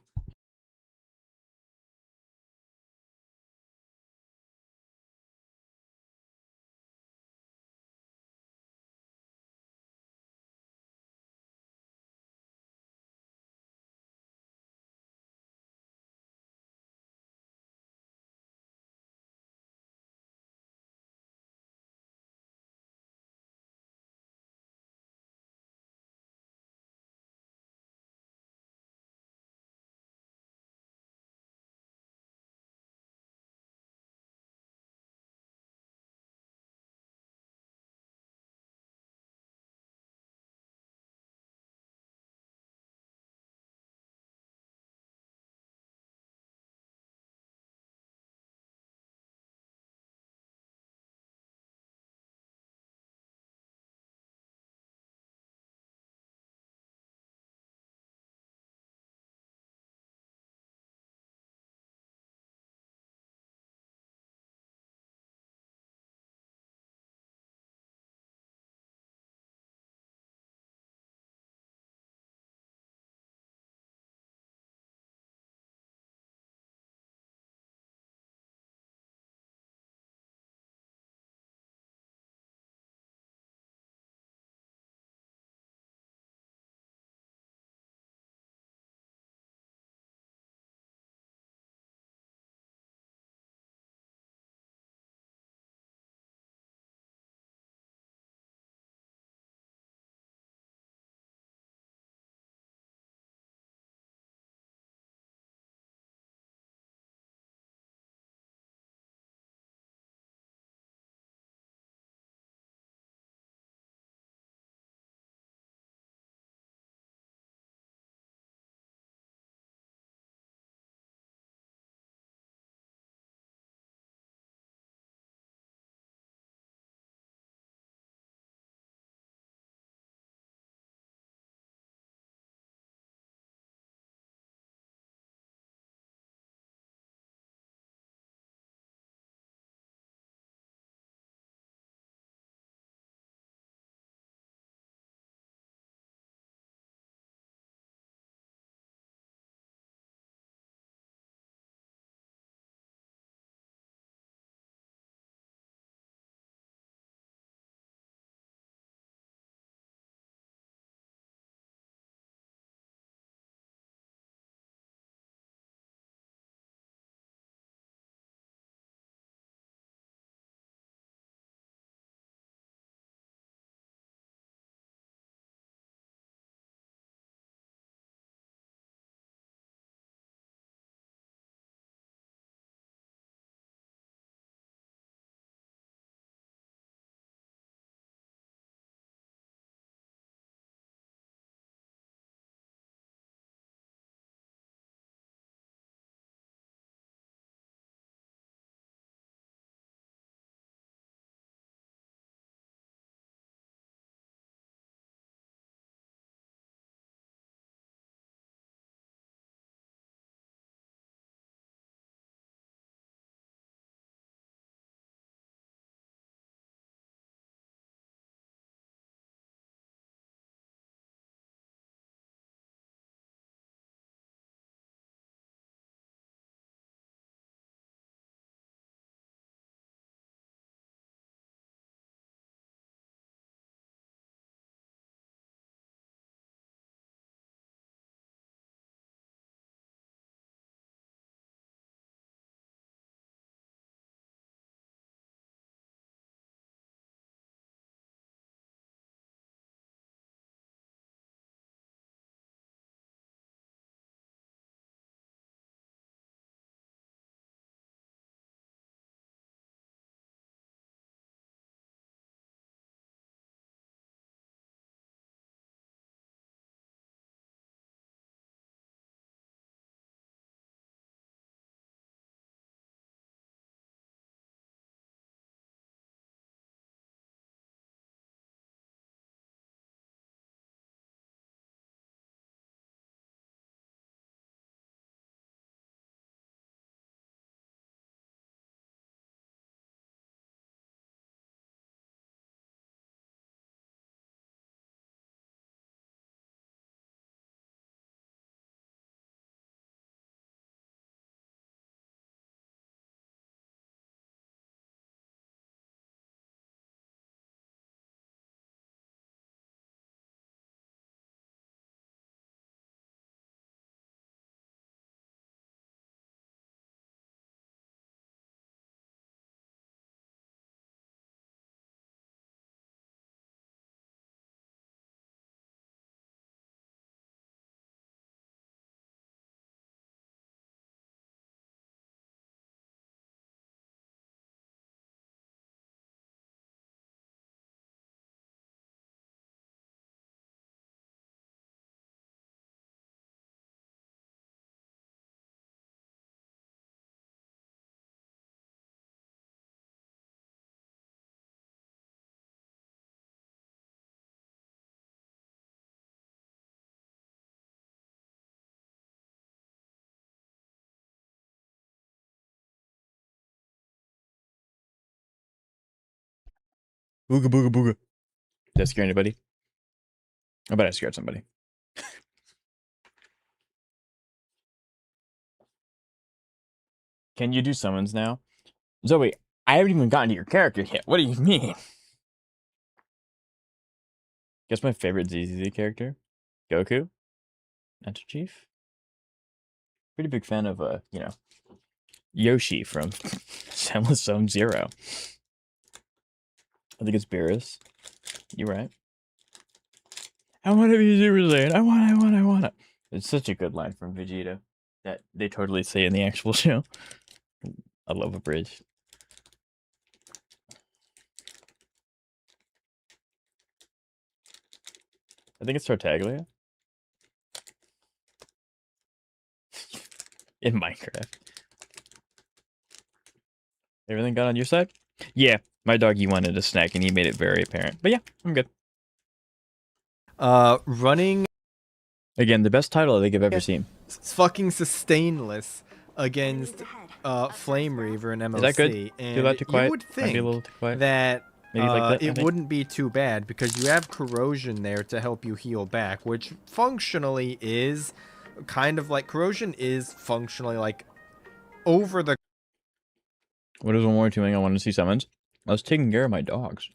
Booga booga booga. Did that scare anybody? I bet I scared somebody. Can you do summons now? Zoe, I haven't even gotten to your character yet. What do you mean? Guess my favorite ZZZ character? Goku? Enter Chief? Pretty big fan of, you know, Yoshi from Endless Zone Zero. I think it's Beerus. You're right. I want to be Super Saiyan. I want it. It's such a good line from Vegeta that they totally say in the actual show. I love a bridge. I think it's Tartaglia. In Minecraft. Everything got on your side? Yeah, my doggy wanted a snack and he made it very apparent. But yeah, I'm good. Running again, the best title I think I've ever seen. Fucking sustainless against Flame Reaver and MOC. Is that good? And Too loud, too quiet? you would Might be a little think too quiet. that Maybe like that, I it think. wouldn't be too bad because you have corrosion there to help you heal back, which functionally is kind of like corrosion is functionally like over the. What is one more thing I wanted to see summons? I was taking care of my dogs.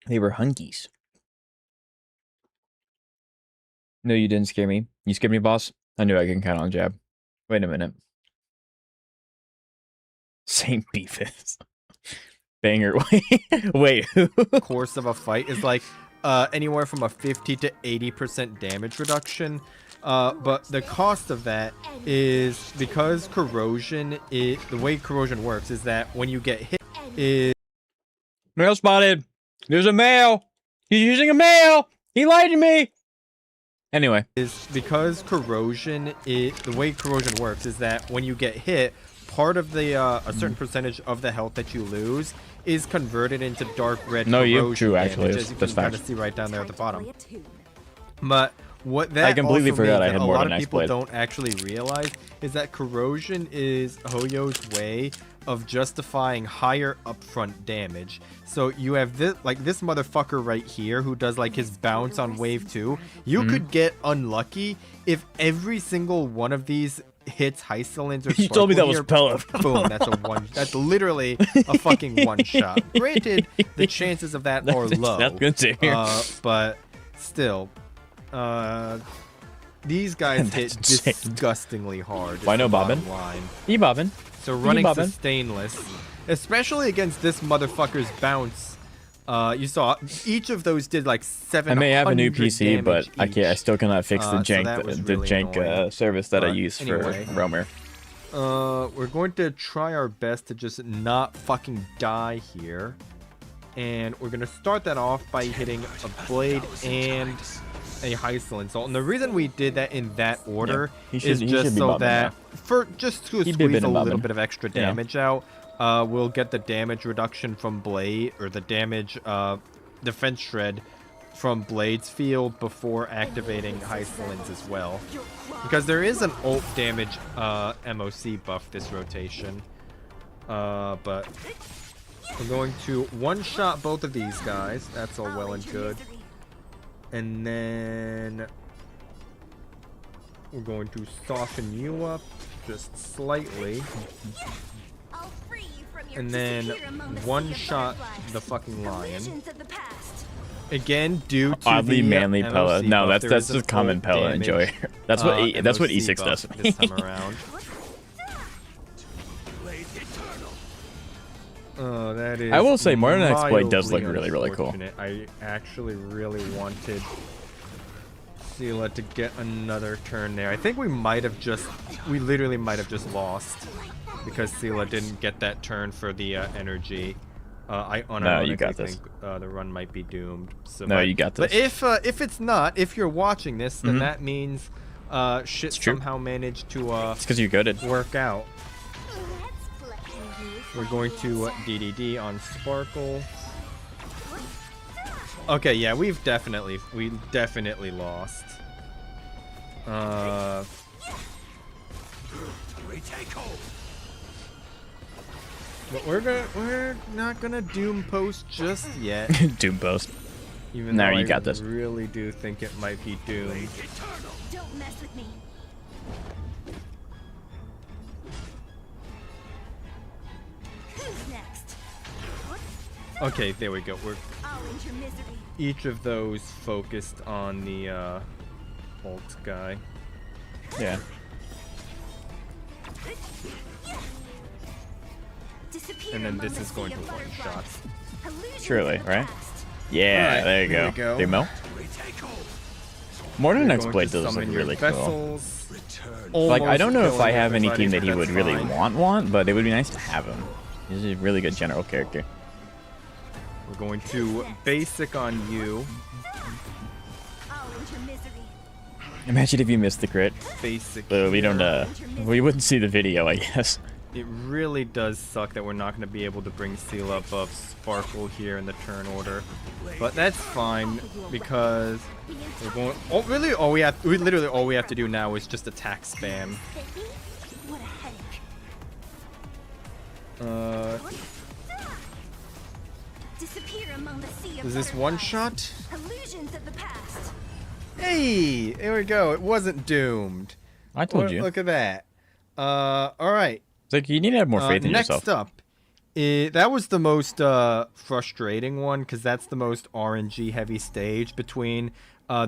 They were hunkies. No, you didn't scare me. You scared me, boss? I knew I could count on Jab. Wait a minute. Saint Beefus. Banger. Wait, who? Course of a fight is like anywhere from a 50 to 80% damage reduction. But the cost of that is because corrosion is the way corrosion works is that when you get hit is Male spotted. There's a male. He's using a male. He lied to me. Anyway, is because corrosion is the way corrosion works is that when you get hit, part of the a certain percentage of the health that you lose is converted into dark red. No, you corrosion true actually. damage, as you That's can kind fact. of see right down there at the bottom. But what that I completely also forgot means I that had a more lot than of I people played. don't actually realize is that corrosion is Hoyo's way of justifying higher upfront damage. So you have this like this motherfucker right here who does like his bounce on wave 2. You could get unlucky if every single one of these hits Hysolins or You told me that was Sparkle Pella. here. Boom, that's a one. That's literally a fucking one shot. Granted, the chances of that are low. That's good to hear. But still, these guys hit That's insane. disgustingly hard. Why no bobbin? You bobbin. So running sustainless, especially against this motherfucker's bounce. You saw each of those did like 700 I may have a new PC, but I damage can't. I each. still cannot fix the So jank, that was the really jank annoying. service that I But use anyway. for Roamer. We're going to try our best to just not fucking die here. And we're going to start that off by hitting a blade and a Hysolin Salt. And the reason we did that in that order he is should just be so bobbing that, just to He squeeze been a little bobbing. bit of extra Yeah. damage out, we'll get the damage reduction from Blade, or the damage defense shred from Blade's field before activating Hysolins as well. Because there is an ult damage MOC buff this rotation. But we're going to one-shot both of these guys. That's all well and good. And then we're going to soften you up just slightly. And then one-shot the fucking lion. Again, due to Oddly the manly MOC Pella. No, buff, that's there is just an common ult Pella damage, enjoyer. That's what that's what MOC E6 buff does. this time around. Oh, that is. I will say, Modern X Blade does mildly look really, really cool. unfortunate. I actually really wanted Sela to get another turn there. I think we literally might have just lost because Sela didn't get that turn for the energy. I you got this. think the run might be doomed. So, No, you got But this. if it's not, if you're watching this, then Mhm. that means shit It's true. somehow managed to It's because you goaded. work out. We're going to DDD on Sparkle. Okay, yeah, we definitely lost. But we're not gonna doom post just yet. Doom post. Even No, though you I got this. really do think it might be doomed. Don't mess with me. Who's next? Okay, there we go. We're I'll end your misery. each of those focused on the alt guy. Yeah. And then this is going to one shot. Surely, right? Yeah, Alright, there you there go. we go. Demo. Morning We're Knight's going Blade to does look summon your really cool. vessels. Like, I don't know if I Almost have any killing team that he would everybody, really but that's fine. want, but it would be nice to have him. He's a really good general character. We're going to basic on you. I'll end your misery. Imagine if you missed the crit. Basic. But we don't, we wouldn't see the video, I guess. It really does suck that we're not going to be able to bring Seal above Sparkle here in the turn order, but that's fine because we're going. Oh, really? Literally all we have to do now is just attack spam. What a headache. Disappear among the sea of Is this one shot? illusions of the past. Hey, there we go. It wasn't doomed. I told you. Look at that. All right. It's like you need to have more faith in next yourself. up, that was the most frustrating one because that's the most RNG heavy stage between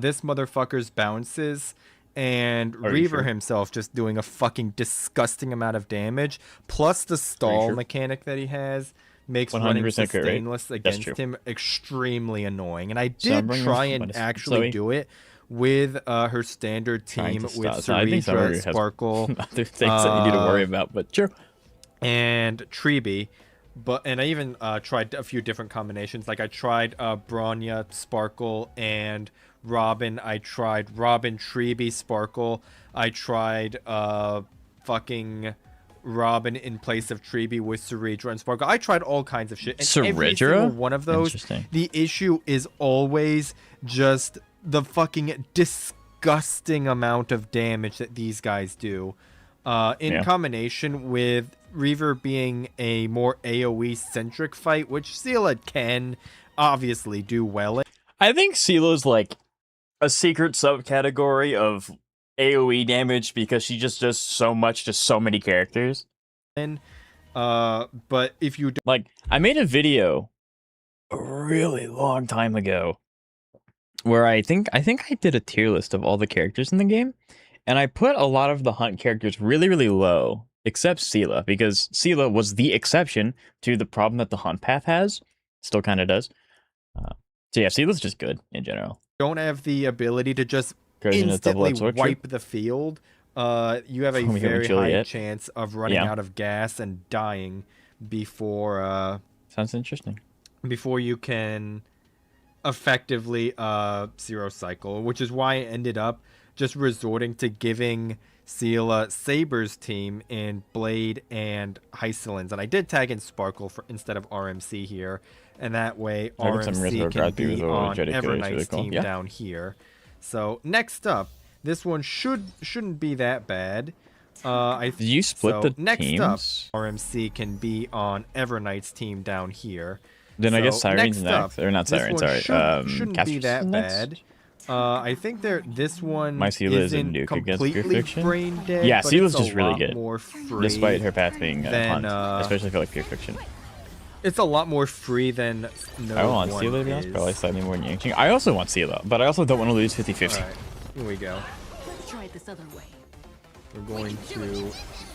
this motherfucker's bounces and Are you Reaver sure? himself just doing a fucking disgusting amount of damage, plus the stall sure? mechanic that he has makes running 100% crit rate. stainless That's against true. him extremely annoying. And I So I'm did bringing try this- and what is- actually Zoe? do it with her standard Trying team to with stop. So I think Summer Cerebra, has Sparkle, other things that you need to worry about, but sure. and Treeby. And I even tried a few different combinations. Like I tried Bronya, Sparkle, and Robin. I tried Robin, Treeby, Sparkle. I tried fucking Robin in place of Treeby with Cerebra and Sparkle. I tried all kinds of shit. And every Cerebra? single one of those, Interesting. the issue is always just the fucking disgusting amount of damage that these guys do. In combination with Reaver being a more AoE-centric fight, which Seela can obviously do well in. I think Sila's like a secret subcategory of AoE damage because she just does so much to so many characters. But if you like, I made a video a really long time ago where I think I did a tier list of all the characters in the game, and I put a lot of the hunt characters really, really low, except Seela, because Seela was the exception to the problem that the hunt path has. Still kind of does. So yeah, Seela's just good in general. don't have the ability to just Goes into instantly double-edged sword, true. wipe the field, you have a Oh, we haven't very chilled high yet. chance of running Yeah. out of gas and dying before Sounds interesting. before you can effectively zero cycle, which is why I ended up just resorting to giving Seela Saber's team in Blade and Hysolins. And I did tag in Sparkle instead of RMC here, and that way I got some RMC Rizzo can Grad be with on Jedi Killer, it's Everknight's really cool. team Yeah. down here. So next up, this one shouldn't be that bad. Did you split the next teams? up, RMC can be on Everknight's team down here. Then I guess So Siren's next next. Or not this Siren, one sorry. shouldn't be Caster's that next? bad. I think this one My Seela is a isn't nuke against Pure completely Fiction. brain dead. Yeah, but Seela's it's a just really lot good. more free Despite her path being than, hunt, especially for like Pure Fiction. It's a lot more free than I want Seela to be honest, probably slightly more than Yangyang. I also want Seela, but I also don't want to lose 50-50. Alright, here we go. Let's try it this other way. We're going to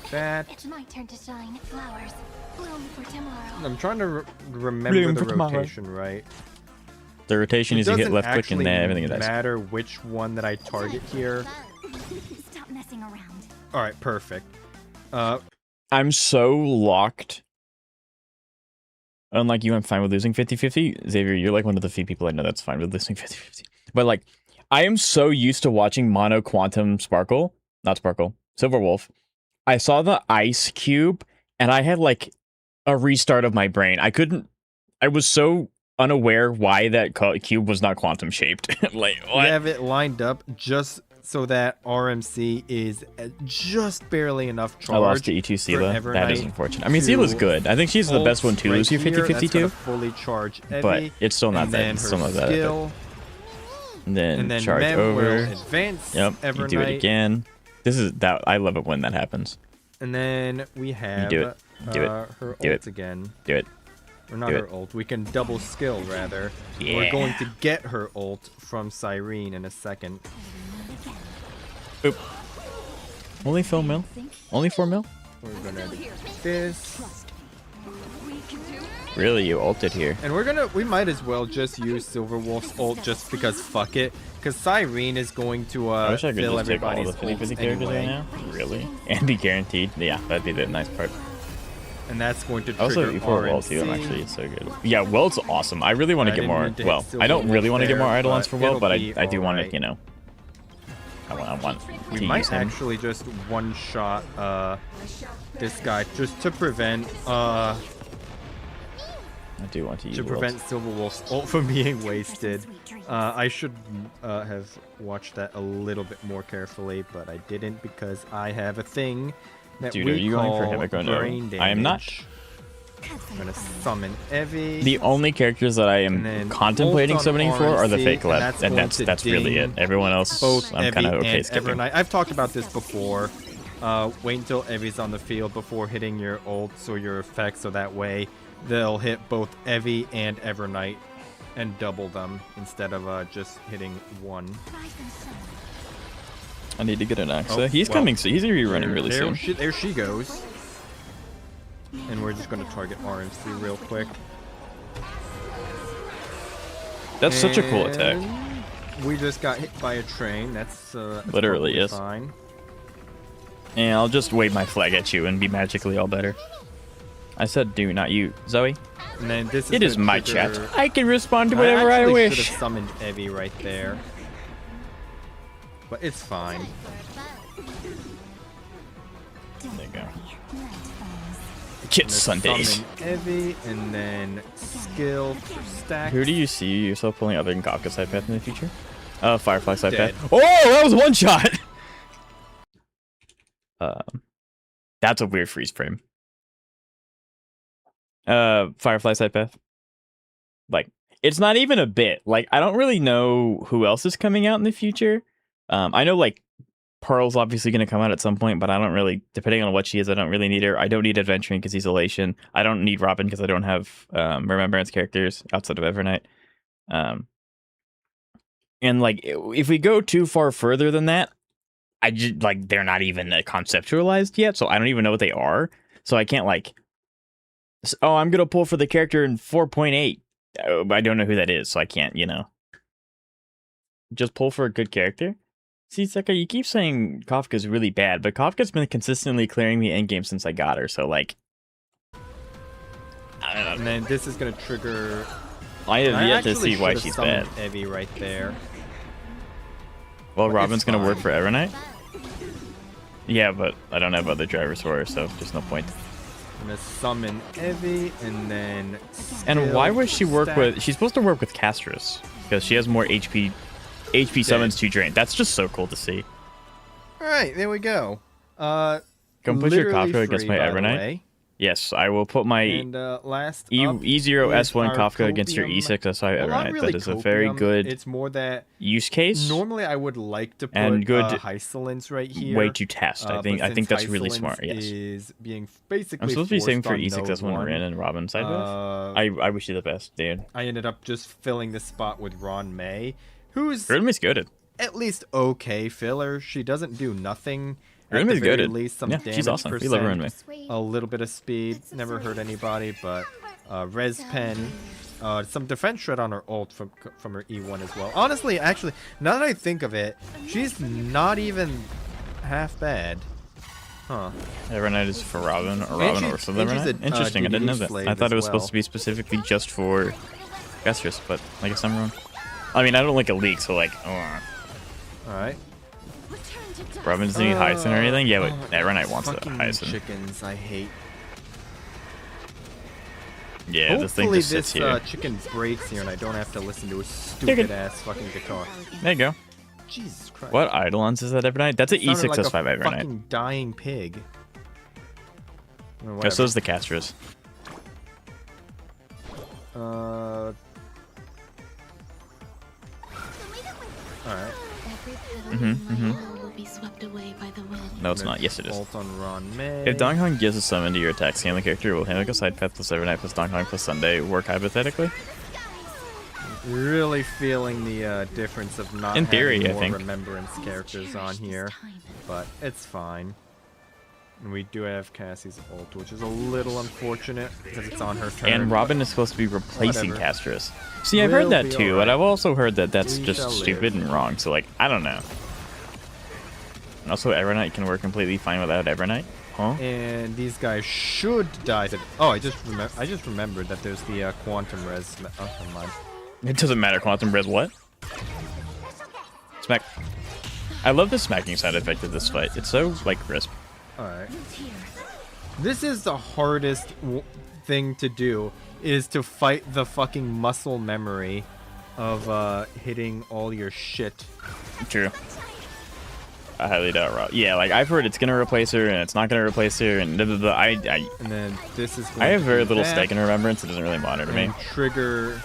that. It's my turn to shine. Flowers bloom for tomorrow. I'm trying to remember Bloom the for tomorrow. rotation right. The rotation is you hit doesn't left click and actually then everything dies. matter which one that I target here. Stop messing around. Alright, perfect. I'm so locked. Unlike you, I'm fine with losing 50-50. Xavier, you're like one of the few people I know that's fine with losing 50-50. But like, I am so used to watching Mono Quantum Sparkle, not Sparkle, Silver Wolf. I saw the ice cube and I had like a restart of my brain. I was so unaware why that cube was not quantum shaped. Like, We what? have it lined up just so that RMC is just barely enough charge. I lost to E2 Sela. That is unfortunate. I mean, Sela's good. I think she's the best one to lose your 50-52. Fully charge Evie, but it's still not that. It's still not that. And then charge Mem over. will advance. Yep. You do it again. This is that. I love it when that happens. And then we have you do it. Her ult again. Do it. Or not her ult. We can double skill rather. Yeah. We're going to get her ult from Cyrene in a second. Oop. Only 4 mil? Only 4 mil? We're gonna do this. Really, you ulted here. And we might as well just use Silverwolf's ult just because fuck it. Because Cyrene is going to I wish I could fill just take all the everybody's 50-50 ults characters anyway. right now. Really? And be guaranteed. Yeah, that'd be the nice part. And that's going to also, trigger for RMC. Welt too, actually, it's so good. Yeah, Welt's awesome. I really want to get more. to Well, hit I don't really want to get more there, Eidolons but for Welt, but I it'll be do want to, alright. you know. I want We to might use him. actually just one-shot this guy just to prevent I do want to use prevent Silverwolf's ult from being wasted. I should have watched that a little bit more carefully, but I didn't because I have a thing that Dude, we are you going for call him or going to- brain damage. I am not. I'm gonna summon Evie. The only characters that I am contemplating ult on summoning for are the RMC, fake left, and going to that's really it. ding Everyone else, both I'm kind of Evie okay and skipping. Evernight. I've talked about this before. Wait until Evie's on the field before hitting your ults or your effects, so that way they'll hit both Evie and Evernight and double them instead of just hitting one. I need to get an axe. Oh, He's well, coming. So he's gonna be running really soon. There she goes. And we're just going to target RMC real quick. That's such a cool attack. And we just got hit by a train. That's Literally, totally yes. fine. And I'll just wave my flag at you and be magically all better. I said do, not you. Zoe? And then this It is gonna my trigger- chat. I can respond to whatever I actually wish. should have summoned Evie right there. But it's fine. There you go. Kid Sundays. Summon Evie and then skill for stack. Who do you see yourself pulling other than Kafka sidepath in the future? Firefly sidepath. Dead. Oh, that was one shot! That's a weird freeze frame. Firefly sidepath. Like, it's not even a bit. Like, I don't really know who else is coming out in the future. I know, like, Pearl's obviously going to come out at some point, but I don't really, depending on what she is, I don't really need her. I don't need Adventuring because he's Elation. I don't need Robin because I don't have Remembrance characters outside of Evernight. And, like, if we go too far further than that, I just, like, they're not even conceptualized yet, so I don't even know what they are. So I can't, like, oh, I'm going to pull for the character in 4.8. I don't know who that is, so I can't, you know. Just pull for a good character? See, Seka, you keep saying Kafka's really bad, but Kafka's been consistently clearing me endgame since I got her, so, like... I don't know. And then this is going to trigger... I have yet to actually see why should have she's summoned bad. Evie right there. Well, But Robin's it's going to work fine. for Evernight? Yeah, but I don't have other drivers for her, so there's no point. I'm going to summon Evie and then... And why would she work stack. with... She's supposed to work with Castrus, because she has more HP summons to drain. That's just so cool to see. Alright, there we go. Come put your literally Kafka against free, my by the Evernight. way. Yes, I will put my And last E0 up is S1 our Kafka against your copium. E6 SI Well, not Evernight. really That is a very copium, good It's more that use case. normally I would like to put and good Hysolence right here. way to test. I but think since that's really Hysolence smart. Yes. is being basically I'm supposed to be saving for forced on E6 node S1 one. Rin and Robin sideways. I wish you the best, dude. I ended up just filling the spot with Ron May, who's Rinmay's good. at least okay filler. She doesn't do nothing. Rinmay's At the very good. least, some Yeah, damage she's awesome. We love percent, Rinmay. a little bit of speed. Never hurt anybody, but res pen. Some defense shred on her ult from her E1 as well. Honestly, actually, now that I think of it, she's not even half bad. Huh. Evernight is for Robin or And Robin she's- or for and she's Evernight. a, Interesting. I didn't know DDD that. slave I thought it as was supposed well. to be specifically just for Castrus, but I guess I'm wrong. I mean, I don't like a leak, so like, Alright. Robin doesn't need Hyacinth or anything. Yeah, but Evernight wants the Fucking Hyacinth. chickens, I hate. Yeah, this thing Hopefully just sits this here. chicken breaks here and I don't have to listen to a Chicken. stupid ass fucking guitar. There you go. Jesus Christ. What Eidolons is that every night? That's an Sounded like a E605 every night. fucking dying pig. Yeah, so is the Castros. Alright. Will be swept away by the wind. No, it's not. Yes, it is. Ult on Ron May. If Donkey Kong gives a summon to your attack scan, the character will handle a side path plus every night plus Donkey Kong plus Sunday work hypothetically. Really feeling the difference of not In theory, having I more think. remembrance characters on here, but it's fine. And we do have Cassie's ult, which is a little unfortunate because it's on her turn. And Robin is supposed to be replacing Whatever. Castros. See, I've heard We'll that be too, alright. but I've also heard that that's We just shall stupid and wrong. So, like, I don't know. And also, Evernight can work completely fine without Evernight. Huh? And these guys should die to. Oh, I just remembered that there's the quantum res. Oh, never mind. It doesn't matter. Quantum Res what? Smack. I love the smacking sound effect of this fight. It's so, like, crisp. Alright. This is the hardest thing to do, is to fight the fucking muscle memory of hitting all your shit. True. I highly doubt Rob. Yeah, like, I've heard it's gonna replace her, and it's not gonna replace her, and blah, blah, blah. And then this is I have going to very do little that, stake in remembrance. It doesn't really matter to me. and trigger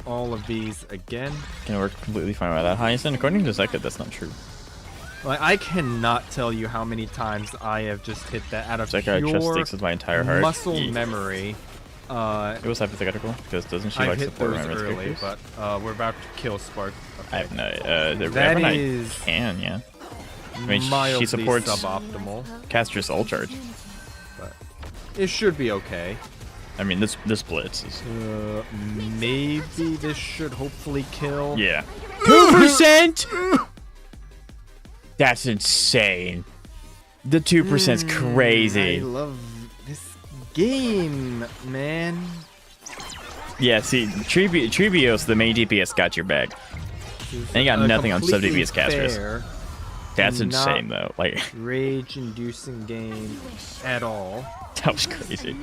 all of these again. Can work completely fine without Hyacinth. According to Zeka, that's not true. Like, I cannot tell you how many times I have just hit that out of Zeka, I trust pure stakes with my entire heart. muscle Yeah. memory. It was hypothetical because doesn't she I like hit support those remembrance early, characters? but we're about to kill Spark. I have no. That Evernight is can, yeah. I mean, mildly she supports suboptimal, Castrus Ult Charge. but it should be okay. I mean, this blitz is. Maybe this should hopefully kill. Yeah. 2%. That's insane. The 2%'s crazy. I love this game, man. Yeah, see, Trebios, the main DPS, got your back. And you got nothing on sub DPS Castrus. fair, That's not insane, though. Like, rage-inducing game at all. that was crazy.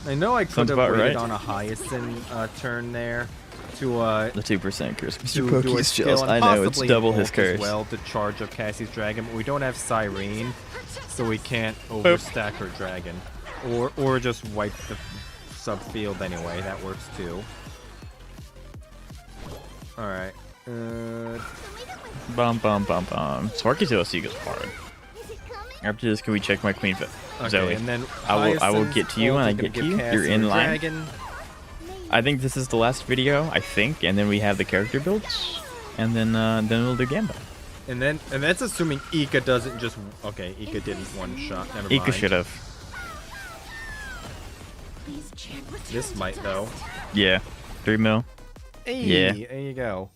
I know I could Sounds have about waited right. on a Hyacinth turn there to The 2% curse. to Mr. do a Pokey's skill, chills. and I know, it's possibly double an his ult as curse. well to charge up Cassie's dragon, but we don't have Cyrene, so we can't overstack her dragon, or just wipe the subfield anyway. That works too. All right. Bum bum bum bum. Sparky's OC goes hard. After this, can we check my queen fit? Okay, Zoe. and then I will Hyacinth's get to you ult when I is gonna get to give you. Cassie You're in her line. dragon. I think this is the last video, I think, and then we have the character builds, and then we'll do Gamba. And that's assuming Ika doesn't just. Okay, Ika didn't one shot. Never mind. Ika should have. This might though. Yeah. 3 mil. Hey, Yeah. there you go.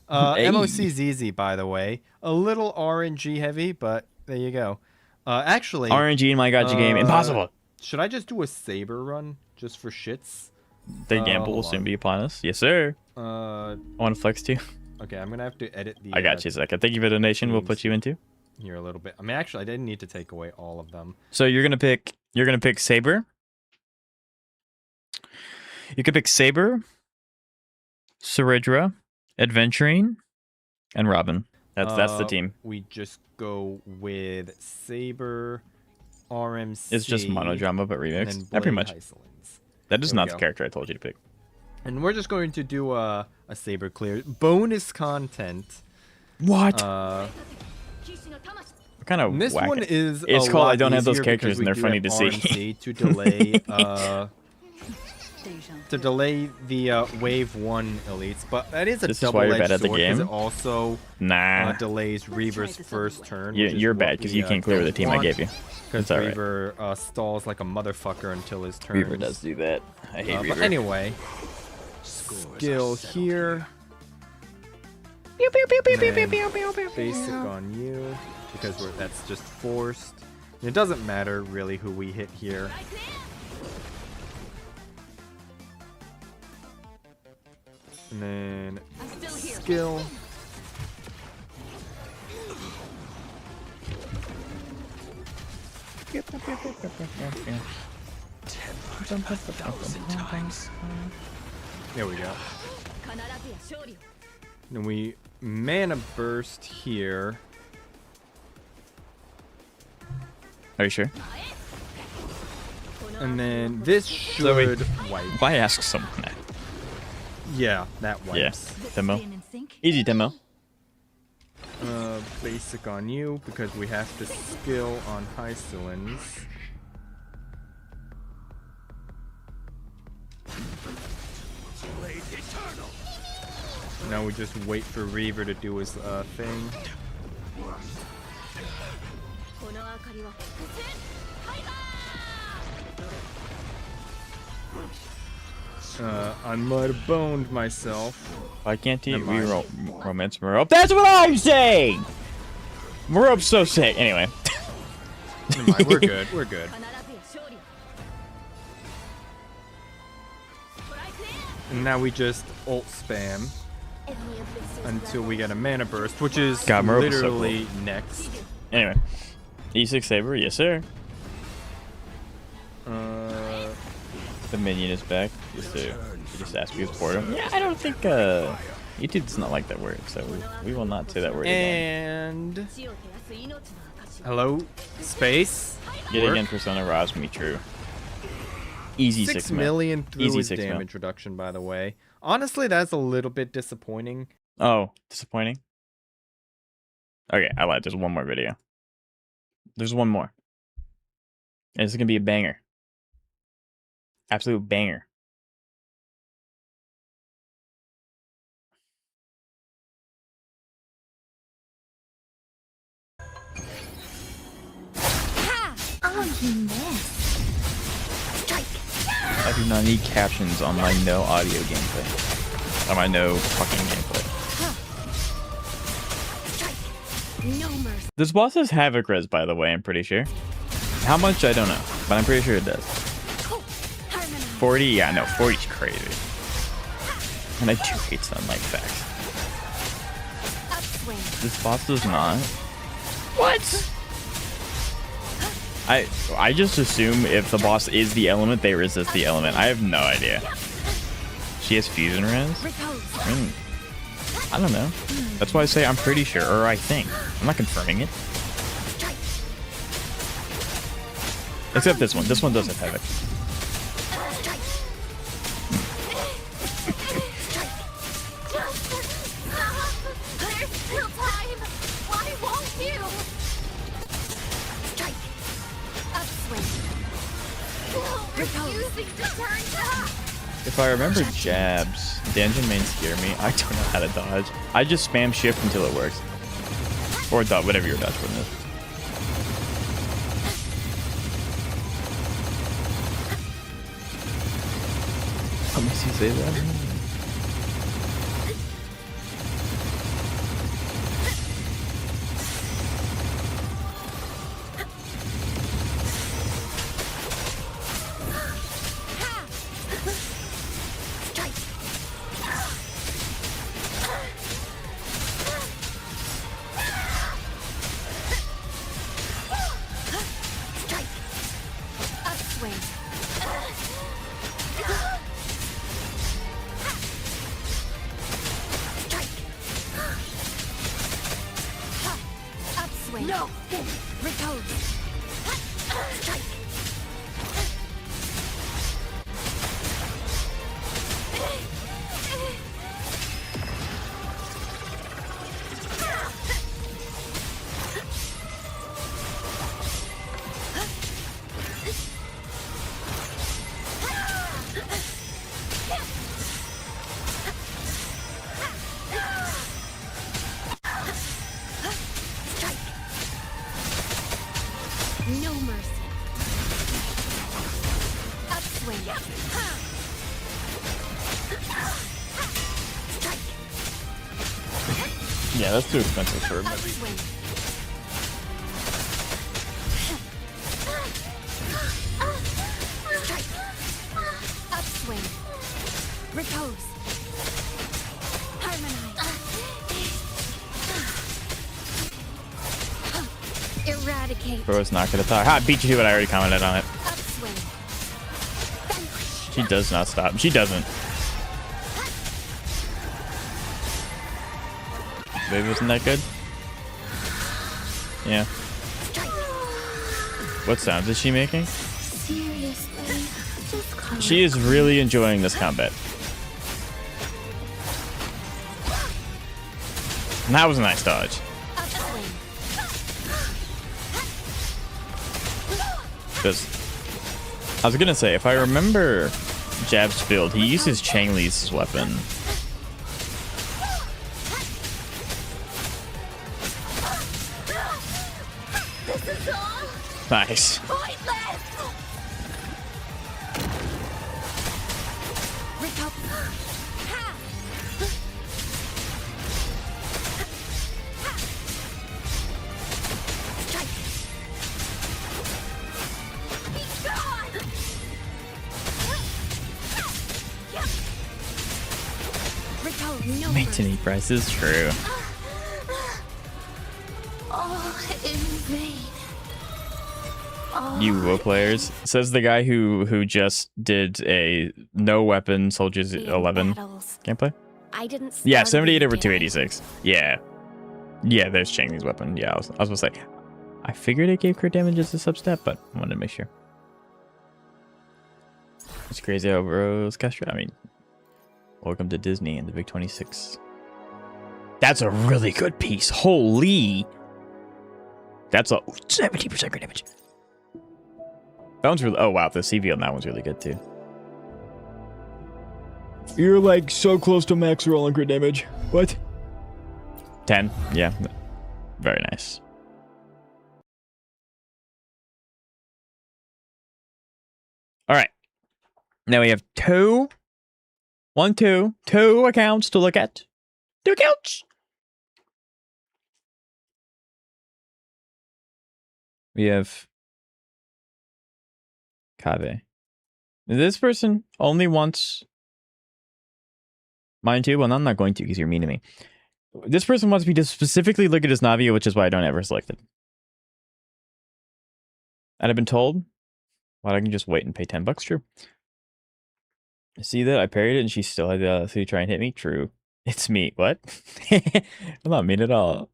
Hey. MOC's easy, by the way. A little RNG heavy, but there you go. Actually, RNG in my gotcha game. Impossible. Should I just do a saber run just for shits? The gamble will hold soon on. be upon us. Yes, sir. I want to flex too. Okay, I'm gonna have to edit the. I got you, Zach. Thank you for the donation. We'll put you into. Here a little bit. I mean, actually, I didn't need to take away all of them. So you're gonna pick Saber. You could pick Saber, Saridra, Adventuring, and Robin. That's the team. We just go with Saber, RMC. It's just monodrama but and remix. then Pretty Blade much. Hysolins. That is There we not go. the character I told you to pick. And we're just going to do a Saber clear. Bonus content. What? Uh, What kind of this whack one it? is It's a called I lot don't have those easier characters because and they're we do funny have to see. RNC to delay the wave 1 elites, but that is a This is why you're double-edged bad at the sword because game? it also Nah. delays Reaver's first turn. You're bad because you can't clear with the team I gave you. Because It's alright. Reaver stalls like a motherfucker until his turn. Reaver does do that. I hate Reaver. But anyway, skill here. Basic on you because that's just forced. And it doesn't matter really who we hit here. And then skill. There we go. Then we mana burst here. Are you sure? And then this should wipe. Why ask someone that? Yeah, that wipes. Yeah, demo. Easy demo. Basic on you because we have to skill on Hysolins. Now we just wait for Reaver to do his thing. I might have boned myself. Why can't he reroll romance Marope? That's what I'm saying! Marope's so sick. Anyway. Never mind, we're good. We're good. And now we just ult spam until we get a mana burst, which is literally so cool. Next. Anyway. E6 Saber, yes sir. The minion is back. Just ask me for him. Yeah, I don't think YouTube does not like that word, so we will not say that word again. And hello, space. Yet again, Persona robbed me. True. Easy 6 million through Easy his 6 damage reduction, by the way. Honestly, that's a little bit disappointing. Oh, disappointing? Okay, I lied. There's one more video. There's one more. And it's going to be a banger. Absolute banger. Oh, you missed. Strike. I do not need captions on my no audio gameplay. On my no fucking gameplay. No mercy. This boss has Havoc res, by the way, I'm pretty sure. How much, I don't know. But I'm pretty sure it does. 40? Yeah, no, 40's crazy. And I do hate Sunlight Facts. This boss does not. What? I just assume if the boss is the element, they resist the element. I have no idea. She has fusion res? I don't know. That's why I say I'm pretty sure, or I think. I'm not confirming it. Except this one. This one does have Havoc. If I remember jabs, dungeon main scare me. I don't know how to dodge. I just spam shift until it works. Or dot, whatever your dodge button is. Let me see, say that. No mercy. Upswing. Yeah, that's too expensive for a movie. Upswing. Repose. Harmonize. Eradicate. Bro's not gonna talk. Ha, beat you to it. I already commented on it. Upswing. She does not stop. She doesn't. Wave wasn't that good. Yeah. What sounds is she making? Seriously, just come. She is really enjoying this combat. And that was a nice dodge. I was gonna say, if I remember Jab's build, he uses Chang Li's weapon. Nice. Maintenance price is true. All in vain. You Wu players, says the guy who just did a no weapon soldiers 11 gameplay. I didn't. Yeah, 78 over 286. Yeah, there's Chang Li's weapon. Yeah, I was gonna say, I figured it gave crit damage as a substat, but I wanted to make sure. It's crazy how bros Castro. I mean, welcome to Disney and the Big 26. That's a really good piece. Holy, that's a 70% crit damage. That one's really. Oh wow, the CV on that one's really good too. You're like so close to max roll on crit damage. What? 10. Yeah, very nice. All right. Now we have two accounts to look at. 2 accounts. We have Kave. This person only wants mine too. Well, I'm not going to because you're mean to me. This person wants me to specifically look at his Navia, which is why I don't ever select it. And I've been told, well, I can just wait and pay $10. True. See that? I parried it and she still had to try and hit me. True. It's me. What? I'm not mean at all.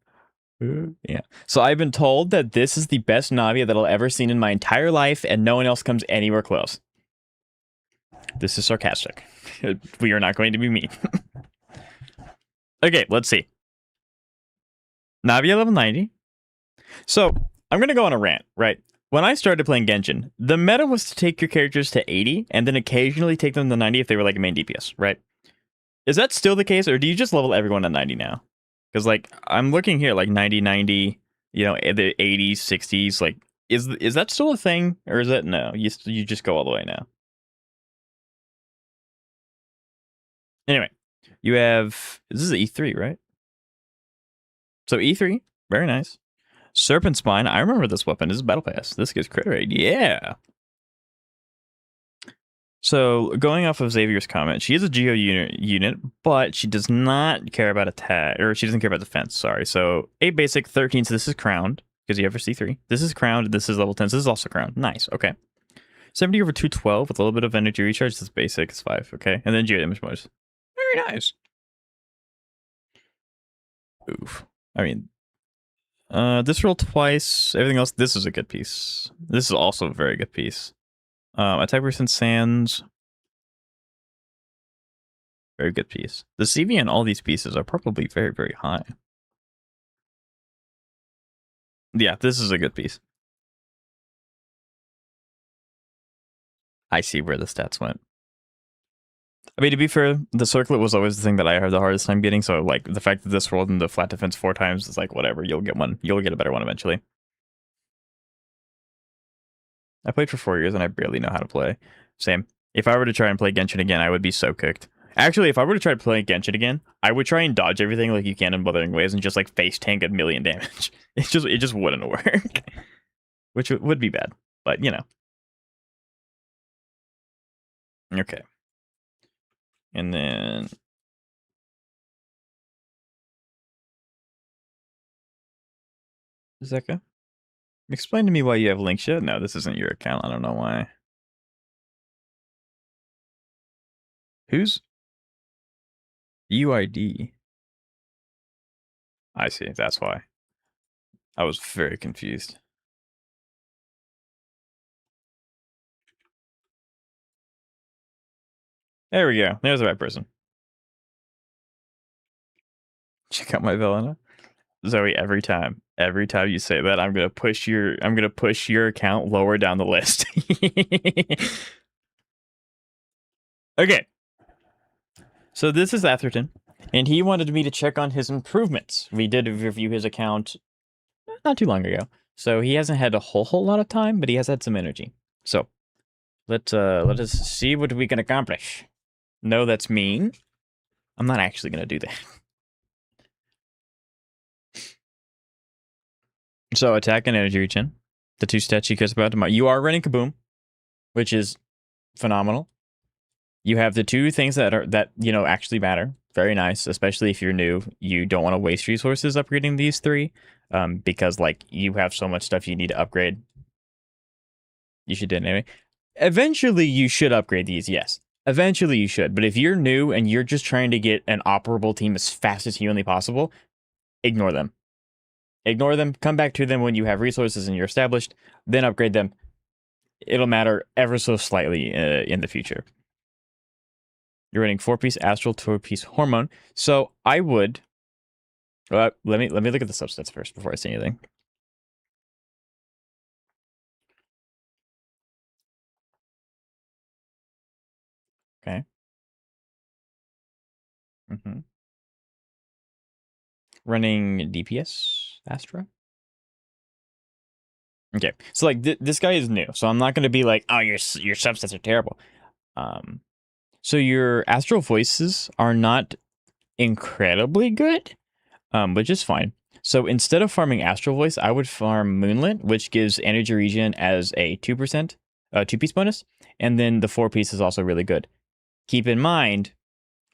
Yeah. So I've been told that this is the best Navia that I'll ever seen in my entire life, and no one else comes anywhere close. This is sarcastic. We are not going to be mean. Okay, let's see. Navia level 90. So I'm going to go on a rant, right? When I started playing Genshin, the meta was to take your characters to 80 and then occasionally take them to 90 if they were like a main DPS, right? Is that still the case, or do you just level everyone at 90 now? Because like I'm looking here, like 90, 90, you know, the 80s, 60s. Like, is that still a thing, or is that no? You just go all the way now. Anyway, you have this is E3, right? So E3, very nice. Serpent Spine, I remember this weapon. This is Battle Pass. This gives crit rate. Yeah. So going off of Xavier's comment, she is a Geo unit, but she does not care about attack, or she doesn't care about defense. Sorry. So 8 basic, 13. So this is crowned because you have your C3. This is crowned. This is level 10. So this is also crowned. Nice. Okay. 70 over 212 with a little bit of energy recharge. This is basic. It's 5. Okay. And then Geo damage bonus. Very nice. Oof. I mean, this roll twice. Everything else. This is a good piece. This is also a very good piece. Attack percent sands. Very good piece. The CV on all these pieces are probably very, very high. Yeah, this is a good piece. I see where the stats went. I mean, to be fair, the circlet was always the thing that I had the hardest time getting, so like the fact that this rolled into flat defense 4 times is like whatever, you'll get one. You'll get a better one eventually. I played for 4 years and I barely know how to play. Same. If I were to try and play Genshin again, I would be so cooked. Actually, if I were to try to play Genshin again, I would try and dodge everything like you can in Wuthering Waves and just like face tank 1,000,000 damage. It just wouldn't work. Which would be bad, but you know. Okay. And then Zeka, explain to me why you have link shit. No, this isn't your account. I don't know why. Who's UID? I see. That's why. I was very confused. There we go. There's the right person. Check out my villain. Zoe, every time you say that, I'm gonna push your account lower down the list. Okay. So this is Atherton, and he wanted me to check on his improvements. We did review his account not too long ago. So he hasn't had a whole lot of time, but he has had some energy. So let us see what we can accomplish. No, that's mean. I'm not actually gonna do that. So attack and energy regen. The two stats she cares about. You are running Kaboom, which is phenomenal. You have the two things that actually matter. Very nice, especially if you're new. You don't want to waste resources upgrading these three, because like you have so much stuff you need to upgrade. You should do it anyway. Eventually, you should upgrade these. Yes, eventually you should. But if you're new and you're just trying to get an operable team as fast as humanly possible, ignore them. Ignore them. Come back to them when you have resources and you're established. Then upgrade them. It'll matter ever so slightly in the future. You're running 4-piece astral, 2-piece hormone. So I would. Let me look at the substats first before I say anything. Okay. Running DPS Astra. Okay, so like this guy is new, so I'm not going to be like, oh, your substats are terrible. So your astral voices are not incredibly good, but just fine. So instead of farming astral voice, I would farm Moonlit, which gives energy regen as a 2%, 2-piece bonus, and then the 4-piece is also really good. Keep in mind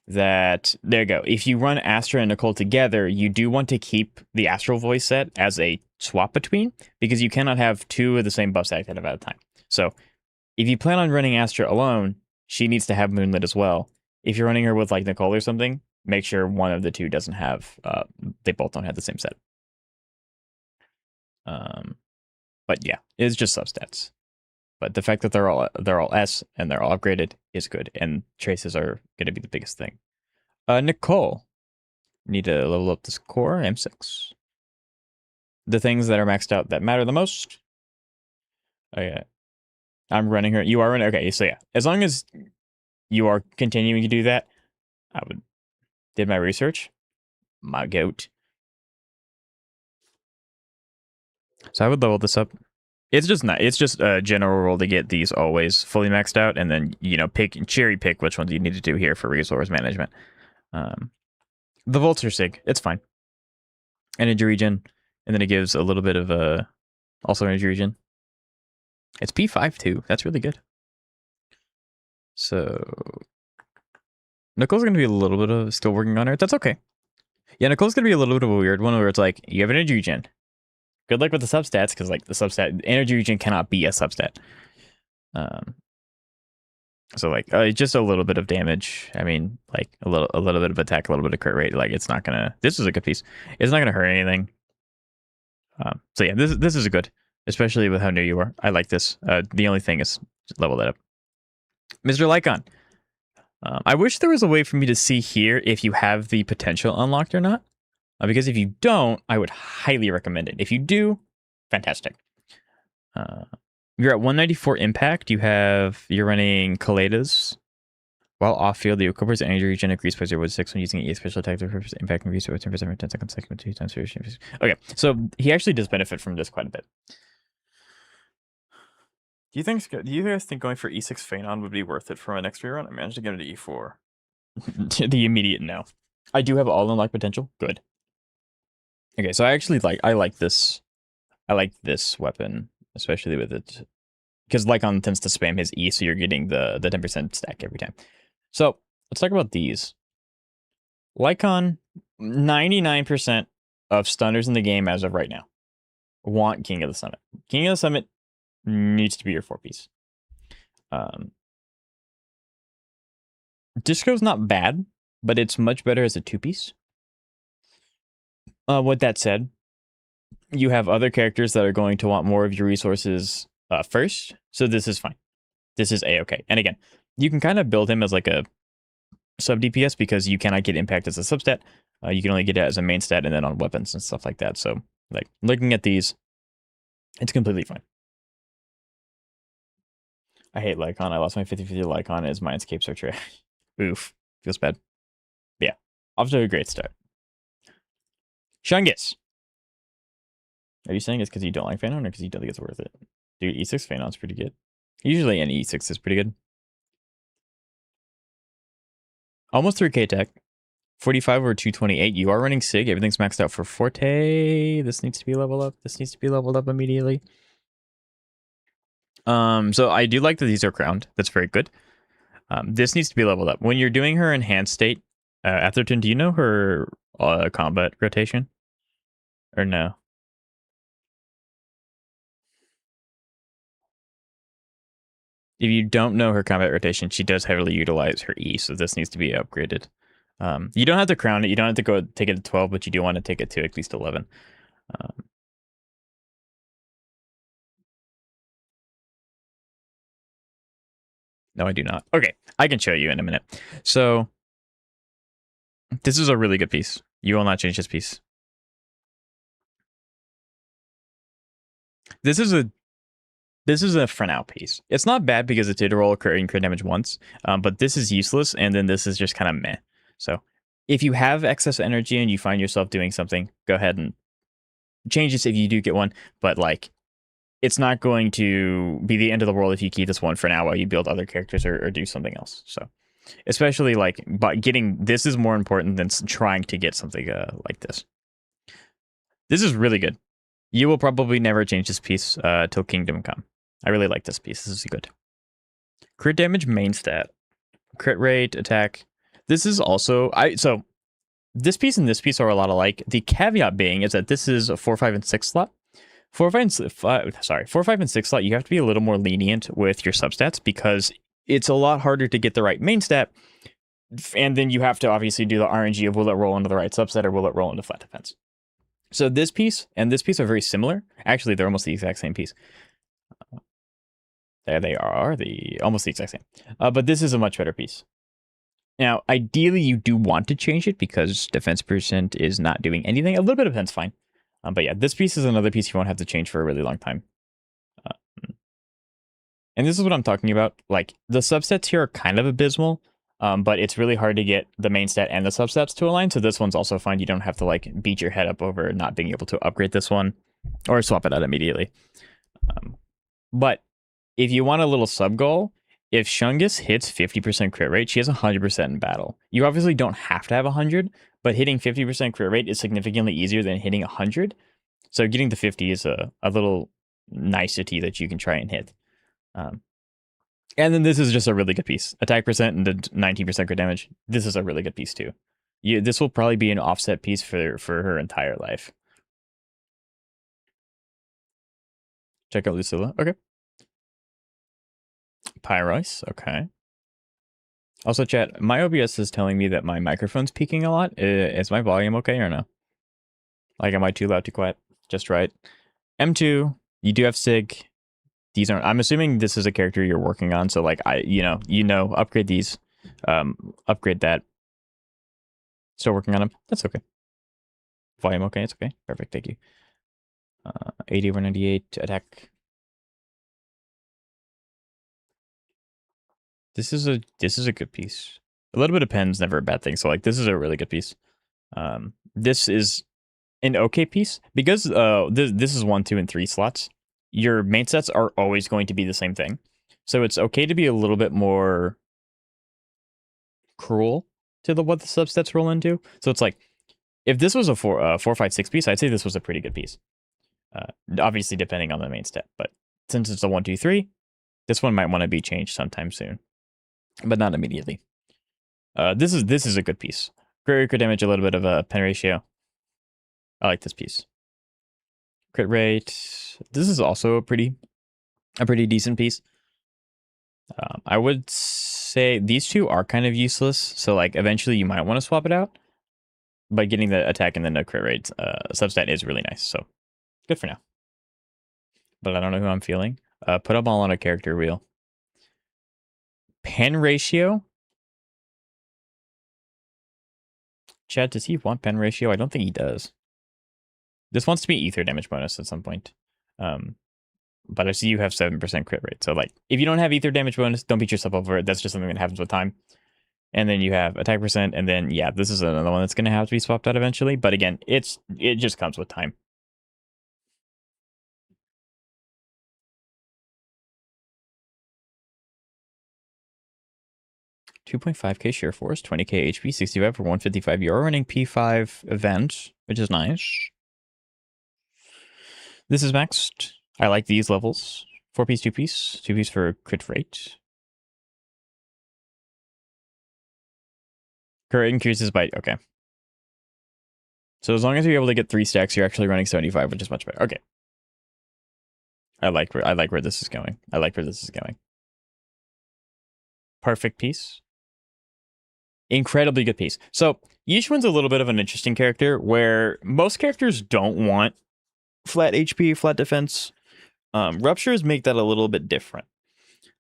that there you go. If you run Astra and Nicole together, you do want to keep the astral voice set as a swap between, because you cannot have two of the same buffs active at a time. So if you plan on running Astra alone, she needs to have Moonlit as well. If you're running her with like Nicole or something, make sure one of the two doesn't have, they both don't have the same set. But yeah, it's just substats. But the fact that they're all S and they're all upgraded is good, and traces are going to be the biggest thing. Nicole, need to level up this core M6. The things that are maxed out that matter the most. Okay, I'm running her. You are running. Okay, so yeah, as long as you are continuing to do that, I would did my research. My goat. So I would level this up. It's just not. It's just a general rule to get these always fully maxed out, and then cherry pick which ones you need to do here for resource management. The volts are sig. It's fine. Energy regen, and then it gives a little bit of also energy regen. It's P5 too. That's really good. So Nicole's gonna be a little bit of still working on her. That's okay. Yeah, Nicole's gonna be a little bit of a weird one where it's like you have energy regen. Good luck with the substats, because like the substat energy regen cannot be a substat. So like just a little bit of damage. I mean, like a little bit of attack, a little bit of crit rate. Like it's not gonna. This is a good piece. It's not gonna hurt anything. So yeah, this is a good, especially with how new you are. I like this. The only thing is level that up. Mr. Lycon. I wish there was a way for me to see here if you have the potential unlocked or not. Because if you don't, I would highly recommend it. If you do, fantastic. You're at 194 impact. You're running Kaledas. While off field, the equippers energy regen increased by 0.6 when using a special attack. The impact increased by 10% for 10 seconds, 2 times. Okay, so he actually does benefit from this quite a bit. Do you guys think going for E6 Phanon would be worth it for my next rerun? I managed to get him to E4. The immediate no. I do have all unlocked potential. Good. Okay, so I like this. I like this weapon, especially with it, because Lycon tends to spam his E, so you're getting the 10% stack every time. So let's talk about these. Lycon, 99% of stunners in the game as of right now want King of the Summit. King of the Summit needs to be your 4-piece. Disco's not bad, but it's much better as a 2-piece. With that said, you have other characters that are going to want more of your resources first, so this is fine. This is a-okay. And again, you can kind of build him as like a sub DPS because you cannot get impact as a substat. You can only get it as a main stat and then on weapons and stuff like that. So, like, looking at these, it's completely fine. I hate Lycon. I lost my 50/50 Lycon as Mindscape Searcher. Oof. Feels bad. Yeah. Off to a great start. Shungus. Are you saying it's because you don't like Phanon or because you don't think it's worth it? Dude, E6 Phanon's pretty good. Usually an E6 is pretty good. Almost 3k tech. 45 or 228. You are running Sig. Everything's maxed out for Forte. This needs to be leveled up. This needs to be leveled up immediately. So I do like that these are crowned. That's very good. This needs to be leveled up. When you're doing her enhanced state, Atherton, do you know her combat rotation? Or no? If you don't know her combat rotation, she does heavily utilize her E, so this needs to be upgraded. You don't have to crown it. You don't have to go take it to 12, but you do want to take it to at least 11. No, I do not. Okay, I can show you in a minute. So this is a really good piece. You will not change this piece. This is a for now piece. It's not bad because it did roll occurring crit damage once, but this is useless, and then this is just kind of meh. So if you have excess energy and you find yourself doing something, go ahead and change this if you do get one. But like, it's not going to be the end of the world if you keep this one for now while you build other characters or do something else. So especially like, but getting this is more important than trying to get something like this. This is really good. You will probably never change this piece till Kingdom Come. I really like this piece. This is good. Crit damage main stat. Crit rate, attack. This is also so this piece and this piece are a lot alike. The caveat being is that this is a 4, 5, and 6 slot. 4, 5, and 6 slot, you have to be a little more lenient with your substats because it's a lot harder to get the right main stat. And then you have to obviously do the RNG of will it roll into the right subset or will it roll into flat defense. So this piece and this piece are very similar. Actually, they're almost the exact same piece. There they are, almost the exact same. But this is a much better piece. Now, ideally, you do want to change it because defense percent is not doing anything. A little bit of defense, fine. But yeah, this piece is another piece you won't have to change for a really long time. And this is what I'm talking about. Like, the subsets here are kind of abysmal, but it's really hard to get the main stat and the subsets to align. So this one's also fine. You don't have to like beat your head up over not being able to upgrade this one or swap it out immediately. But if you want a little sub goal, if Shungus hits 50% crit rate, she has 100% in battle. You obviously don't have to have 100, but hitting 50% crit rate is significantly easier than hitting 100. So getting to 50 is a little nicety that you can try and hit. And then this is just a really good piece. Attack percent and the 19% crit damage. This is a really good piece too. This will probably be an offset piece for her entire life. Check out Lucilla. Okay. Pyros. Okay. Also, chat, my OBS is telling me that my microphone's peaking a lot. Is my volume okay or no? Like, am I too loud, too quiet? Just right. M2, you do have Sig. These aren't, I'm assuming this is a character you're working on. So like, upgrade these, upgrade that. Still working on them. That's okay. Volume okay. It's okay. Perfect. Thank you. 80 over 98 attack. This is a good piece. A little bit of pen's never a bad thing. So like, this is a really good piece. This is an okay piece because this is 1, 2, and 3 slots. Your main sets are always going to be the same thing. So it's okay to be a little bit more cruel to what the subsets roll into. So it's like, if this was a 4, 5, 6 piece, I'd say this was a pretty good piece. Obviously, depending on the main stat. But since it's a 1, 2, 3, this one might want to be changed sometime soon. But not immediately. This is a good piece. Crit damage, a little bit of a pen ratio. I like this piece. Crit rate. This is also a pretty decent piece. I would say these two are kind of useless. So like eventually you might want to swap it out. But getting the attack and then no crit rate substat is really nice. So good for now. But I don't know who I'm feeling. Put them all on a character wheel. Pen ratio. Chad, does he want pen ratio? I don't think he does. This wants to be ether damage bonus at some point. But I see you have 7% crit rate. So like, if you don't have ether damage bonus, don't beat yourself over it. That's just something that happens with time. And then you have attack percent, and then yeah, this is another one that's going to have to be swapped out eventually. But again, it just comes with time. $2.5k share force, 20k HP, 65 for 155. You're running P5 event, which is nice. This is maxed. I like these levels. 4-piece, 2-piece. 2-piece for crit rate. Crit increases by... Okay. So as long as you're able to get 3 stacks, you're actually running 75, which is much better. Okay. I like where this is going. I like where this is going. Perfect piece. Incredibly good piece. So Yishun's a little bit of an interesting character where most characters don't want flat HP, flat defense. Ruptures make that a little bit different.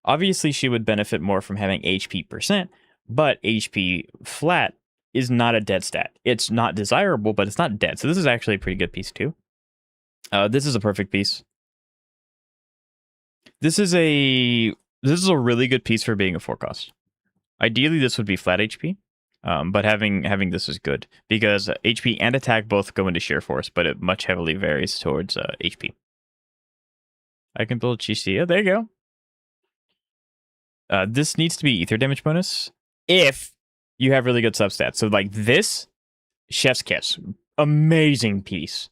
Obviously, she would benefit more from having HP percent, but HP flat is not a dead stat. It's not desirable, but it's not dead. So this is actually a pretty good piece too. This is a perfect piece. This is a really good piece for being a 4-cost. Ideally, this would be flat HP, but having this is good because HP and attack both go into sheer force, but it much heavily varies towards HP. I can build Chisia. There you go. This needs to be ether damage bonus if you have really good substats. So like this, Chef's Kiss, amazing piece.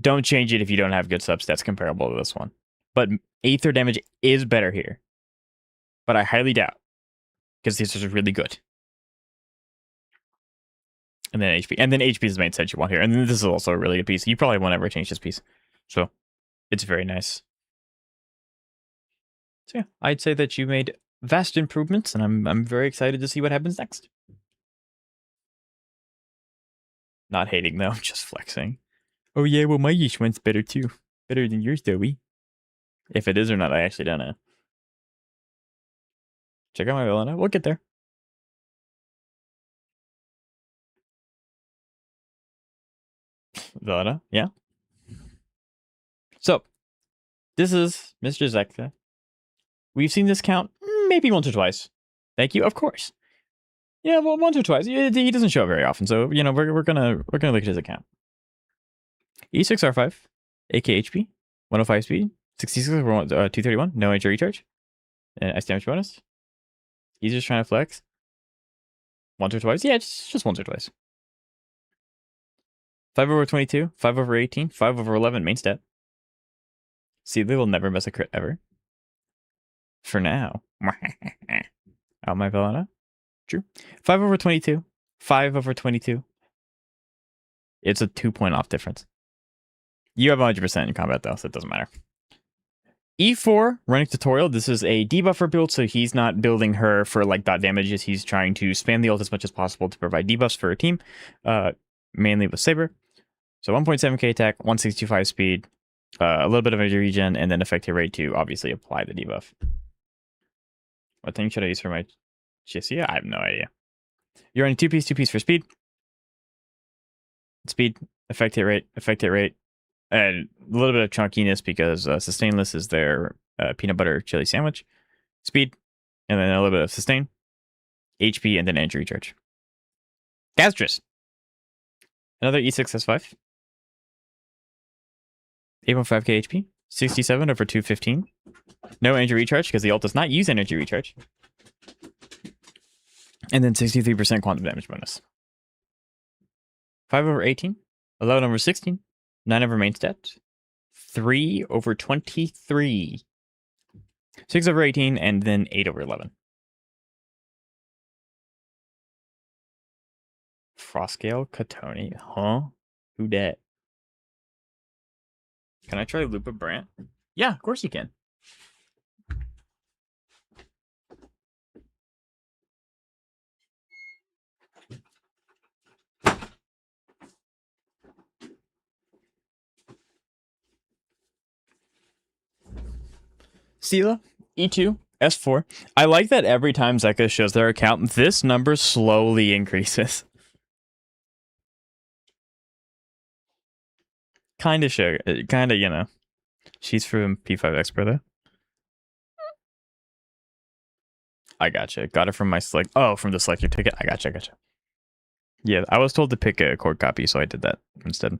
Don't change it if you don't have good substats comparable to this one. But ether damage is better here. But I highly doubt. Because this is really good. And then HP. And then HP is the main set you want here. And then this is also a really good piece. You probably won't ever change this piece. So it's very nice. So yeah, I'd say that you made vast improvements, and I'm very excited to see what happens next. Not hating though, just flexing. Oh yeah, well my Yishwan's better too. Better than yours, Doey. If it is or not, I actually don't know. Check out my Vilena. We'll get there. Vilena, yeah. So, this is Mr. Zekta. We've seen this count maybe once or twice. Thank you, of course. Yeah, well, once or twice. He doesn't show up very often, so you know we're gonna look at his account. E6R5, AK HP, 105 speed, 66 for 231, no HRE recharge, and ice damage bonus. He's just trying to flex. Once or twice? Yeah, just once or twice. 5 over 22, 5 over 18, 5 over 11 main stat. See, they will never miss a crit ever. For now. Out my Vilena. True. 5 over 22, 5 over 22. It's a 2-point off difference. You have 100% in combat though, so it doesn't matter. E4, running tutorial. This is a debuffer build, so he's not building her for like dot damages. He's trying to spam the ult as much as possible to provide debuffs for a team, mainly with Saber. So 1.7k attack, 165 speed, a little bit of energy regen, and then effective rate to obviously apply the debuff. What thing should I use for my Chisia? I have no idea. You're running 2-piece for speed. Speed, effective rate, and a little bit of chunkiness because sustainless is their peanut butter chili sandwich. Speed, and then a little bit of sustain, HP, and then energy recharge. Gastrus. Another E6S5. 8.5k HP, 67 over 215. No energy recharge because the ult does not use energy recharge. And then 63% quantum damage bonus. 5 over 18, 11 over 16, 9 over main stat, 3 over 23, 6 over 18, and then 8 over 11. Frostgale Katoni, huh? Who dat? Can I try Lupa Brant? Yeah, of course you can. Sela, E2, S4. I like that every time Zeka shows their account, this number slowly increases. Kind of, you know. She's from P5 Expert, though. I gotcha. Got it from my select. Oh, from the select your ticket. I gotcha. Yeah, I was told to pick a cord copy, so I did that instead.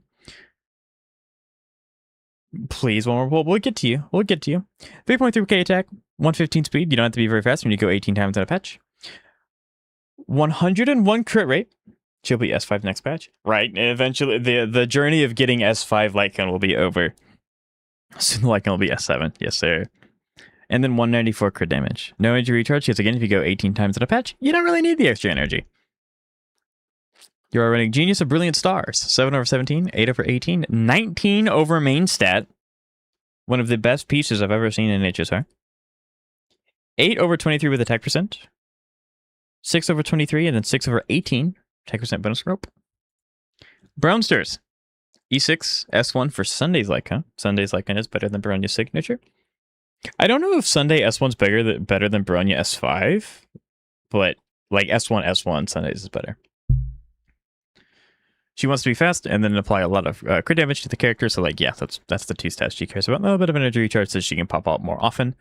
Please, one more pull. We'll get to you. 3.3k attack, 115 speed. You don't have to be very fast when you go 18 times in a patch. 101 crit rate. She'll be S5 next patch. Right. Eventually, the journey of getting S5 light cone will be over. Soon the light cone will be S7. Yes, sir. And then 194 crit damage. No energy recharge, because again, if you go 18 times in a patch, you don't really need the extra energy. You are running Genius of Brilliant Stars. 7 over 17, 8 over 18, 19 over main stat. One of the best pieces I've ever seen in HSR. 8 over 23 with attack percent. 6 over 23, and then 6 over 18. Attack percent bonus rope. Brownsters. E6, S1 for Sunday's Lycan. Sunday's Lycan is better than Baronia's signature. I don't know if Sunday S1's better than Baronia S5, but like S1, Sunday's is better. She wants to be fast and then apply a lot of crit damage to the character. So like, yeah, that's the two stats she cares about. A little bit of energy recharge so she can pop out more often.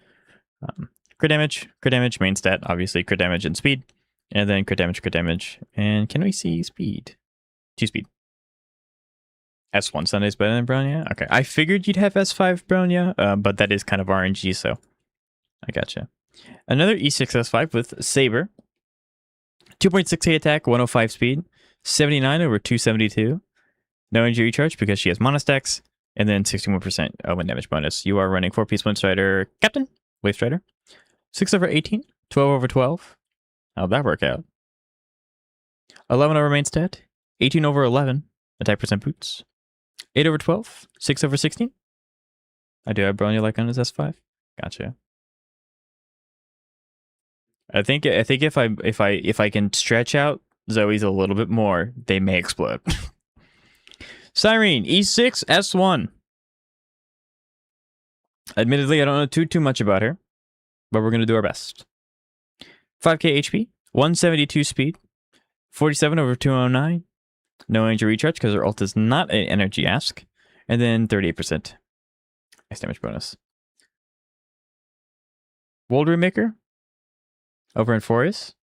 Crit damage, main stat, obviously crit damage and speed. And then crit damage. And can we see speed? 2 speed. S1 Sunday's better than Bronya? Okay, I figured you'd have S5 Bronya, but that is kind of RNG, so I gotcha. Another E6 S5 with Saber. 2.6k attack, 105 speed, 79 over 272. No injury recharge because she has monostacks, and then 61% wind damage bonus. You are running 4-piece Wind Strider Captain, Wave Strider. 6 over 18, 12 over 12. How'd that work out? 11 over main stat, 18 over 11, attack percent boots. 8 over 12, 6 over 16. I do have Bronya like on his S5. Gotcha. I think if I can stretch out Zoe's a little bit more, they may explode. Cyrene, E6, S1. Admittedly, I don't know too much about her, but we're gonna do our best. 5k HP, 172 speed, 47 over 209. No energy recharge because her ult is not an energy ask. And then 38% ice damage bonus. World Remaker. Over in Forest.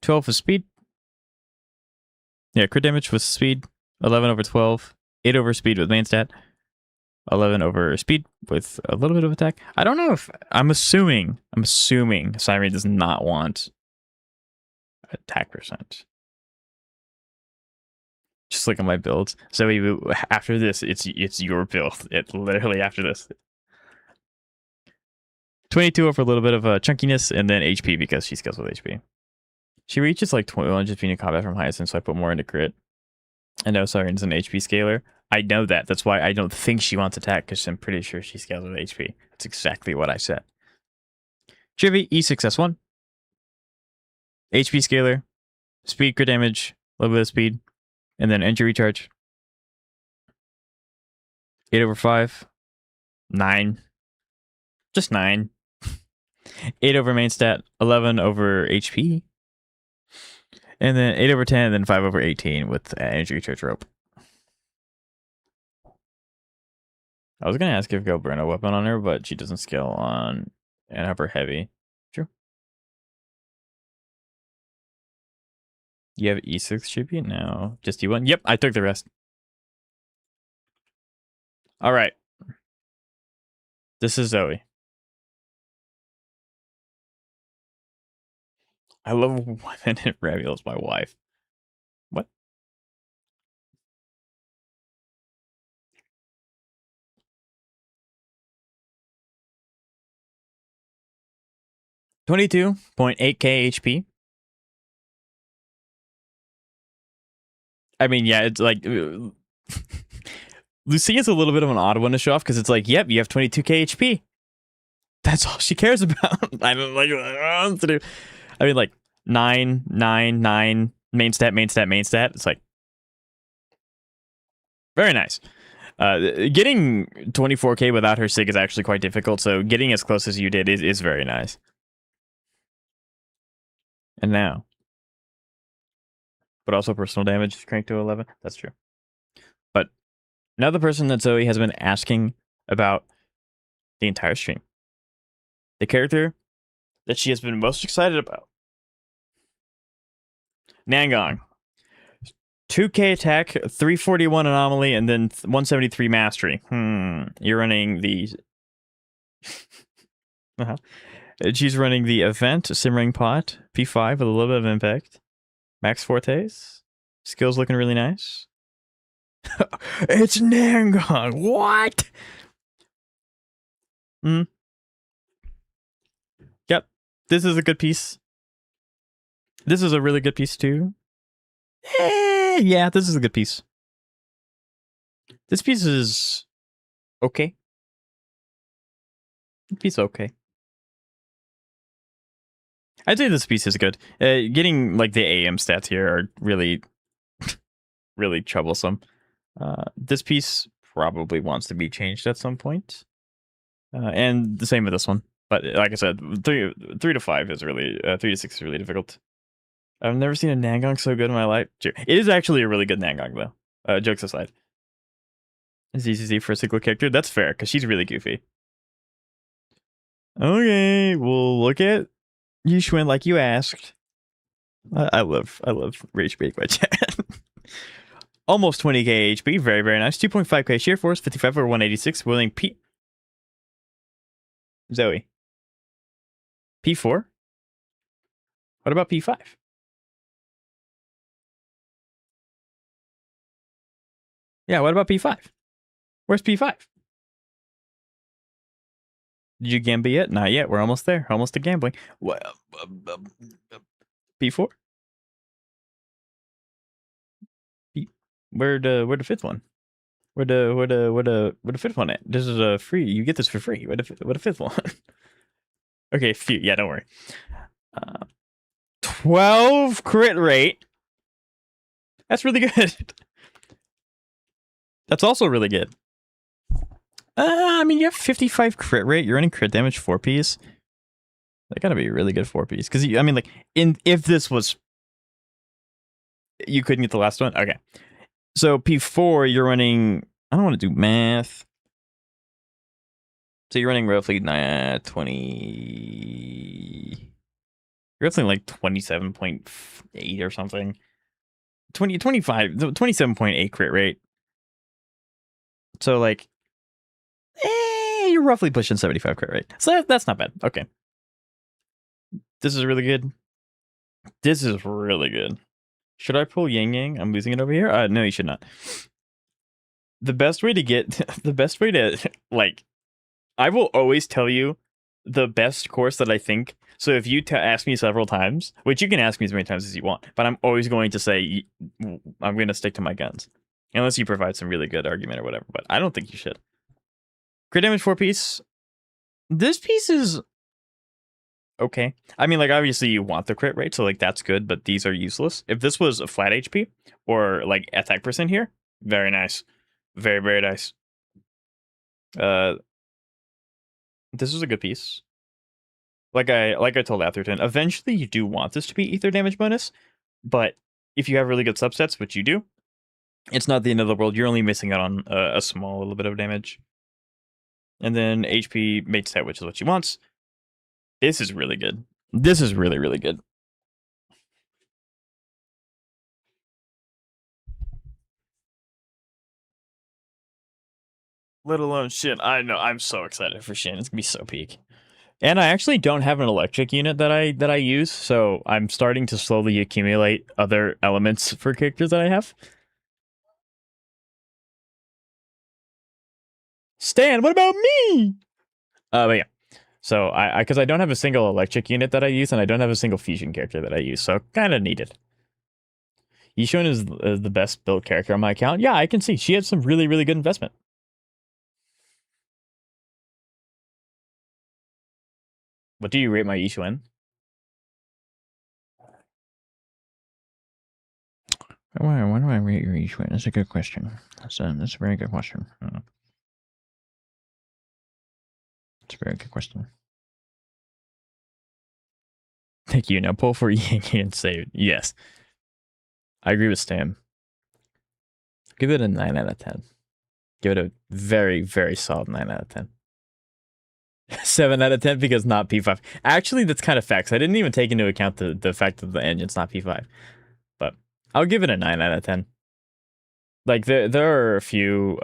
12 for speed. Yeah, crit damage with speed. 11 over 12. 8 over speed with main stat. 11 over speed with a little bit of attack. I don't know if... I'm assuming Cyrene does not want attack percent. Just look at my builds. So after this, it's your build. It literally after this. 22 over a little bit of chunkiness, and then HP because she scales with HP. She reaches like 21 just being in combat from Hyacinth, so I put more into crit. I know Cyrene's an HP scaler. I know that. That's why I don't think she wants attack, because I'm pretty sure she scales with HP. That's exactly what I said. Trivy, E6S1. HP scaler. Speed, crit damage, a little bit of speed. And then energy recharge. 8 over 5. 9. Just 9. 8 over main stat. 11 over HP. And then 8 over 10. And then 5 over 18 with energy recharge rope. I was going to ask if go burn a weapon on her, but she doesn't scale on and have her heavy. True. You have E6 Chippy? No. Just E1? Yep, I took the rest. Alright. This is Zoe. I love women in Raviol's my wife. What? $22.8k HP. I mean, yeah, it's like... Lucia's a little bit of an odd one to show off, because it's like, yep, you have 22k HP. That's all she cares about. I don't like what else to do. I mean, like, 9, 9, 9, main stat, main stat, main stat. It's like... Very nice. Getting 24K without her sig is actually quite difficult, so getting as close as you did is very nice. And now. But also personal damage is cranked to 11. That's true. But now the person that Zoe has been asking about the entire stream. The character that she has been most excited about. Yangyang. 2k attack, 341 anomaly, and then 173 mastery. You're running the... She's running the event, Simmering Pot, P5 with a little bit of impact. Max Fortes. Skills looking really nice. It's Yangyang! What? Yep. This is a good piece. This is a really good piece too. Yeah, this is a good piece. This piece is okay. This piece is okay. I'd say this piece is good. Getting like the AM stats here are really, really troublesome. This piece probably wants to be changed at some point. And the same with this one. But like I said, 3 to 5 is really 3 to 6 is really difficult. I've never seen a Yangyang so good in my life. It is actually a really good Yangyang though. Jokes aside. ZZZ for a single character. That's fair because she's really goofy. Okay, we'll look at Yuxuan like you asked. I love Rage Bake by chat. Almost 20k HP, very, very nice. 2.5k sheer force, 55 over 186, willing P... Zoe. P4? What about P5? Yeah, what about P5? Where's P5? Did you gamble yet? Not yet. We're almost there. Almost to gambling. What? P4? Where the fifth one? Where the fifth one at? This is a free. You get this for free. Where the fifth one? Okay, few. Yeah, don't worry. 12 crit rate. That's really good. That's also really good. I mean, you have 55 crit rate. You're running crit damage 4Ps. That gotta be a really good 4Ps. Because, I mean, like, if this was... You couldn't get the last one? Okay. So, P4, you're running... I don't want to do math. So, you're running roughly 20... You're roughly like 27.8 or something. 27.8 crit rate. So, like... you're roughly pushing 75 crit rate. So that's not bad. Okay. This is really good. This is really good. Should I pull Yangyang? I'm losing it over here? No, you should not. The best way to get... The best way to... Like... I will always tell you the best course that I think... So if you ask me several times, which you can ask me as many times as you want, but I'm always going to say... I'm going to stick to my guns. Unless you provide some really good argument or whatever, but I don't think you should. Crit damage 4 piece. This piece is okay. I mean, like, obviously you want the crit rate, so like that's good, but these are useless. If this was a flat HP or like attack percent here, very nice. Very, very nice. This is a good piece. Like I told Atherton, eventually you do want this to be ether damage bonus, but if you have really good subsets, which you do, it's not the end of the world. You're only missing out on a small little bit of damage. And then HP mate stat, which is what she wants. This is really good. This is really, really good. Let alone Shin. I know. I'm so excited for Shin. It's gonna be so peak. And I actually don't have an electric unit that I use, so I'm starting to slowly accumulate other elements for characters that I have. Stan, what about me? But yeah. So because I don't have a single electric unit that I use, and I don't have a single fusion character that I use, so kind of needed. Yishun is the best built character on my account. Yeah, I can see she had some really, really good investment. What do you rate my Yishun? Why do I rate your each win? That's a good question. That's a very good question. It's a very good question. Thank you. Now pull for Yangyang and save. Yes. I agree with Stam. Give it a 9 out of 10. Give it a very, very solid 9 out of 10. 7 out of 10 because not P5. Actually, that's kind of facts. I didn't even take into account the fact that the engine's not P5. But I'll give it a 9 out of 10. Like, there are a few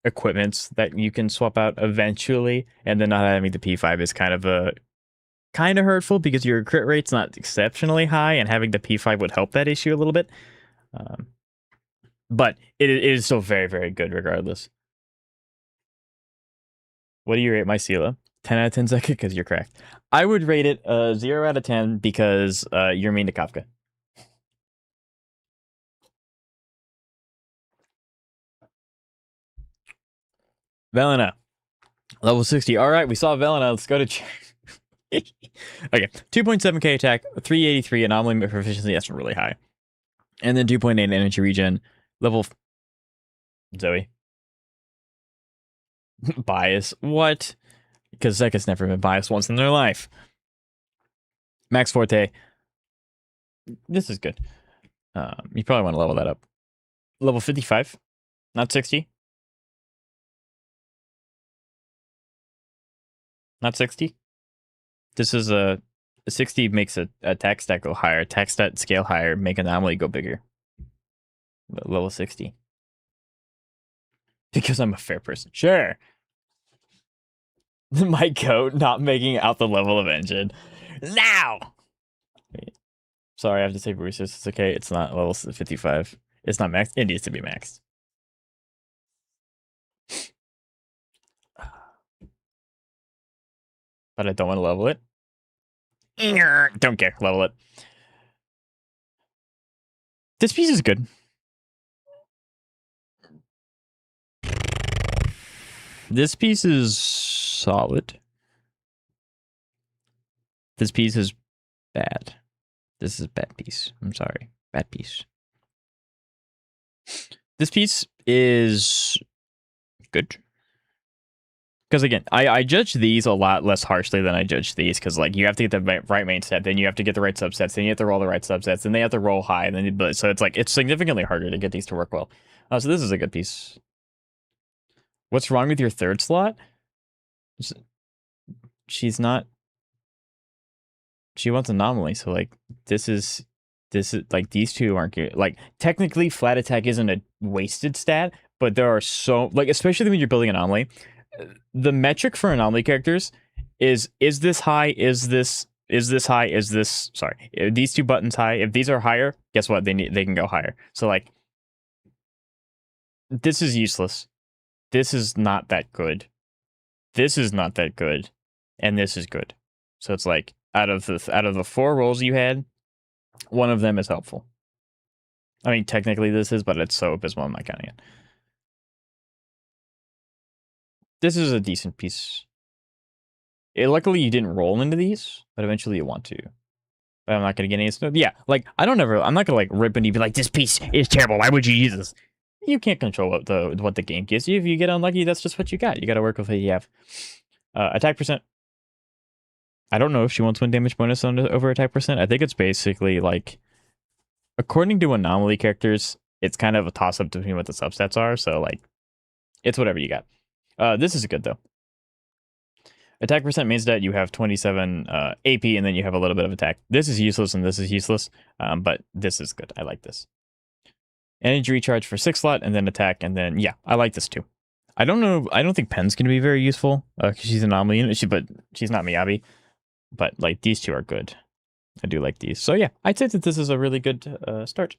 equipments that you can swap out eventually, and then not having the P5 is kind of hurtful because your crit rate's not exceptionally high, and having the P5 would help that issue a little bit. But it is still very, very good regardless. What do you rate my Sila? 10 out of 10 Zeka because you're cracked. I would rate it 0 out of 10 because you're mean to Kafka. Velena. Level 60. All right, we saw Velena. Let's go to... Okay, 2.7k attack, 383 anomaly proficiency. That's really high. And then 2.8 energy regen. Level... Zoe. Bias. What? Because Zeka's never been biased once in their life. Max Forte. This is good. You probably want to level that up. Level 55, not 60. Not 60. This is a 60 makes a attack stat go higher, attack stat scale higher, make anomaly go bigger. Level 60. Because I'm a fair person. Sure. My goat not making out the level of engine. Now! Wait. Sorry, I have to say resources. It's okay. It's not level 55. It's not maxed. It needs to be maxed. But I don't want to level it. Don't care. Level it. This piece is good. This piece is solid. This piece is bad. This is a bad piece. I'm sorry. Bad piece. This piece is good. Because again, I judge these a lot less harshly than I judge these, because like you have to get the right main set, then you have to get the right subsets, then you have to roll the right subsets, then they have to roll high, and then so it's like it's significantly harder to get these to work well. So this is a good piece. What's wrong with your third slot? She's not. She wants anomaly, so like this is like these two aren't good. Like technically, flat attack isn't a wasted stat, but there are so like especially when you're building anomaly. The metric for anomaly characters is this high, is this high, is this sorry, these two buttons high. If these are higher, guess what? They can go higher. So like this is useless. This is not that good. This is not that good. And this is good. So it's like out of the 4 rolls you had, one of them is helpful. I mean technically this is, but it's so abysmal I'm not counting it. This is a decent piece. Luckily, you didn't roll into these, but eventually you want to. But I'm not going to get any snow. Yeah, like, I'm not going to, like, rip and be like, this piece is terrible. Why would you use this? You can't control what the game gives you. If you get unlucky, that's just what you got. You got to work with what you have. Attack percent. I don't know if she wants win damage bonus over attack percent. I think it's basically, like, according to anomaly characters, it's kind of a toss-up between what the substats are. So, like, it's whatever you got. This is good, though. Attack percent means that you have 27 AP and then you have a little bit of attack. This is useless and this is useless, but this is good. I like this. Energy recharge for 6 slot and then attack and then, yeah, I like this too. I don't know. I don't think Pen's going to be very useful because she's an anomaly, but she's not Miyabi. But like these two are good. I do like these. So yeah, I'd say that this is a really good start.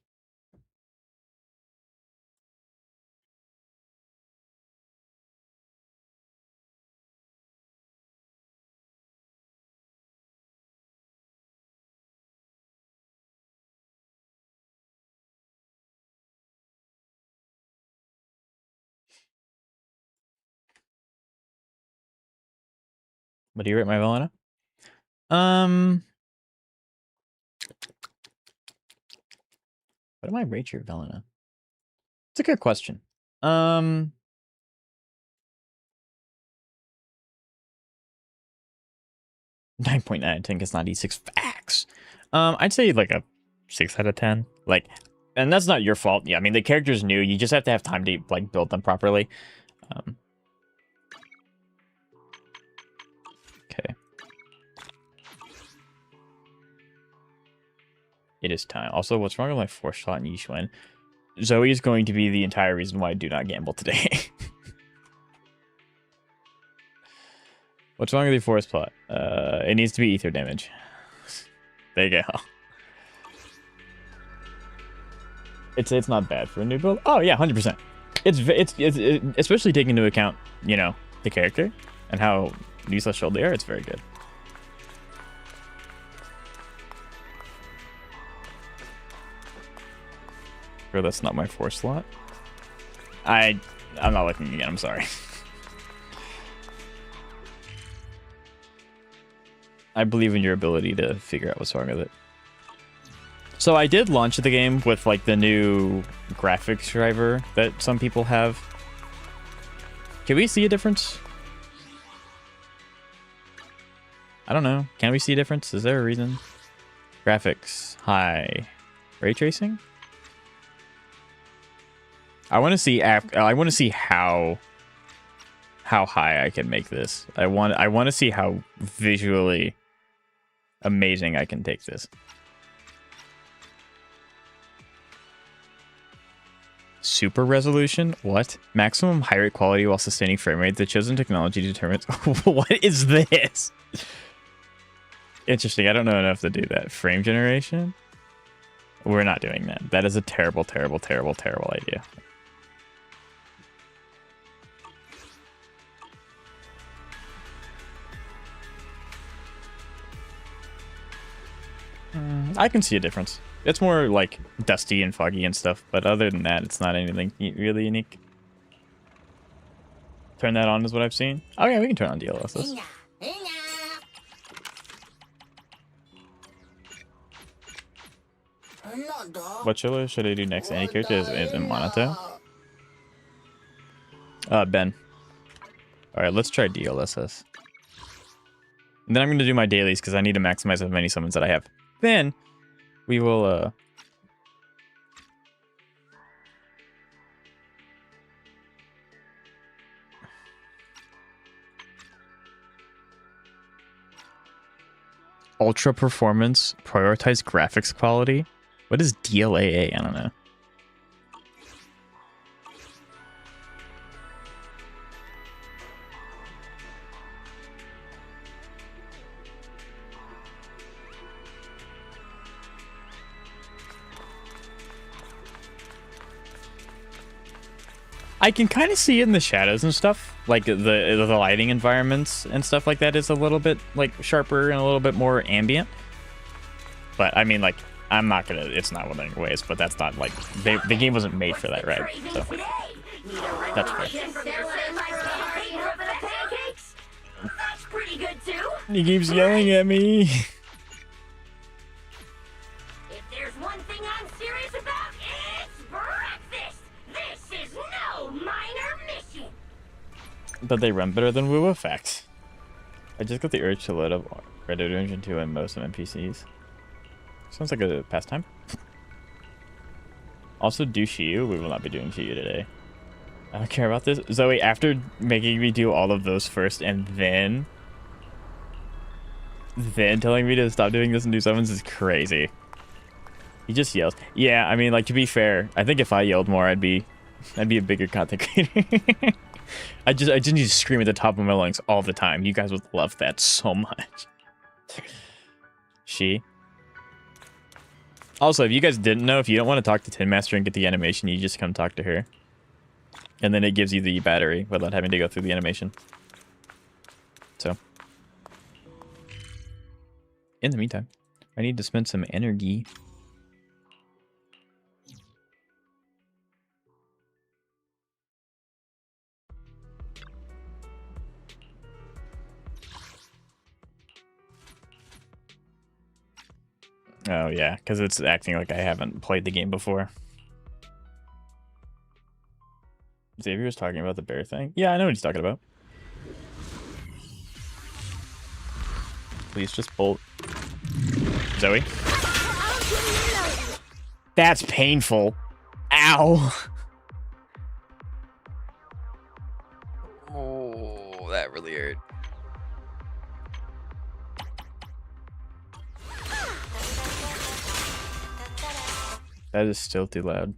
What do you rate my Velena? What am I rate your Velena? It's a good question. 9.9 out of 10 because not E6 facts. I'd say like a 6 out of 10. Like, and that's not your fault. Yeah, I mean the character's new. You just have to have time to like build them properly. Okay. It is time. Also, what's wrong with my 4th shot in Yixuan? Zoe is going to be the entire reason why I do not gamble today. What's wrong with your forest plot? It needs to be ether damage. There you go. It's not bad for a new build. Oh yeah, 100%. It's especially taking into account, you know, the character and how useless shield they are. It's very good. Sure, that's not my 4 slot. I'm not looking again. I'm sorry. I believe in your ability to figure out what's wrong with it. So I did launch the game with like the new graphics driver that some people have. Can we see a difference? I don't know. Can we see a difference? Is there a reason? Graphics, high, ray tracing. I want to see. I want to see how high I can make this. I want to see how visually amazing I can take this. Super resolution? What? Maximum high rate quality while sustaining frame rate. The chosen technology determines. What is this? Interesting. I don't know enough to do that. Frame generation? We're not doing that. That is a terrible, terrible, terrible, terrible idea. I can see a difference. It's more like dusty and foggy and stuff, but other than that, it's not anything really unique. Turn that on is what I've seen. Oh yeah, we can turn on DLSS. What chiller should I do next? Any character is in Monato? Ben. Alright, let's try DLSS. And then I'm going to do my dailies because I need to maximize as many summons that I have. Then we will ultra performance, prioritize graphics quality. What is DLAA? I don't know. I can kind of see it in the shadows and stuff, like the lighting environments and stuff like that is a little bit like sharper and a little bit more ambient. But I mean, like, I'm not gonna. It's not Wuthering Waves, but that's not like the game wasn't made for that, right? So that's fair. That's pretty good too. He keeps yelling at me. If there's one thing I'm serious about, it's breakfast. This is no minor mission. But they run better than Woo Facts. I just got the urge to load up Red Dead Redemption 2 and most of NPCs. Sounds like a pastime. Also, do Shiyu. We will not be doing Shiyu today. I don't care about this. Zoe, after making me do all of those first and then telling me to stop doing this and do summons is crazy. He just yells. Yeah, I mean, like, to be fair, I think if I yelled more, I'd be a bigger content creator. I just need to scream at the top of my lungs all the time. You guys would love that so much. Also, if you guys didn't know, if you don't want to talk to Tin Master and get the animation, you just come talk to her. And then it gives you the battery without having to go through the animation. So. In the meantime, I need to spend some energy. Oh yeah, because it's acting like I haven't played the game before. Xavier was talking about the bear thing. Yeah, I know what he's talking about. Please just bolt. Zoe. That's painful. Ow. Oh, that really hurt. That is still too loud.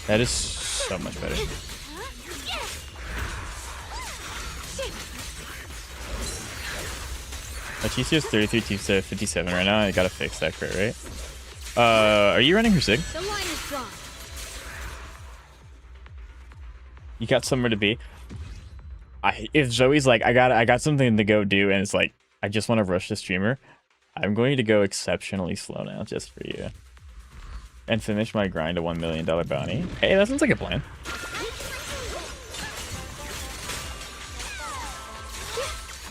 That is so much better. My TC is 33, TC 57 right now. I gotta fix that crit, right? Are you running her sig? The line is drawn. You got somewhere to be. If Zoe's like, I got something to go do, and it's like, I just want to rush the streamer, I'm going to go exceptionally slow now just for you. And finish my grind to $1 million bounty. Hey, that sounds like a plan.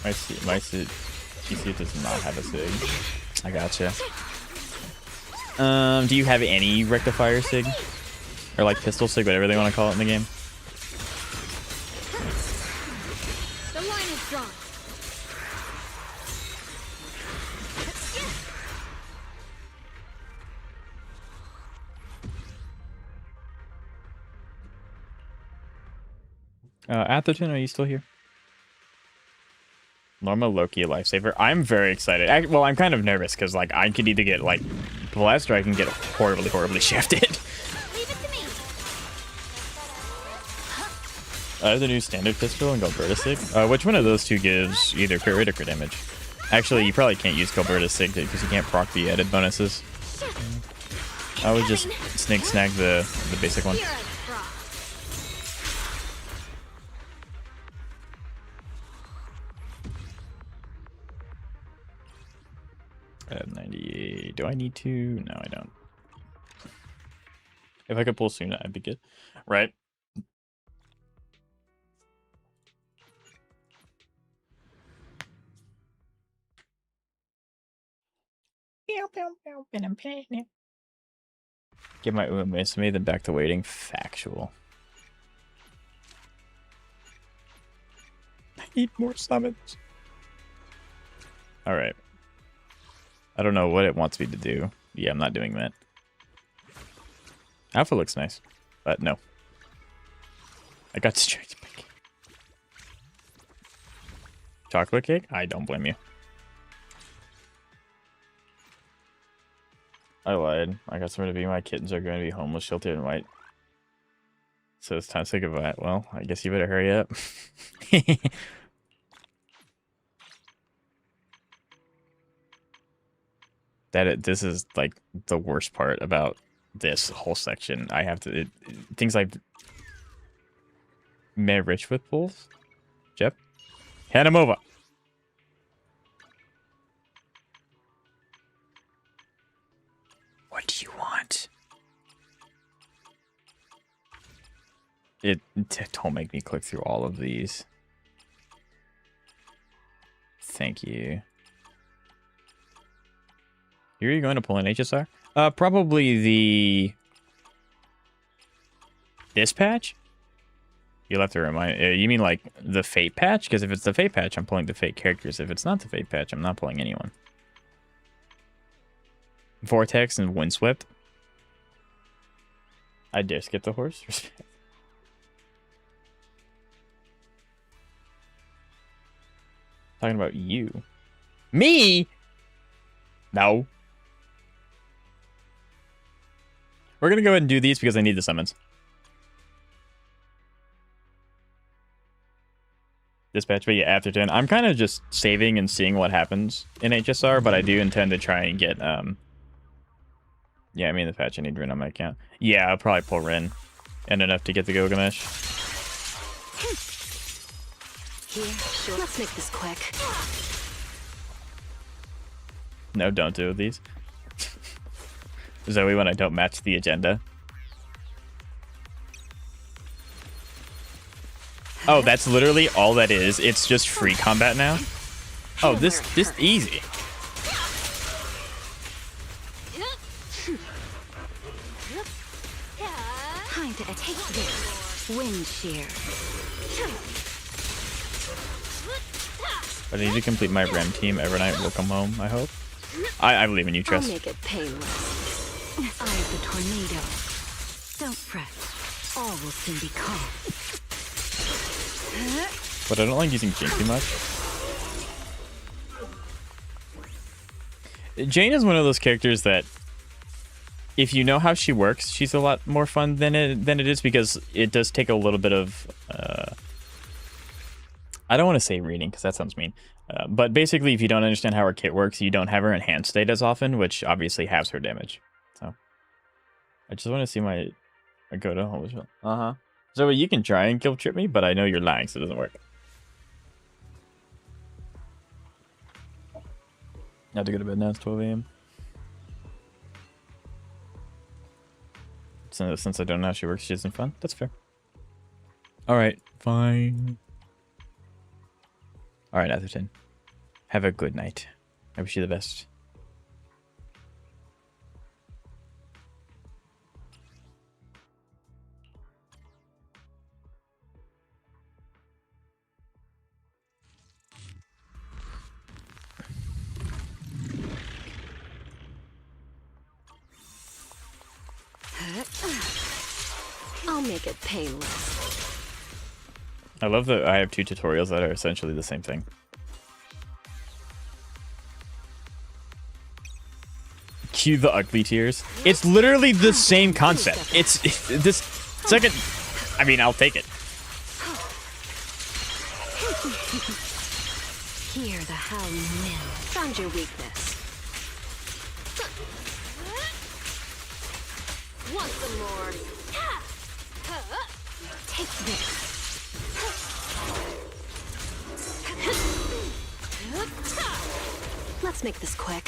My GC does not have a sig. I gotcha. Do you have any rectifier sig? Or like pistol sig, whatever they want to call it in the game? The line is drawn. Atherton, are you still here? Norma, Loki, a lifesaver. I'm very excited. Well, I'm kind of nervous because like I could either get like blessed or I can get horribly shafted. The new standard pistol and Gilberta sig. Which one of those two gives either crit rate or crit damage? Actually, you probably can't use Gilberta sig because you can't proc the added bonuses. I would just snag the basic one. 98. Do I need to? No, I don't. If I could pull Suna, I'd be good. Right? Get my Uemisame, then back to waiting. Factual. I need more summons. Alright. I don't know what it wants me to do. Yeah, I'm not doing that. Alpha looks nice, but no. I got distracted by cake. Chocolate cake? I don't blame you. I lied. I got somewhere to be. My kittens are going to be homeless, sheltered, and white. So it's time to say goodbye. Well, I guess you better hurry up. This is like the worst part about this whole section. I have to things like May rich with pulls. Jep, hand him over. What do you want? Don't make me click through all of these. Thank you. Here are you going to pull an HSR? Probably this patch? You'll have to remind... you mean like the Fate patch? Because if it's the Fate patch, I'm pulling the Fate characters. If it's not the Fate patch, I'm not pulling anyone. Vortex and Windswept. I dare skip the horse. Respect. Talking about you. Me? No. We're going to go ahead and do these because I need the summons. Dispatch, but yeah, after 10. I'm kind of just saving and seeing what happens in HSR, but I do intend to try and get, yeah, I mean the patch I need Rin on my account. Yeah, I'll probably pull Rin. And enough to get the Gilgamesh. Here, sure. Let's make this quick. No, don't do these. Zoe, when I don't match the agenda. Oh, that's literally all that is. It's just free combat now. Oh, this easy. Time to take this. Wind shear. But I need to complete my REM team. Every night will come home, I hope. I believe in you, Tress. I'll make it painless. Eye of the tornado. Don't fret. All will soon be calm. But I don't like using Jane too much. Jane is one of those characters that, if you know how she works, she's a lot more fun than it is, because it does take a little bit of I don't want to say reading because that sounds mean, but basically if you don't understand how her kit works, you don't have her enhanced state as often, which obviously halves her damage. So I just want to see my go to home. So you can try and guilt trip me, but I know you're lying, so it doesn't work. I have to go to bed now. It's 12 a.m. Since I don't know how she works, she isn't fun. That's fair. All right, fine. All right, Atherton. Have a good night. I wish you the best. I'll make it painless. I love that I have two tutorials that are essentially the same thing. Cue the ugly tears. It's literally the same concept. It's this second. I mean, I'll take it. Hear the howling wind. Found your weakness. Want some more? Take this. Let's make this quick.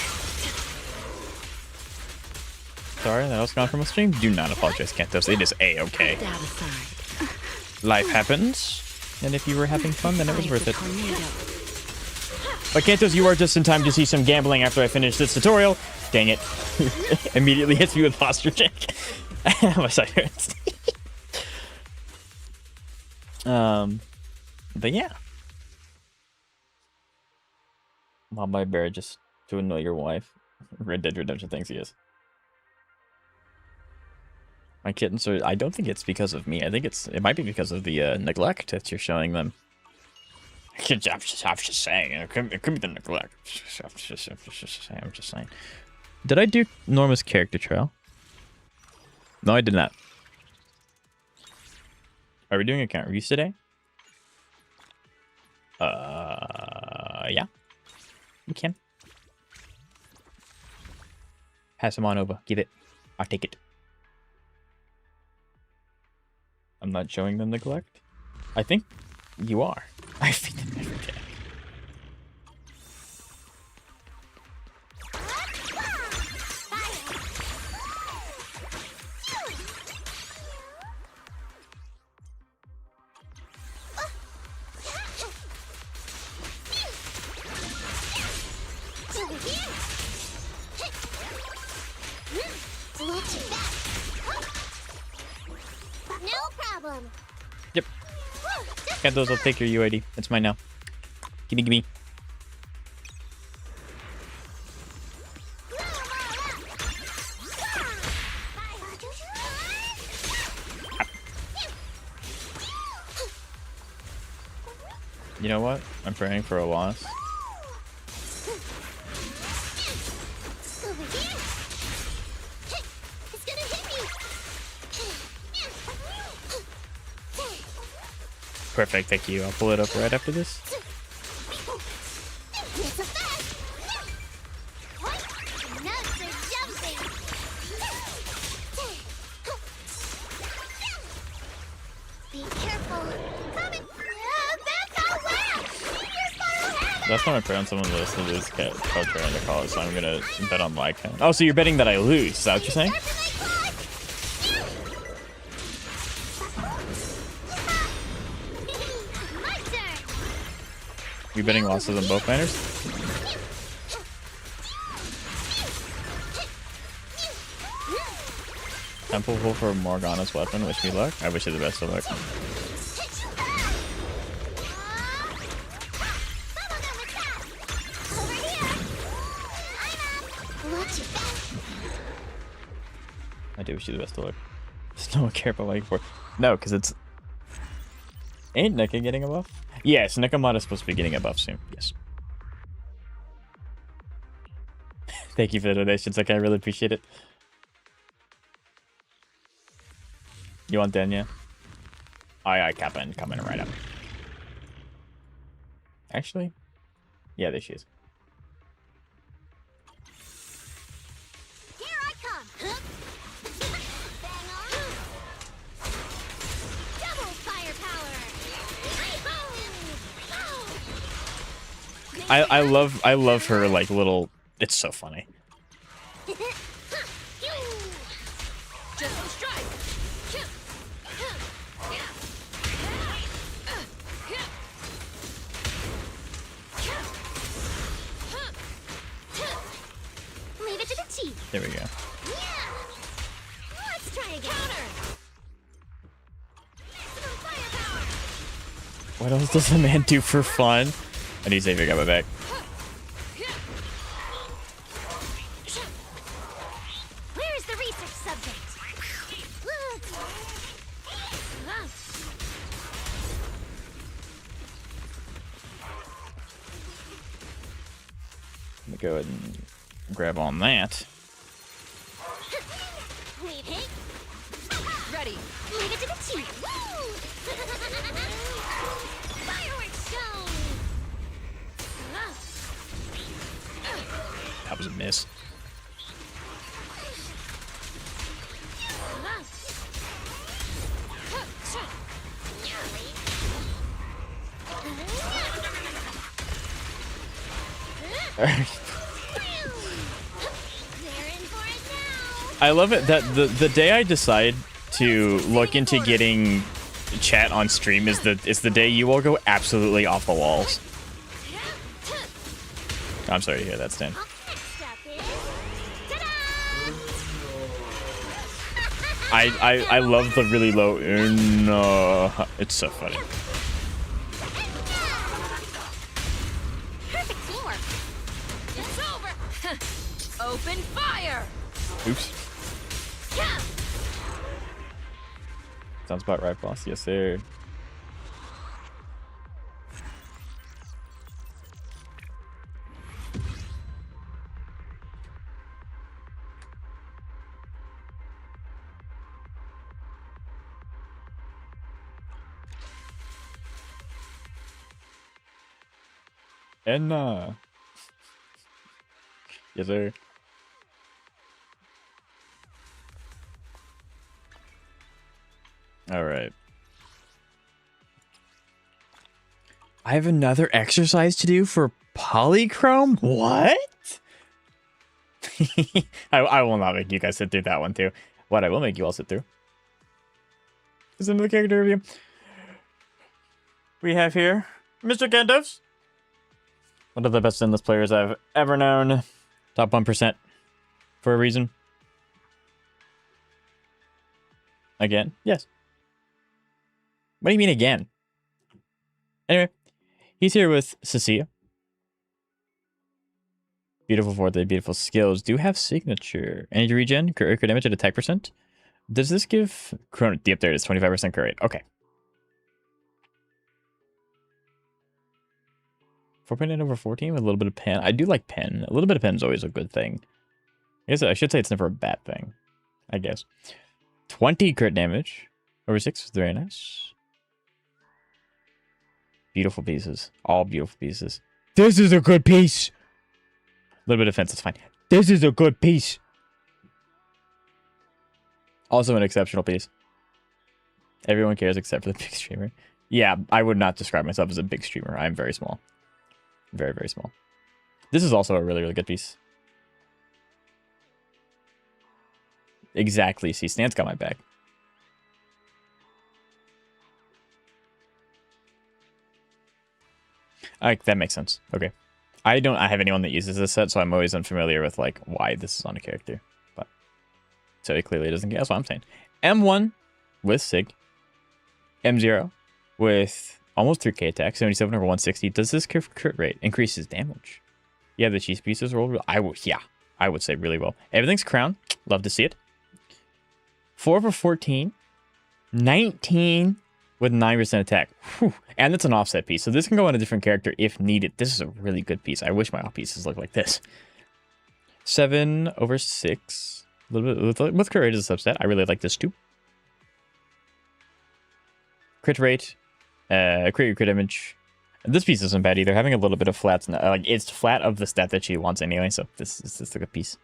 Sorry, that was gone from a stream. Do not apologize, Kentos. It is A-okay. Life happens, and if you were having fun, then it was worth it. But Kentos, you are just in time to see some gambling after I finish this tutorial. Dang it. Immediately hits me with posture check. My side hurts. But yeah. Mob by bear just to annoy your wife. Red Dead Redemption thinks he is. My kittens are. I don't think it's because of me. I think it might be because of the neglect that you're showing them. I'm just saying. It could be the neglect. I'm just saying. Did I do Norma's character trial? No, I did not. Are we doing account reviews today? Yeah. We can. Pass him on over. Give it. I'll take it. I'm not showing them neglect? I think you are. I feed them every day. No problem. Yep. Got those. I'll take your UID. It's mine now. Gimme, gimme. You know what? I'm praying for a loss. Perfect, thank you. I'll pull it up right after this. That's not my prayer on someone that listens to this culture in the college, so I'm gonna bet on my account. Oh, so you're betting that I lose? Is that what you're saying? We betting losses on both banners? Temple pull for Morgana's weapon. Wish me luck. I wish you the best of luck. I do wish you the best of luck. Does no one care about like for? No, because it's ain't Nika getting a buff? Yes, Nikamata is supposed to be getting a buff soon. Yes. Thank you for the donations. Like I really appreciate it. You want Denya? Aye, Kappa coming right up. Actually, yeah, there she is. Here I come. Bang on. Double firepower. I love her like little. It's so funny. Just strike. Leave it to the teeth. There we go. Yeah. Let's try again. Counter. Maximum firepower. What else does a man do for fun? I need Xavier got my back. Where is the research subject? Let me go ahead and grab on that. Wait, hey. Ready. Leave it to the teeth. Woo! Fireworks show. That was a miss. I love it that the day I decide to look into getting chat on stream is the day you all go absolutely off the walls. I'm sorry to hear that, Stan. I love the really low. No, it's so funny. Perfect teamwork. It's over. Open fire. Oops. Sounds about right, boss. Yes, sir. And yes, sir. All right. I have another exercise to do for polychrome. What? I will not make you guys sit through that one too. What I will make you all sit through is another character review. We have here Mr. Gandalf. One of the best endless players I've ever known. Top 1% for a reason. Again? Yes. What do you mean again? Anyway, he's here with Cecilia. Beautiful forte, beautiful skills. Do have signature. Energy regen, crit damage at attack percent. Does this give chrono? Yep, there it is. 25% crit rate. Okay. 4.8 over 14 with a little bit of pen. I do like pen. A little bit of pen is always a good thing. I guess I should say it's never a bad thing. I guess. 20 crit damage over 6. Very nice. Beautiful pieces. All beautiful pieces. This is a good piece. A little bit of defense, it's fine. This is a good piece. Also an exceptional piece. Everyone cares except for the big streamer. Yeah, I would not describe myself as a big streamer. I'm very small. Very, very small. This is also a really, really good piece. Exactly. See, Stan's got my back. That makes sense. Okay. I have anyone that uses this set, so I'm always unfamiliar with like why this is on a character. But so it clearly doesn't get. That's what I'm saying. M1 with Sig. M0 with almost 3k attack, 77 over 160. Does this crit rate increases damage? Yeah, the cheese pieces rolled. I would say really well. Everything's crown. Love to see it. 4 for 14. 19 with 9% attack. Whew. And it's an offset piece, so this can go on a different character if needed. This is a really good piece. I wish my off pieces looked like this. 7 over 6. A little bit with crit rate as a subset. I really like this too. Crit rate, crit damage. This piece isn't bad either. Having a little bit of flats, like it's flat of the stat that she wants anyway. So this is a good piece.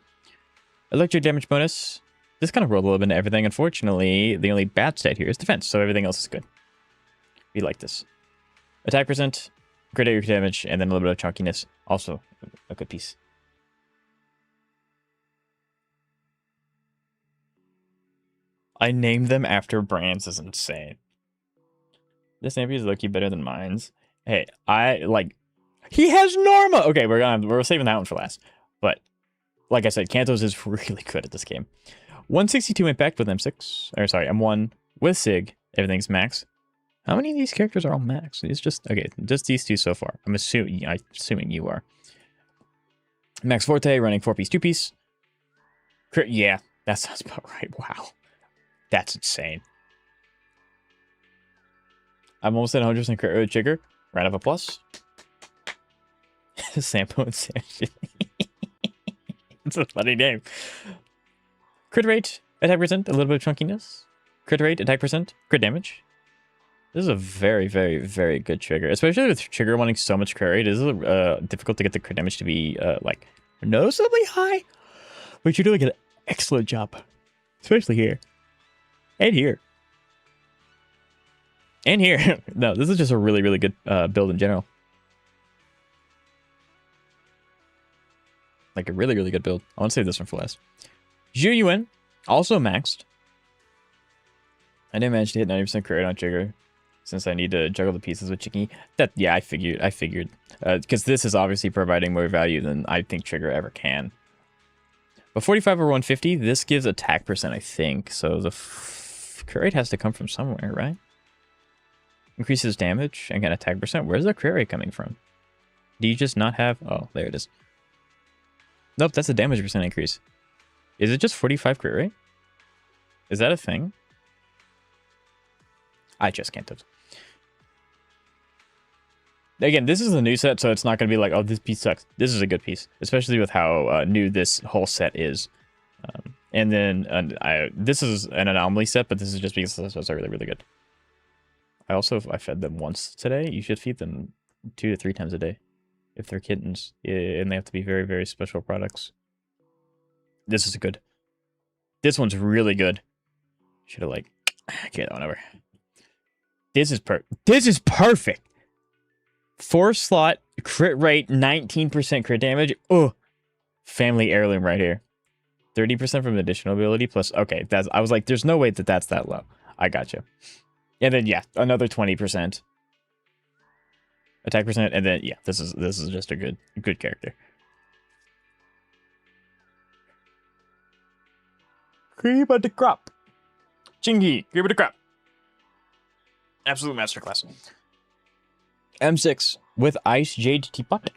Electric damage bonus. This kind of rolled a little bit into everything. Unfortunately, the only bad stat here is defense, so everything else is good. We like this. Attack percent, crit damage, and then a little bit of chunkiness. Also a good piece. I named them after brands is insane. This name is low-key better than mine's. Hey, he has Norma! Okay, we're saving that one for last. But, like I said, Kanto's is really good at this game. 162 impact with M6. Or, sorry, M1 with Sig. Everything's max. How many of these characters are all max? It's just, okay, just these two so far. I'm assuming you are. Max Forte, running 4-piece, 2-piece. Yeah, that sounds about right. Wow. That's insane. I'm almost at 100% crit rate trigger. Round of applause. Sampo and Sanji. It's a funny name. Crit rate, attack percent, a little bit of chunkiness. Crit rate, attack percent, crit damage. This is a very, very, very good trigger. Especially with trigger wanting so much crit rate. It is difficult to get the crit damage to be like noticeably high. But you're doing an excellent job. Especially here. And here. And here. No, this is just a really, really good build in general. Like a really, really good build. I want to save this one for last. Zhu Yuan, also maxed. I didn't manage to hit 90% crit rate on trigger, since I need to juggle the pieces with Chicky. Yeah, I figured. Because this is obviously providing more value than I think trigger ever can. But 45 or 150, this gives attack percent, I think. So the crit rate has to come from somewhere, right? Increases damage and get attack percent. Where's the crit rate coming from? Do you just not have... Oh, there it is. Nope, that's a damage percent increase. Is it just 45 crit rate? Is that a thing? I just can't. Again, this is a new set, so it's not going to be like, oh, this piece sucks. This is a good piece, especially with how new this whole set is. And then this is an anomaly set, but this is just because the sets are really, really good. I fed them once today. You should feed them 2 to 3 times a day if they're kittens, and they have to be very, very special products. This is good. This one's really good. Should have get on over. This is perfect. 4-slot crit rate, 19% crit damage. Oh, family heirloom right here. 30% from additional ability plus. Okay, I was like, there's no way that's that low. I gotcha. And then yeah, another 20% attack percent, and then yeah, this is just a good character. Cream of the crop. Chingy, cream of the crop. Absolute masterclass. M6 with Ice Jade Teapot.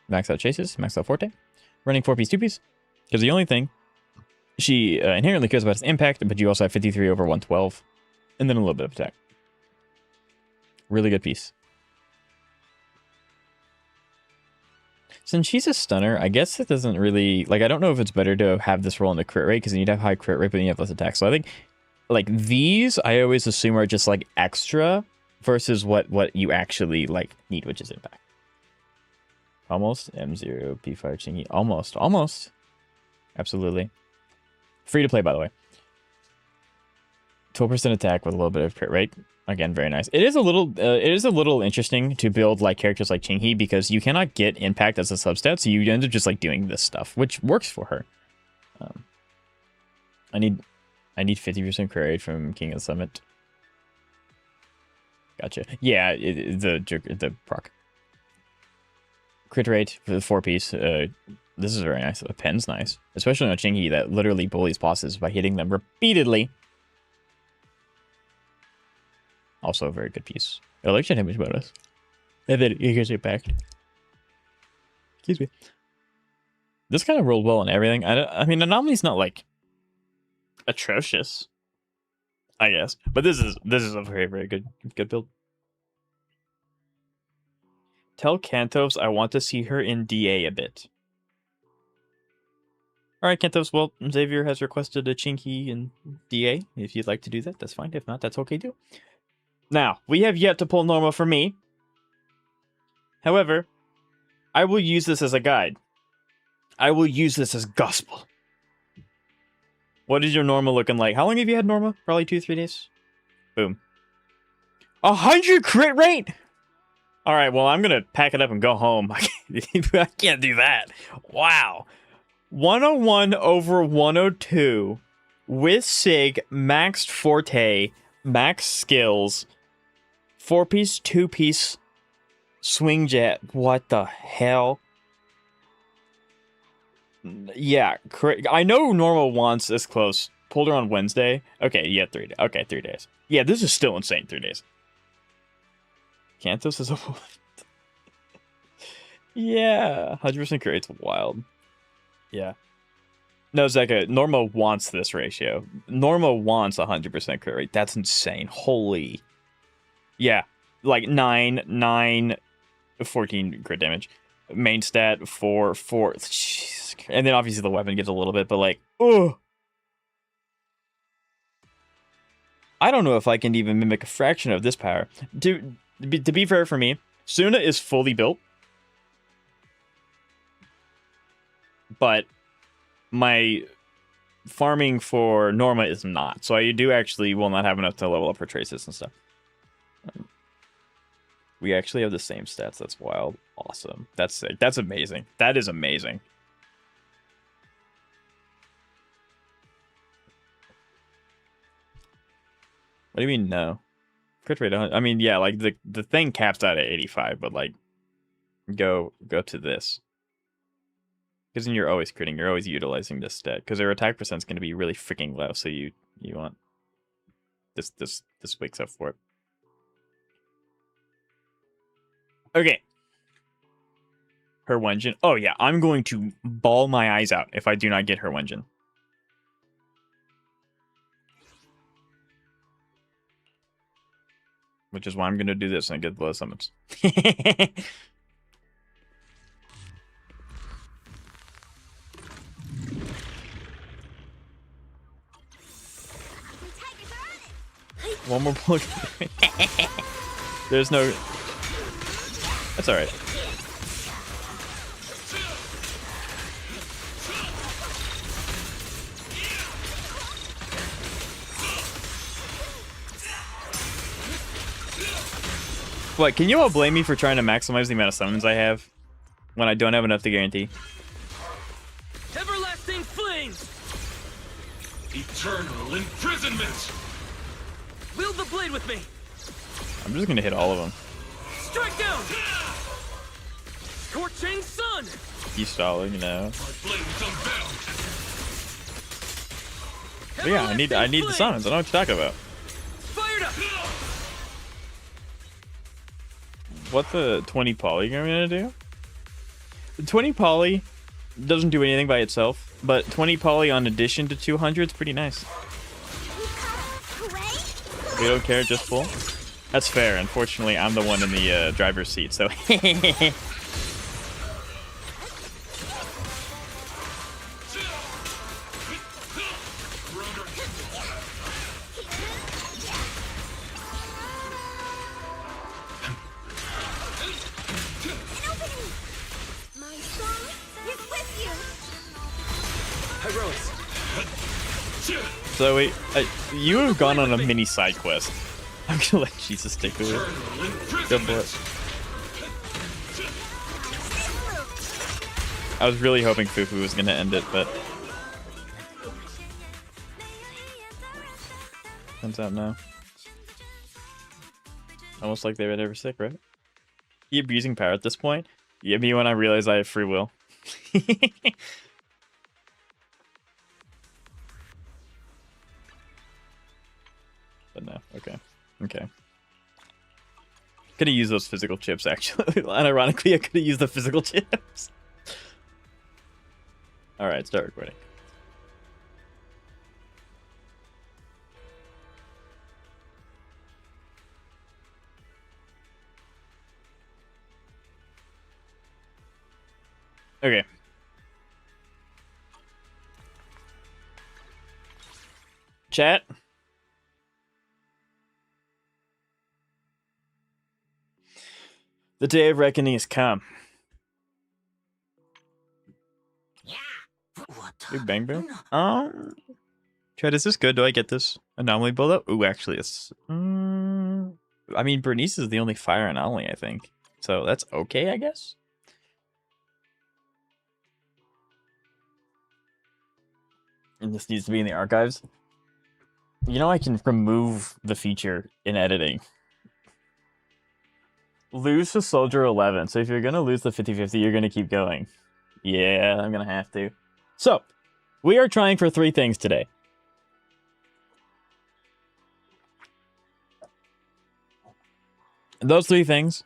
Max out chases, max out forte. Running 4-piece, 2-piece. Because the only thing she inherently cares about is impact, but you also have 53 over 112. And then a little bit of attack. Really good piece. Since she's a stunner, I guess it doesn't really... I don't know if it's better to have this roll in the crit rate, because then you'd have high crit rate, but then you have less attack. So I think, these, I always assume are just, extra versus what you actually, need, which is impact. Almost. M0, P-Fire, Chingy. Almost. Absolutely. Free to play, by the way. 12% attack with a little bit of crit rate. Again, very nice. It is a little interesting to build characters like Chingy because you cannot get impact as a substat, so you end up just doing this stuff, which works for her. I need 50% crit rate from King of the Summit. Gotcha. Yeah, the proc. Crit rate for the 4-piece. This is very nice. The pen's nice. Especially on Chingy that literally bullies bosses by hitting them repeatedly. Also a very good piece. Election damage bonus. And then you get it back. Excuse me. This kind of rolled well on everything. I mean, Anomaly's not like atrocious, I guess, but this is a very, very good build. Tell Kantos I want to see her in DA a bit. All right, Kantos. Well, Xavier has requested a Chinky in DA. If you'd like to do that, that's fine. If not, that's okay too. Now, we have yet to pull Norma for me. However, I will use this as a guide. I will use this as gospel. What is your Norma looking like? How long have you had Norma? Probably 2-3 days. Boom. 100 crit rate? All right, well, I'm going to pack it up and go home. I can't do that. Wow. 101 over 102 with Sig, maxed Forte, max skills, 4-piece, 2-piece, swing jet. What the hell? Yeah, I know Norma wants this close. Pulled her on Wednesday. Okay, yeah, 3 days. Okay, 3 days. Yeah, this is still insane. 3 days. Kantos is a... Yeah, 100% crit rate's wild. Yeah. No, Zeka, Norma wants this ratio. Norma wants 100% crit rate. That's insane. Holy. Yeah, like 9, 14 crit damage. Main stat, 4. Jeez. And then obviously the weapon gets a little bit, but like, oh. I don't know if I can even mimic a fraction of this power. To be fair for me, Suna is fully built. But my farming for Norma is not. So I do actually will not have enough to level up her traces and stuff. We actually have the same stats. That's wild. Awesome. That's sick. That's amazing. That is amazing. What do you mean no? Crit rate, I mean, yeah, like the thing caps out at 85, but like go to this. Because then you're always critting, you're always utilizing this stat. Because their attack percent's gonna be really freaking low, so you want this wakes up for it. Okay. Her Wenjin. Oh yeah, I'm going to bawl my eyes out if I do not get her Wenjin. Which is why I'm going to do this and get blood summons. One more plug. There's no... That's alright. What, can you all blame me for trying to maximize the amount of summons I have when I don't have enough to guarantee? Everlasting flames! Eternal imprisonment! Wield the blade with me! I'm just gonna hit all of them. Strike down! Scorching sun! You stalling, you know. But yeah, I need the summons. I don't know what you're talking about. Fired up! What the 20 poly I'm gonna do? The 20 poly doesn't do anything by itself, but 20 poly on addition to 200 is pretty nice. We don't care, just full. That's fair. Unfortunately, I'm the one in the driver's seat, so. So wait, you have gone on a mini side quest. I'm gonna let Jesus take the wheel. Go for it. I was really hoping Fufu was gonna end it, but turns out no. Almost like they were never sick, right? You abusing power at this point? Yeah, me when I realize I have free will. But no, okay. Okay. Could have used those physical chips, actually. Unironically, I could have used the physical chips. Alright, start recording. Okay. Chat. The day of reckoning has come. Big bang boom. Chat, is this good? Do I get this anomaly build up? Ooh, actually, it's. I mean, Bernice is the only fire anomaly, I think. So that's okay, I guess. And this needs to be in the archives. You know, I can remove the feature in editing. Lose to Soldier 11. So if you're going to lose the 50-50, you're going to keep going. Yeah, I'm going to have to. So, we are trying for 3 things today. And those 3 things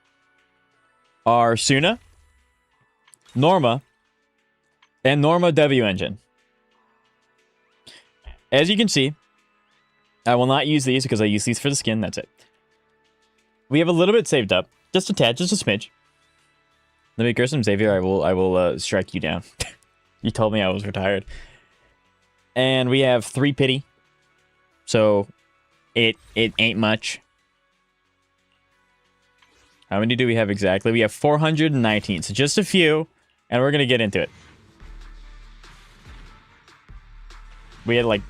are Suna, Norma, and Norma W Engine. As you can see, I will not use these because I use these for the skin. That's it. We have a little bit saved up. Just a tad, just a smidge. Let me curse him, Xavier. I will strike you down. You told me I was retired. And we have 3 pity. So it ain't much. How many do we have exactly? We have 419. So just a few, and we're gonna get into it. We had like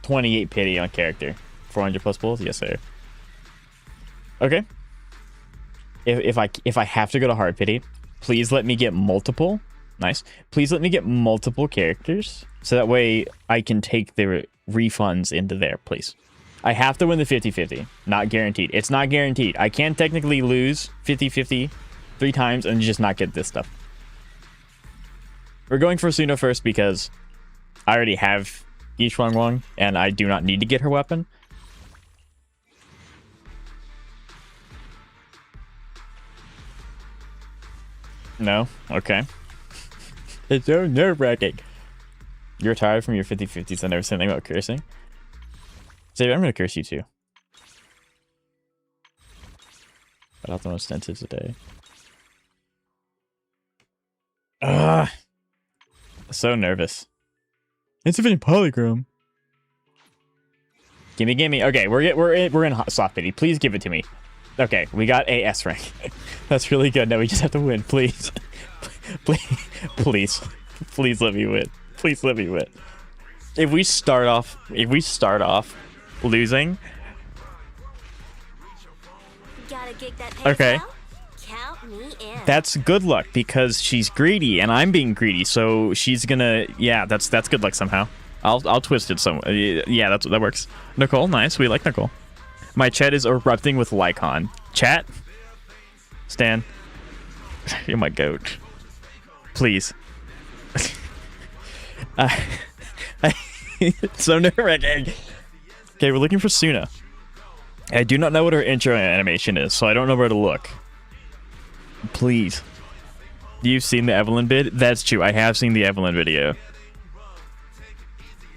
28 pity on character. 400 plus pulls? Yes, sir. Okay. If I have to go to hard pity, please let me get multiple. Nice. Please let me get multiple characters, so that way I can take the refunds into there, please. I have to win the 50-50. Not guaranteed. It's not guaranteed. I can technically lose 50-50 3 times and just not get this stuff. We're going for Suna first because I already have Yi Shuangwang, and I do not need to get her weapon. No? Okay. It's so nerve-wracking. You're tired from your 50-50s. I never said anything about cursing. Xavier, I'm gonna curse you too. Got out the most extensive today. Ugh. So nervous. Insufficient polychrome. Gimme. Okay, we're in soft pity. Please give it to me. Okay, we got a S rank. That's really good. Now we just have to win, please. Please let me win. Please let me win. If we start off losing. Okay. Count me in. That's good luck because she's greedy and I'm being greedy, so she's gonna. Yeah, that's good luck somehow. I'll twist it some. Yeah, that works. Nicole, nice. We like Nicole. My chat is erupting with Lycon. Chat, Stan, you're my goat. Please. It's so nerve-wracking. Okay, we're looking for Suna. I do not know what her intro animation is, so I don't know where to look. Please. You've seen the Evelyn vid? That's true. I have seen the Evelyn video.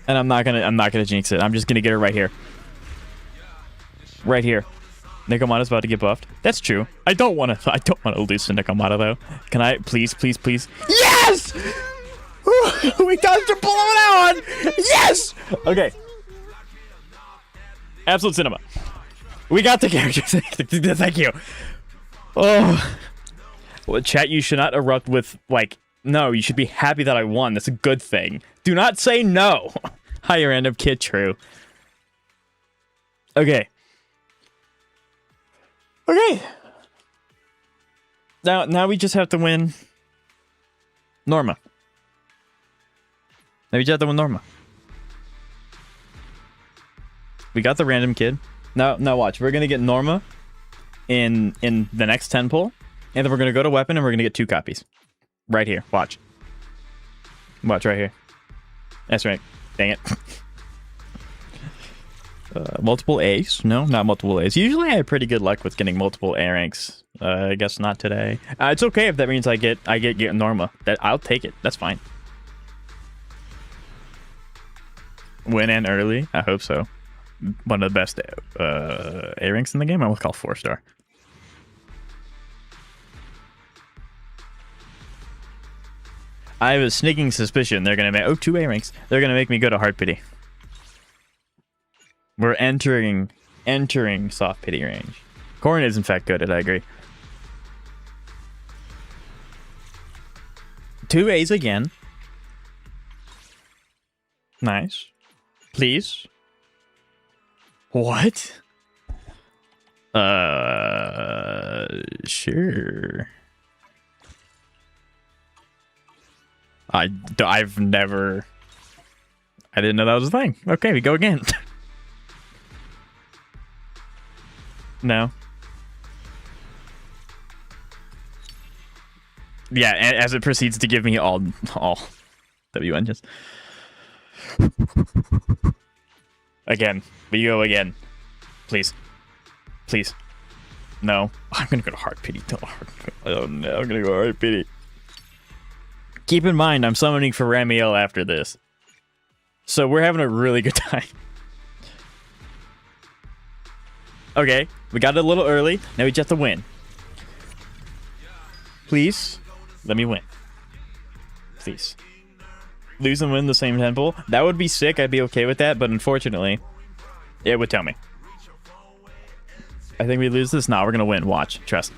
And I'm not gonna jinx it. I'm just gonna get her right here. Right here. Nikomata's about to get buffed. That's true. I don't wanna lose to Nikomata though. Can I please? Yes! We got to pull it out! Yes! Okay. Absolute cinema. We got the characters. Thank you. Oh. Well, chat, you should not erupt with, like, no, you should be happy that I won. That's a good thing. Do not say no. Hi, random kid, true. Okay. Okay. Now we just have to win Norma. Now we just have to win Norma. We got the random kid. Now watch. We're gonna get Norma. in the next 10 pull, and then we're gonna go to weapon and we're gonna get 2 copies. Right here. Watch. Watch right here. That's right. Dang it. Multiple A's? No, not multiple A's. Usually I have pretty good luck with getting multiple A ranks. I guess not today. It's okay if that means I get Norma. I'll take it. That's fine. Win and early? I hope so. One of the best A ranks in the game. I will call 4-star. I have a sneaking suspicion they're gonna make 2 A ranks. They're gonna make me go to hard pity. We're entering soft pity range. Corn is in fact good, I agree. 2 A's again. Nice. Please. What? Sure. I've never... I didn't know that was a thing. Okay, we go again. No. Yeah, as it proceeds to give me all W engines. Again. We go again. Please. Please. No. I'm gonna go to hard pity. Oh no, I'm gonna go hard pity. Keep in mind, I'm summoning for Ramiel after this. So we're having a really good time. Okay, we got it a little early. Now we just have to win. Please, let me win. Please. Lose and win the same temple. That would be sick. I'd be okay with that, but unfortunately, it would tell me. I think we lose this. Nah, we're gonna win. Watch. Trust.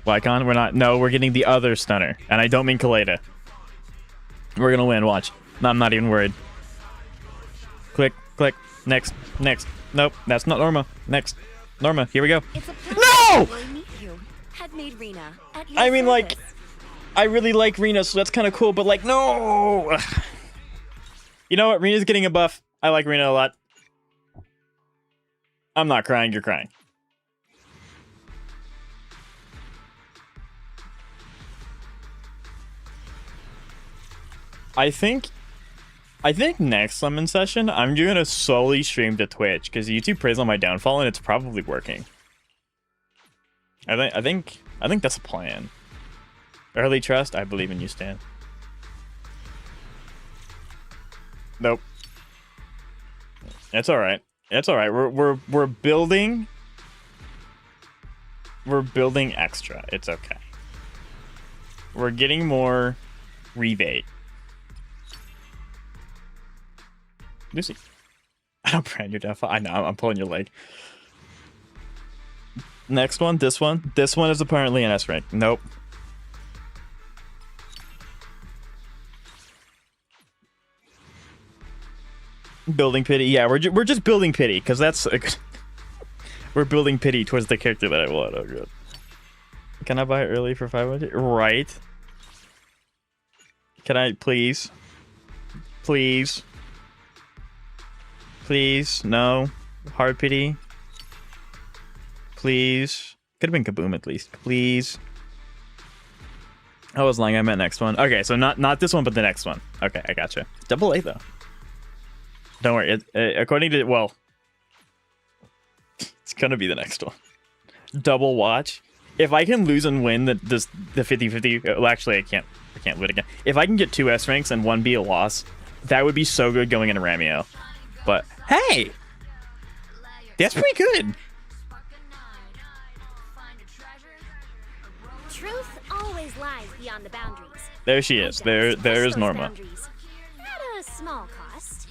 Lycon, we're not. No, we're getting the other stunner. And I don't mean Kaleda. We're gonna win. Watch. No, I'm not even worried. Click, click. Next, next. Nope, that's not Norma. Next. Norma, here we go. No! I mean, like, I really like Rena, so that's kind of cool, but like, no! You know what? Rena's getting a buff. I like Rena a lot. I'm not crying, you're crying. I think next summon session, I'm gonna solely stream to Twitch, because YouTube prays on my downfall, and it's probably working. I think that's a plan. Early trust, I believe in you, Stan. Nope. It's alright. It's alright. We're building. We're building extra. It's okay. We're getting more rebate. Lucy. I don't brand your downfall. I know, I'm pulling your leg. Next one, this one. This one is apparently an S rank. Nope. Building pity. Yeah, we're just building pity, because that's a good... We're building pity towards the character that I want. Oh, good. Can I buy it early for 500? Right. Can I, please? Please? Please? No. Hard pity? Please? Could have been Kaboom at least. Please? I was lying, I meant next one. Okay, so not this one, but the next one. Okay, I gotcha. Double A, though. Don't worry. According to... Well... It's gonna be the next one. Double watch. If I can lose and win the 50-50... Well, actually, I can't win again. If I can get 2 S ranks and 1 be a loss, that would be so good going into Ramio. But, hey! That's pretty good! Truth always lies beyond the boundaries. There she is. There is Norma. At a small cost.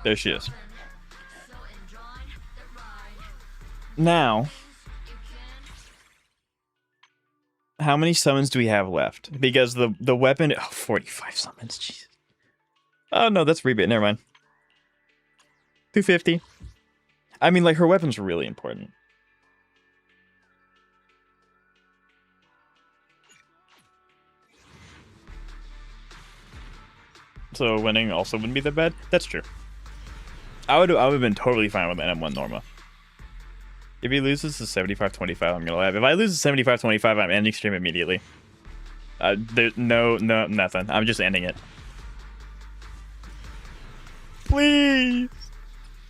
There she is. Now, how many summons do we have left? Because the weapon... Oh, 45 summons, Jesus. Oh, no, that's rebate. Never mind. 250. I mean, like, her weapon's really important. so winning also wouldn't be that bad. That's true. I would have been totally fine with an M1 Norma. If he loses to 75-25, I'm gonna laugh. If I lose to 75-25, I'm ending stream immediately. There's nothing. I'm just ending it. Please,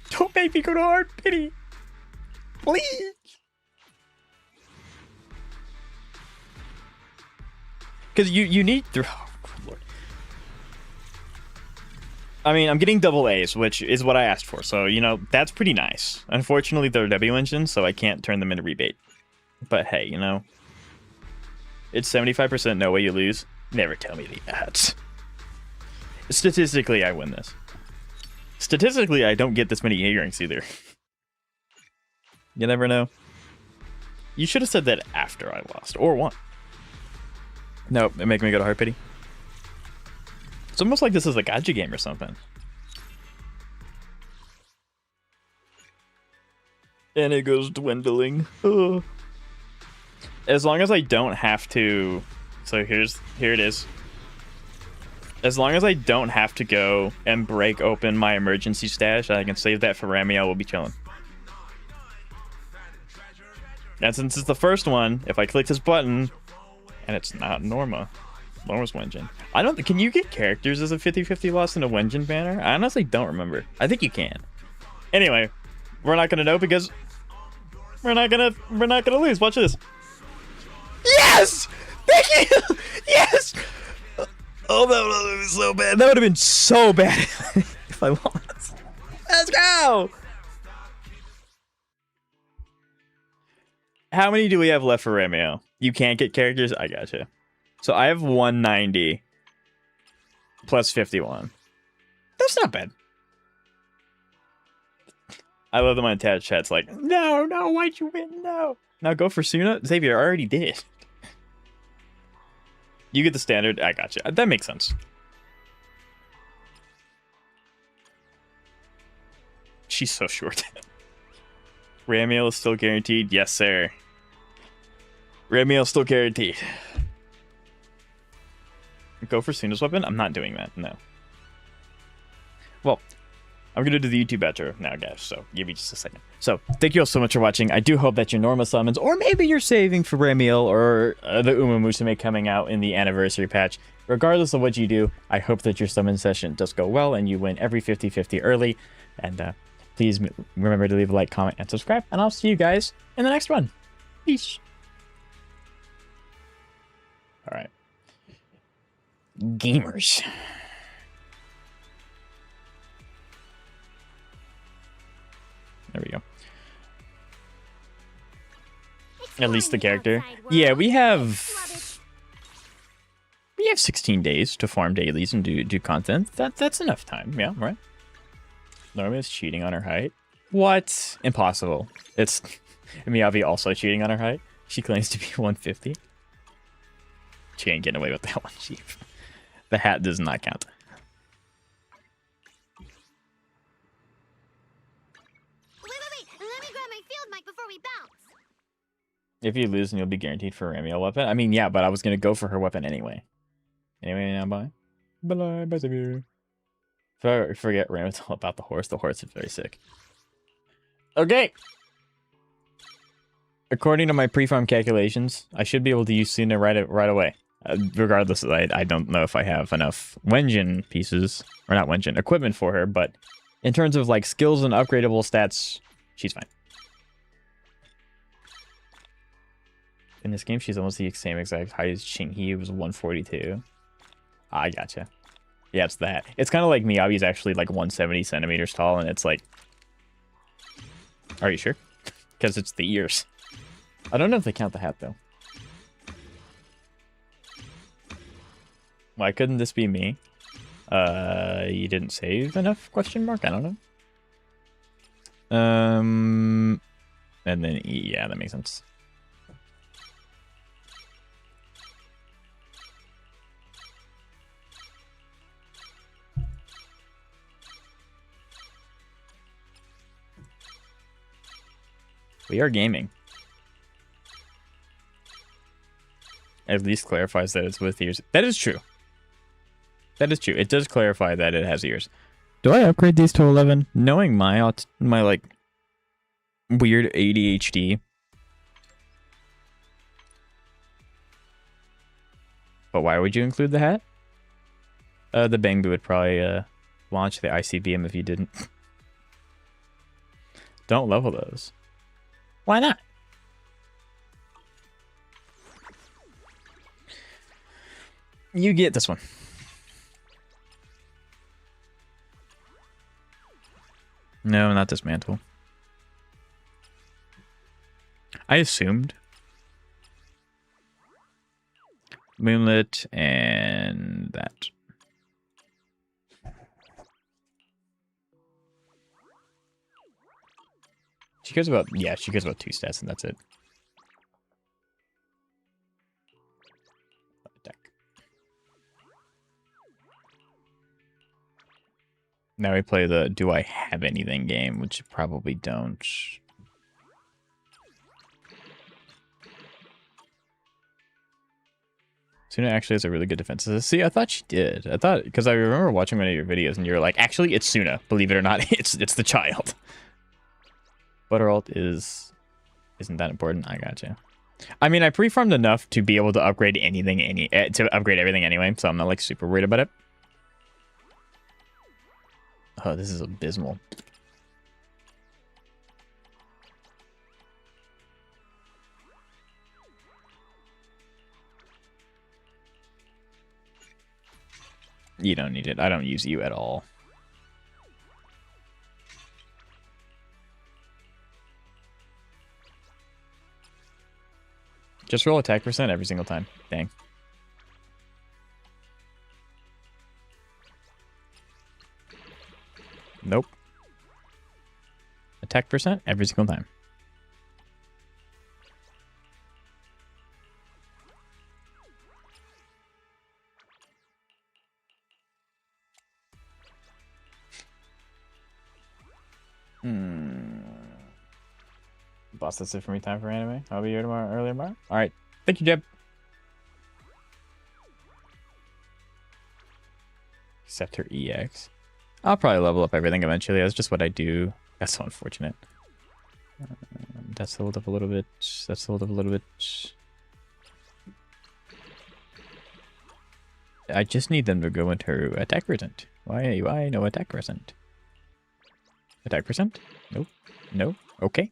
don't make me go to hard pity. Please. Because you need to. Oh, good lord. I mean, I'm getting double A's, which is what I asked for. So, you know, that's pretty nice. Unfortunately, they're W engines, so I can't turn them into rebate. But hey, you know, it's 75% no way you lose. Never tell me the odds. Statistically, I win this. Statistically, I don't get this many A ranks either. You never know. You should have said that after I lost, or won. Nope, it make me go to hard pity. It's almost like this is a gacha game or something. And it goes dwindling. Ugh. As long as I don't have to... So here it is. As long as I don't have to go and break open my emergency stash, I can save that for Ramiel, we'll be chilling. And since it's the first one, if I click this button, and it's not Norma. Norma's Wenjin. I don't... Can you get characters as a 50-50 loss in a Wenjin banner? I honestly don't remember. I think you can. Anyway, we're not gonna know because we're not gonna lose. Watch this. Yes! Thank you! Yes! Oh, that would have been so bad. That would have been so bad if I lost. Let's go! How many do we have left for Ramiel? You can't get characters? I gotcha. So I have 190 plus 51. That's not bad. I love that my attached chat's like, no, why'd you win? No. Now go for Suna? Xavier, I already did. You get the standard. I gotcha. That makes sense. She's so short. Ramiel is still guaranteed. Yes, sir. Ramiel is still guaranteed. Go for Suna's weapon? I'm not doing that. No. Well, I'm going to do the YouTube outro now, guys. So give me just a second. So thank you all so much for watching. I do hope that your Norma summons, or maybe you're saving for Ramiel or the Uma Musume coming out in the anniversary patch. Regardless of what you do, I hope that your summon session does go well and you win every 50-50 early. And please remember to leave a like, comment, and subscribe. And I'll see you guys in the next one. Peace. All right. Gamers. There we go. At least the character. Yeah, we have 16 days to farm dailies and do content. That's enough time. Yeah, right. Norma is cheating on her height. What? Impossible. It's Miyavi also cheating on her height. She claims to be 150. She ain't getting away with that one, Chief. The hat does not count. Wait, let me grab my field mic before we bounce. If you lose, then you'll be guaranteed for a Ramiel weapon. I mean, yeah, but I was gonna go for her weapon anyway. Anyway, now bye. Bye, Xavier. Forget Ramiel's all about the horse. The horse is very sick. Okay. According to my pre-farm calculations, I should be able to use Suna right away. Regardless, I don't know if I have enough Wenjin pieces, or not Wenjin, equipment for her, but in terms of like skills and upgradable stats, she's fine. In this game, she's almost the same exact height as Xinghe, who was 142. I gotcha. Yeah, it's that. It's kind of like Miyabi's actually like 170 centimeters tall, and it's like... Are you sure? Because it's the ears. I don't know if they count the hat, though. Why couldn't this be me? You didn't save enough? Question mark? I don't know. And then, yeah, that makes sense. We are gaming. At least clarifies that it's with ears. That is true. That is true. It does clarify that it has ears. Do I upgrade these to 11? Knowing my like weird ADHD. But why would you include the hat? The Bangbu would probably launch the ICBM if you didn't. Don't level those. Why not? You get this one. No, not this mantle. I assumed. Moonlit and that. She cares about, yeah, she cares about 2 stats and that's it. Attack. Now we play the do I have anything game, which you probably don't. Suna actually has a really good defense. See, I thought she did. I thought, because I remember watching one of your videos and you were like, actually, it's Suna. Believe it or not, it's the child. Butter ult isn't that important. I gotcha. I mean, I pre-farmed enough to be able to upgrade anything, to upgrade everything anyway, so I'm not like super worried about it. Oh, this is abysmal. You don't need it. I don't use you at all. Just roll attack percent every single time. Dang. Nope. Attack percent every single time. Boss, that's it for me. Time for anime. I'll be here tomorrow, early tomorrow. All right. Thank you, Jeb. Except her EX. I'll probably level up everything eventually. That's just what I do. That's so unfortunate. That's leveled up a little bit. That's leveled up a little bit. I just need them to go into attack percent. Why no attack percent? Attack percent? Nope. No. Okay.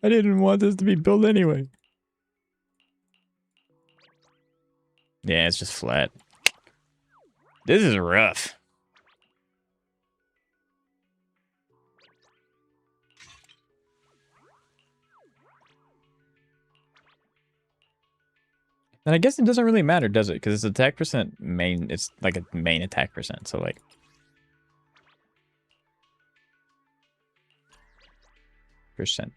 I didn't want this to be built anyway. Yeah, it's just flat. This is rough. And I guess it doesn't really matter, does it? Because it's attack percent main. It's like a main attack percent. So like. Percent.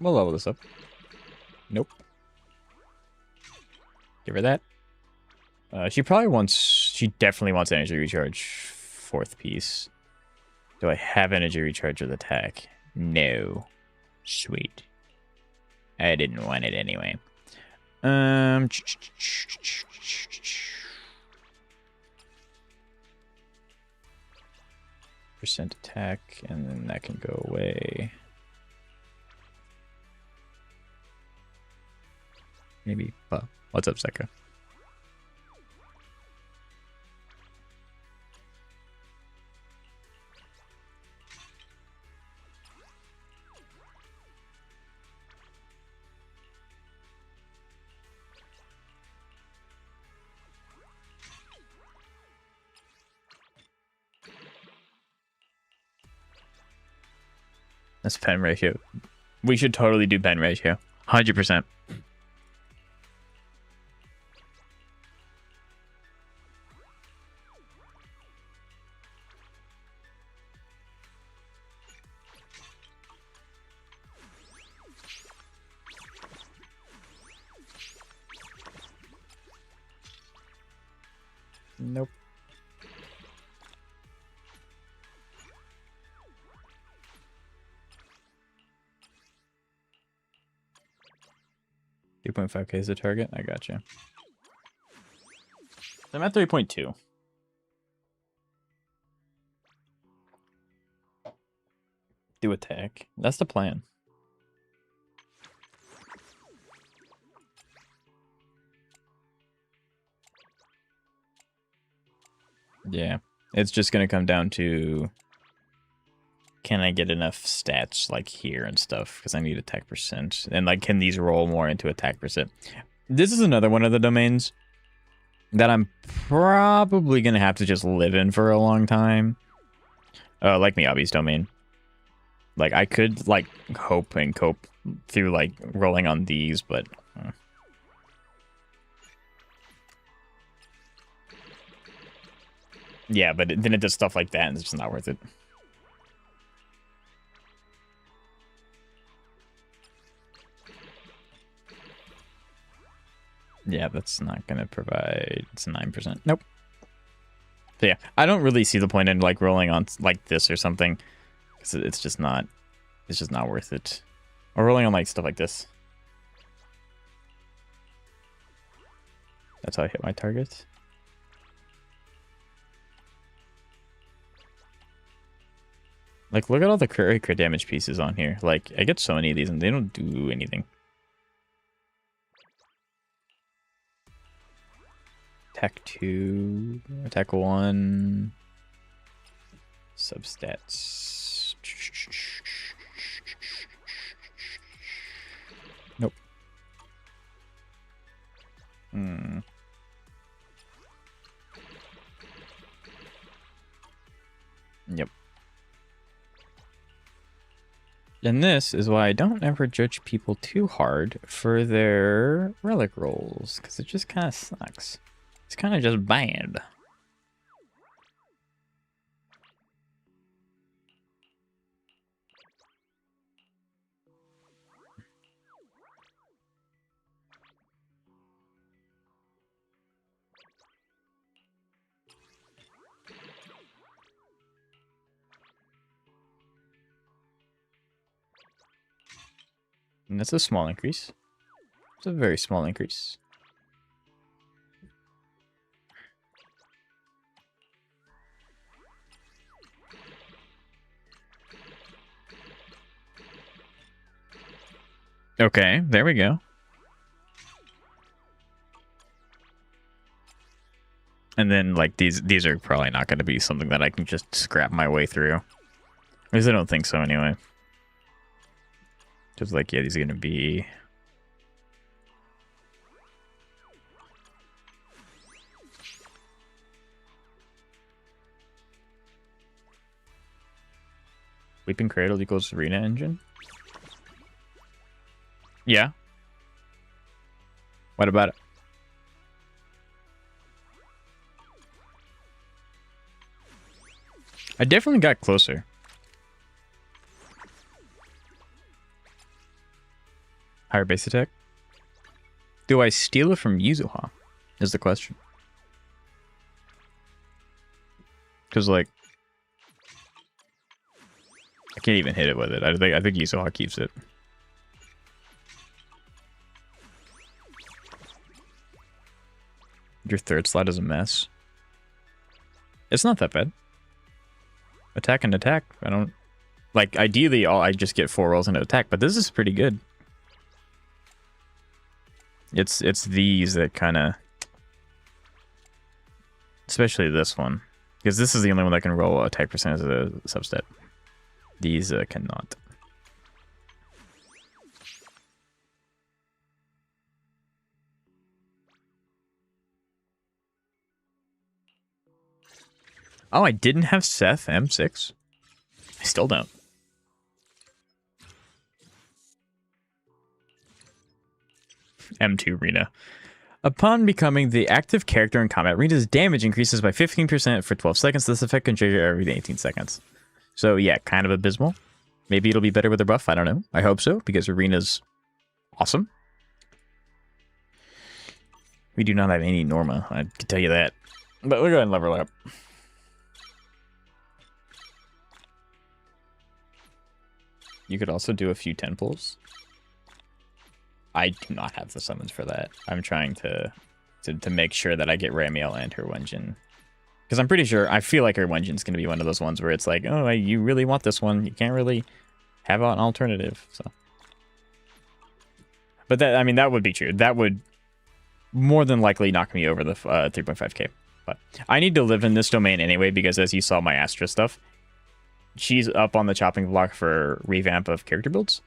We'll level this up. Nope. Give her that. She definitely wants energy recharge. 4th piece. Do I have energy recharge with attack? No. Sweet. I didn't want it anyway. Percent attack, and then that can go away. Maybe. What's up, Seka? That's pen ratio. We should totally do pen ratio. 100%. Nope. 3.5k is the target. I gotcha. I'm at 3.2. Do attack. That's the plan. Yeah. It's just going to come down to, can I get enough stats like here and stuff? Because I need attack percent. And like, can these roll more into attack percent? This is another one of the domains that I'm probably going to have to just live in for a long time. Like Miyabi's domain. Like, I could, like, hope and cope through, like, rolling on these, but... Yeah, but then it does stuff like that, and it's just not worth it. Yeah, that's not going to provide... It's 9%. Nope. So yeah, I don't really see the point in, like, rolling on, like, this or something. Because it's just not... It's just not worth it. Or rolling on, like, stuff like this. That's how I hit my target. Like, look at all the crit damage pieces on here. Like, I get so many of these, and they don't do anything. Attack 2, attack 1, substats. Nope. Yep. And this is why I don't ever judge people too hard for their relic rolls, because it just kind of sucks. It's kind of just bad. And that's a small increase. It's a very small increase. Okay, there we go. And then, like, these are probably not going to be something that I can just scrap my way through. At least I don't think so, anyway. Just like, yeah, these are going to be... Weeping Cradle equals Arena Engine? Yeah. What about it? I definitely got closer. Higher base attack? Do I steal it from Yuzuha? Is the question. Because, like, I can't even hit it with it. I think Yuzuha keeps it. Your third slot is a mess. It's not that bad. Attack and attack. I don't... Like, ideally, I just get 4 rolls into attack, but this is pretty good. It's these that kind of... Especially this one. Because this is the only one that can roll attack percent as a substat. These cannot. Oh, I didn't have Seth M6? I still don't. M2 Rena. Upon becoming the active character in combat, Rena's damage increases by 15% for 12 seconds. This effect can trigger every 18 seconds. So yeah, kind of abysmal. Maybe it'll be better with a buff. I don't know. I hope so, because Arena's awesome. We do not have any Norma, I can tell you that. But we'll go ahead and level up. You could also do a few 10 pulls. I do not have the summons for that. I'm trying to make sure that I get Ramiel and her Wenjin. Because I'm pretty sure, I feel like her Wenjin's going to be one of those ones where it's like, oh, you really want this one. You can't really have an alternative. So, but that, I mean, that would be true. That would more than likely knock me over the 3.5k. But I need to live in this domain anyway, because as you saw my Astra stuff, she's up on the chopping block for revamp of character builds.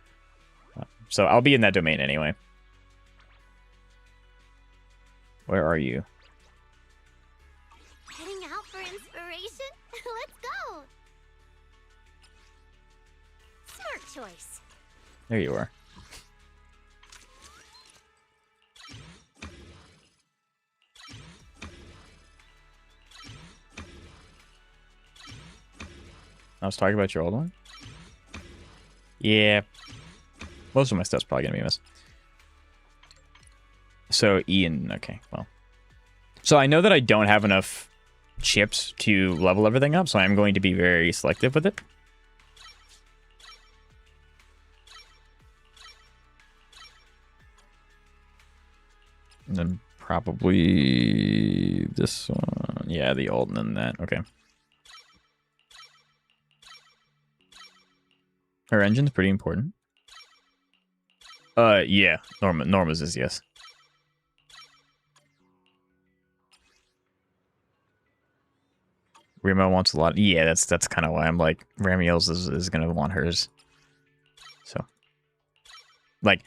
So I'll be in that domain anyway. Where are you? Heading out for inspiration? Let's go! Smart choice. There you are. I was talking about your old one? Yeah. Most of my stuff's probably going to be missed. So, Ian, okay, well. So I know that I don't have enough chips to level everything up, so I'm going to be very selective with it. And then probably this one. Yeah, the old and then that. Okay. Her engine's pretty important. Yeah. Norma's is yes. Remo wants a lot. Yeah, that's kind of why I'm like, Ramiel's is going to want hers. So. Like,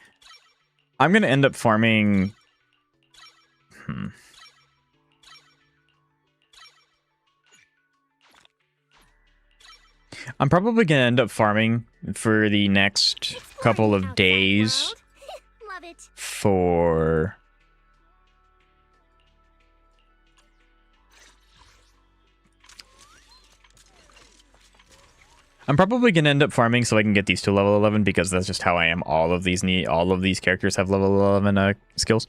I'm going to end up farming... I'm probably going to end up farming for the next couple of days for... I'm probably going to end up farming so I can get these to level 11 because that's just how I am. All of these characters have level 11 skills.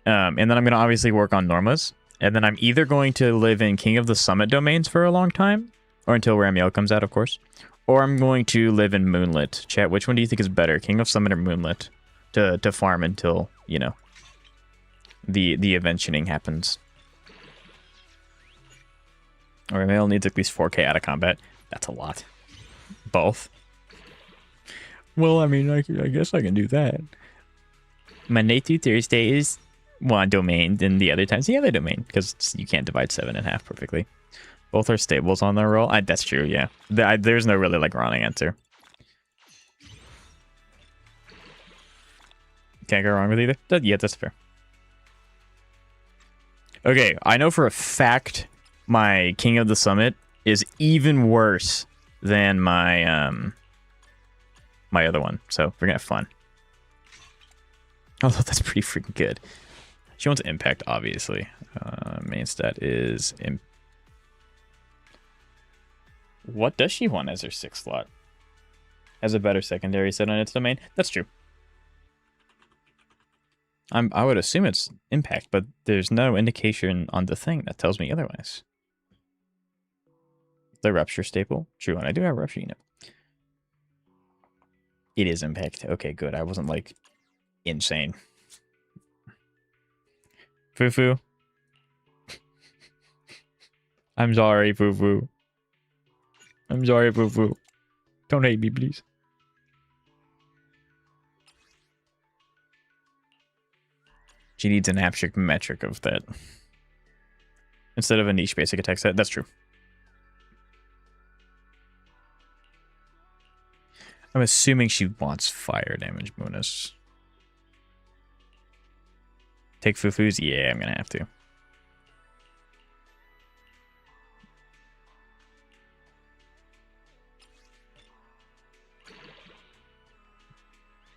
And then I'm going to obviously work on Norma's. And then I'm either going to live in King of the Summit domains for a long time, or until Ramiel comes out, of course. Or I'm going to live in Moonlit. Chat, which one do you think is better, King of Summit or Moonlit? To farm until, you know, the eventuating happens. Ramiel needs at least 4k out of combat. That's a lot. Both. Well, I mean, I guess I can do that. Monday through Thursday is one domain, then the other time's the other domain, because you can't divide 7 in half perfectly. Both are stables on their roll. That's true, yeah. There's no really, like, wrong answer. Can't go wrong with either? Yeah, that's fair. Okay, I know for a fact my King of the Summit is even worse than my my other one. So we're gonna have fun. Although that's pretty freaking good. She wants impact, obviously. Main stat is what does she want as her 6th slot? Has a better secondary set on its domain? That's true. I would assume it's impact, but there's no indication on the thing that tells me otherwise. The rupture staple. True, and I do have a rupture unit. It is impact. Okay, good. I wasn't like insane. Foo-foo. I'm sorry, Foo-foo. I'm sorry, Foo-foo. Don't hate me, please. She needs an abstract metric of that. Instead of a niche basic attack set. That's true. I'm assuming she wants fire damage bonus. Take Fufu's? Yeah, I'm gonna have to.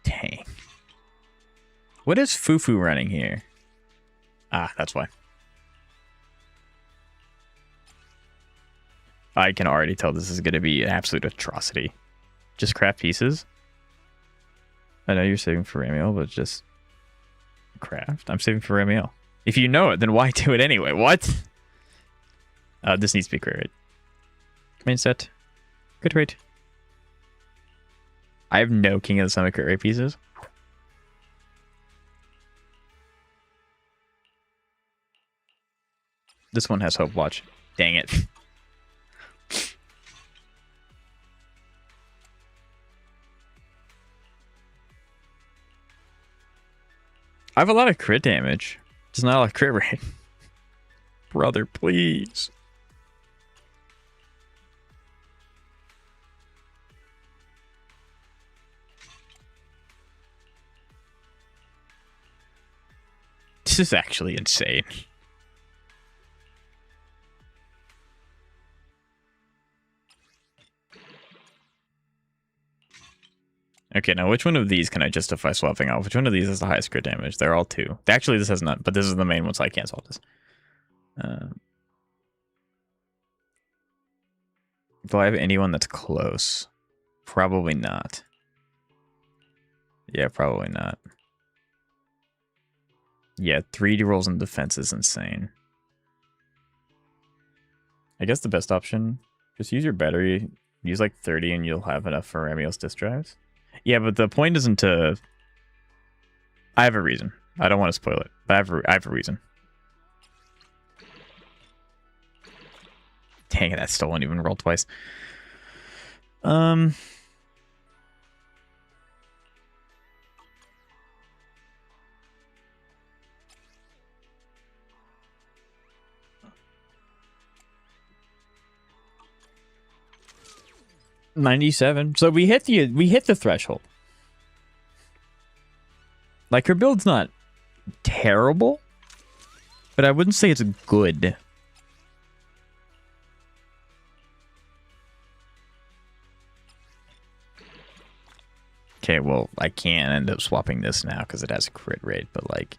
Dang. What is Fufu running here? Ah, that's why. I can already tell this is going to be an absolute atrocity. Just craft pieces. I know you're saving for Ramiel, but just craft. I'm saving for Ramiel. If you know it, then why do it anyway? What? This needs to be crit rate. Main set. Crit rate. I have no King of the Summit crit rate pieces. This one has Hope Watch. Dang it. I have a lot of crit damage. Just not a lot of crit rate. Brother, please. This is actually insane. Okay, now which one of these can I justify swapping out? Which one of these has the highest crit damage? They're all 2. Actually, this has none, but this is the main one, so I can't swap this. Do I have anyone that's close? Probably not. Yeah, probably not. Yeah, 3 rolls in defense is insane. I guess the best option, just use your battery. Use like 30 and you'll have enough for Ramios disk drives. Yeah, but the point isn't to... I have a reason. I don't want to spoil it, but I have a reason. Dang it, that still won't even roll twice. 97. So we hit the threshold. Like, her build's not terrible, but I wouldn't say it's good. Okay, well, I can't end up swapping this now because it has a crit rate, but like...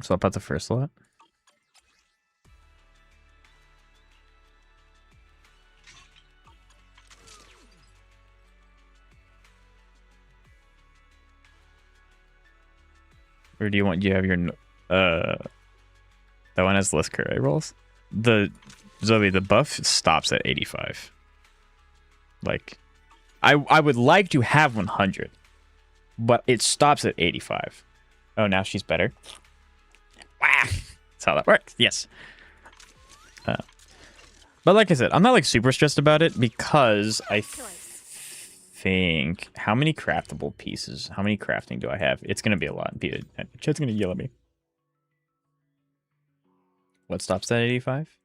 Swap out the first slot. Or do you have your that one has less crit rate rolls? Zoe, the buff stops at 85. Like, I would like to have 100, but it stops at 85. Oh, now she's better. Wow, that's how that works. Yes. But like I said, I'm not like super stressed about it because I think how many craftable pieces, how many crafting do I have? It's gonna be a lot. Chad's gonna yell at me. What stops at 85?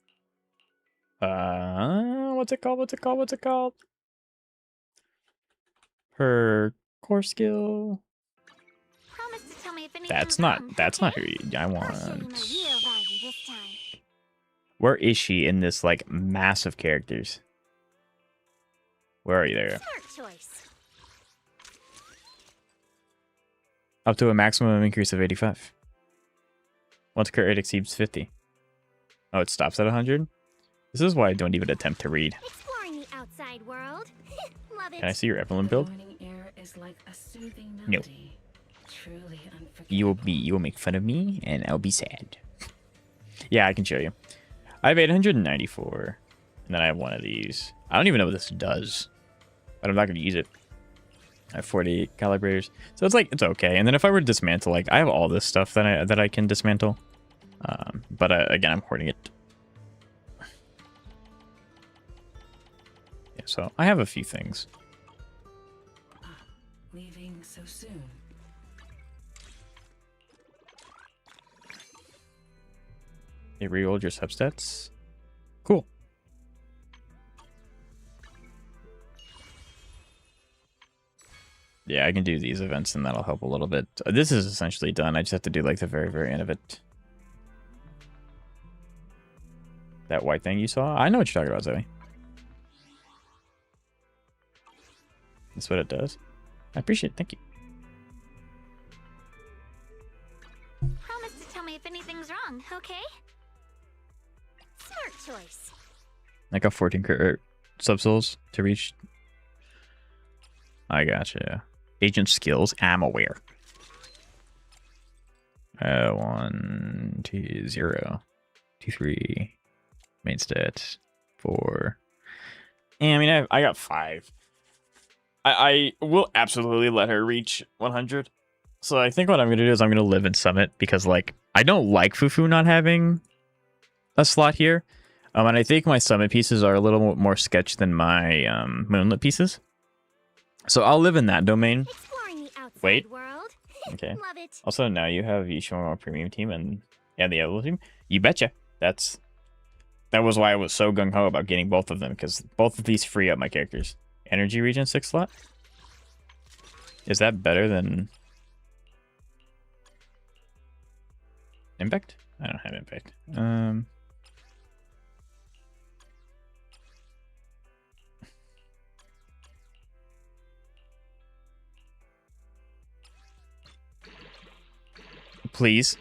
What's it called? What's it called? What's it called? Her core skill. That's not who I want. Where is she in this like mass of characters? Where are you there? Up to a maximum increase of 85. Once crit rate exceeds 50. Oh, it stops at 100? This is why I don't even attempt to read. Exploring the outside world. Love it. Can I see your Evelyn build? No. You will make fun of me, and I'll be sad. Yeah, I can show you. I have 894, and then I have one of these. I don't even know what this does, but I'm not going to use it. I have 40 calibrators, so it's like it's okay. And then if I were to dismantle, like I have all this stuff that I can dismantle, but again, I'm hoarding it. Yeah, so I have a few things. Leaving so soon. You rerolled your substats. Cool. Yeah, I can do these events and that'll help a little bit. This is essentially done. I just have to do like the very, very end of it. That white thing you saw? I know what you're talking about, Zoe. That's what it does. I appreciate it. Thank you. Promise to tell me if anything's wrong, okay? Smart choice. I got 14 sub-souls to reach. I gotcha. Agent skills. I'm aware. 1, 2, 0, 2, 3. Main stat. 4. Yeah, I mean, I got 5. I will absolutely let her reach 100. So I think what I'm gonna do is I'm gonna live in Summit because like I don't like Fufu not having a slot here, and I think my Summit pieces are a little more sketch than my Moonlit pieces. So I'll live in that domain. Wait. Okay. Love it. Also, now you have Yishimura Premium Team and the Evil Team. You betcha. That was why I was so gung-ho about getting both of them, because both of these free up my characters. Energy Regen 6 slot? Is that better than Impact? I don't have Impact. Please.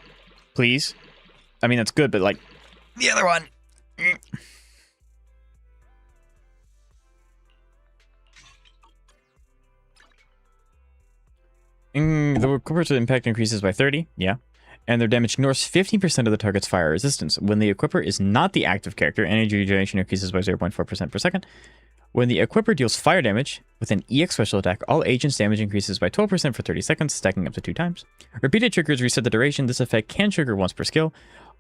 Please. I mean, that's good, but like the other one. The equipper's impact increases by 30, yeah. And their damage ignores 15% of the target's fire resistance. When the equipper is not the active character, energy regeneration increases by 0.4% per second. When the equipper deals fire damage with an EX special attack, all agents' damage increases by 12% for 30 seconds, stacking up to 2 times. Repeated triggers reset the duration. This effect can trigger once per skill.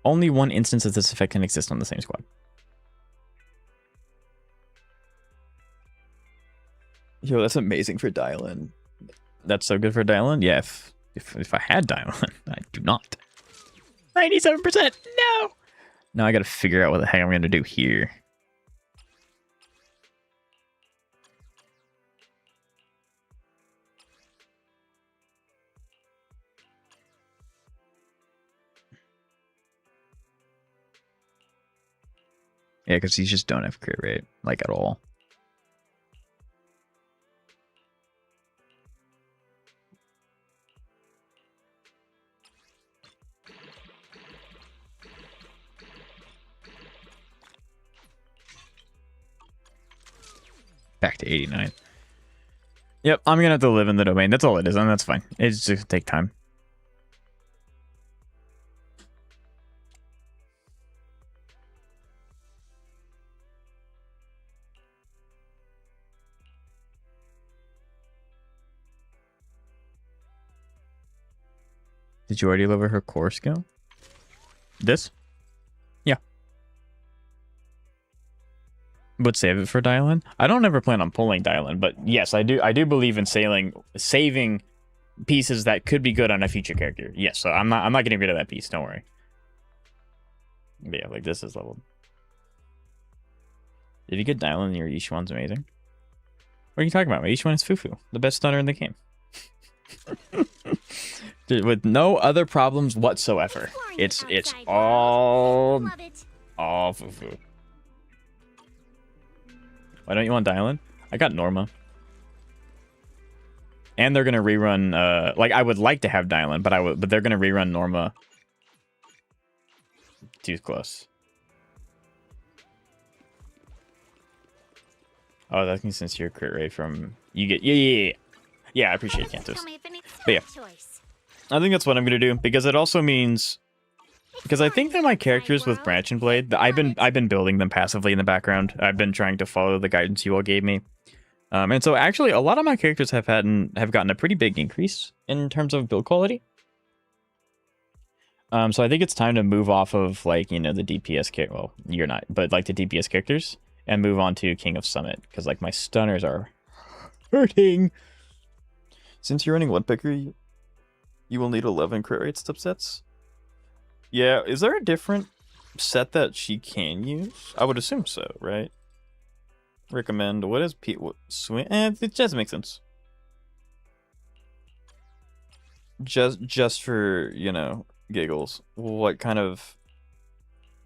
Only one instance of this effect can exist on the same squad. Yo, that's amazing for dial-in. That's so good for dial-in? Yeah, if I had dial-in. I do not. 97%! No! Now I gotta figure out what the heck I'm gonna do here. Yeah, because these just don't have crit rate, like, at all. Back to 89. Yep, I'm gonna have to live in the domain. That's all it is, and that's fine. It's just take time. Did you already lower her core skill? This? Yeah. Would save it for dial-in. I don't ever plan on pulling dial-in, but yes, I do believe in saving pieces that could be good on a future character. Yes, so I'm not getting rid of that piece, don't worry. But yeah, like this is leveled. If you get dial-in, your Yishuan's amazing. What are you talking about? My Yishuan is Fufu, the best stunner in the game. With no other problems whatsoever. It's all Fufu. Why don't you want dial-in? I got Norma. And they're gonna rerun like I would like to have dial-in, but they're gonna rerun Norma. Too close. Oh, that can sense your crit rate from you get yeah, I appreciate Cantos. But yeah. I think that's what I'm gonna do, because it also means, because I think that my characters with Branch and Blade, I've been building them passively in the background. I've been trying to follow the guidance you all gave me, and so actually a lot of my characters have gotten a pretty big increase in terms of build quality. So I think it's time to move off of like the DPS character. Well, you're not, but like the DPS characters, and move on to King of Summit, because like my stunners are hurting. Since you're running Woodpecker, you will need 11 crit rate subsets. Yeah, is there a different set that she can use? I would assume so, right? Recommend. What is swing? It just makes sense. Just for giggles. What kind of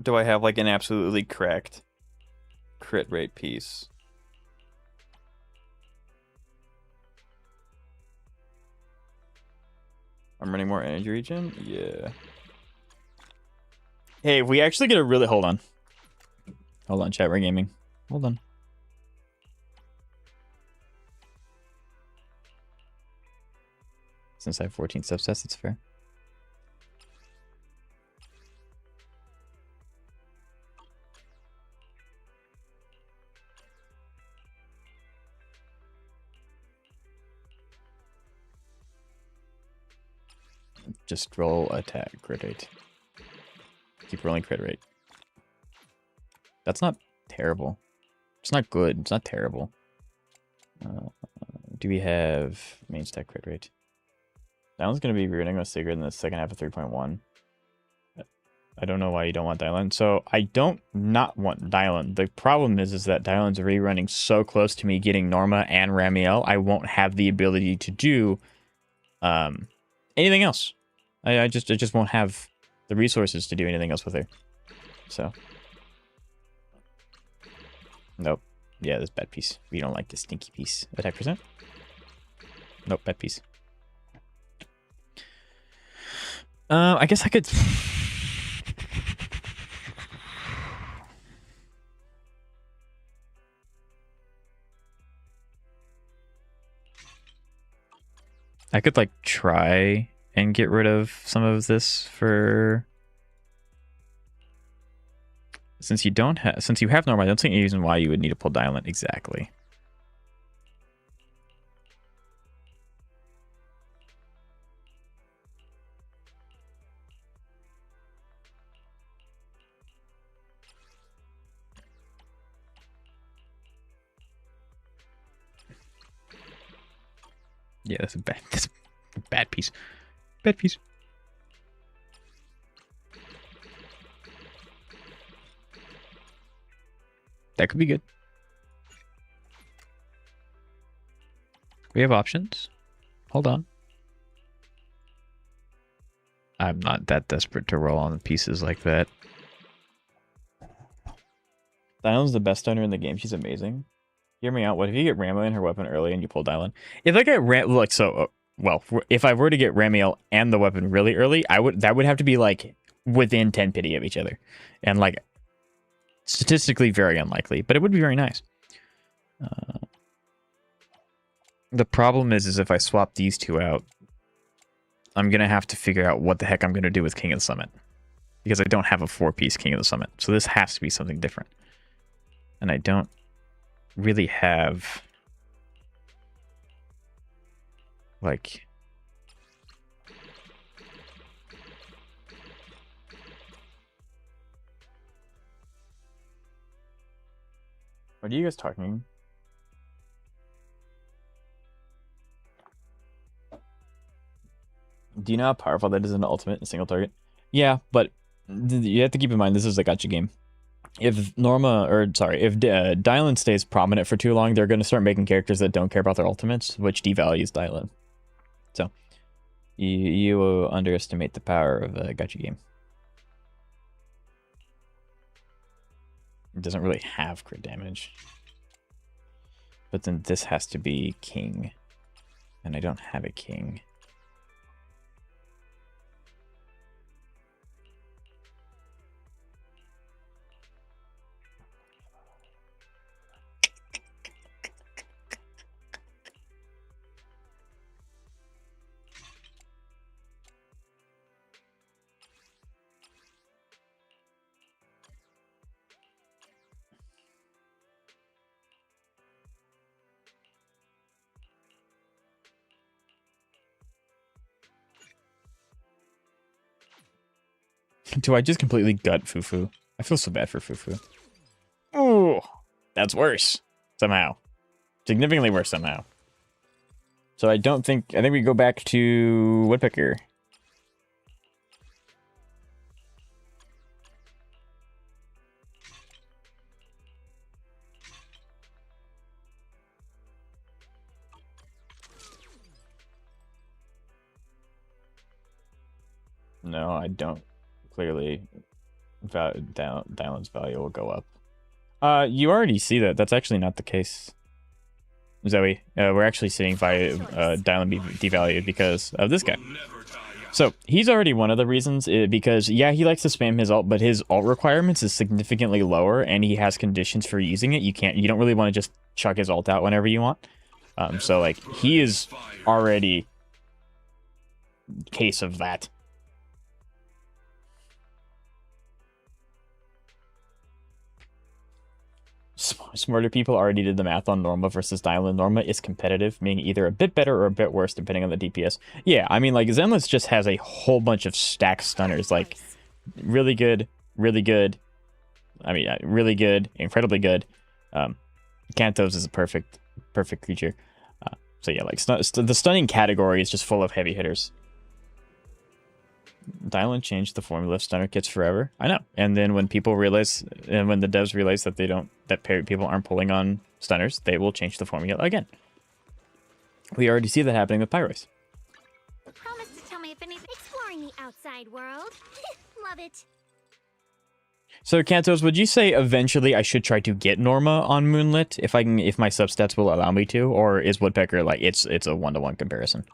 do I have? Like an absolutely cracked crit rate piece? I'm running more energy regen? Yeah. Hey, if we actually get a really... Hold on, chat, we're gaming. Hold on. Since I have 14 subsets, it's fair. Just roll attack crit rate. Keep rolling crit rate. That's not terrible. It's not good. It's not terrible. Do we have main stack crit rate? That one's going to be running with Sigurd in the second half of 3.1. I don't know why you don't want Dylan. So I don't not want Dylan. The problem is that Dylan's rerunning so close to me getting Norma and Ramiel. I won't have the ability to do anything else. I just won't have the resources to do anything else with her. So nope. Yeah, this bad piece. We don't like this stinky piece. Attack percent. Nope, bad piece. I guess I could. I could like try and get rid of some of this for. Since you don't have, since you have Norma, I don't see any reason why you would need to pull Dylan exactly. Yeah, that's a bad piece. Bad piece. That could be good. We have options. Hold on. I'm not that desperate to roll on pieces like that. Dylan's the best stunner in the game. She's amazing. Hear me out. What if you get Ramiel in her weapon early and you pull Dylan? If I get if I were to get Ramiel and the weapon really early, that would have to be like within 10 pity of each other, and like statistically very unlikely, but it would be very nice. The problem is if I swap these two out, I'm gonna have to figure out what the heck I'm gonna do with King of the Summit, because I don't have a 4-piece King of the Summit, so this has to be something different, and I don't really have like what are you guys talking? Do you know how powerful that is in ultimate and single target? Yeah, but you have to keep in mind this is a gacha game. If if Dylan stays prominent for too long, they're going to start making characters that don't care about their ultimates, which devalues Dylan. So you underestimate the power of a gacha game. It doesn't really have crit damage. But then this has to be king. And I don't have a king. Do I just completely gut Fufu? I feel so bad for Fufu. Oh, that's worse. Somehow. Significantly worse somehow. So I think we go back to Woodpecker. No, I don't. Clearly, Dylan's value will go up. You already see that. That's actually not the case. Zoe, we're actually seeing Dylan be devalued because of this guy. So he's already one of the reasons, because yeah, he likes to spam his ult, but his ult requirements is significantly lower, and he has conditions for using it. You don't really want to just chuck his ult out whenever you want. So like he is already case of that. Smarter people already did the math on Norma versus Dylan. Norma is competitive, meaning either a bit better or a bit worse, depending on the DPS. Yeah, I mean, like, Zenless just has a whole bunch of stacked stunners. Like, really good, really good. I mean, really good, incredibly good. Kantos is a perfect creature. So yeah, like, the stunning category is just full of heavy hitters. Dylan changed the formula of stunner kits forever. I know. And then when people realize, and when the devs realize that people aren't pulling on stunners, they will change the formula again. We already see that happening with Pyros. Promise to tell me if anything. Exploring the outside world. Love it. So Kantos, would you say eventually I should try to get Norma on Moonlit if my substats will allow me to, or is Woodpecker like it's a 1-to-1 comparison?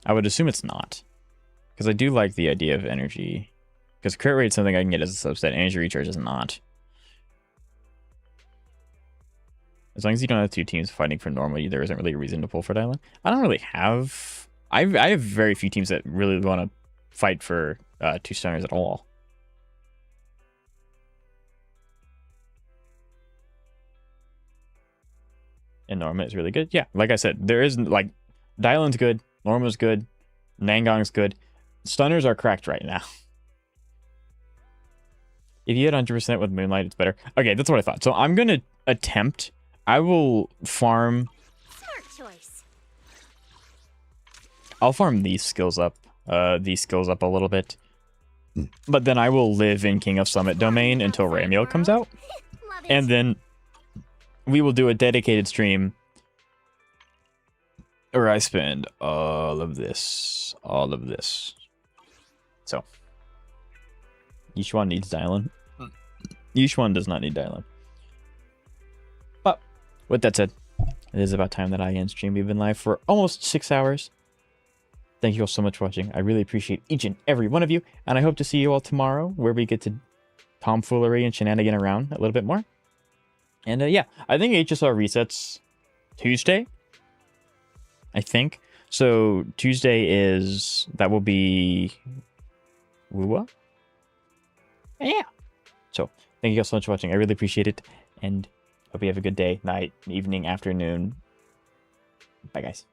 I would assume it's not, because I do like the idea of energy. Because crit rate is something I can get as a subset. Energy recharge is not. As long as you don't have two teams fighting for Norma, there isn't really a reason to pull for Dylan. I don't really have. I have very few teams that really want to fight for 2 stunners at all. And Norma is really good. Yeah, like I said, there isn't like Dylan's good. Norma's good. Yangyang's good. Stunners are cracked right now. If you hit 100% with Moonlight, it's better. Okay, that's what I thought. So I'm going to attempt. I will farm. Smart choice. I'll farm these skills up. A little bit. But then I will live in King of Summit domain until Ramiel comes out. And then we will do a dedicated stream where I spend all of this. So, Yishuan needs Dylan. Yishuan does not need Dylan. But, with that said, it is about time that I end stream. We've been live for almost 6 hours. Thank you all so much for watching. I really appreciate each and every one of you. And I hope to see you all tomorrow, where we get to tomfoolery and shenanigan around a little bit more. And yeah, I think HSR resets Tuesday. I think. So Tuesday that will be Wua? Yeah. So thank you guys so much for watching. I really appreciate it. And hope you have a good day, night, evening, afternoon. Bye guys.